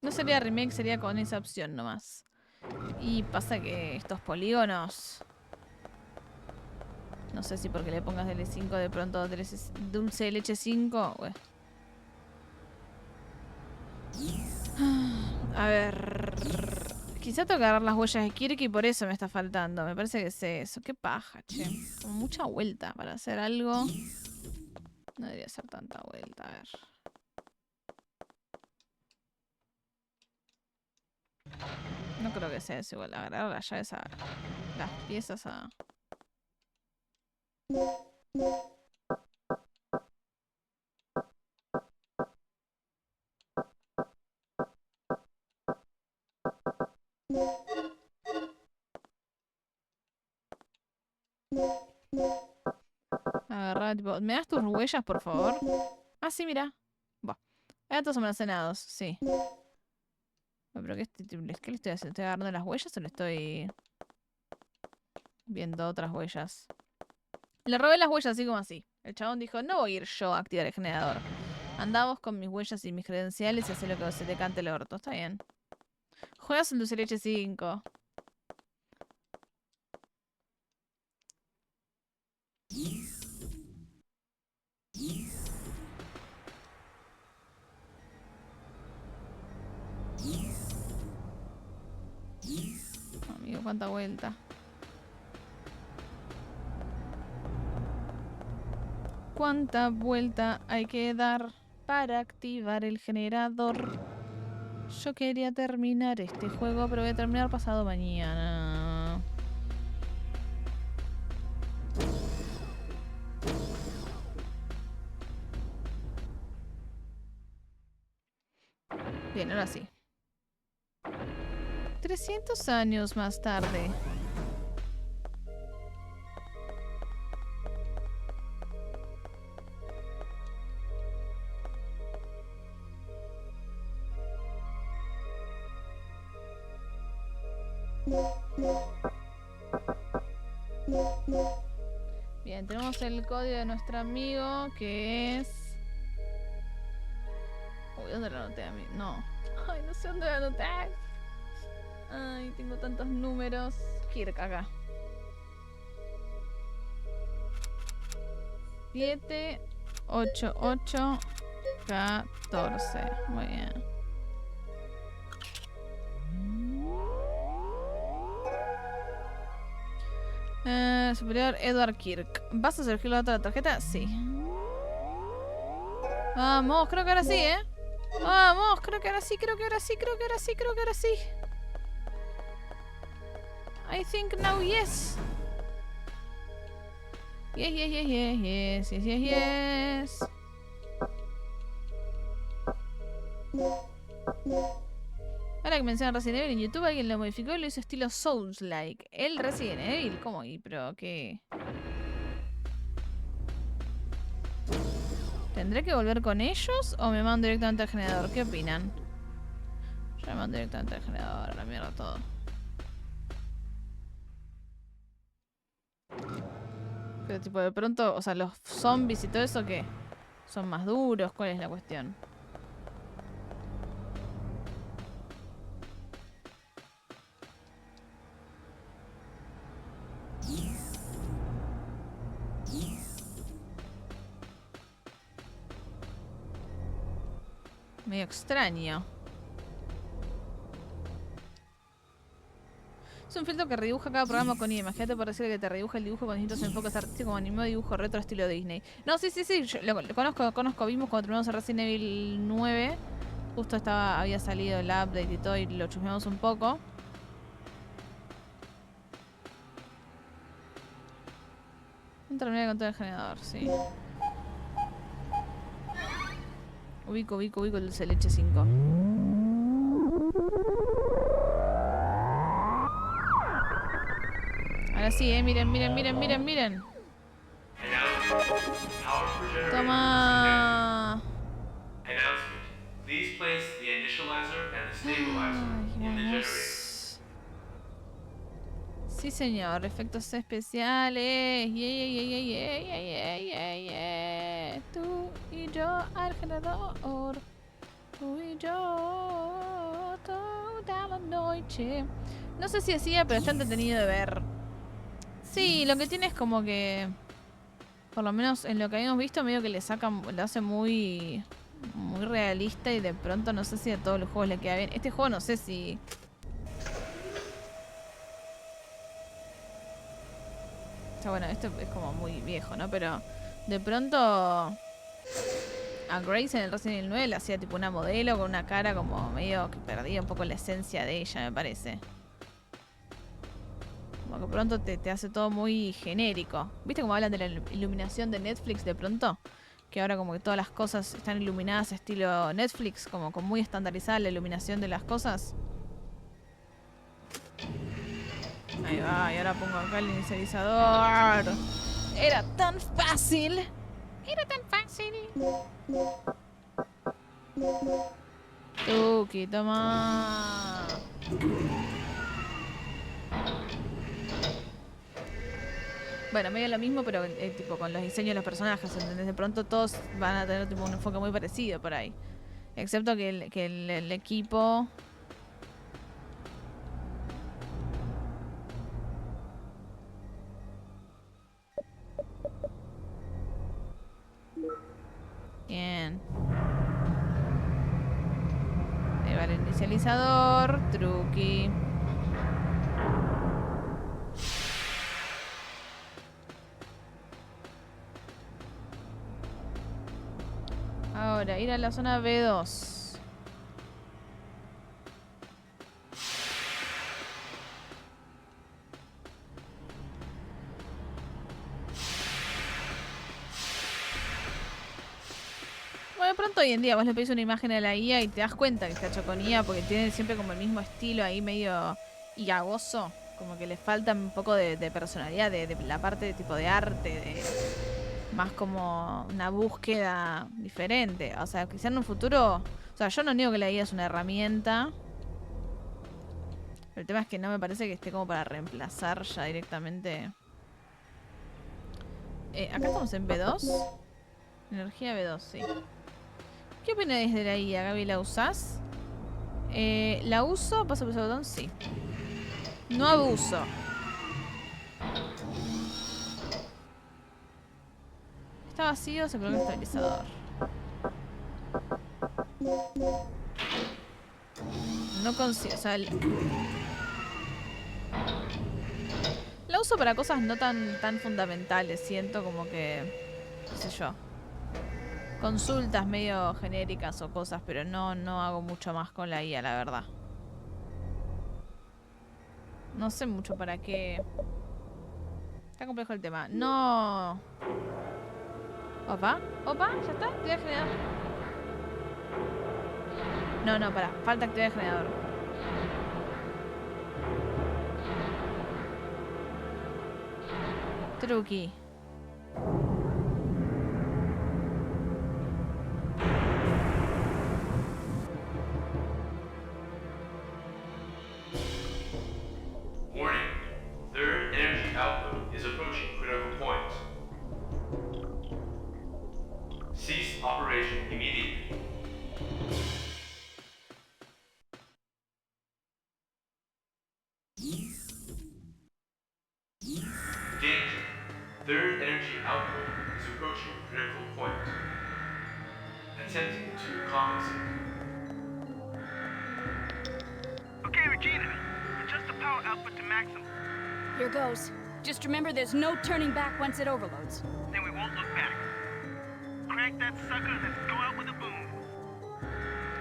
No sería remake, sería con esa opción nomás. Y pasa que estos polígonos... No sé si porque le pongas DL5 de pronto dulce de leche 5. Bueno. A ver... Quizá tengo que agarrar las huellas de Kirk y por eso me está faltando. Me parece que es eso. Qué paja, che. Como mucha vuelta para hacer algo. No debería ser tanta vuelta. A ver. No creo que sea eso igual. Agarrar las llaves a... Las piezas a... Agarrar, tipo... ¿Me das tus huellas, por favor? Ah, sí, mira. Buah. Hay datos almacenados, sí. Pero ¿qué le estoy haciendo? ¿Estoy agarrando las huellas o le estoy viendo otras huellas? Le robé las huellas así como así. El chabón dijo, no voy a ir yo a activar el generador. Andamos con mis huellas y mis credenciales y hacer lo que se te cante el orto. Está bien. Juegas en dulce de leche 5. Amigo, cuánta vuelta. ¿Cuánta vuelta hay que dar para activar el generador? Yo quería terminar este juego, pero voy a terminar pasado mañana. Bien, ahora sí. 300 años más tarde. Bien, tenemos el código de nuestro amigo que es... Uy, ¿dónde lo anoté a mí? No. Ay, no sé dónde lo anoté. Ay, tengo tantos números. Kirk, acá. 7, 8, 8, 14. Muy bien. Superior Edward Kirk. ¿Vas a seleccionar la otra tarjeta? Sí. Vamos, creo que ahora sí, ¿eh? Vamos, creo que ahora sí, creo que ahora sí, creo que ahora sí, creo que ahora sí. I think now yes. Yes, yes, yes, yes, yes, yes, yes, yes. Ahora que mencionan Resident Evil en YouTube, alguien lo modificó y lo hizo estilo Souls-like. El Resident Evil, ¿cómo? ¿Y pero qué? ¿Tendré que volver con ellos o me mando directamente al generador? ¿Qué opinan? Yo me mando directamente al generador, a la mierda todo. Pero tipo de pronto, o sea, los zombies y todo eso, ¿qué? ¿Son más duros? ¿Cuál es la cuestión? Medio extraño. un filtro que redibuja cada programa con IA. Imagínate por decir que te redibuja el dibujo con distintos enfoques artísticos como anime o dibujo retro estilo Disney. No, sí. Yo lo conozco. Vimos cuando terminamos el Resident Evil 9. Justo había salido el update y todo y lo chusmeamos un poco. Un terminal con todo el generador, sí. Ubico el dulce de leche 5. Ahora sí, miren. Announcement. Power for Toma. Announcement. Please place the initializer and the stabilizer in the generator. Sí, señor. Efectos especiales. Tú y yo al generador. Tú y yo toda la noche. No sé si decía, pero está entretenido de ver. Sí, lo que tiene es como que... Por lo menos en lo que habíamos visto, medio que lo hace muy realista y de pronto no sé si a todos los juegos le queda bien. Este juego no sé si... O sea, bueno, esto es como muy viejo, ¿no? Pero de pronto a Grace en el Resident Evil 9 le hacía tipo una modelo con una cara como medio que perdía un poco la esencia de ella, me parece. Como que pronto te hace todo muy genérico. ¿Viste cómo hablan de la iluminación de Netflix de pronto? Que ahora como que todas las cosas están iluminadas estilo Netflix, como con muy estandarizada la iluminación de las cosas. Ahí va, y ahora pongo acá el inicializador. Era tan fácil. Tuki, toma. Bueno, medio lo mismo, pero tipo con los diseños de los personajes, ¿entendés? De pronto todos van a tener tipo un enfoque muy parecido por ahí. Excepto que el equipo... Bien. Ahí va el inicializador. Truqui. Ahora, ir a la zona B2. Bueno, de pronto hoy en día vos le pedís una imagen a la IA y te das cuenta que está hecho con IA porque tiene siempre como el mismo estilo ahí medio higagoso. Como que le falta un poco de personalidad, de la parte de tipo de arte, de más como una búsqueda diferente. O sea, quizá en un futuro... O sea, yo no niego que la IA es una herramienta. Pero el tema es que no me parece que esté como para reemplazar ya directamente. Acá estamos en B2. Energía B2, sí. ¿Qué opináis de la IA, Gaby? ¿La usás? ¿La uso? ¿Paso por ese botón? Sí. No abuso. Está vacío, se coloca el estabilizador. No consigo, o sea, la uso para cosas no tan fundamentales. Siento como que, qué sé yo, consultas medio genéricas o cosas, pero no hago mucho más con la IA, la verdad. No sé mucho para qué. Está complejo el tema. No. Opa, ya está. Actividad de generador. No, pará. Falta actividad de generador. Truqui. Warning. Their energy output is approaching critical point. Cease operation immediately. Danger. Third energy output is approaching critical point. Attempting to compensate. Okay, Regina. Adjust the power power output to maximum. Here goes. Just remember there's no turning back once it overloads. Then we won't look back. Crank that sucker and let's go out with a boom.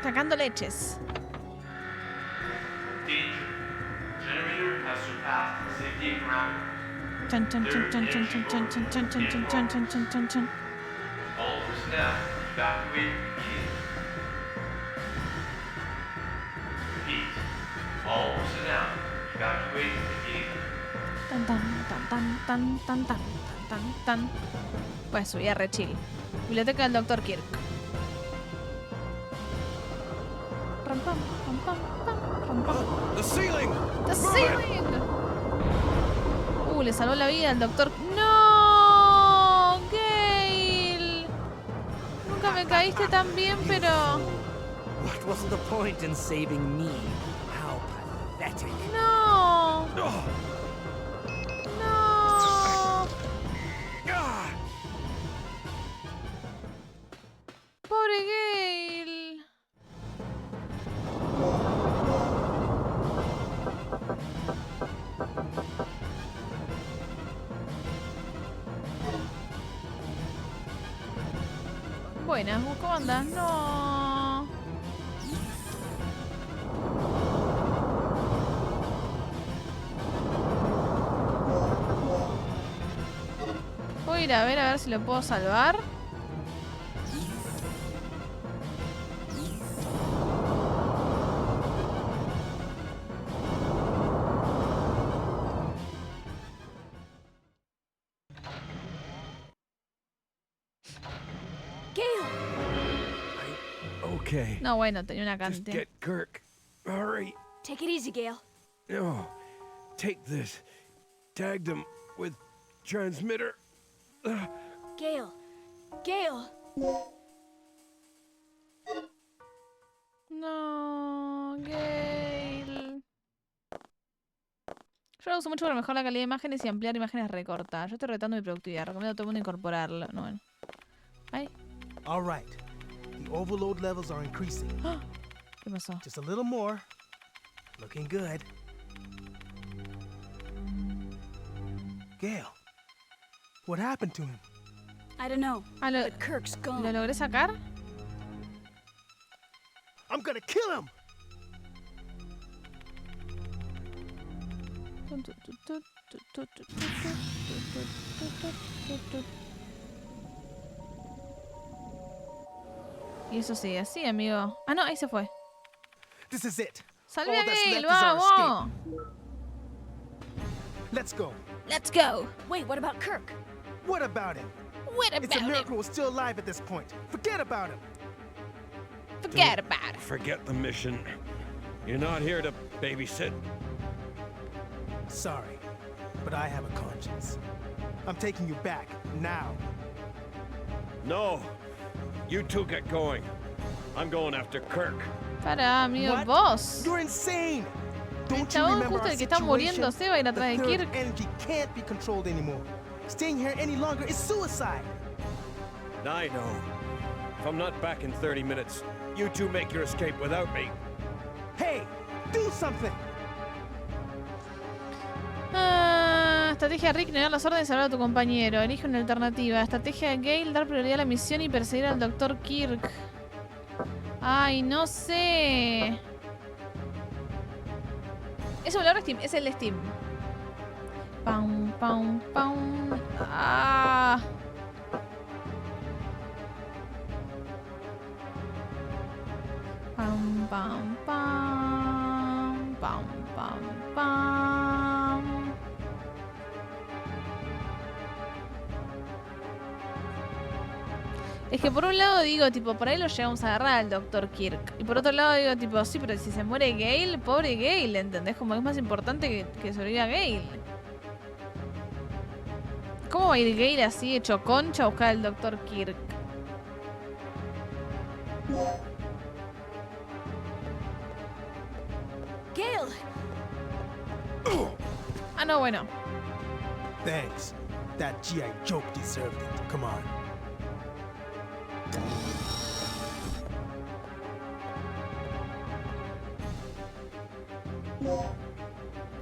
Sacando leches. Danger. Generator has surpassed the safety parameters. Chan chan chan chan chan chan chan chan chan chan chan chan chan chan chan. All personnel, evacuate immediately. Repeat. All personnel, evacuate immediately. Tan tan tan tan tan tan tan tan tan. Pues subí a re chill. Biblioteca del Dr. Kirk. Ram pam pam pam pam ram pam. The ceiling! The ceiling. Le salvó la vida al doctor. ¡No! ¡Gale! Nunca me caíste tan bien, pero... What was the point in saving me? How pathetic. ¡No! ¡No! ¡Pobre Gale! Buenas, ¿cómo andas? No. Voy a ir a ver si lo puedo salvar. Okay. No, bueno, tenía una Just cante. get Kirk. Hurry. Take it easy, Gale. No. Take this. Tagged him with transmitter. Gale. Gale. No, Gale. Yo lo uso mucho para mejorar la calidad de imágenes y ampliar imágenes recortadas. Yo estoy retando mi productividad. Recomiendo a todo el mundo incorporarlo. No, bueno. Ay. All right. The overload levels are increasing. ¿Qué pasó? Just a little more. Looking good. Gale, what happened to him? I don't know. Ah, But Kirk's gone. ¿Lo logré sacar? I'm gonna kill him! Y eso sigue así, amigo. Ah, no, ahí se fue. This is it. ¡Salve a All that's Gale! left is our ¡Vamos! Let's go. Let's go. Wait, what about Kirk? What about him? What It's a about miracle him? we're still alive at this point. Forget about him. Forget about it. Forget the mission. You're not here to babysit. Sorry, but I have a conscience. I'm taking you back now. No. You two get going. I'm going after Kirk. Para, amigo, What? vos. You're insane. Don't you chabón remember justo our el que está situation? muriéndose va a ir atrás de The third Kirk. energy can't be controlled anymore. Staying here any longer is suicide. I know. If I'm not back in 30 minutes, you two make your escape without me. Hey, do something. Estrategia Rick, negar las órdenes y salvar a tu compañero. Elige una alternativa. Estrategia de Gale, dar prioridad a la misión y perseguir al Dr. Kirk. Ay, no sé. Eso me lo Steam, es el de Steam. Pam, pam, pam. Ah. Pam, pam, pam. Pam, pam, pam. Es que por un lado digo, tipo, por ahí lo llegamos a agarrar al Dr. Kirk. Y por otro lado digo, tipo, sí, pero si se muere Gale, pobre Gale, ¿entendés? Como es más importante que sobreviva Gale. ¿Cómo va a ir Gale así hecho concha a buscar al Dr. Kirk? Gale! Ah, no, bueno. Thanks. That G.I. joke deserved it. Come on.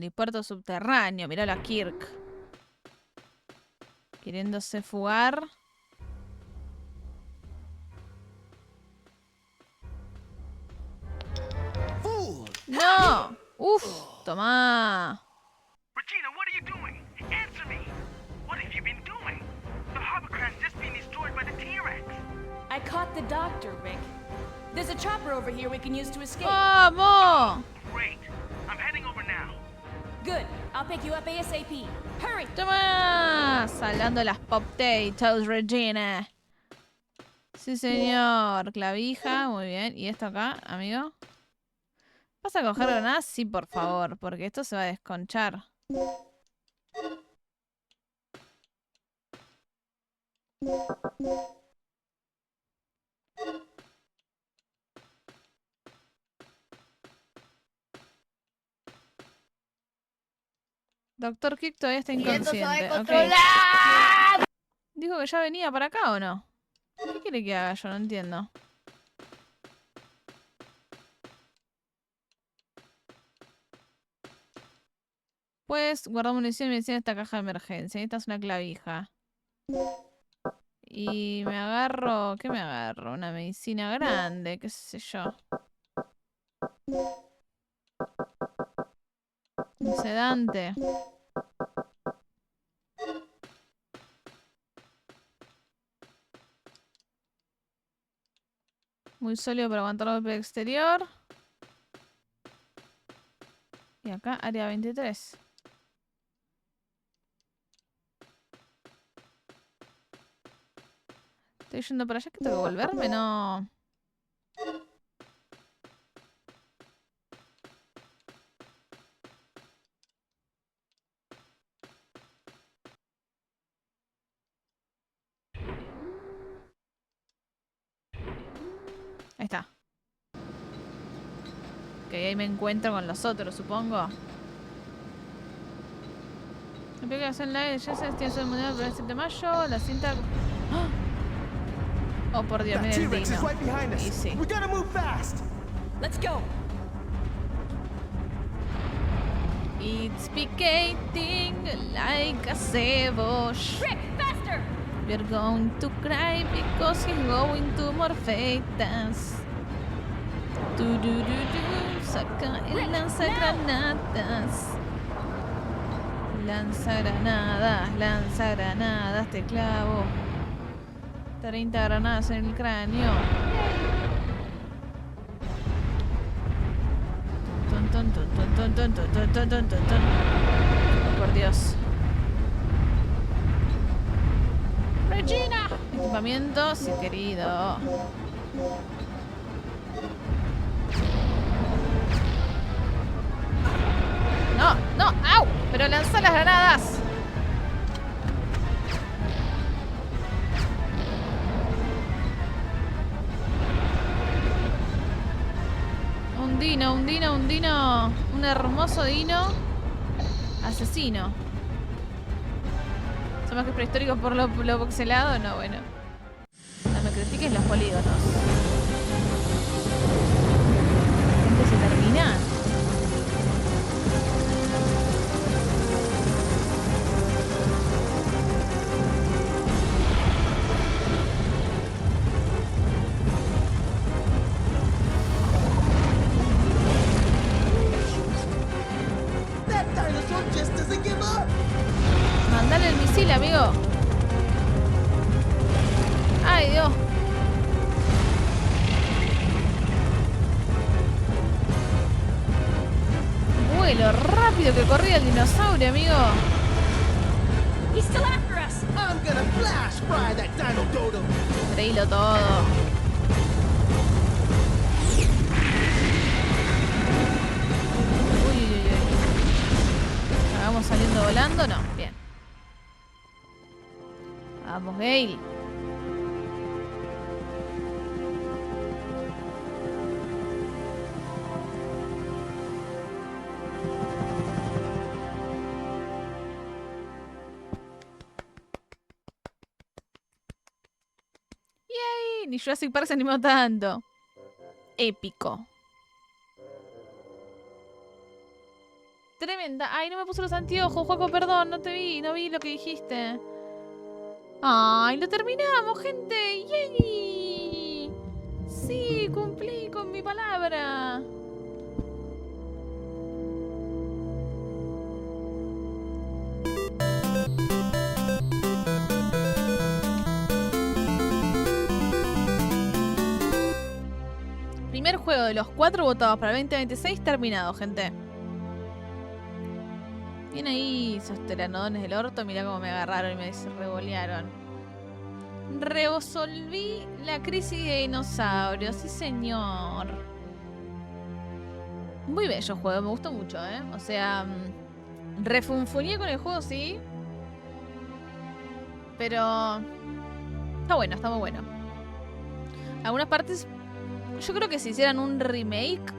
Helipuerto subterráneo. Mirá a Kirk. Queriéndose fugar. ¡No! ¡Uf! ¡Toma! Regina, what are you doing? Answer me! What have you been doing? The hovercraft's just being destroyed by the T-Rex. I caught the doctor, Rick. There's a chopper over here we can use to escape. ¡Vamos! Great. I'm heading over now. Good. I'll pick you up ASAP. Hurry! ¡Toma! Salando las potatoes, Regina. Sí, señor. Clavija, muy bien. ¿Y esto acá, amigo? ¿Vas a coger granadas? Sí, por favor, porque esto se va a desconchar. Doctor Kick todavía está inconsciente. Okay. ¿Dijo que ya venía para acá o no? ¿Qué quiere que haga yo? No entiendo. Pues guardar munición y medicina en esta caja de emergencia. Esta es una clavija. Y me agarro... ¿Qué me agarro? Una medicina grande, qué sé yo. Un sedante. Muy sólido para aguantar el golpe exterior. Y acá, área 23. Estoy yendo para allá, que tengo que volverme, no. Ahí está. Ok, ahí me encuentro con los otros, supongo. La aplicación live ya se tiene su mundial para el 7 de mayo. La cinta... ¡Oh! Oh, por Dios, mira el dino. Y sí. Let's go. It's picating like a sabotage. Rick, faster! We're going to cry because he's going to morfetas. Saca el lanzagranadas. Lanzagranadas, te clavo. 30 granadas en el cráneo. Oh, por Dios. Regina. Equipamiento, sí, querido. No, no, au. Pero lanza las granadas. Un dino, un hermoso dino asesino. Son más que prehistóricos por lo voxelado, no, bueno. No me critiques los polígonos. Antes se termina. Mandale el misil, amigo. Ay, Dios. Lo rápido que corría el dinosaurio, amigo. He's still after us. I'm gonna flash fry that dino dodo. Freílo todo. Uy, uy, uy. ¿Vamos saliendo volando? No, bien. Vamos, Gale. Yay, ni Jurassic Park se animó tanto. Épico. Tremendo. tremenda. Ay, no me puse los anteojos, Juaco, perdón, no te vi, no vi lo que dijiste. Ay, lo terminamos, gente. ¡Yay! Sí, cumplí con mi palabra. Primer juego de los 4 votados para el 2026 terminado, gente. Bien ahí esos pteranodones del orto. Mirá cómo me agarraron y me revolearon. Resolví la crisis de dinosaurios. Sí, señor. Muy bello juego. Me gustó mucho, ¿eh? O sea, refunfuñé con el juego, sí. Pero está bueno, está muy bueno. Algunas partes... Yo creo que si hicieran un remake,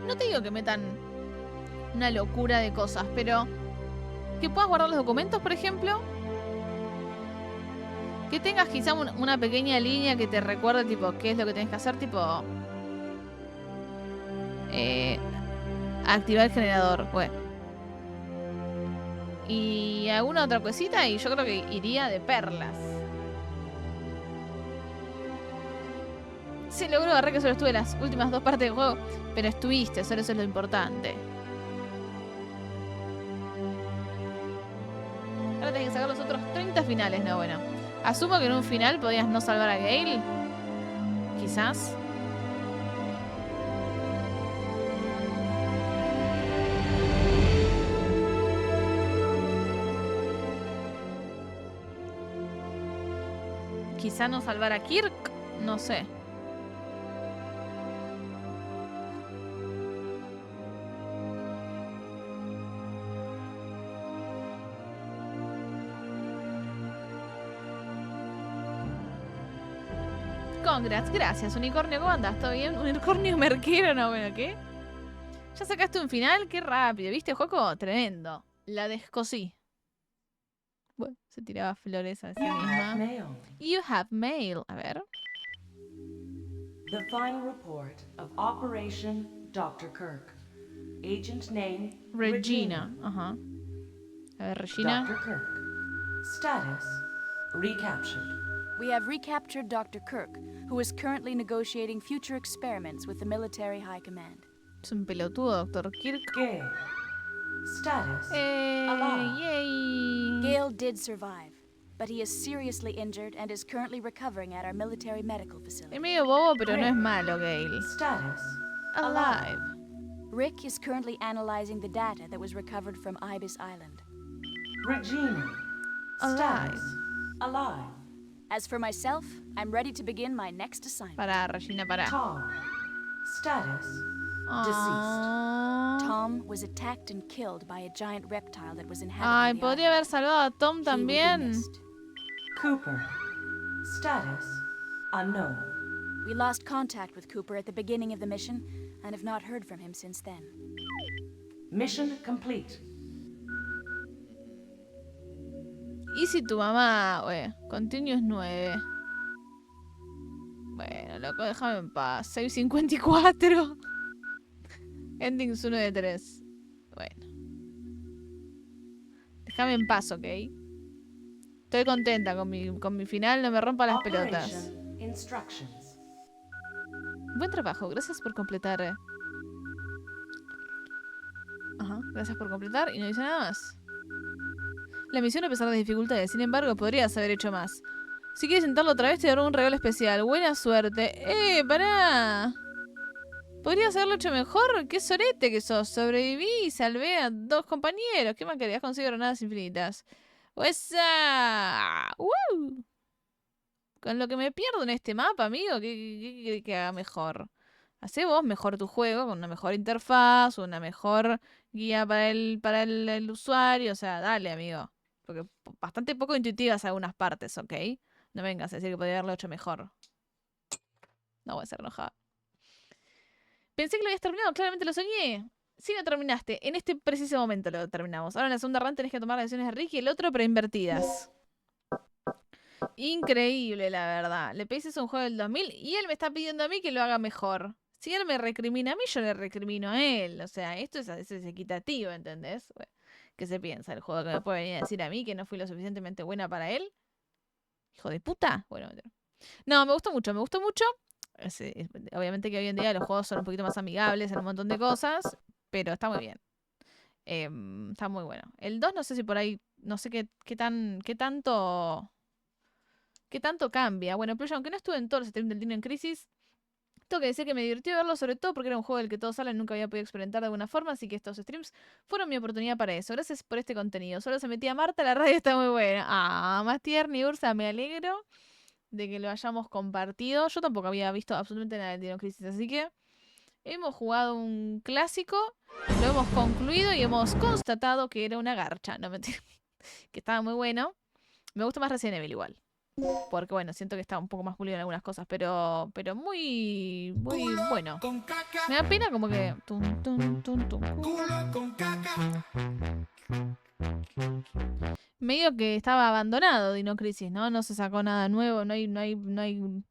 no te digo que metan una locura de cosas, pero que puedas guardar los documentos, por ejemplo. Que tengas quizá una pequeña línea que te recuerde, tipo, qué es lo que tenés que hacer, tipo... activar el generador, bueno. Y alguna otra cosita y yo creo que iría de perlas. Sí, logró agarrar que solo estuve las últimas 2 partes del juego, pero estuviste, solo eso es lo importante. Ahora tenés que sacar los otros 30 finales, no, bueno. Asumo que en un final podías no salvar a Gale. Quizás. Quizá no salvar a Kirk, no sé. Congrats, gracias, unicornio, ¿cómo andás? ¿Todo bien? ¿Unicornio merquero? No, bueno, ¿qué? ¿Ya sacaste un final? Qué rápido, ¿viste, Joco? Tremendo. La descosí. Bueno, se tiraba flores a sí misma. You have mail. A ver. The final report of Operation Dr. Kirk. Agent name Regina. Ajá. A ver, Regina. Dr. Kirk. Status recaptured. We have recaptured Dr. Kirk, who is currently negotiating future experiments with the military high command. Es un pelotudo, Dr. Kirk. Gale. Status alive. Yay. Gale did survive, but he is seriously injured and is currently recovering at our military medical facility. Es medio bobo, pero no es malo, Gale. Status alive. Rick is currently analyzing the data that was recovered from Ibis Island. Regina. Status alive. As for myself, I'm ready to begin my next assignment. Pará, Regina, pará. Tom. Status deceased. Tom was attacked and killed by a giant reptile that was Ay, inhabiting the podría haber salvado a Tom también. Cooper. Status unknown. We lost contact with Cooper at the beginning of the mission and have not heard from him since then. Mission complete. ¿Y si tu mamá, güey? Continuous 9. Bueno, loco, déjame en paz. Save 54. Endings 1 de 3. Bueno. Déjame en paz, ¿ok? Estoy contenta con mi final. No me rompa las pelotas. Buen trabajo. Gracias por completar. Ajá. Gracias por completar. Y no dice nada más. La misión a pesar de dificultades, sin embargo, podrías haber hecho más. Si quieres intentarlo otra vez, te daré un regalo especial. Buena suerte. ¡Pará! ¿Podrías haberlo hecho mejor? ¡Qué sorete que sos! Sobreviví y salvé a 2 compañeros. ¿Qué más querías? Conseguir granadas infinitas. ¡Esa! ¡Woo! Con lo que me pierdo en este mapa, amigo, ¿qué que haga mejor? Hacé vos mejor tu juego, con una mejor interfaz, una mejor guía para el usuario. O sea, dale, amigo. Porque bastante poco intuitivas algunas partes, ¿ok? No vengas a decir que podría haberlo hecho mejor. No voy a ser enojada. Pensé que lo habías terminado, claramente lo soñé. Sí, lo terminaste. En este preciso momento lo terminamos. Ahora en la segunda run tenés que tomar las decisiones de Rick y el otro, pero invertidas. Increíble, la verdad. Le pedís un juego del 2000 y él me está pidiendo a mí que lo haga mejor. Si él me recrimina a mí, yo le recrimino a él. O sea, esto es equitativo, ¿entendés? Bueno, ¿qué se piensa? ¿El juego que me puede venir a decir a mí que no fui lo suficientemente buena para él? ¿Hijo de puta? Bueno, no, me gustó mucho, me gustó mucho. Obviamente que hoy en día los juegos son un poquito más amigables en un montón de cosas, pero está muy bien. Está muy bueno. El 2 no sé si por ahí, no sé qué tanto cambia. Bueno, pero yo, aunque no estuve en todos los streams del Dino Crisis, tengo que decir que me divirtió verlo, sobre todo porque era un juego del que todos hablan y nunca había podido experimentar de alguna forma, así que estos streams fueron mi oportunidad para eso. Gracias por este contenido. Solo se metía Marta, la radio está muy buena. Más tierna y Ursa, me alegro de que lo hayamos compartido. Yo tampoco había visto absolutamente nada del Dino Crisis, así que hemos jugado un clásico, lo hemos concluido y hemos constatado que era una garcha. No mentira, que estaba muy bueno. Me gusta más Resident Evil igual. Porque bueno, siento que está un poco más pulido en algunas cosas, pero muy bueno. Me da pena como que medio que estaba abandonado Dino Crisis, ¿no? No se sacó nada nuevo, no hay.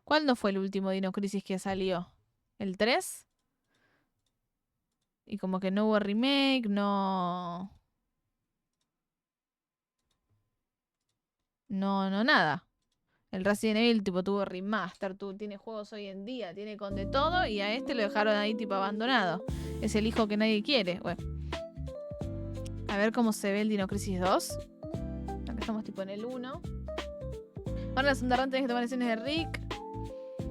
¿Cuándo fue el último Dino Crisis que salió? ¿El 3? Y como que no hubo remake, no, nada. El Resident Evil tipo tuvo remaster, tiene juegos hoy en día, tiene con de todo y a este lo dejaron ahí tipo abandonado. Es el hijo que nadie quiere. Bueno. A ver cómo se ve el Dino Crisis 2. Acá estamos tipo en el 1. Ahora la segunda ronda tenés que tomar decisiones de Rick.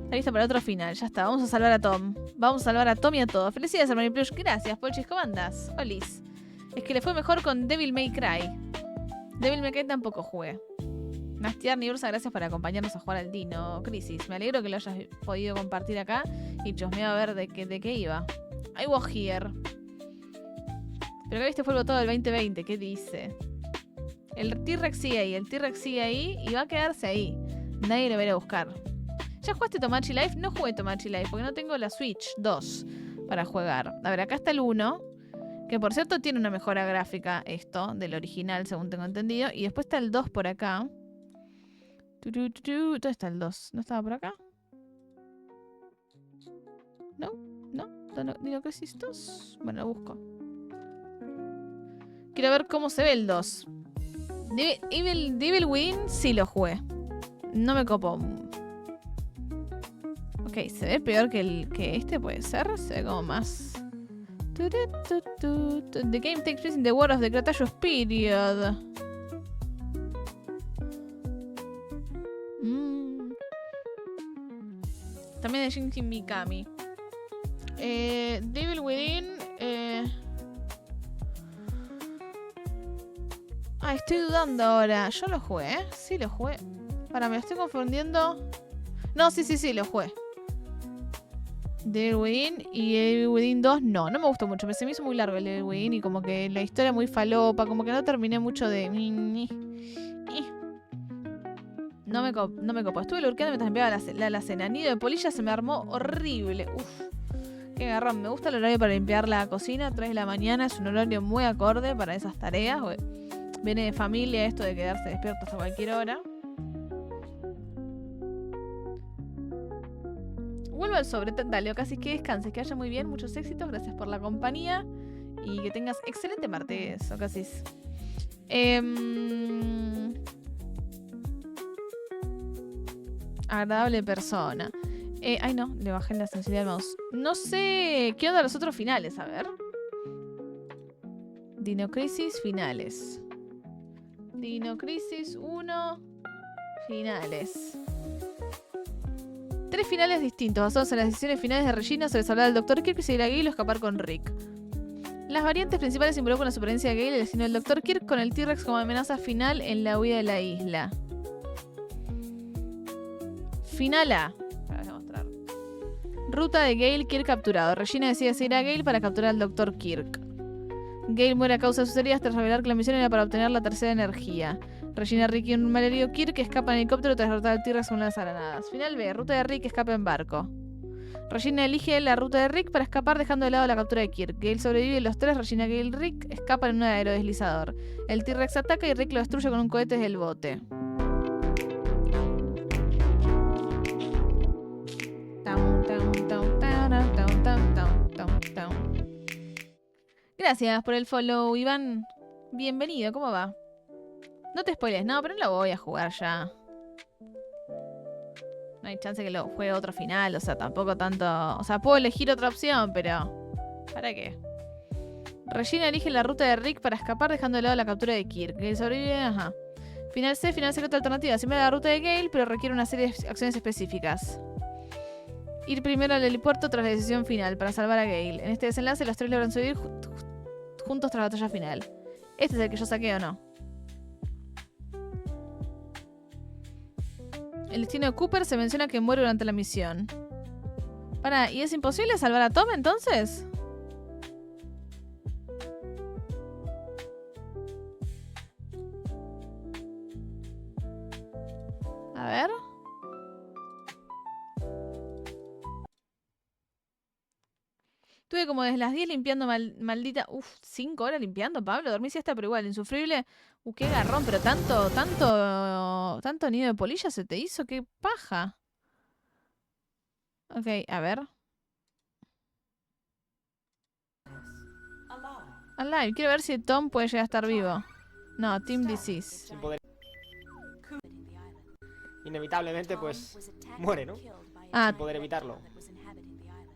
Está lista para otro final. Ya está, vamos a salvar a Tom. Vamos a salvar a Tom y a todos. Felicidades, hermano Plush. Gracias, Polchis. ¿Cómo andás? Olis. Es que le fue mejor con Devil May Cry. Devil May Cry tampoco jugué. Nastiar ni Ursa, gracias por acompañarnos a jugar al Dino Crisis. Me alegro que lo hayas podido compartir acá y chosmeo a ver de qué iba. I was here. Pero que viste fue el votado del 2020, ¿qué dice? El T-Rex sigue ahí y va a quedarse ahí. Nadie lo va a ir a buscar. ¿Ya jugaste Tomodachi Life? No jugué Tomodachi Life porque no tengo la Switch 2 para jugar. A ver, acá está el 1, que por cierto tiene una mejora gráfica esto, del original según tengo entendido. Y después está el 2 por acá. ¿Dónde está el 2? ¿No estaba por acá? ¿No? ¿Dino Crisis 2? Bueno, lo busco. Quiero ver cómo se ve el 2. Devil Win sí lo jugué. No me copó. Ok, se ve peor que este, puede ser. Se ve como más. The game takes place in the war of the Cretaceous period. También de Shinji Mikami. Devil Within. Estoy dudando ahora. Yo lo jugué, ¿eh? Sí, lo jugué. Me lo estoy confundiendo. No, sí, lo jugué. Devil Within y Devil Within 2 no me gustó mucho. Se me hizo muy largo el Devil Within y como que la historia muy falopa. Como que no terminé mucho de... No me copó. Estuve lurkeando mientras limpiaba la cena. Nido de polilla se me armó horrible. Uf, qué garrón. Me gusta el horario para limpiar la cocina. 3 de la mañana es un horario muy acorde para esas tareas. Viene de familia esto de quedarse despierto hasta cualquier hora. Vuelvo al sobre. Dale, casi que descanses, que vaya muy bien. Muchos éxitos. Gracias por la compañía. Y que tengas excelente martes, Ocasis. Agradable persona. Ay, no, le bajé la sensibilidad del mouse. No sé qué onda los otros finales, a ver. Dino Crisis finales. Dino Crisis 1 finales. 3 finales distintos basados en las decisiones finales de Regina sobre salvar al Dr. Kirk y seguir a Gale o escapar con Rick. Las variantes principales involucran la supervivencia de Gale y el destino del Dr. Kirk con el T-Rex como amenaza final en la huida de la isla. Final A. Voy a mostrar. Ruta de Gale, Kirk capturado. Regina decide seguir a Gale para capturar al Dr. Kirk. Gale muere a causa de sus heridas tras revelar que la misión era para obtener la tercera energía. Regina, Rick y un malherido Kirk escapan en helicóptero tras derrotar al T-Rex con las granadas. Final B. Ruta de Rick, escapa en barco. Regina elige la ruta de Rick para escapar dejando de lado la captura de Kirk. Gale sobrevive y los tres, Regina, Gale y Rick, escapan en un aerodeslizador. El T-Rex ataca y Rick lo destruye con un cohete desde el bote. Gracias por el follow, Iván. Bienvenido, ¿cómo va? No te spoiles, no, pero no lo voy a jugar ya. No hay chance que lo juegue otro final, o sea, tampoco tanto... O sea, puedo elegir otra opción, pero... ¿Para qué? Regina elige la ruta de Rick para escapar dejando de lado la captura de Kirk. Que sobrevive, ajá. Final C, final secreto alternativa. Siempre la ruta de Gale, pero requiere una serie de acciones específicas. Ir primero al helipuerto tras la decisión final para salvar a Gale. En este desenlace los tres logran subir juntos tras la batalla final. ¿Este es el que yo saqué o no? El destino de Cooper se menciona que muere durante la misión. ¿Y es imposible salvar a Tom entonces? A ver. Estuve como desde las 10 limpiando maldita... 5 horas limpiando, Pablo. Dormí siesta, pero igual, insufrible. Qué garrón, pero tanto nido de polilla se te hizo. Qué paja. Ok, a ver. Alive. Quiero ver si Tom puede llegar a estar vivo. No, Team Disease. Sin poder... Inevitablemente, pues, muere, ¿no? Sin poder evitarlo.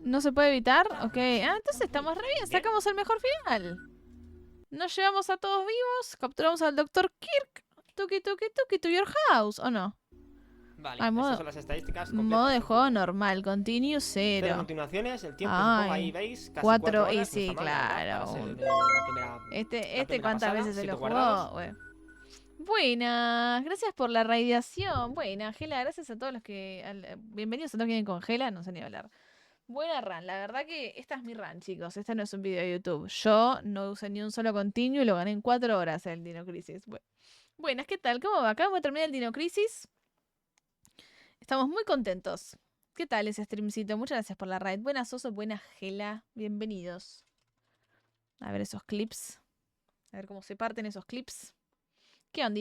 ¿No se puede evitar? Ok. Entonces estamos re bien. Sacamos el mejor final. Nos llevamos a todos vivos. Capturamos al Dr. Kirk. Tuki, tuki, tuki, to your house. ¿O no? Vale, esas son las estadísticas completas. Modo de juego normal. Continue 0. Pero continuaciones, el tiempo, supongo, ahí veis. Casi 4 horas, y sí, no claro. Este ¿cuántas veces se lo jugó? Bueno. Buenas, gracias por la radiación. Buena, Gela, gracias a todos los que... Bienvenidos a todos los que vienen con Gela, no sé ni hablar. Buena run, la verdad que esta es mi run, chicos. Este no es un video de YouTube. Yo no usé ni un solo continuo y lo gané en 4 horas el Dino Crisis. Buenas, ¿qué tal? ¿Cómo va? Acabamos de terminar el Dino Crisis. Estamos muy contentos. ¿Qué tal ese streamcito? Muchas gracias por la raid. Buenas, Oso, buena Gela. Bienvenidos. A ver esos clips. A ver cómo se parten esos clips. ¿Qué onda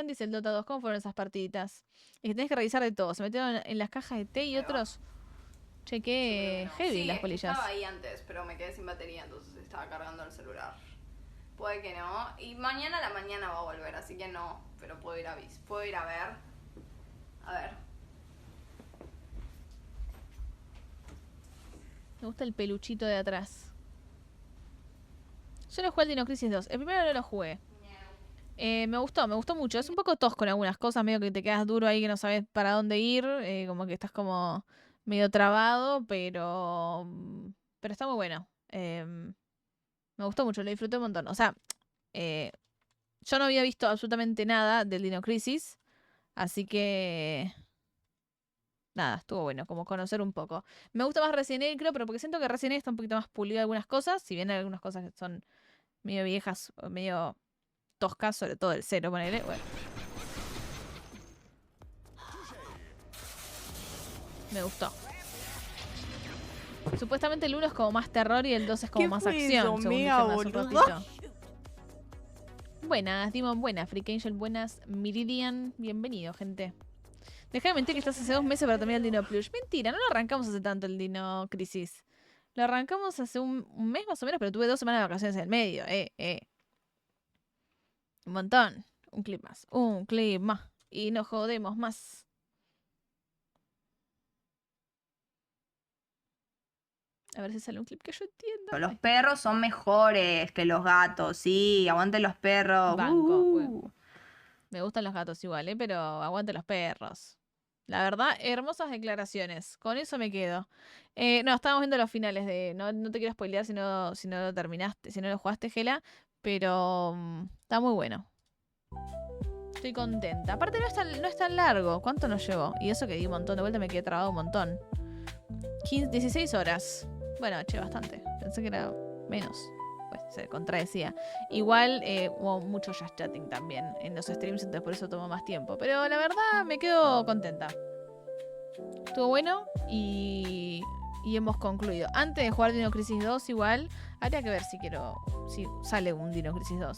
dice el Dota 2? ¿Cómo fueron esas partiditas? Es que tenés que revisar de todo. Se metieron en las cajas de té y otros... Che, qué heavy las polillas. Estaba ahí antes, pero me quedé sin batería, entonces estaba cargando el celular. Puede que no. Y mañana a la mañana va a volver, así que no. Pero puedo ir a ver. A ver. Me gusta el peluchito de atrás. Yo no jugué al Dino Crisis 2. El primero no lo jugué. Me gustó mucho. Es un poco tosco en algunas cosas, medio que te quedas duro ahí que no sabes para dónde ir. Como que estás como medio trabado, pero está muy bueno. Me gustó mucho, lo disfruté un montón. O sea, yo no había visto absolutamente nada del Dino Crisis, así que nada, estuvo bueno, como conocer un poco. Me gusta más Resident Evil, creo, pero porque siento que Resident Evil está un poquito más pulido en algunas cosas, si bien hay algunas cosas que son medio viejas, medio toscas, sobre todo el 0, ponele. Bueno. Me gustó. Supuestamente el 1 es como más terror y el 2 es como más acción, según dijeron hace un ratito. Buenas, Dimon, buenas, Freak Angel, buenas, Meridian, bienvenido, gente. Deja de mentir que estás hace 2 meses para terminar el Dino Plush. Mentira, no lo arrancamos hace tanto el Dino Crisis. Lo arrancamos hace un mes más o menos, pero tuve 2 semanas de vacaciones en el medio. Un montón. Un clip más. Y no jodemos más. A ver si sale un clip que yo entienda. Los perros son mejores que los gatos, sí. Aguanten los perros. Banco, Me gustan los gatos igual, pero aguanten los perros. La verdad, hermosas declaraciones. Con eso me quedo. No, estábamos viendo los finales de... No te quiero spoilear si no lo terminaste, si no lo jugaste, Gela. Pero está muy bueno. Estoy contenta. Aparte no es tan largo. ¿Cuánto nos llevó? Y eso que di un montón de vuelta, me quedé trabado un montón. 16 horas. Bueno, bastante. Pensé que era menos. Pues se contradecía. Igual hubo mucho just chatting también en los streams, entonces por eso tomó más tiempo. Pero la verdad me quedo contenta. Estuvo bueno y hemos concluido. Antes de jugar Dino Crisis 2 igual, habría que ver si sale un Dino Crisis 2.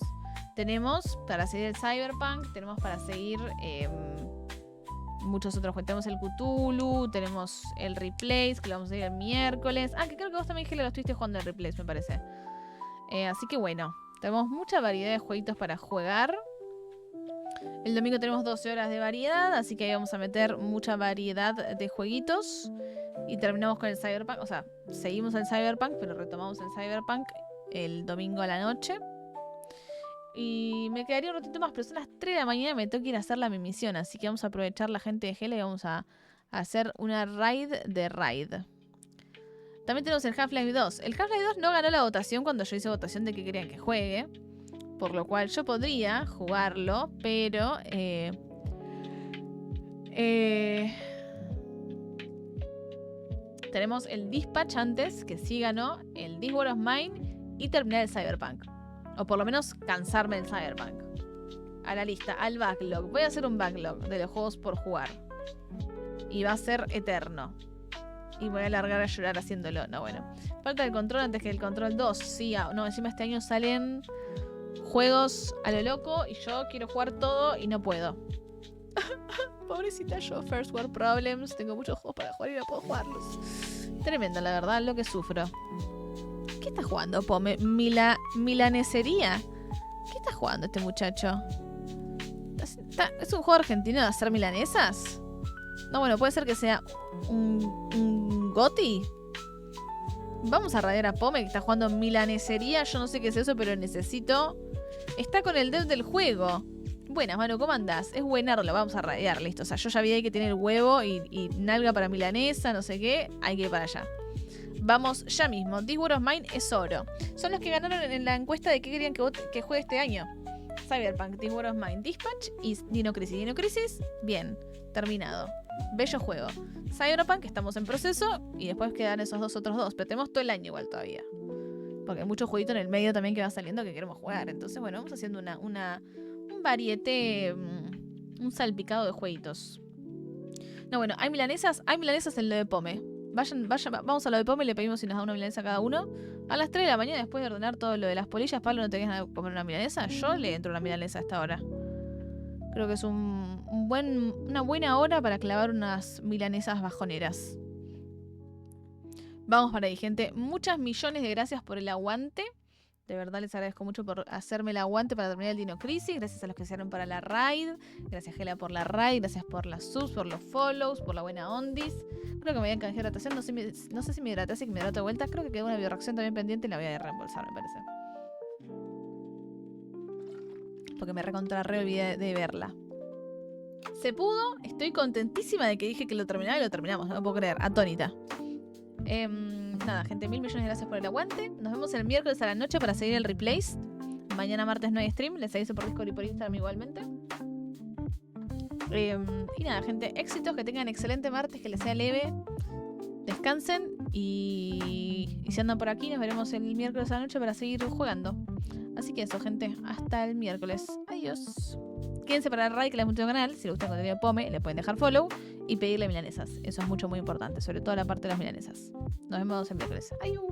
Tenemos para seguir el Cyberpunk, tenemos para seguir muchos otros juegos. Tenemos el Cthulhu, tenemos el Replace, que lo vamos a seguir el miércoles. Que creo que vos también, Gela, lo estuviste jugando el Replace, me parece. Así que bueno, tenemos mucha variedad de jueguitos para jugar. El domingo tenemos 12 horas de variedad, así que ahí vamos a meter mucha variedad de jueguitos. Y terminamos con el Cyberpunk, o sea, seguimos el Cyberpunk, pero retomamos el Cyberpunk el domingo a la noche. Y me quedaría un ratito más, pero son las 3 de la mañana y me tengo que ir a hacer la misión. Así que vamos a aprovechar la gente de Hela y vamos a hacer una raid de raid. También tenemos el Half-Life 2. El Half-Life 2 no ganó la votación cuando yo hice votación de que querían que juegue. Por lo cual yo podría jugarlo, pero... tenemos el Dispatch antes, que sí ganó, el This War of Mine y terminar el Cyberpunk. O por lo menos cansarme del Cyberpunk. A la lista, al backlog. Voy a hacer un backlog de los juegos por jugar. Y va a ser eterno. Y voy a largar a llorar haciéndolo. No, bueno. Falta el Control antes que el Control 2. Sí, no, encima este año salen juegos a lo loco y yo quiero jugar todo y no puedo. Pobrecita yo, First World Problems. Tengo muchos juegos para jugar y no puedo jugarlos. Tremendo, la verdad, lo que sufro. ¿Qué está jugando, Pome? Milanesería. ¿Qué está jugando este muchacho? ¿Es un juego argentino de hacer milanesas? No, bueno, puede ser que sea un GOTY. Vamos a radiar a Pome que está jugando milanesería. Yo no sé qué es eso, pero necesito... Está con el dev del juego. Buenas, Manu, ¿cómo andás? Es buenardo, vamos a radiar, listo. O sea, yo ya vi ahí que tiene el huevo y nalga para milanesa, no sé qué. Hay que ir para allá. Vamos ya mismo. This War of Mine es oro. Son los que ganaron en la encuesta de qué querían que juegue este año. Cyberpunk, This War of Mine, Dispatch y Dino Crisis. Dino Crisis, bien, terminado. Bello juego. Cyberpunk, estamos en proceso y después quedan esos otros dos. Pero tenemos todo el año igual todavía. Porque hay mucho jueguito en el medio también que va saliendo que queremos jugar. Entonces, bueno, vamos haciendo un varieté, un salpicado de jueguitos. No, bueno, hay milanesas en lo de Pome. Vayan, vamos a lo de Pome y le pedimos si nos da una milanesa a cada uno. A las 3 de la mañana, después de ordenar todo lo de las polillas. Pablo, ¿no te quieres comer una milanesa? Yo le entro una milanesa a esta hora. Creo que es una buena hora para clavar unas milanesas bajoneras. Vamos para ahí, gente. Muchas millones de gracias por el aguante. De verdad les agradezco mucho por hacerme el aguante para terminar el Dino Crisis. Gracias a los que se hicieron para la raid. Gracias, Gela, por la raid. Gracias por las subs, por los follows, por la buena ondis. Creo que me voy a canjear hidratación. No sé si me hidraté, así que me hidrato de vuelta. Creo que quedó una bioreacción también pendiente y la voy a reembolsar, me parece. Porque me olvidé de verla. Se pudo. Estoy contentísima de que dije que lo terminaba y lo terminamos. No lo puedo creer. Atónita. Nada, gente, 1000 millones de gracias por el aguante. Nos vemos el miércoles a la noche para seguir el Replaced. Mañana martes no hay stream. Les aviso por Discord y por Instagram igualmente. Y nada, gente, éxitos, que tengan excelente martes, que les sea leve. Descansen y si andan por aquí nos veremos el miércoles a la noche para seguir jugando. Así que eso, gente, hasta el miércoles. Adiós. Quédense para el raid que les mucho el canal. Si les gusta el contenido de Pome, le pueden dejar follow y pedirle milanesas. Eso es muy importante, sobre todo la parte de las milanesas. Nos vemos el miércoles. Adiós.